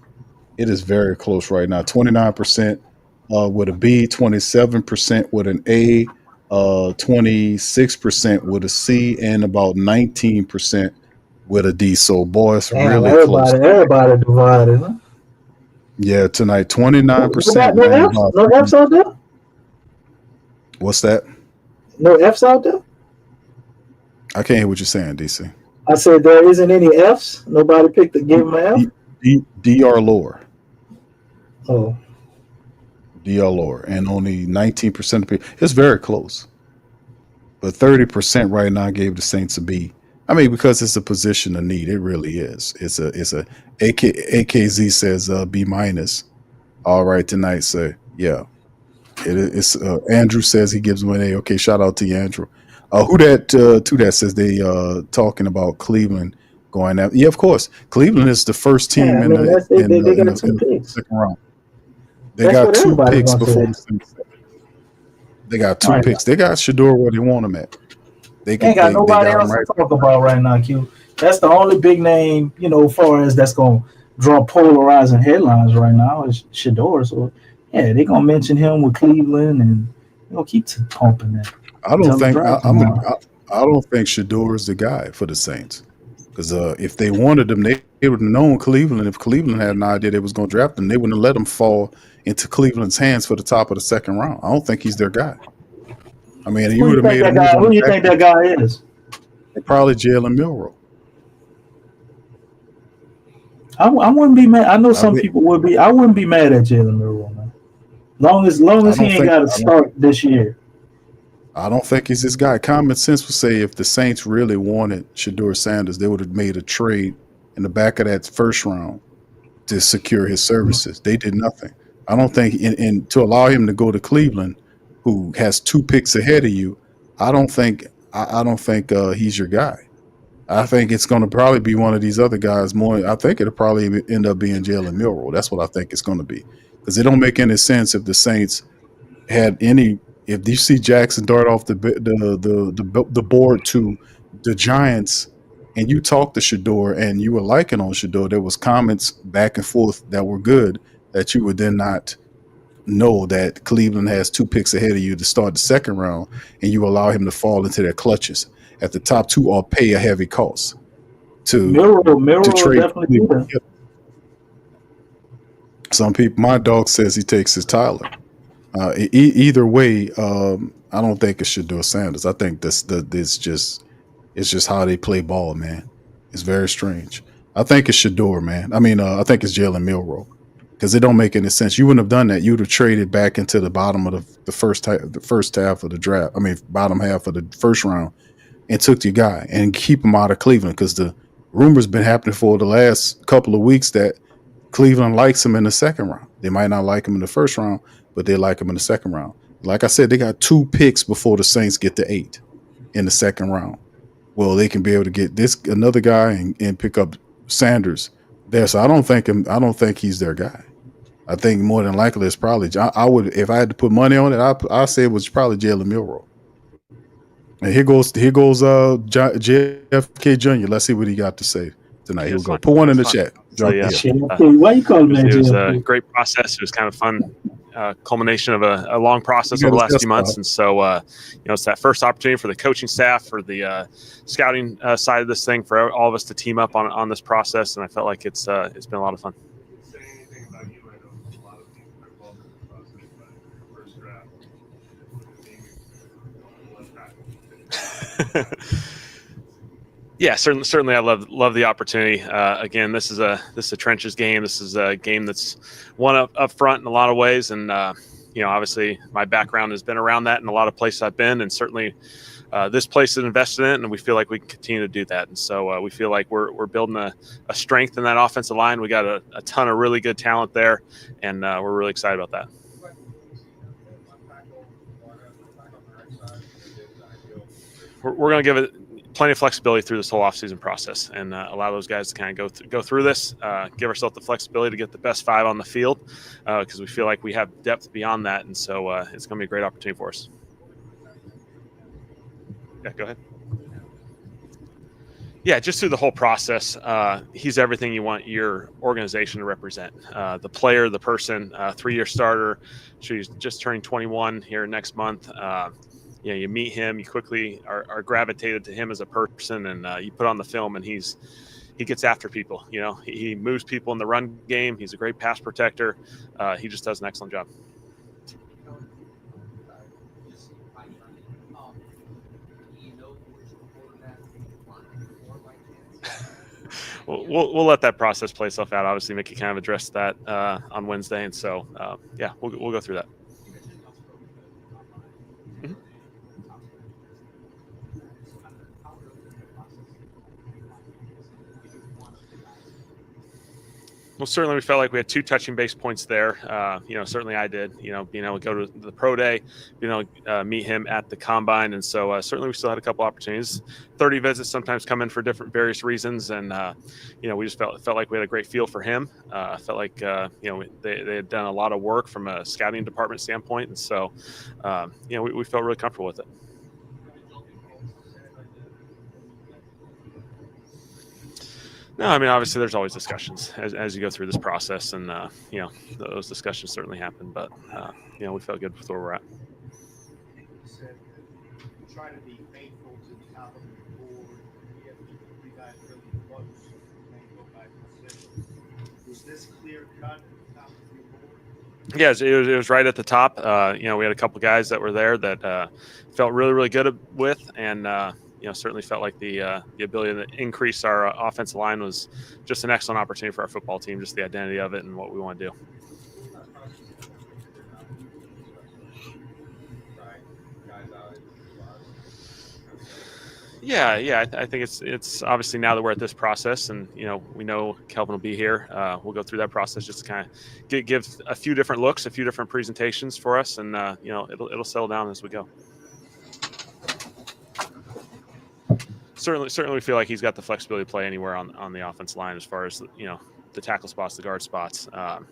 It is very close right now. 29% with a B, 27% with an A, 26% with a C, and about 19% with a D. So, boy, it's Damn, really close. everybody divided, huh? Yeah, tonight, You 29%, got no man. F's? No F's out there? What's that? No F's out there? I can't hear what you're saying, DC. I said there isn't any F's. Nobody picked to give him an F. D or lower. Oh, D or lower. And only 19% of people. It's very close. But 30% right now gave the Saints a B. I mean, because it's a position of need. It really is. It's a AKZ says B minus. All right tonight. So yeah. It's Andrew says he gives him an A. Okay, shout out to you, Andrew. Who that to that says they talking about Cleveland going out. Yeah, of course. Cleveland is the first yeah. team I mean, that's they got two in the picks. second round. They That's got what two everybody's picks gonna before say. the Saints. They got All two right, picks. They got Shador where they want him at. They ain't could got they nobody got him else to right. talk about right now, Q. That's the only big name, far as that's gonna draw polarizing headlines right now is Shador. So yeah, they're gonna mention him with Cleveland and they're gonna keep pumping that I don't until the think draft tomorrow. I don't think Shador is the guy for the Saints. Because if they wanted him, they would have known Cleveland. If Cleveland had an idea they was going to draft him, they wouldn't have let him fall into Cleveland's hands for the top of the second round. I don't think he's their guy. I mean, you Who would you have think made a that move guy? on Who the you back think that guy is? end, probably Jalen Milrow. I wouldn't be mad. I know I, some be- people would be. I wouldn't be mad at Jalen Milrow, man. Long I as he don't ain't think got to start this year. I don't think he's this guy. Common sense would say if the Saints really wanted Shador Sanders, they would have made a trade in the back of that first round to secure his services. They did nothing. I don't think, and to allow him to go to Cleveland, who has two picks ahead of you, I don't think, I don't think he's your guy. I think it's going to probably be one of these other guys more. I think it'll probably end up being Jalen Milrow. That's what I think it's going to be because it don't make any sense if the Saints had any. If you see Jackson dart off the board to the Giants, and you talk to Shador and you were liking on Shador, there was comments back and forth that were good that you would then not know that Cleveland has two picks ahead of you to start the second round, and you allow him to fall into their clutches at the top two or pay a heavy cost to Milrow will trade definitely do Cleveland. that. Some people, my dog says he takes his Tyler. Either way, I don't think it should do Sanders. I think this just it's just how they play ball, man. It's very strange. I think it's Shador, man. I mean, I think it's Jalen Milrow. because it don't make any sense. You wouldn't have done that. You would have traded back into the bottom of the first half of the draft. I mean, bottom half of the first round, and took your guy and keep him out of Cleveland, because the rumors been happening for the last couple of weeks that Cleveland likes him in the second round. They might not like him in the first round, but they like him in the second round. Like I said, they got 2 picks before the Saints get to 8 in the second round. Well, they can be able to get another guy and pick up Sanders there. So I don't think he's their guy. I think more than likely it's probably, I would, if I had to put money on it, I say it was probably Jalen Milroe. And here goes JFK Jr. Let's see what he got to say tonight. Here we go. Put one in the chat. Why you calling that? It was a great process. It was kind of fun. Culmination of a long process over the last few months. And so, it's that first opportunity for the coaching staff, for the scouting side of this thing, for all of us to team up on this process. And I felt like it's been a lot of fun. Yeah, certainly. I love the opportunity. Again, this is a trenches game. This is a game that's won up front in a lot of ways, and obviously my background has been around that in a lot of places I've been, and certainly this place is invested in it, and we feel like we can continue to do that. And so we feel like we're building a strength in that offensive line. We got a ton of really good talent there, and we're really excited about that. We're going to give it plenty of flexibility through this whole offseason process, and allow those guys to kind of go through this, give ourselves the flexibility to get the best 5 on the field, because we feel like we have depth beyond that. And so it's going to be a great opportunity for us. Yeah, go ahead. Yeah, just through the whole process, he's everything you want your organization to represent. The player, the person, 3-year starter. She's just turning 21 here next month. You meet him, you quickly are gravitated to him as a person, and you put on the film, and he gets after people. He moves people in the run game. He's a great pass protector. He just does an excellent job. We'll let that process play itself out. Obviously, Mickey kind of addressed that on Wednesday, and so we'll go through that. Well, certainly we felt like we had 2 touching base points there. Certainly I did, being able to go to the pro day, being able to meet him at the combine. And so certainly we still had a couple opportunities. 30 visits sometimes come in for various reasons. And, we just felt like we had a great feel for him. Felt like, they had done a lot of work from a scouting department standpoint. And so, we felt really comfortable with it. No, I mean, obviously there's always discussions as you go through this process, and, those discussions certainly happen, but, we felt good with where we're at. Try to be faithful to the top of the board. You guys really close. Was this clear cut at the top of your board? Yes, it was right at the top. We had a couple guys that were there that felt really, really good with, and, certainly felt like the ability to increase our offensive line was just an excellent opportunity for our football team, just the identity of it and what we want to do. Yeah. I think it's obviously, now that we're at this process, and we know Kelvin will be here. We'll go through that process just to kind of give a few different looks, a few different presentations for us, and it'll settle down as we go. Certainly, we feel like he's got the flexibility to play anywhere on the offensive line, as far as the tackle spots, the guard spots.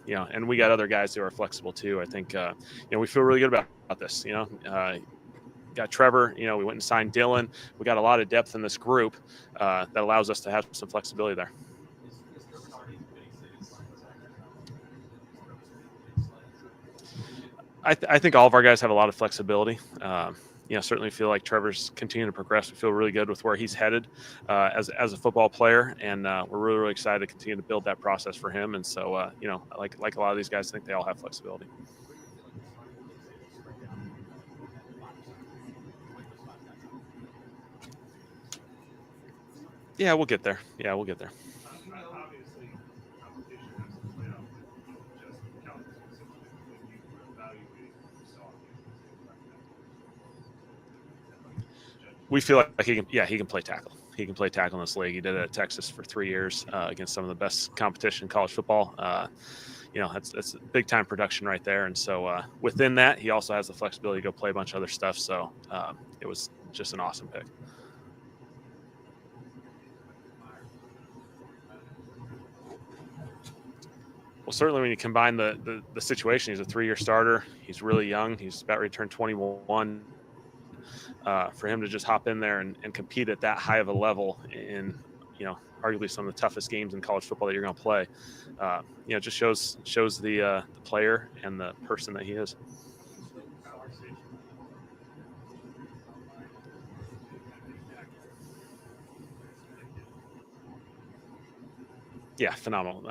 And we got other guys who are flexible too. I think we feel really good about this. Got Trevor. We went and signed Dylan. We got a lot of depth in this group that allows us to have some flexibility there. I think all of our guys have a lot of flexibility. Certainly feel like Trevor's continuing to progress. We feel really good with where he's headed as a football player, and we're really, really excited to continue to build that process for him. And so, like a lot of these guys, I think they all have flexibility. Yeah, we'll get there. we feel like he can play tackle. He can play tackle in this league. He did it at Texas for 3 years against some of the best competition in college football. That's big time production right there. And so within that, he also has the flexibility to go play a bunch of other stuff. So it was just an awesome pick. Well, certainly when you combine the situation, he's a 3-year starter. He's really young. He's about ready to turn 21. For him to just hop in there and compete at that high of a level in, arguably some of the toughest games in college football that you're going to play, just shows the player and the person that he is. Yeah, phenomenal.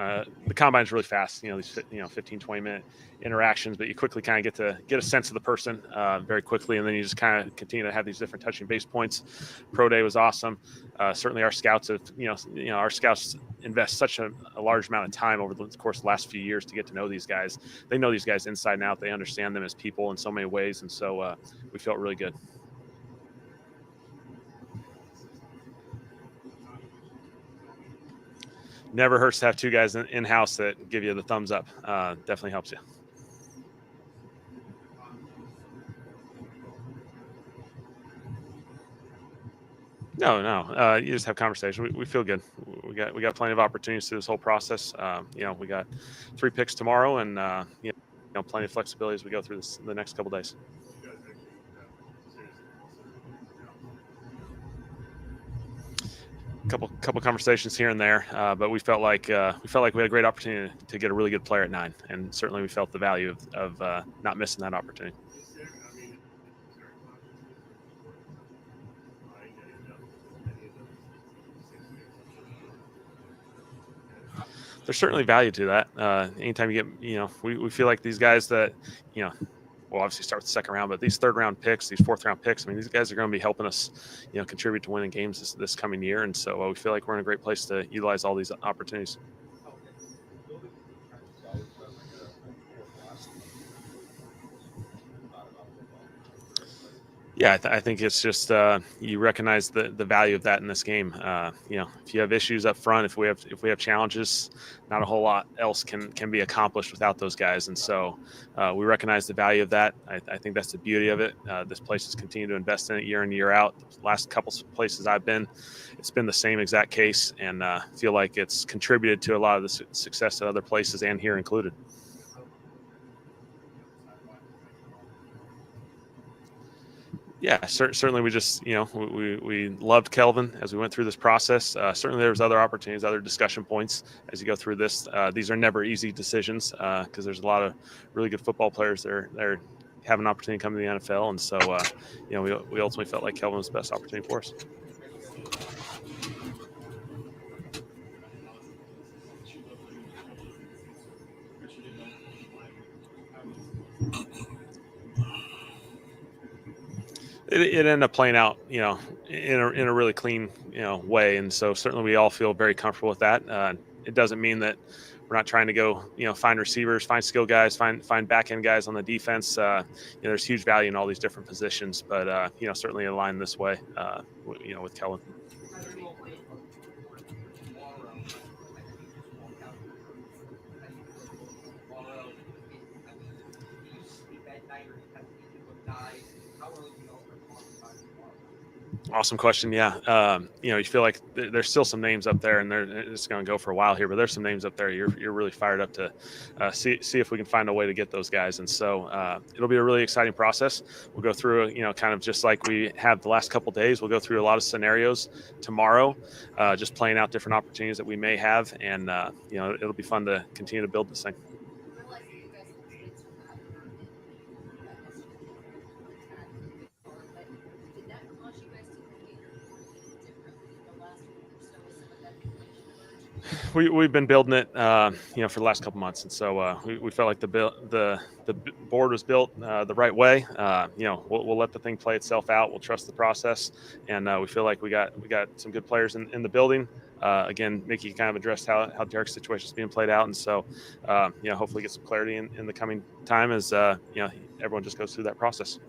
The combine's really fast, these 15, 20-minute interactions, but you quickly kind of get a sense of the person very quickly, and then you just kind of continue to have these different touching base points. Pro day was awesome. Certainly our scouts have, our scouts invest such a large amount of time over the course of the last few years to get to know these guys. They know these guys inside and out. They understand them as people in so many ways, and so we felt really good. Never hurts to have 2 guys in-house that give you the thumbs up. Definitely helps you. No. You just have conversation. We feel good. We got plenty of opportunities through this whole process. We got 3 picks tomorrow, and plenty of flexibility as we go through the next couple days. Couple conversations here and there, but we felt like we had a great opportunity to get a really good player at 9, and certainly we felt the value of not missing that opportunity. There's certainly value to that. Anytime you get, we feel like these guys that, we'll obviously start with the second round, but these 3rd round picks, these 4th round picks, these guys are going to be helping us, contribute to winning games this coming year. And so we feel like we're in a great place to utilize all these opportunities. Yeah, I think it's just you recognize the value of that in this game. If you have issues up front, if we have challenges, not a whole lot else can be accomplished without those guys. And so we recognize the value of that. I think that's the beauty of it. This place has continued to invest in it year in, year out. The last couple places I've been, it's been the same exact case, and feel like it's contributed to a lot of the success at other places and here included. Yeah, certainly. We just, we loved Kelvin as we went through this process. Certainly, there was other opportunities, other discussion points as you go through this. These are never easy decisions because there's a lot of really good football players that have an opportunity to come to the NFL, and so we ultimately felt like Kelvin was the best opportunity for us. It ended up playing out, in a really clean, way. And so certainly we all feel very comfortable with that. It doesn't mean that we're not trying to go, find receivers, find skill guys, find back end guys on the defense. There's huge value in all these different positions, but, certainly aligned this way, with Kelvin. Awesome question. Yeah. You feel like there's still some names up there, and it's going to go for a while here, but there's some names up there. You're really fired up to see if we can find a way to get those guys. And so it'll be a really exciting process. We'll go through, kind of just like we have the last couple of days. We'll go through a lot of scenarios tomorrow, just playing out different opportunities that we may have. And, it'll be fun to continue to build this thing. We've been building it, for the last couple months, and so we felt like the board was built the right way. We'll let the thing play itself out. We'll trust the process, and we feel like we got some good players in the building. Again, Mickey kind of addressed how Derek's situation is being played out, and so hopefully get some clarity in the coming time as everyone just goes through that process.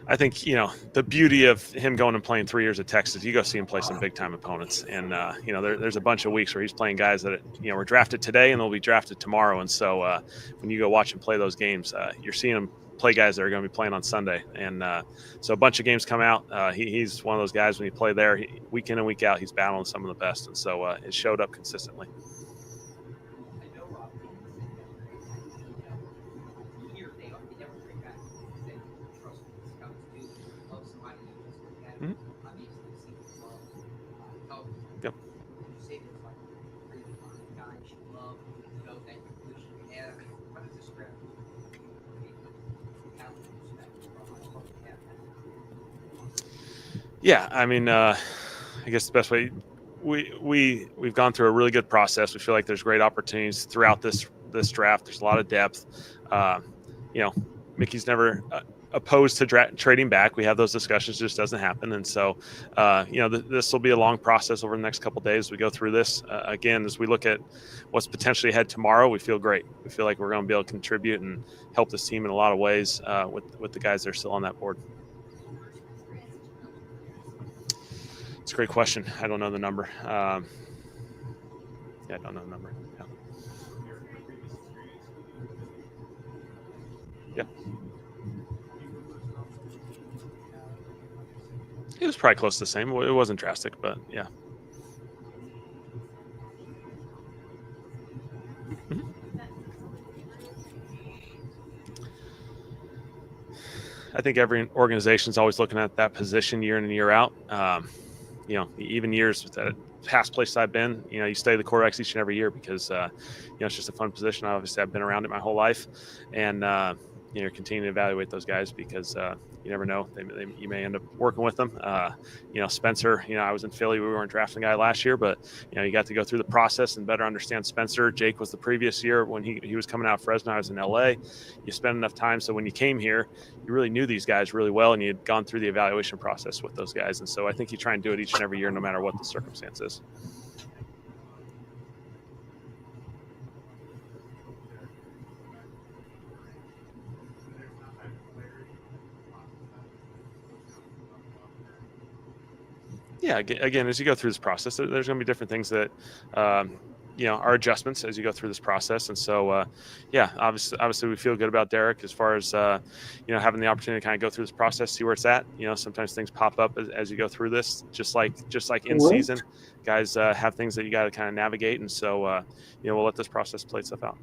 I think the beauty of him going and playing 3 years at Texas, you go see him play some big time opponents, and there's a bunch of weeks where he's playing guys that were drafted today and they'll be drafted tomorrow, and so when you go watch him play those games, you're seeing him play guys that are going to be playing on Sunday, and so a bunch of games come out. He's one of those guys when you play there, week in and week out, he's battling some of the best, and so it showed up consistently. Yep. Yeah, I mean, I guess the best way we've gone through a really good process. We feel like there's great opportunities throughout this draft. There's a lot of depth. Mickey's never opposed to trading back. We have those discussions, it just doesn't happen. And so, this will be a long process over the next couple of days. We go through this again, as we look at what's potentially ahead tomorrow, we feel great. We feel like we're going to be able to contribute and help this team in a lot of ways with the guys that are still on that board. It's a great question. I don't know the number. I don't know the number. Yeah. Yep. It was probably close to the same. It wasn't drastic, but yeah. Mm-hmm. I think every organization is always looking at that position year in and year out. Even years with that past place I've been, you stay the quarterbacks each and every year because, it's just a fun position. Obviously, I've been around it my whole life, and you're continuing to evaluate those guys because you never know. You may end up working with them. Spencer, I was in Philly. We weren't drafting a guy last year, but, you got to go through the process and better understand Spencer. Jake was the previous year when he was coming out of Fresno. I was in LA. You spent enough time. So when you came here, you really knew these guys really well, and you had gone through the evaluation process with those guys. And so I think you try and do it each and every year, no matter what the circumstance is. Yeah, again, as you go through this process, there's going to be different things that, are adjustments as you go through this process. And so, obviously we feel good about Derek as far as, having the opportunity to kind of go through this process, see where it's at. Sometimes things pop up as you go through this, just like in season, guys have things that you got to kind of navigate. And so, we'll let this process play itself out.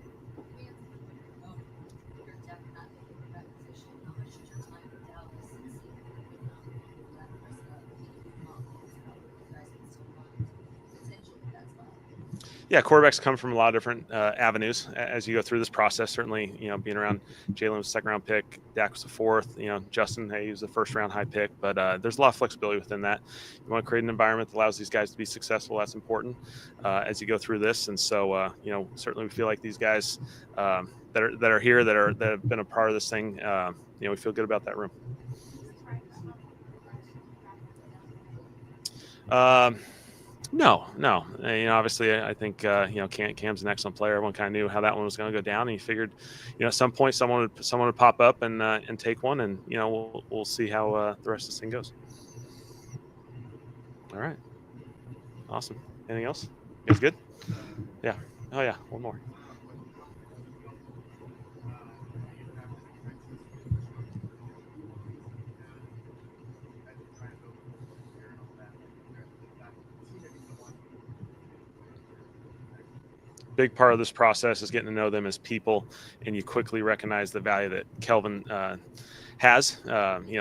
Yeah, quarterbacks come from a lot of different avenues as you go through this process. Certainly, being around Jalen was a second-round pick, Dak was the fourth. Justin, he was the first-round high pick. But there's a lot of flexibility within that. You want to create an environment that allows these guys to be successful. That's important as you go through this. And so, certainly we feel like these guys that are here that have been a part of this thing. We feel good about that room. No. Obviously, I think Cam's an excellent player. Everyone kind of knew how that one was going to go down, and you figured, at some point someone would pop up and take one, and we'll see how the rest of this thing goes. All right, awesome. Anything else? You guys good? Yeah. Oh yeah, one more. Big part of this process is getting to know them as people, and you quickly recognize the value that Kelvin has.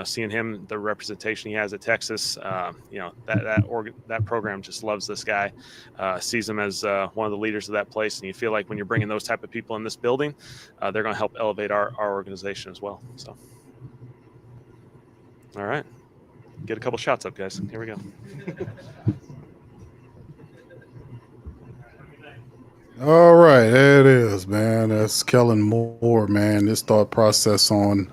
Seeing him, the representation he has at Texas, that program just loves this guy, sees him as one of the leaders of that place, and you feel like when you're bringing those type of people in this building, they're going to help elevate our organization as well. So, all right, get a couple shots up, guys. Here we go. All right, there it is, man. That's Kellen Moore, man. This thought process on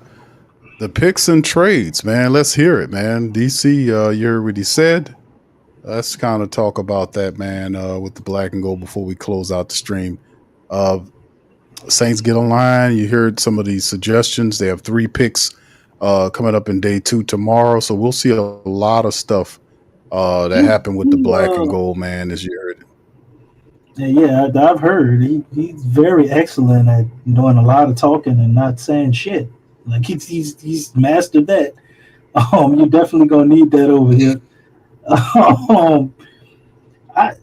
the picks and trades, man. Let's hear it, man. DC, you heard what he said. Let's kind of talk about that, man, with the black and gold before we close out the stream. Saints get online. You heard some of these suggestions. They have 3 picks coming up in day 2 tomorrow. So we'll see a lot of stuff that happened with the black and gold man this year. Yeah, I've heard he's very excellent at doing a lot of talking and not saying shit. Like he's mastered that. You're definitely gonna need that over here. Um, I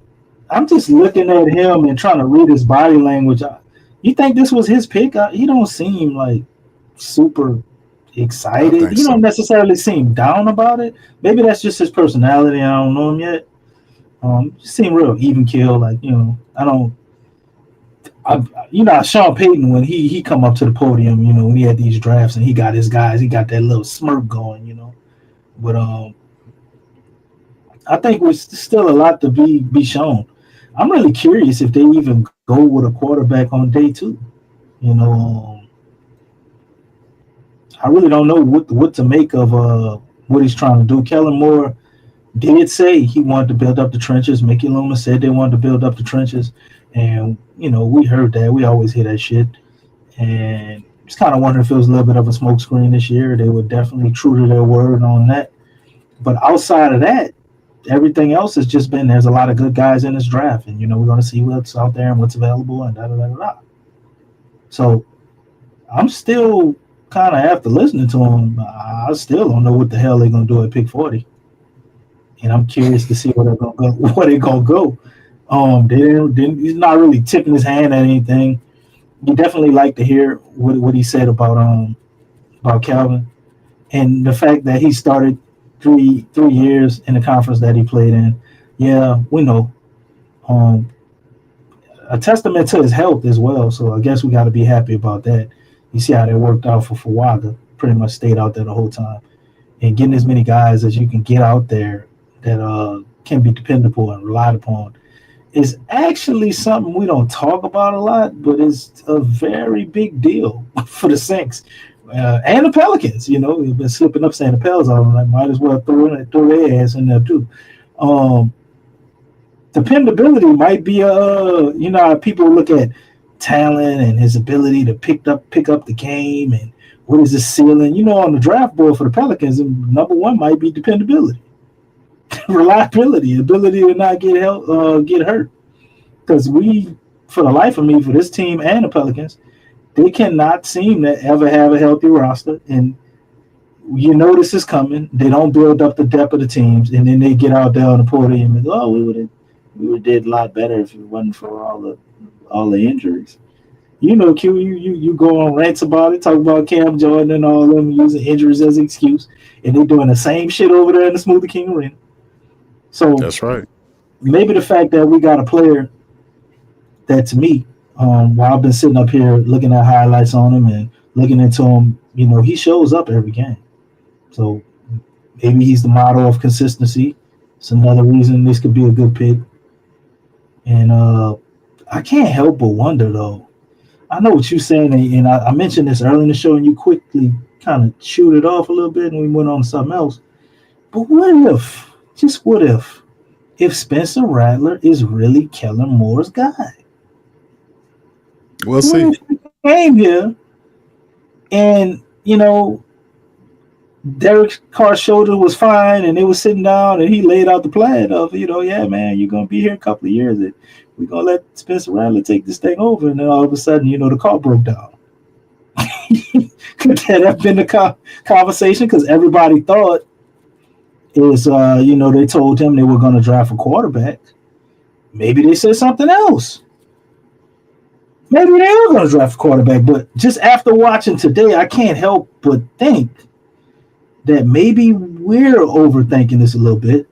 I'm just looking at him and trying to read his body language. You think this was his pick? He don't seem like super excited. He don't necessarily seem down about it. Maybe that's just his personality. I don't know him yet. Just seem real even keel. Like Sean Payton when he come up to the podium. When he had these drafts and he got his guys, he got that little smirk going. But I think there's still a lot to be shown. I'm really curious if they even go with a quarterback on day 2. I really don't know what to make of what he's trying to do. Kellen Moore did say he wanted to build up the trenches. Mickey Loomis said they wanted to build up the trenches, and we heard that. We always hear that shit, and just kind of wondering if it was a little bit of a smokescreen this year. They were definitely true to their word on that. But outside of that, everything else has just been there's a lot of good guys in this draft, and we're going to see what's out there and what's available and da da da da. So I'm still kind of after listening to him. I still don't know what the hell they're going to do at pick 40, and I'm curious to see where they're going to go. He's not really tipping his hand at anything. You definitely like to hear what he said about Calvin and the fact that he started 3 years in the conference that he played in. Yeah, we know. A testament to his health as well. So I guess we got to be happy about that. You see how that worked out for Fuaga. Pretty much stayed out there the whole time. And getting as many guys as you can get out there that can be dependable and relied upon is actually something we don't talk about a lot, but it's a very big deal for the Saints. And the Pelicans, we've been slipping up saying the Pels all night. Might as well throw their ass in there too. Dependability might be people look at talent and his ability to pick up the game and what is his ceiling. On the draft board for the Pelicans, number 1 might be dependability, reliability, ability to not get hurt. Because for the life of me, for this team and the Pelicans, they cannot seem to ever have a healthy roster, and this is coming. They don't build up the depth of the teams, and then they get out there on the podium and we would have did a lot better if it wasn't for all the injuries. Q, you go on rants about it, talk about Cam Jordan and all of them using injuries as an excuse, and they're doing the same shit over there in the Smoothie King Arena. So that's right. Maybe the fact that we got a player that, to me, while I've been sitting up here looking at highlights on him and looking into him, he shows up every game. So maybe he's the model of consistency. It's another reason this could be a good pick. And I can't help but wonder, though. I know what you're saying, and I mentioned this early in the show, and you quickly kind of chewed it off a little bit, and we went on to something else. But what if Spencer Rattler is really Kellen Moore's guy? We'll see. He came here, and Derek Carr's shoulder was fine, and they were sitting down, and he laid out the plan of, yeah, man, you're gonna be here a couple of years, and we're gonna let Spencer Rattler take this thing over, and then all of a sudden, the car broke down. Could that have been the conversation? Because everybody thought they told him they were gonna draft a quarterback. Maybe they said something else. Maybe they are going to draft a quarterback, but just after watching today, I can't help but think that maybe we're overthinking this a little bit.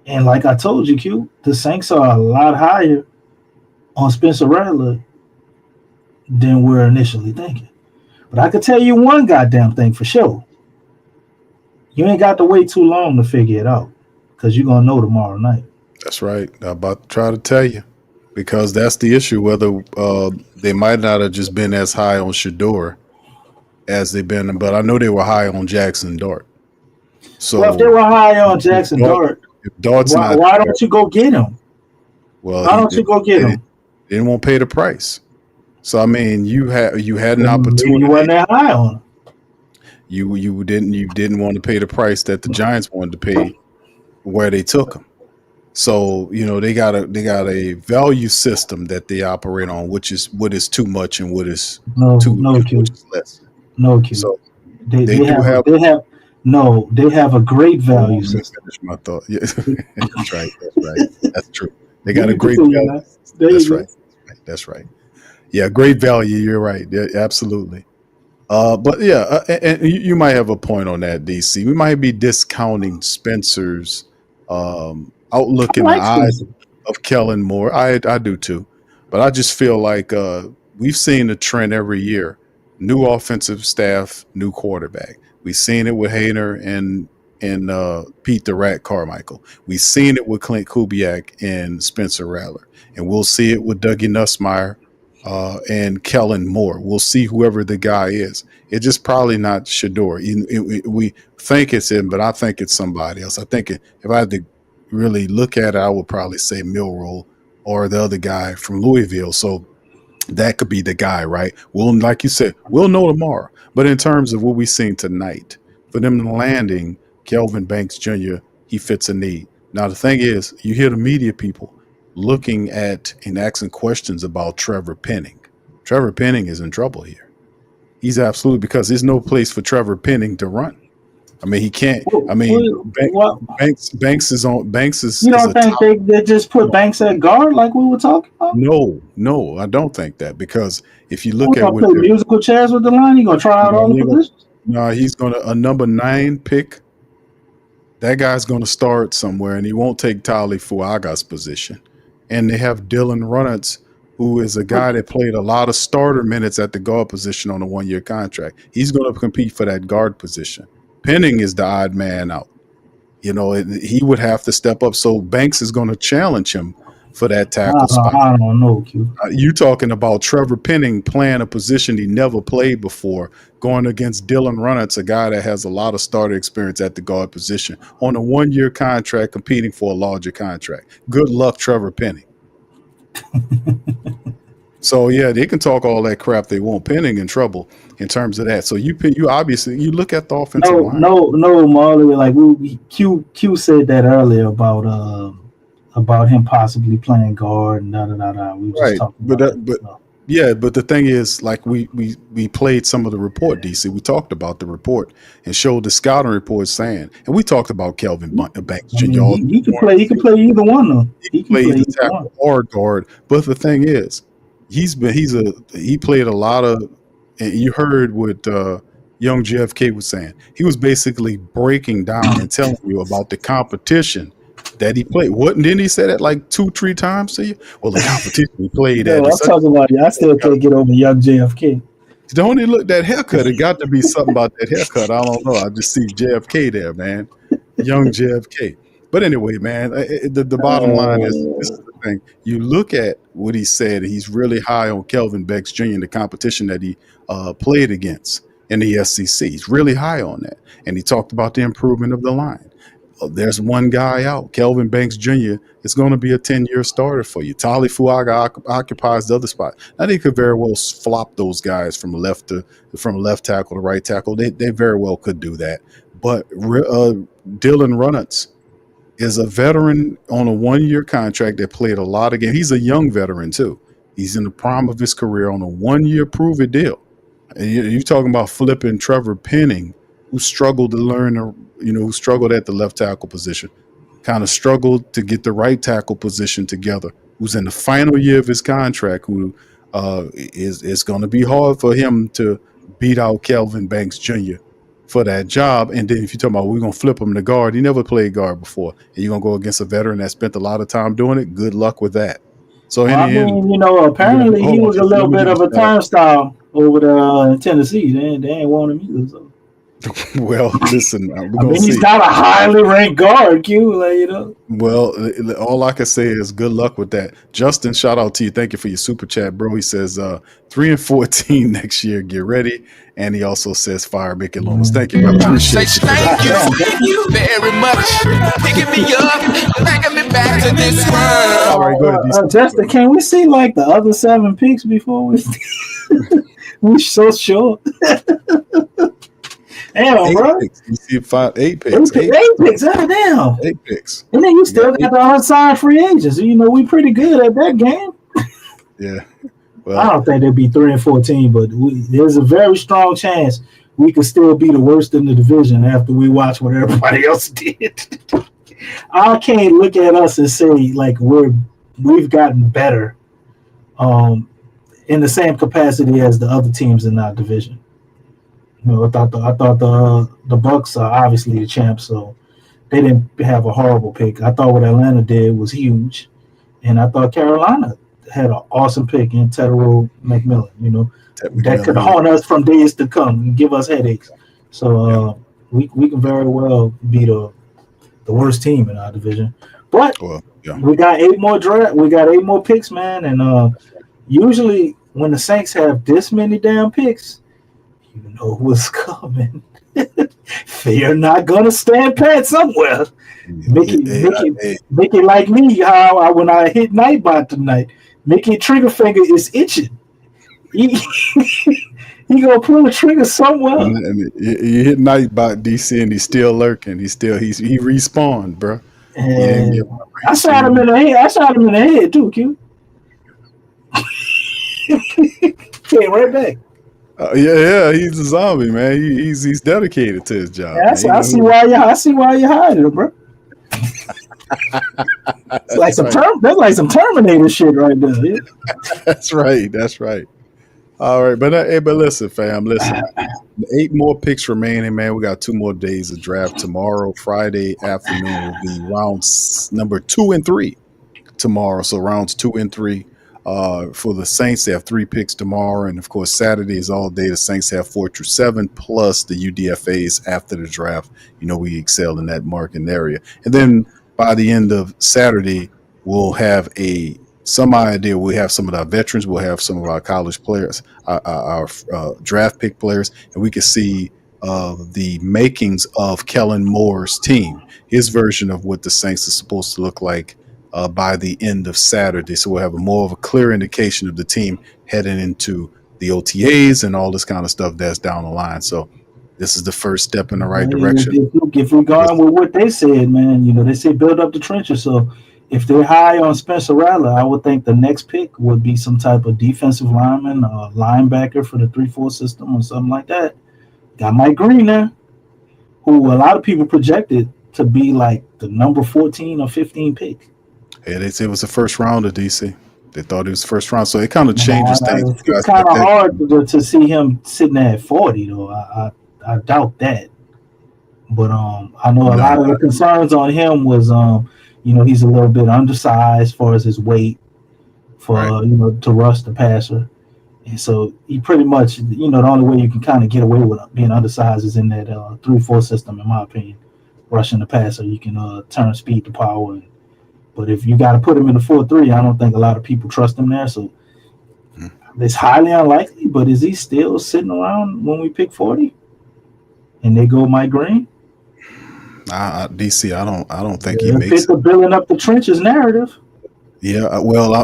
And like I told you, Q, the Saints are a lot higher on Spencer Rattler than we're initially thinking. But I could tell you one goddamn thing for sure. You ain't got to wait too long to figure it out, because you're going to know tomorrow night. That's right. I'm about to try to tell you. Because that's the issue, whether they might not have just been as high on Shador as they've been, but I know they were high on Jackson Dart. So if they were high on Jackson Dart, why don't you go get him? Well, why don't you go get him? They didn't want to pay the price. So I mean, you had an opportunity. You wasn't that high on him. You didn't want to pay the price that the Giants wanted to pay where they took him. So they got a value system that they operate on, which is what is too much and what is No, too no, which Q. is less. No, Q. So They they do have. they have a great Hold value on, let me system. finish my thought. Yeah, that's right. That's right. That's true. They got a You great continue, value man. system. There That's you right. That's right. Yeah, great value. You're right. Yeah, absolutely. But yeah, and you might have a point on that, DC. We might be discounting Spencer's outlook I in the like eyes Spencer. of Kellen Moore. I do too, but I just feel like we've seen the trend every year: new offensive staff, new quarterback. We've seen it with Hayner and Pete the Rat Carmichael. We've seen it with Clint Kubiak and Spencer Rattler, and we'll see it with Dougie Nussmeier and Kellen Moore. We'll see whoever the guy is. It's just probably not Shador. We think it's him, but I think it's somebody else. I think if I had to really look at it, I would probably say Milroe or the other guy from Louisville. So that could be the guy, right? Well, like you said, we'll know tomorrow. But in terms of what we've seen tonight, for them landing Kelvin Banks Jr., he fits a need. Now, the thing is, you hear the media people looking at and asking questions about Trevor Penning. Trevor Penning is in trouble here. He's absolutely, because there's no place for Trevor Penning to run. I mean, he can't. I mean, What? Banks is on. Banks is. You is don't a think top. they just put Banks at guard like we were talking about? No, I don't think that, because if you look We're at gonna what play they're, musical chairs with the line. You gonna try out all the positions? no, he's gonna a number 9 pick. That guy's gonna start somewhere, and he won't take Tali Fuaga's position. And they have Dylan Runnels, who is a guy that played a lot of starter minutes at the guard position on a 1-year contract. He's going to compete for that guard position. Penning is the odd man out. He would have to step up. So Banks is going to challenge him for that tackle spot. I don't know, Q. You talking about Trevor Penning playing a position he never played before, going against Dylan Runnels, a guy that has a lot of starter experience at the guard position, on a 1-year contract, competing for a larger contract. Good luck, Trevor Penning. So yeah, they can talk all that crap they want. Penning in trouble in terms of that. So you obviously you look at the offensive line. No, Marley. Like Q said that earlier about him possibly playing guard and da. We were just talking about that. Yeah, but the thing is, like we played some of the report, DC. We talked about the report and showed the scouting report saying, and we talked about Kelvin Banks Jr. He can play either one though. He can play either tackle or guard. But the thing is, he played a lot of. And you heard what young JFK was saying. He was basically breaking down and telling you about the competition that he played. Didn't he say that like 2-3 times to you? Well, the competition he played at. I'm talking about you. I still can't get over young JFK. Don't he look that haircut? It got to be something about that haircut. I don't know. I just see JFK there, man. Young JFK. But anyway, man, the bottom line is, this is the thing. You look at what he said. He's really high on Kelvin Banks Jr. and the competition that he played against in the SEC. He's really high on that. And he talked about the improvement of the line. There's one guy out. Kelvin Banks Jr. is going to be a 10-year starter for you. Tali Fuaga occupies the other spot. Now they could very well flop those guys from left tackle to right tackle. They very well could do that. But Dylan Runnels is a veteran on a 1-year contract that played a lot of games. He's a young veteran too. He's in the prime of his career on a 1-year prove-it deal. And you're talking about flipping Trevor Penning, who struggled to learn, who struggled at the left tackle position, kind of struggled to get the right tackle position together, who's in the final year of his contract, who is going to be hard for him to beat out Kelvin Banks Jr. for that job. And then if you're talking about we're going to flip him to guard, he never played guard before, and you're going to go against a veteran that spent a lot of time doing it, good luck with that. So apparently he was a little bit of a turnstile over there in Tennessee. They ain't want him either. So. Well, listen, he's not a highly ranked guard, Q. Well, all I can say is good luck with that. Justin, shout out to you. Thank you for your super chat, bro. He says 3-14 next year. Get ready. And he also says fire Mickey Lomas. Thank you, brother. Appreciate you. Thank you very much. Picking me up, bringing me back to this world. All right, go ahead. Justin, can we see like the other 7 picks before we? We're so short. Damn, Eight bro. picks. You see, eight Eight, picks. Eight, eight picks. Ah, damn. eight picks. And then you You got still got the unsigned free agents. You know, we pretty good at that game. yeah. I Well, don't think they'd be 3-14, but there's a very strong chance we could still be the worst in the division after we watch what everybody else did. I can't look at us and say like we've gotten better in the same capacity as the other teams in our division. You know, I thought the Bucks are obviously the champs, so they didn't have a horrible pick. I thought what Atlanta did was huge, and I thought Carolina had an awesome pick in Tedero McMillan. You know, that could haunt us from days to come and give us headaches. So we can very well be the worst team in our division. But we got 8 more draft. We got 8 more picks, man. And usually when the Saints have this many damn picks, you know what's coming. They're not gonna stand pat somewhere. Mickey like me, how when I hit Nightbot tonight, Mickey trigger finger is itching. He gonna pull the trigger somewhere. And you hit Nightbot DC and he's still lurking. He respawned, bro. And I shot him in the head. I shot him in the head too, Q. Came right back. Yeah, he's a zombie, man. He's dedicated to his job. Yeah, I see why you're hiding him, bro. It's like that's like some Terminator shit right there. Yeah. That's right. All right, but listen, fam, listen. 8 more picks remaining, man. We got 2 more days of draft tomorrow. Friday afternoon will be rounds number 2 and 3 tomorrow. So rounds 2 and 3. For the Saints, they have 3 picks tomorrow, and of course Saturday is all day. The Saints have 4 through 7 plus the UDFAs after the draft. You know, we excel in that market area, and then by the end of Saturday, we'll have some idea. We have some of our veterans. We'll have some of our college players, our draft pick players, and we can see the makings of Kellen Moore's team, his version of what the Saints are supposed to look like by the end of Saturday. So we'll have more of a clear indication of the team heading into the OTAs and all this kind of stuff that's down the line. So this is the first step in the right direction. If we're going with what they said, man, you know, they say build up the trenches. So if they're high on Spencer Rattler, I would think the next pick would be some type of defensive lineman, linebacker for the 3-4 system or something like that. Got Mike Green there, who a lot of people projected to be like the number 14 or 15 pick. Yeah, they said it was the first round of DC. They thought it was the first round, so it kind of changes things. It's kind of hard to see him sitting there at 40, though. I doubt that. But I know a lot of the concerns on him was, you know, he's a little bit undersized as far as his weight for you know, to rush the passer, and so he pretty much, you know, the only way you can kind of get away with being undersized is in that 3-4 system, in my opinion. Rushing the passer, you can turn speed to power. But if you got to put him in the 4-3, I don't think a lot of people trust him there. So it's highly unlikely. But is he still sitting around when we pick 40? And they go Mike Green? DC, I don't think he makes fit the building up the trenches narrative. Yeah, well,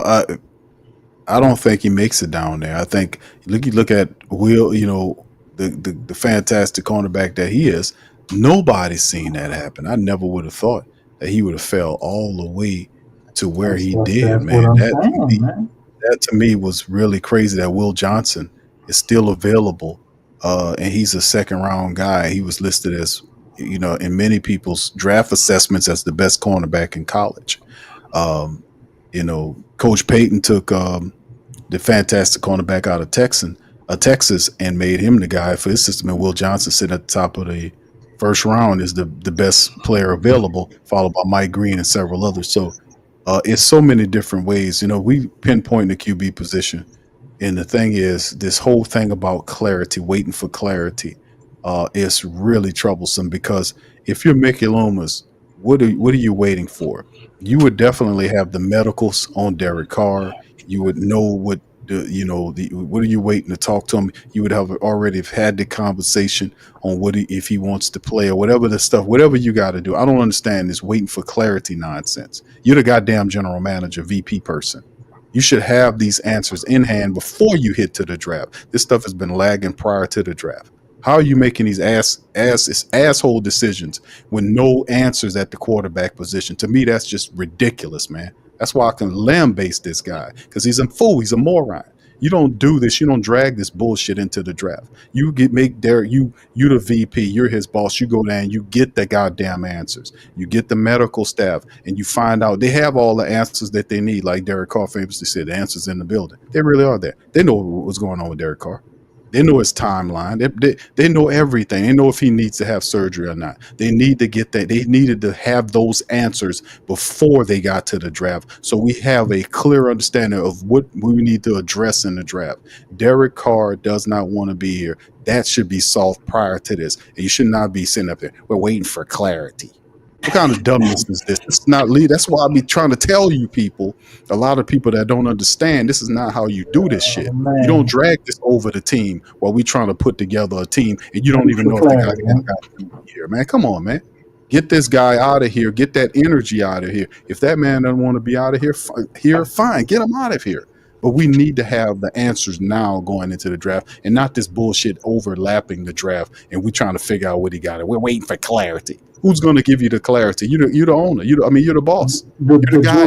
I don't think he makes it down there. I think you look at Will, you know, the fantastic cornerback that he is. Nobody's seen that happen. I never would have thought that he would have fell all the way to where he did, man. That to me was really crazy that Will Johnson is still available, and he's a 2nd round guy. He was listed as, you know, in many people's draft assessments as the best cornerback in college. You know, Coach Payton took the fantastic cornerback out of Texas and made him the guy for his system, and Will Johnson sitting at the top of the 1st round is the best player available, followed by Mike Green and several others. So it's so many different ways. You know, we pinpoint the QB position, and the thing is, this whole thing about clarity, waiting for clarity, is really troublesome, because if you're Mickey Loomis, what are you waiting for? You would definitely have the medicals on Derek Carr. You would know what what are you waiting to talk to him? You would have already had the conversation on if he wants to play or whatever whatever you got to do. I don't understand this waiting for clarity nonsense. You're the goddamn general manager, VP person. You should have these answers in hand before you hit to the draft. This stuff has been lagging prior to the draft. How are you making these asshole decisions with no answers at the quarterback position? To me, that's just ridiculous, man. That's why I can lambaste this guy, because he's a fool. He's a moron. You don't do this. You don't drag this bullshit into the draft. You make Derek, you the VP, you're his boss. You go down, you get the goddamn answers. You get the medical staff, and you find out they have all the answers that they need. Like Derek Carr famously said, the answers in the building. They really are there. They know what's going on with Derek Carr. They know his timeline. They know everything. They know if he needs to have surgery or not. They need to get that. They needed to have those answers before they got to the draft. So we have a clear understanding of what we need to address in the draft. Derek Carr does not want to be here. That should be solved prior to this. And you should not be sitting up there. We're waiting for clarity. What kind of dumbness is this? It's not lead. That's why I be trying to tell you people, a lot of people that don't understand, this is not how you do this shit. You don't drag this over the team while we trying to put together a team and you don't even know if the guy here, man. Come on, man. Get this guy out of here. Get that energy out of here. If that man doesn't want to be out of here, fine. Get him out of here. But we need to have the answers now going into the draft and not this bullshit overlapping the draft and we trying to figure out what he got. We're waiting for clarity. Who's going to give you the clarity? You're the owner. You're the boss. You're the guy.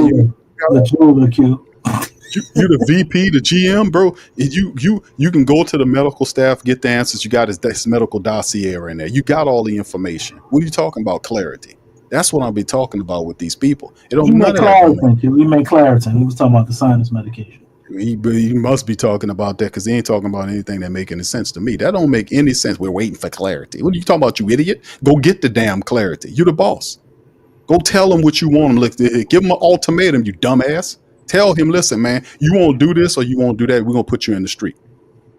You're the VP, the GM, bro. You can go to the medical staff, get the answers. You got this medical dossier in there. You got all the information. What are you talking about? Clarity. That's what I'll be talking about with these people. It don't matter. He made Claritin. He was talking about the sinus medication. He must be talking about that because he ain't talking about anything that make any sense to me. That don't make any sense. We're waiting for clarity. What are you talking about, you idiot? Go get the damn clarity. You're the boss. Go tell him what you want him. Look, give him an ultimatum, you dumbass. Tell him, listen, man, you won't do this or you won't do that. We're going to put you in the street.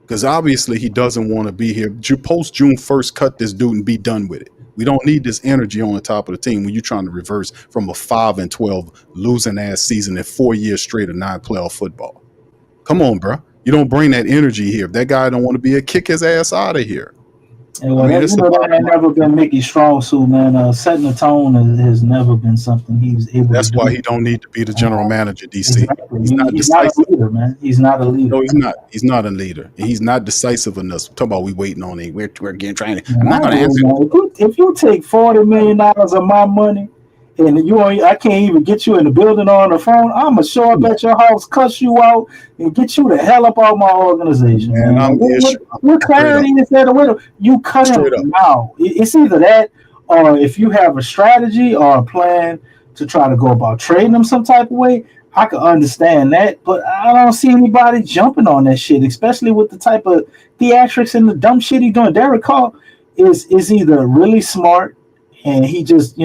Because obviously he doesn't want to be here. Post June 1st, cut this dude and be done with it. We don't need this energy on the top of the team when you're trying to reverse from a 5-12 losing ass season and 4 years straight of non-playoff football. Come on, bro. You don't bring that energy here. If that guy don't want to be here, kick his ass out of here. And that ain't never been Mickey's strong suit, man. Setting the tone has never been something he's able to do. That's why he don't need to be the general manager, DC. Exactly. He's not a leader, man. He's not a leader. No, he's not. He's not a leader. He's not decisive enough. Talking about we waiting on him. We're again trying to. I'm not going to answer. If you take $40 million of my money, and I can't even get you in the building or on the phone, I'm going to show up at your house, cuss you out, and get you the hell up out my organization. Man. What clarity is there? You cut him now. It's either that, or if you have a strategy or a plan to try to go about trading him some type of way, I can understand that. But I don't see anybody jumping on that shit, especially with the type of theatrics and the dumb shit he's doing. Derek Carr is either really smart and he just,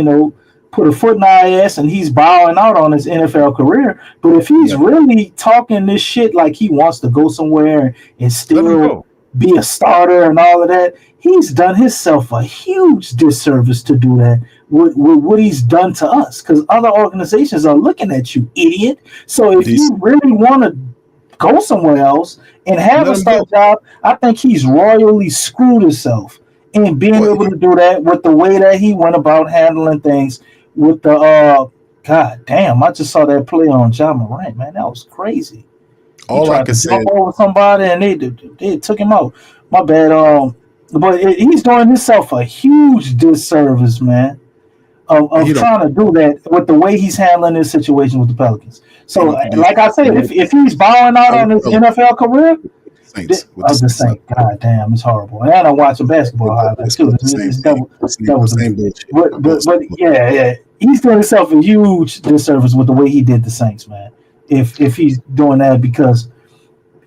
put a foot in our ass and he's bowing out on his NFL career. But if he's really talking this shit like he wants to go somewhere and still be a starter and all of that, he's done himself a huge disservice to do that with what he's done to us, because other organizations are looking at you, idiot. So if you really want to go somewhere else and have a start job, I think he's royally screwed himself in being able to do that with the way that he went about handling things. With the God damn, I just saw that play on John Morant, man. That was crazy. All I can say over somebody and they took him out. My bad. But he's doing himself a huge disservice, man, of trying to do that with the way he's handling this situation with the Pelicans. So, like I said, if he's bowing out on his NFL career, I was just saying, God damn, it's horrible. And I'm watching basketball highlights too. But yeah, he's doing himself a huge disservice with the way he did the Saints, man. If he's doing that, because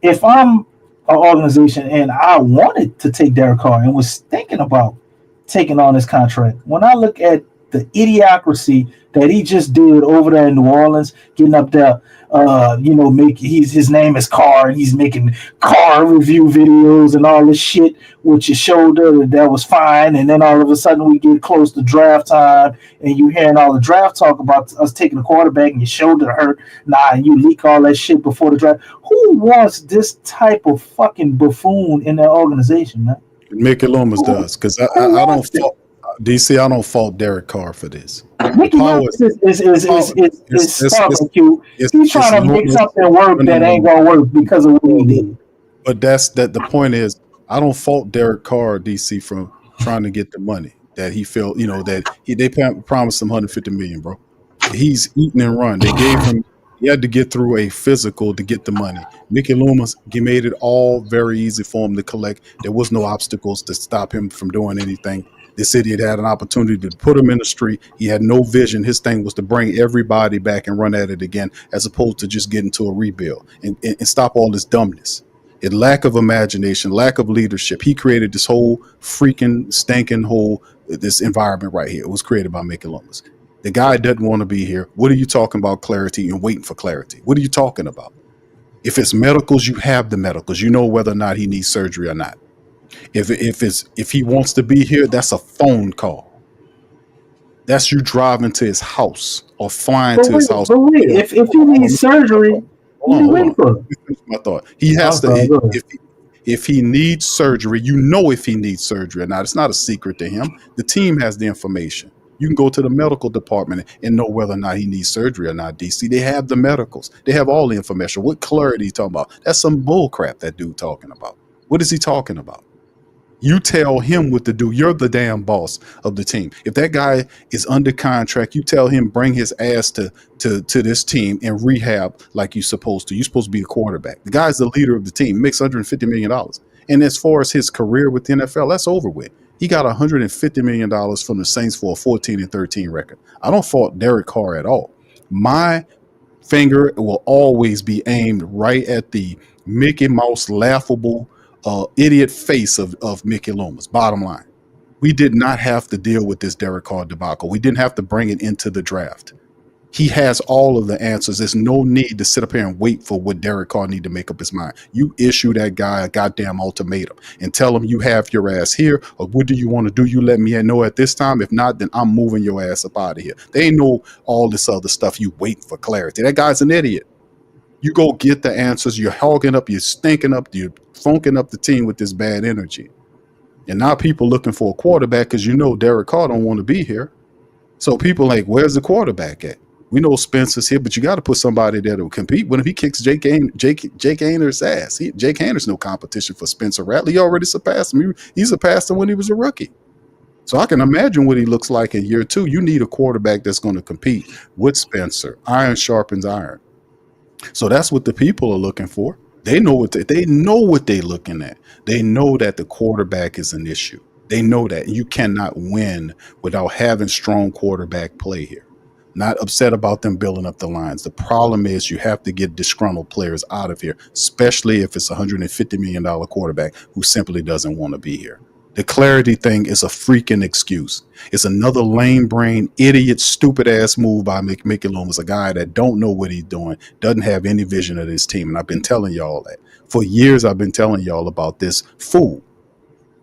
if I'm an organization and I wanted to take Derek Carr and was thinking about taking on this contract, when I look at the idiocracy that he just did over there in New Orleans, getting up there, his name is Carr, and he's making car review videos and all this shit with your shoulder that was fine, and then all of a sudden we get close to draft time and you hearing all the draft talk about us taking a quarterback and your shoulder hurt. Nah, you leak all that shit before the draft. Who wants this type of fucking buffoon in their organization, man? Mickey Loomis does, because I don't fault DC. I don't fault Derek Carr for this. Mickey Loomis is starving you. He's trying to make something work that ain't gonna work because of what he did. But the point is, I don't fault Derek Carr, DC, from trying to get the money that he felt, they promised him 150 million, bro. He's eaten and run. They gave him, he had to get through a physical to get the money. Mickey Loomis made it all very easy for him to collect. There was no obstacles to stop him from doing anything. This idiot had an opportunity to put him in the street. He had no vision. His thing was to bring everybody back and run at it again, as opposed to just getting to a rebuild and stop all this dumbness. And lack of imagination, lack of leadership. He created this whole freaking stinking this environment right here. It was created by Mickey Loomis. The guy doesn't want to be here. What are you talking about clarity and waiting for clarity? What are you talking about? If it's medicals, you have the medicals. You know whether or not he needs surgery or not. If he wants to be here, that's a phone call. That's you driving to his house or flying to his house. But wait, if he needs surgery, what are you waiting for? My thought. He has to. If he needs surgery, you know if he needs surgery or not. It's not a secret to him. The team has the information. You can go to the medical department and know whether or not he needs surgery or not, DC. They have the medicals. They have all the information. What clarity you talking about? That's some bull crap that dude talking about. What is he talking about? You tell him what to do. You're the damn boss of the team. If that guy is under contract, you tell him bring his ass to this team and rehab like you're supposed to. You're supposed to be a quarterback. The guy's the leader of the team. He makes $150 million. And as far as his career with the NFL, that's over with. He got $150 million from the Saints for a 14-13 record. I don't fault Derek Carr at all. My finger will always be aimed right at the Mickey Mouse laughable idiot face of Mickey Loomis. Bottom line, we did not have to deal with this Derek Carr debacle. We didn't have to bring it into the draft. He has all of the answers. There's no need to sit up here and wait for what Derek Carr need to make up his mind. You issue that guy a goddamn ultimatum and tell him you have your ass here, or what do you want to do? You let me know at this time. If not, then I'm moving your ass up out of here. They ain't know all this other stuff. You wait for clarity. That guy's an idiot. You go get the answers. You're hogging up. You're stinking up. You're funking up the team with this bad energy. And now people looking for a quarterback because Derek Carr don't want to be here. So people like, where's the quarterback at? We know Spencer's here, but you got to put somebody there to compete. When if he kicks Jake Hayner's ass, Jake Hayner's no competition for Spencer Rattler. He already surpassed him. He surpassed him when he was a rookie. So I can imagine what he looks like in year 2. You need a quarterback that's going to compete with Spencer. Iron sharpens iron. So that's what the people are looking for. They know what they're looking at. They know that the quarterback is an issue. They know that you cannot win without having strong quarterback play here. Not upset about them building up the lines. The problem is you have to get disgruntled players out of here, especially if it's a $150 million quarterback who simply doesn't want to be here. The clarity thing is a freaking excuse. It's another lame brain, idiot, stupid ass move by Mickey Loomis, a guy that don't know what he's doing, doesn't have any vision of this team. And I've been telling y'all that. For years, I've been telling y'all about this fool.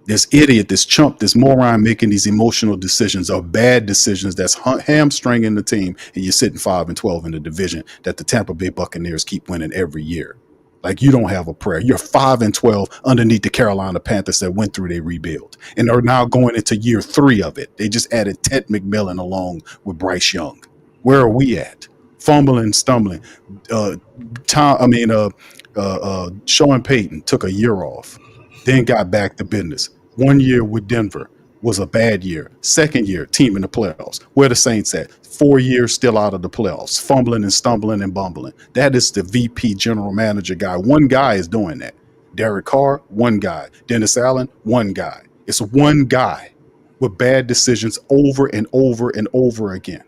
This idiot, this chump, this moron making these emotional decisions or bad decisions that's hamstringing the team, and you're sitting 5-12 in the division that the Tampa Bay Buccaneers keep winning every year. Like you don't have a prayer. You're 5-12 underneath the Carolina Panthers that went through their rebuild and are now going into year 3 of it. They just added Ted McMillan along with Bryce Young. Where are we at? Fumbling, stumbling. Sean Payton took a year off, then got back to business. 1 year with Denver was a bad year. Second year, team in the playoffs. Where the Saints at? 4 years still out of the playoffs, fumbling and stumbling and bumbling. That is the VP general manager guy. One guy is doing that. Derek Carr, one guy. Dennis Allen, one guy. It's one guy with bad decisions over and over and over again.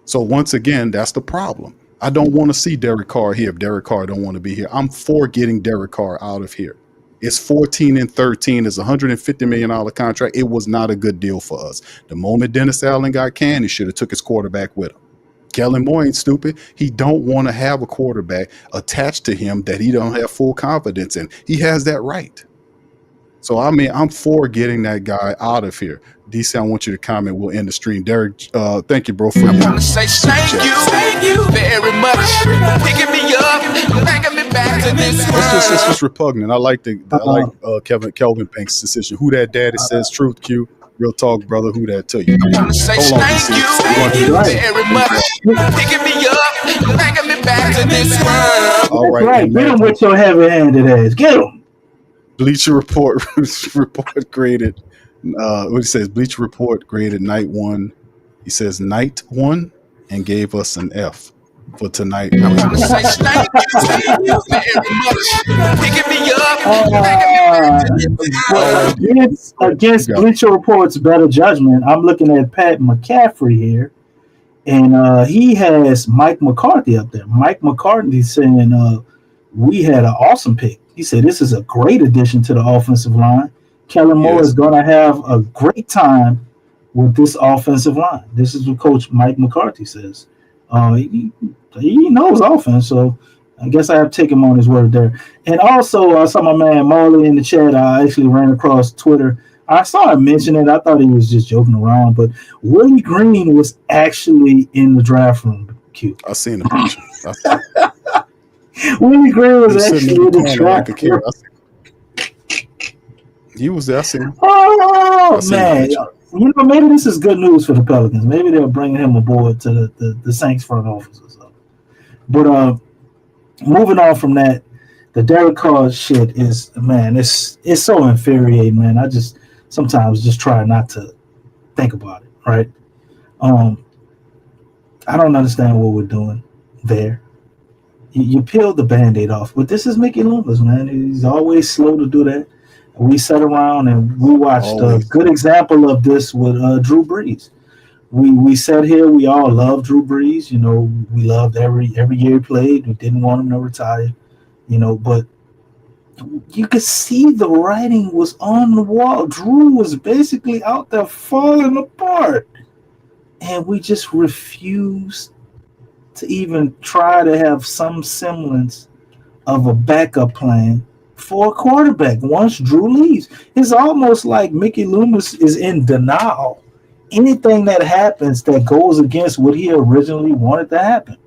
So once again, that's the problem. I don't want to see Derek Carr here if Derek Carr don't want to be here. I'm for getting Derek Carr out of here. It's 14-13. It's a $150 million contract. It was not a good deal for us. The moment Dennis Allen got canned, he should have took his quarterback with him. Kellen Moore ain't stupid. He don't want to have a quarterback attached to him that he don't have full confidence in. He has that right. So, I'm for getting that guy out of here. DC, I want you to comment. We'll end the stream. Derek, thank you, bro, for your wanna say thank you very much. Picking me up, bringing me back to this world. It's just repugnant. I like Kelvin Banks' decision. Who that daddy says truth, Q. Real talk, brother. Who that to you? I wanna say thank you very much. Picking me up, bringing me back to this world. All right, Get him with your heavy-handed ass. Get him. Bleacher Report graded. What he says? Bleacher Report graded night one. He says night one and gave us an F for tonight. I want to say thank you very much. Picking me up, bringing me back to this But against Bleacher Report's better judgment, I'm looking at Pat McCaffrey here, and he has Mike McCarthy up there. Mike McCarthy saying we had an awesome pick. He said this is a great addition to the offensive line. Kellen Moore is going to have a great time with this offensive line. This is what Coach Mike McCarthy says. He knows offense, so I guess I have to take him on his word there. And also, I saw my man Marley in the chat. I actually ran across Twitter. I saw him mention it. I thought he was just joking around, but Willie Green was actually in the draft room. Q. I seen the picture. Willie Green was actually in the draft room. He was there. I seen him. Oh, man. Maybe this is good news for the Pelicans. Maybe they're bringing him aboard to the Saints front office or something. But moving on from that, the Derek Carr shit is, man, it's so infuriating, man. I just sometimes just try not to think about it, right? I don't understand what we're doing there. You peel the Band-Aid off, but this is Mickey Loomis, man. He's always slow to do that. We sat around and we watched a good example of this with Drew Brees. We sat here, we all loved Drew Brees. You know, we loved every year he played. We didn't want him to retire, you know, but you could see the writing was on the wall. Drew was basically out there falling apart. And we just refused to even try to have some semblance of a backup plan for a quarterback once Drew leaves. It's almost like Mickey Loomis is in denial. Anything that happens that goes against what he originally wanted to happen.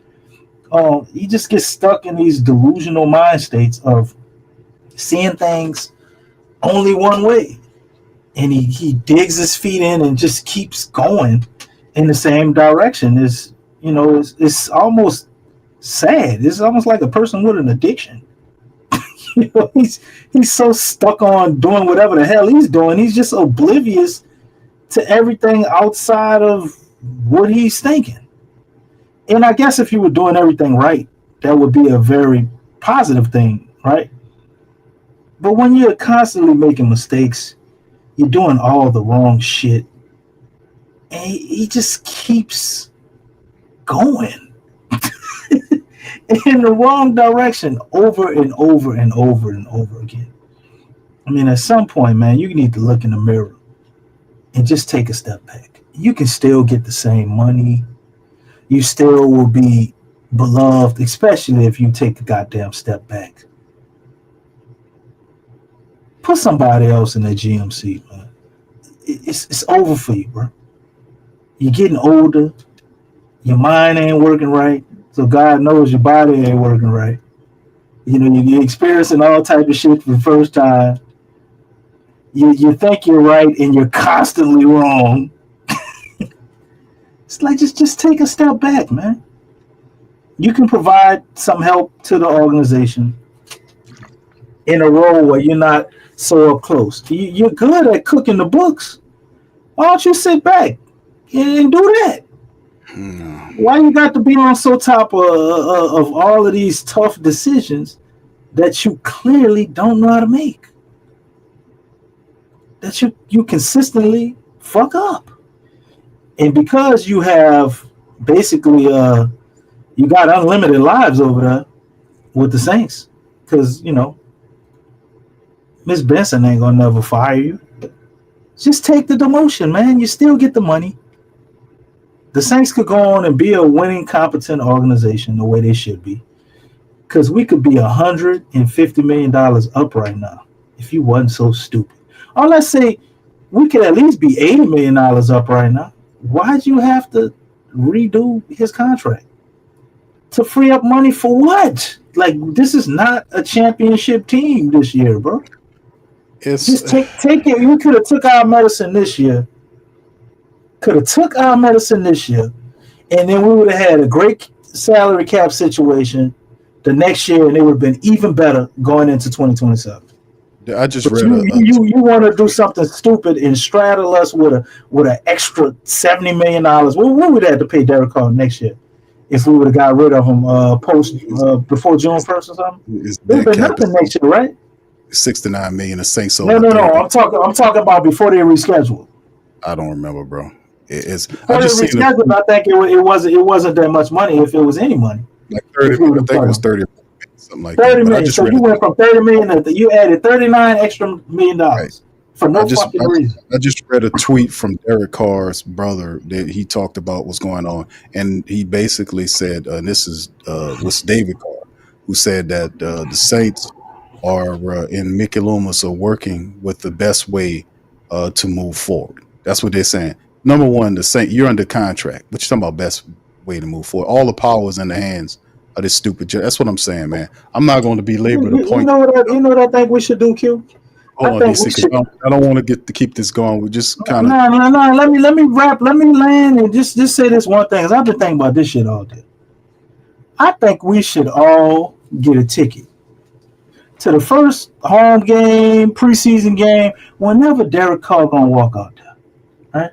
He just gets stuck in these delusional mind states of seeing things only one way. And he digs his feet in and just keeps going in the same direction. It's almost sad. It's almost like a person with an addiction. You know, he's so stuck on doing whatever the hell he's doing. He's just oblivious to everything outside of what he's thinking. And I guess if you were doing everything right, that would be a very positive thing, right? But when you're constantly making mistakes, you're doing all the wrong shit, and he just keeps going in the wrong direction over and over and over and over again. I mean, at some point, man, you need to look in the mirror and just take a step back. You can still get the same money. You still will be beloved, especially if you take a goddamn step back. Put somebody else in that GMC, man. It's over for you, bro. You're getting older. Your mind ain't working right. So God knows your body ain't working right. You know, you're experiencing all type of shit for the first time. You think you're right and you're constantly wrong. It's like just take a step back, man. You can provide some help to the organization in a role where you're not so up close. You're good at cooking the books. Why don't you sit back and do that? Why you got to be on so top of all of these tough decisions that you clearly don't know how to make? That you consistently fuck up. And because you have basically you got unlimited lives over there with the Saints, because you know Miss Benson ain't gonna never fire you. Just take the demotion, man. You still get the money. The Saints could go on and be a winning, competent organization the way they should be. Because we could be $150 million up right now if you wasn't so stupid. Or let's say we could at least be $80 million up right now. Why'd you have to redo his contract? To free up money for what? Like, this is not a championship team this year, bro. Just take it. We could have took our medicine this year. And then we would have had a great salary cap situation the next year, and it would have been even better going into 2027. I just But read you want to do something stupid and straddle us with an extra $70 million. What would they have to pay Derek Carr next year if we would have got rid of him before June 1st or something? his It would have dead been cap nothing is next year, right? $69 million. The Saints No, over no, no. 30. I'm talking about before they rescheduled. I don't remember, bro. It's I Before they just seen rescheduled, I think it wasn't that much money if it was any money. like If 30. we would I have think it was him. 30, something like 30 that. But I million. just So read you it. went from 30 million to you added $39 extra million Right. for no fucking reason. I just read a tweet from Derek Carr's brother that he talked about what's going on, and he basically said, and this is was David Carr, who said that the Saints are and Mickey Loomis are working with the best way to move forward. That's what they're saying. Number one, the Saint, you're under contract, but you're talking about best way to move forward. All the power is in the hands of this stupid. That's what I'm saying, man. I'm not going to belabor the You point. know what I think we should do, Q? Hold I on, think DC, we because should. I don't want to keep this going. We just kind of No. Let me land and just say this one thing. 'Cause I've been thinking about this shit all day. I think we should all get a ticket to the first home game, preseason game, whenever Derek Carr gonna walk out there. Right?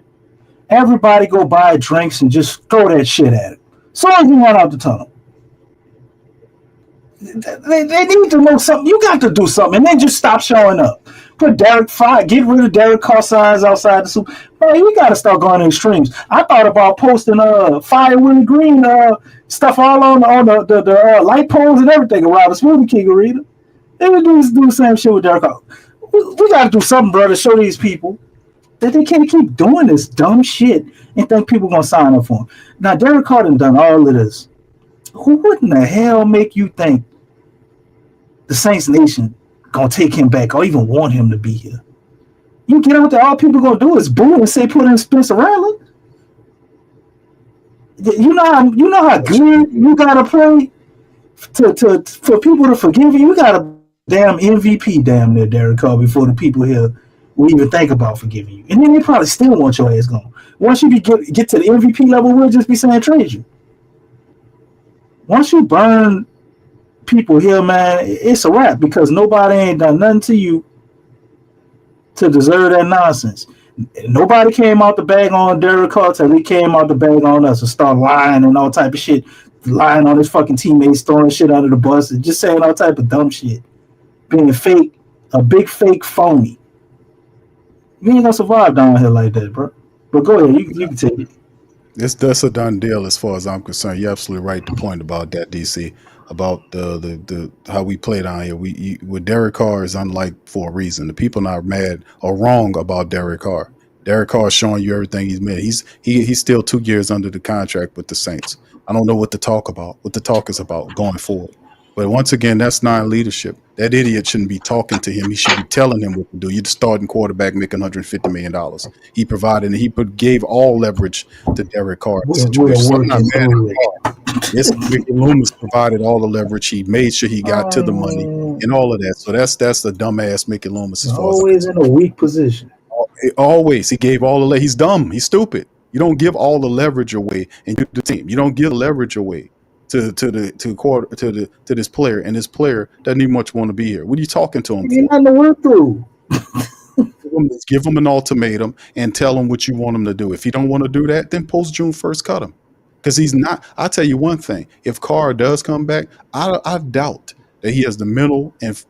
Everybody go buy drinks and just throw that shit at him. So as he run out the tunnel. They need to know something. You got to do something, and then just stop showing up. Put get rid of Derek Carr signs outside the super. Bro, you got to start going to extremes. I thought about posting fire with green stuff all on the light poles and everything around the Smoothie King arena. They would do the same shit with Derek Carr. We got to do something, bro, to show these people that they can't keep doing this dumb shit and think people gonna sign up for him. Now Derek Carr done all of this. What in the hell make you think the Saints Nation gonna take him back or even want him to be here? You get out there, all people gonna do is boo and say put in Spencer Rattler. You know how good you gotta play for people to forgive you. You gotta damn MVP damn near Derek Carr before the people here will even think about forgiving you. And then they probably still want your ass gone. Once you get to the MVP level, we'll just be saying trade you. Once you burn people here, man, it's a wrap because nobody ain't done nothing to you to deserve that nonsense. Nobody came out the bag on Derek Carr till he came out the bag on us and start lying and all type of shit, lying on his fucking teammates, throwing shit under the bus, and just saying all type of dumb shit, being fake, a big fake phony. You ain't gonna survive down here like that, bro. But go ahead, you can take it. that's a done deal as far as I'm concerned. You're absolutely right. The point about that, DC, about the how we play down here. With Derek Carr is unlike for a reason. The people not mad or wrong about Derek Carr. Derek Carr is showing you everything he's made. He's still 2 years under the contract with the Saints. I don't know what to talk about. What the talk is about going forward. But once again, that's not leadership. That idiot shouldn't be talking to him. He should be telling him what to do. You're the starting quarterback making $150 million. He provided, and he gave all leverage to Derek Carr. Situation. So I'm not mad at Carr. Yes, Mickey Loomis provided all the leverage. He made sure he got to the money and all of that. So that's the dumbass Mickey Loomis as far as always in a weak position. Always, he gave all the. He's dumb. He's stupid. You don't give all the leverage away, and you the team. You don't give the leverage away to this player, and this player doesn't even much want to be here. What are you talking to him Ain't for? nothing to work through. Give him an ultimatum and tell him what you want him to do. If he don't want to do that, then post June 1st, cut him. Because he's not. I'll tell you one thing: if Carr does come back, I doubt that he has the mental and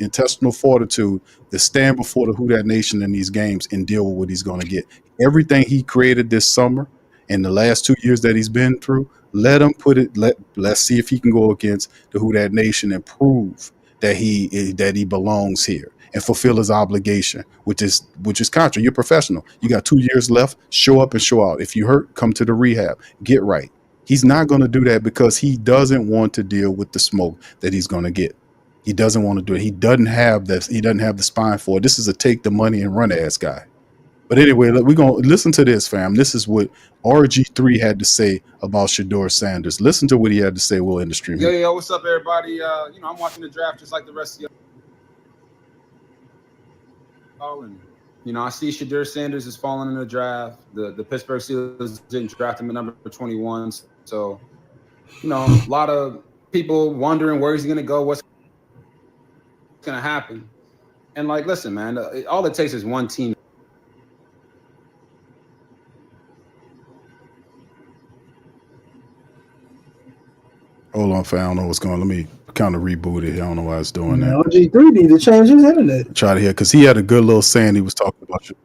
intestinal fortitude to stand before the Who Dat Nation in these games and deal with what he's going to get. Everything he created this summer and the last 2 years that he's been through, let him put it. Let's see if he can go against the Who Dat Nation and prove that he belongs here and fulfill his obligation, which is contrary. You're professional. You got 2 years left. Show up and show out. If you hurt, come to the rehab. Get right. He's not going to do that because he doesn't want to deal with the smoke that he's going to get. He doesn't want to do it. He doesn't have this. He doesn't have the spine for it. This is a take the money and run ass guy. But anyway, we're going to listen to this, fam. This is what RG3 had to say about Shedeur Sanders. Listen to what he had to say. We'll end the stream. Yo, what's up, everybody? I'm watching the draft just like the rest of y'all. And, I see Shedeur Sanders is falling in the draft. The Pittsburgh Steelers didn't draft him at number 21. So, a lot of people wondering where he's going to go, what's going to happen. And like, listen, man, all it takes is one team. Hold on, fam. I don't know what's going on. Let me kind of reboot it. I don't know why it's doing that. RG3 need to change his internet. Try to hear because he had a good little saying he was talking about you.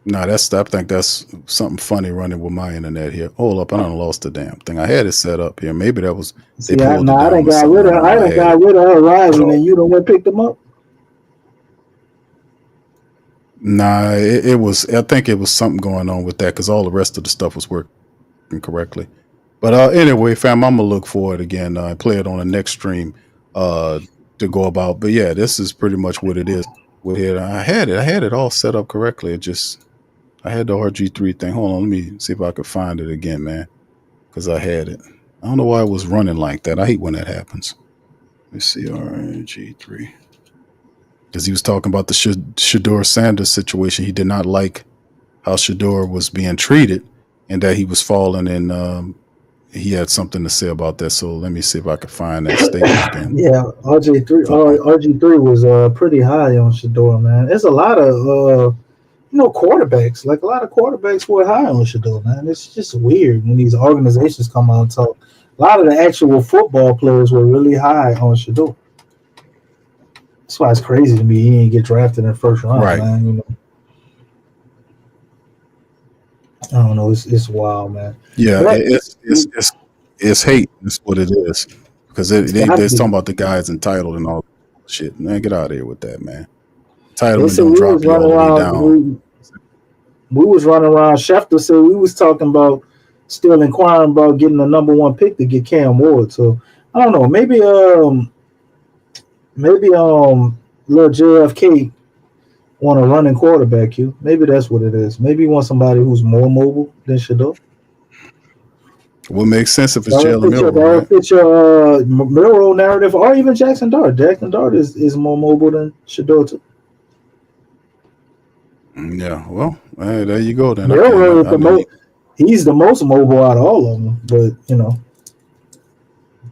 No, I think that's something funny running with my internet here. Hold up, I done lost the damn thing. I had it set up here. Maybe that was See, I done got rid of Horizon, and you done went picked them up. Nah, it was. I think it was something going on with that because all the rest of the stuff was working correctly. But anyway, fam, I'm gonna look for it again. Play it on the next stream to go about. But yeah, this is pretty much what it is. With it, I had it all set up correctly. It just I had the RG3 thing. Hold on, let me see if I can find it again, man. Because I had it. I don't know why it was running like that. I hate when that happens. Let's see, RG3. Because he was talking about the Shador Sanders situation. He did not like how Shador was being treated and that he was falling, and he had something to say about that. So let me see if I can find that statement again. Yeah, RG3 was pretty high on Shador, man. There's a lot of quarterbacks. Like a lot of quarterbacks were high on Shador, man. It's just weird when these organizations come out and talk. A lot of the actual football players were really high on Shador. That's why it's crazy to me he didn't get drafted in the first round, Right. man. I don't know. It's wild, man. Yeah, it's hate. That's what it is. Because they're talking about the guy's entitled and all that shit. Man, get out of here with that, man. Entitlement don't drop you all the way down. We was running around. Schefter said we was talking about still inquiring about getting the number 1 pick to get Cam Ward. So I don't know. Maybe little JFK want a running quarterback. Maybe that's what it is. Maybe he wants somebody who's more mobile than Shador. What makes sense if it's Jalen Milroe, right? Fit your Milroe narrative, or even Jackson Dart. Jackson Dart is more mobile than Shador too. Yeah, well, hey, there you go. Then he's the most mobile out of all of them, but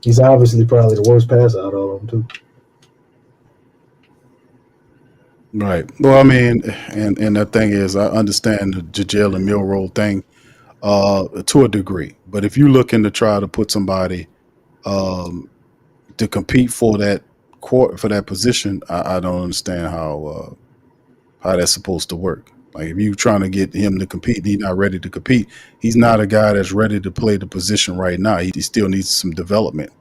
he's obviously probably the worst passer out of all of them too. Right. Well, I mean, and the thing is, I understand the Jalen Milroe thing to a degree, but if you're looking to try to put somebody to compete for that position, I don't understand how that's supposed to work. Like if you're trying to get him to compete, he's not ready to compete. He's not a guy that's ready to play the position right now. He still needs some development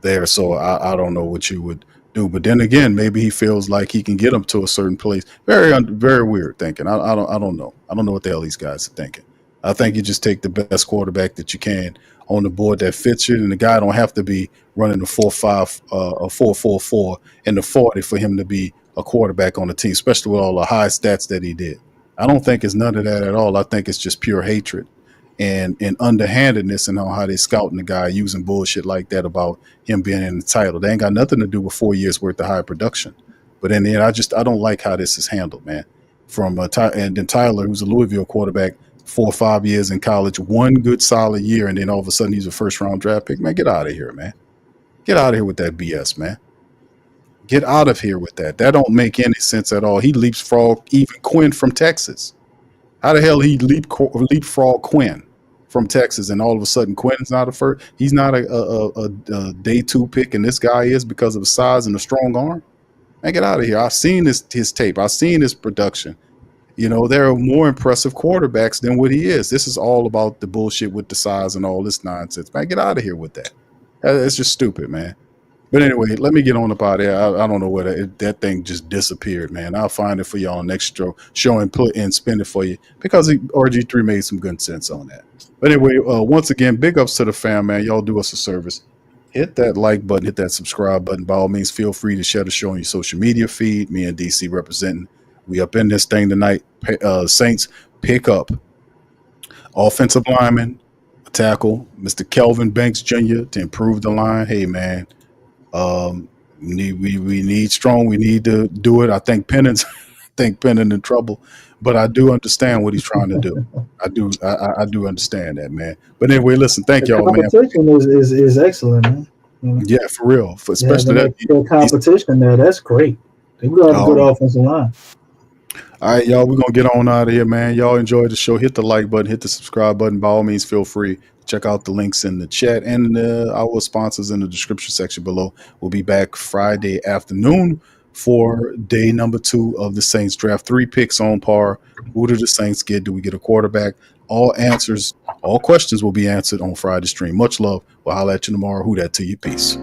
there. So I don't know what you would do. But then again, maybe he feels like he can get him to a certain place. Very weird thinking. I don't know. I don't know what the hell these guys are thinking. I think you just take the best quarterback that you can on the board that fits you, and the guy don't have to be running the 4.5, a 4.44 and the 40 for him to be a quarterback on the team, especially with all the high stats that he did. I don't think it's none of that at all. I think it's just pure hatred and underhandedness and how they scouting the guy using bullshit like that about him being in the title. They ain't got nothing to do with 4 years worth of high production. But in the end, I don't like how this is handled, man. And then Tyler, who's a Louisville quarterback, 4 or 5 years in college, one good solid year, and then all of a sudden he's a first round draft pick. Man, get out of here, man. Get out of here with that BS, man. Get out of here with that. That don't make any sense at all. He leapfrog even Quinn from Texas. How the hell he leapfrog Quinn from Texas, and all of a sudden Quinn's not a first? He's not a day 2 pick, and this guy is because of the size and the strong arm. Man, get out of here. I've seen his tape. I've seen his production. There are more impressive quarterbacks than what he is. This is all about the bullshit with the size and all this nonsense. Man, get out of here with that. It's just stupid, man. But anyway, let me get on up out there. I don't know where that thing just disappeared, man. I'll find it for y'all next show and spin it for you because RG3 made some good sense on that. But anyway, once again, big ups to the fam, man. Y'all do us a service. Hit that like button, hit that subscribe button. By all means, feel free to share the show on your social media feed. Me and DC representing. We up in this thing tonight. Saints pick up offensive lineman, tackle, Mr. Kelvin Banks Jr. to improve the line. Hey, man. We need strong. We need to do it. I think Pennant's in trouble, but I do understand what he's trying to do. I do understand that, man. But anyway, listen, thank y'all, man. Competition is excellent, man. Yeah, for real. Especially that competition there. That's great. They will have a good Oh. offensive line. All right, y'all, we're going to get on out of here, man. Y'all enjoyed the show. Hit the like button, hit the subscribe button. By all means, feel free. Check out the links in the chat and our sponsors in the description section below. We'll be back Friday afternoon for day number 2 of the Saints draft. 3 picks on par. Who do the Saints get? Do we get a quarterback? All questions will be answered on Friday's stream. Much love. We'll holler at you tomorrow. Who dat to you? Peace.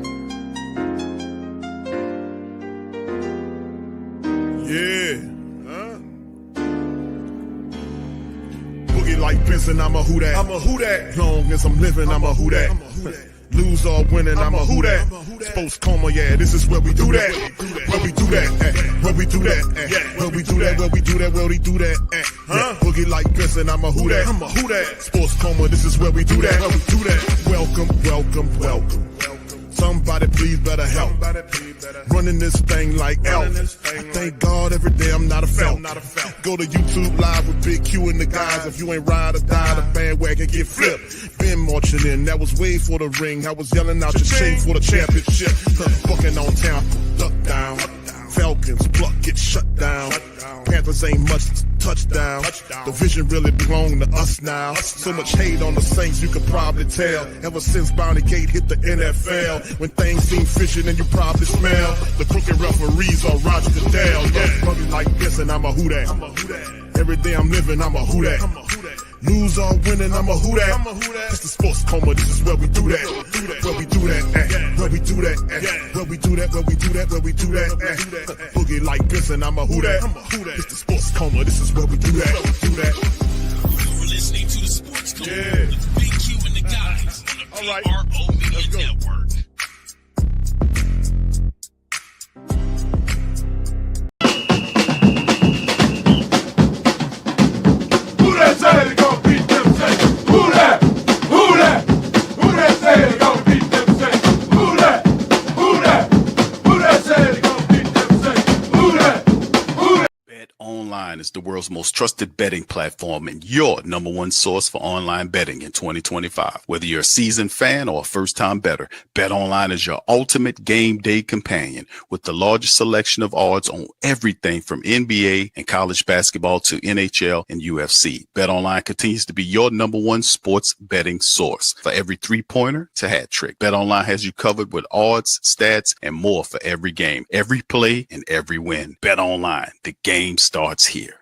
Yeah. Boogie like Benson, I'm a who that. I'm a who that. Long as I'm living, I'm a who that. Lose or winning, I'm a who that. Sports Coma, yeah, this is where we do that. Where we do that, where we do that, where we do that, where we do that, where we do that. Boogie like Benson, I'm a who that. I'm a who that. Sports Coma, this is where we do that. Where we do that. Welcome, welcome, welcome. Somebody please better help. Running this thing like elf. I thank God every day I'm not a felt. Go to YouTube live with Big Q and the guys. If you ain't ride or die, the bandwagon get flipped. Been marching in, that was way for the ring. I was yelling out your chain for the championship. Bucking on town, duck down. Falcons, pluck, get shut down. Panthers ain't much touchdown. The vision really belong to us now. So much hate on the Saints, you could probably tell. Ever since Bounty Gate hit the NFL, when things seem fishy and you probably smell the crooked referees or Roger Goodell. Yeah, probably like this and I'm a who that. Every day I'm living, I'm a who that. Lose or winning, I'm a who that. It's the Sports Coma, this is where we do that. Where we do that, where we do that, where we do that, where we do that, where we do that. Boogie like Benson, I'm a who that. It's the Sports Coma, this is where we do that. You're listening to the Sports Coma with Big Q and the guys on the PRO Media Network. Who that say they gon' beat them Saints? Who that? Who that? Who that say they gon' beat them Saints? Who that? Who that? Who that say they gon' beat them Saints? Who that? Who that? Bet Online is the world's most trusted betting platform and your number one source for online betting in 2025. Whether you're a seasoned fan or a first-time bettor, Bet Online is your ultimate game day companion with the largest selection of odds on everything from NBA and college basketball to NHL and UFC. Bet Online continues to be your number one sports betting source for every three-pointer to hat trick. Bet Online has you covered with odds, stats, and more for every game, every play, and every win. Bet Online, the game starts here.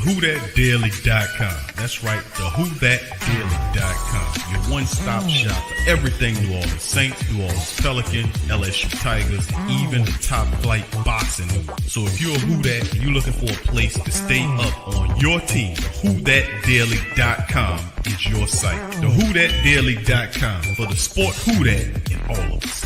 WhoThatDaily.com. That's right, the WhoThatDaily.com. Your one-stop shop for everything New Orleans Saints, New Orleans Pelicans, LSU Tigers, even the top flight boxing news. So if you're a Who Dat and you're looking for a place to stay up on your team, WhoThatDaily.com is your site. The WhoThatDaily.com for the sport Who Dat in all of us.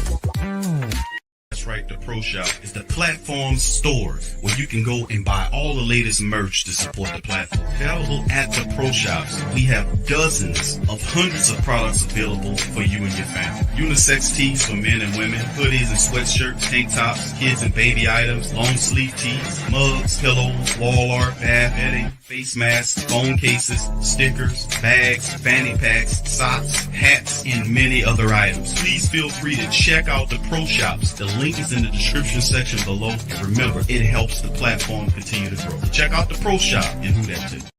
That's right, the Pro Shop is the platform store where you can go and buy all the latest merch to support the platform. Available at the Pro Shops, we have dozens of hundreds of products available for you and your family. Unisex tees for men and women, hoodies and sweatshirts, tank tops, kids and baby items, long sleeve tees, mugs, pillows, wall art, bath bedding, face masks, phone cases, stickers, bags, fanny packs, socks, hats, and many other items. Please feel free to check out the Pro Shops. The link link is in the description section below. And remember, it helps the platform continue to grow. Check out the Pro Shop and Who Dat Nation.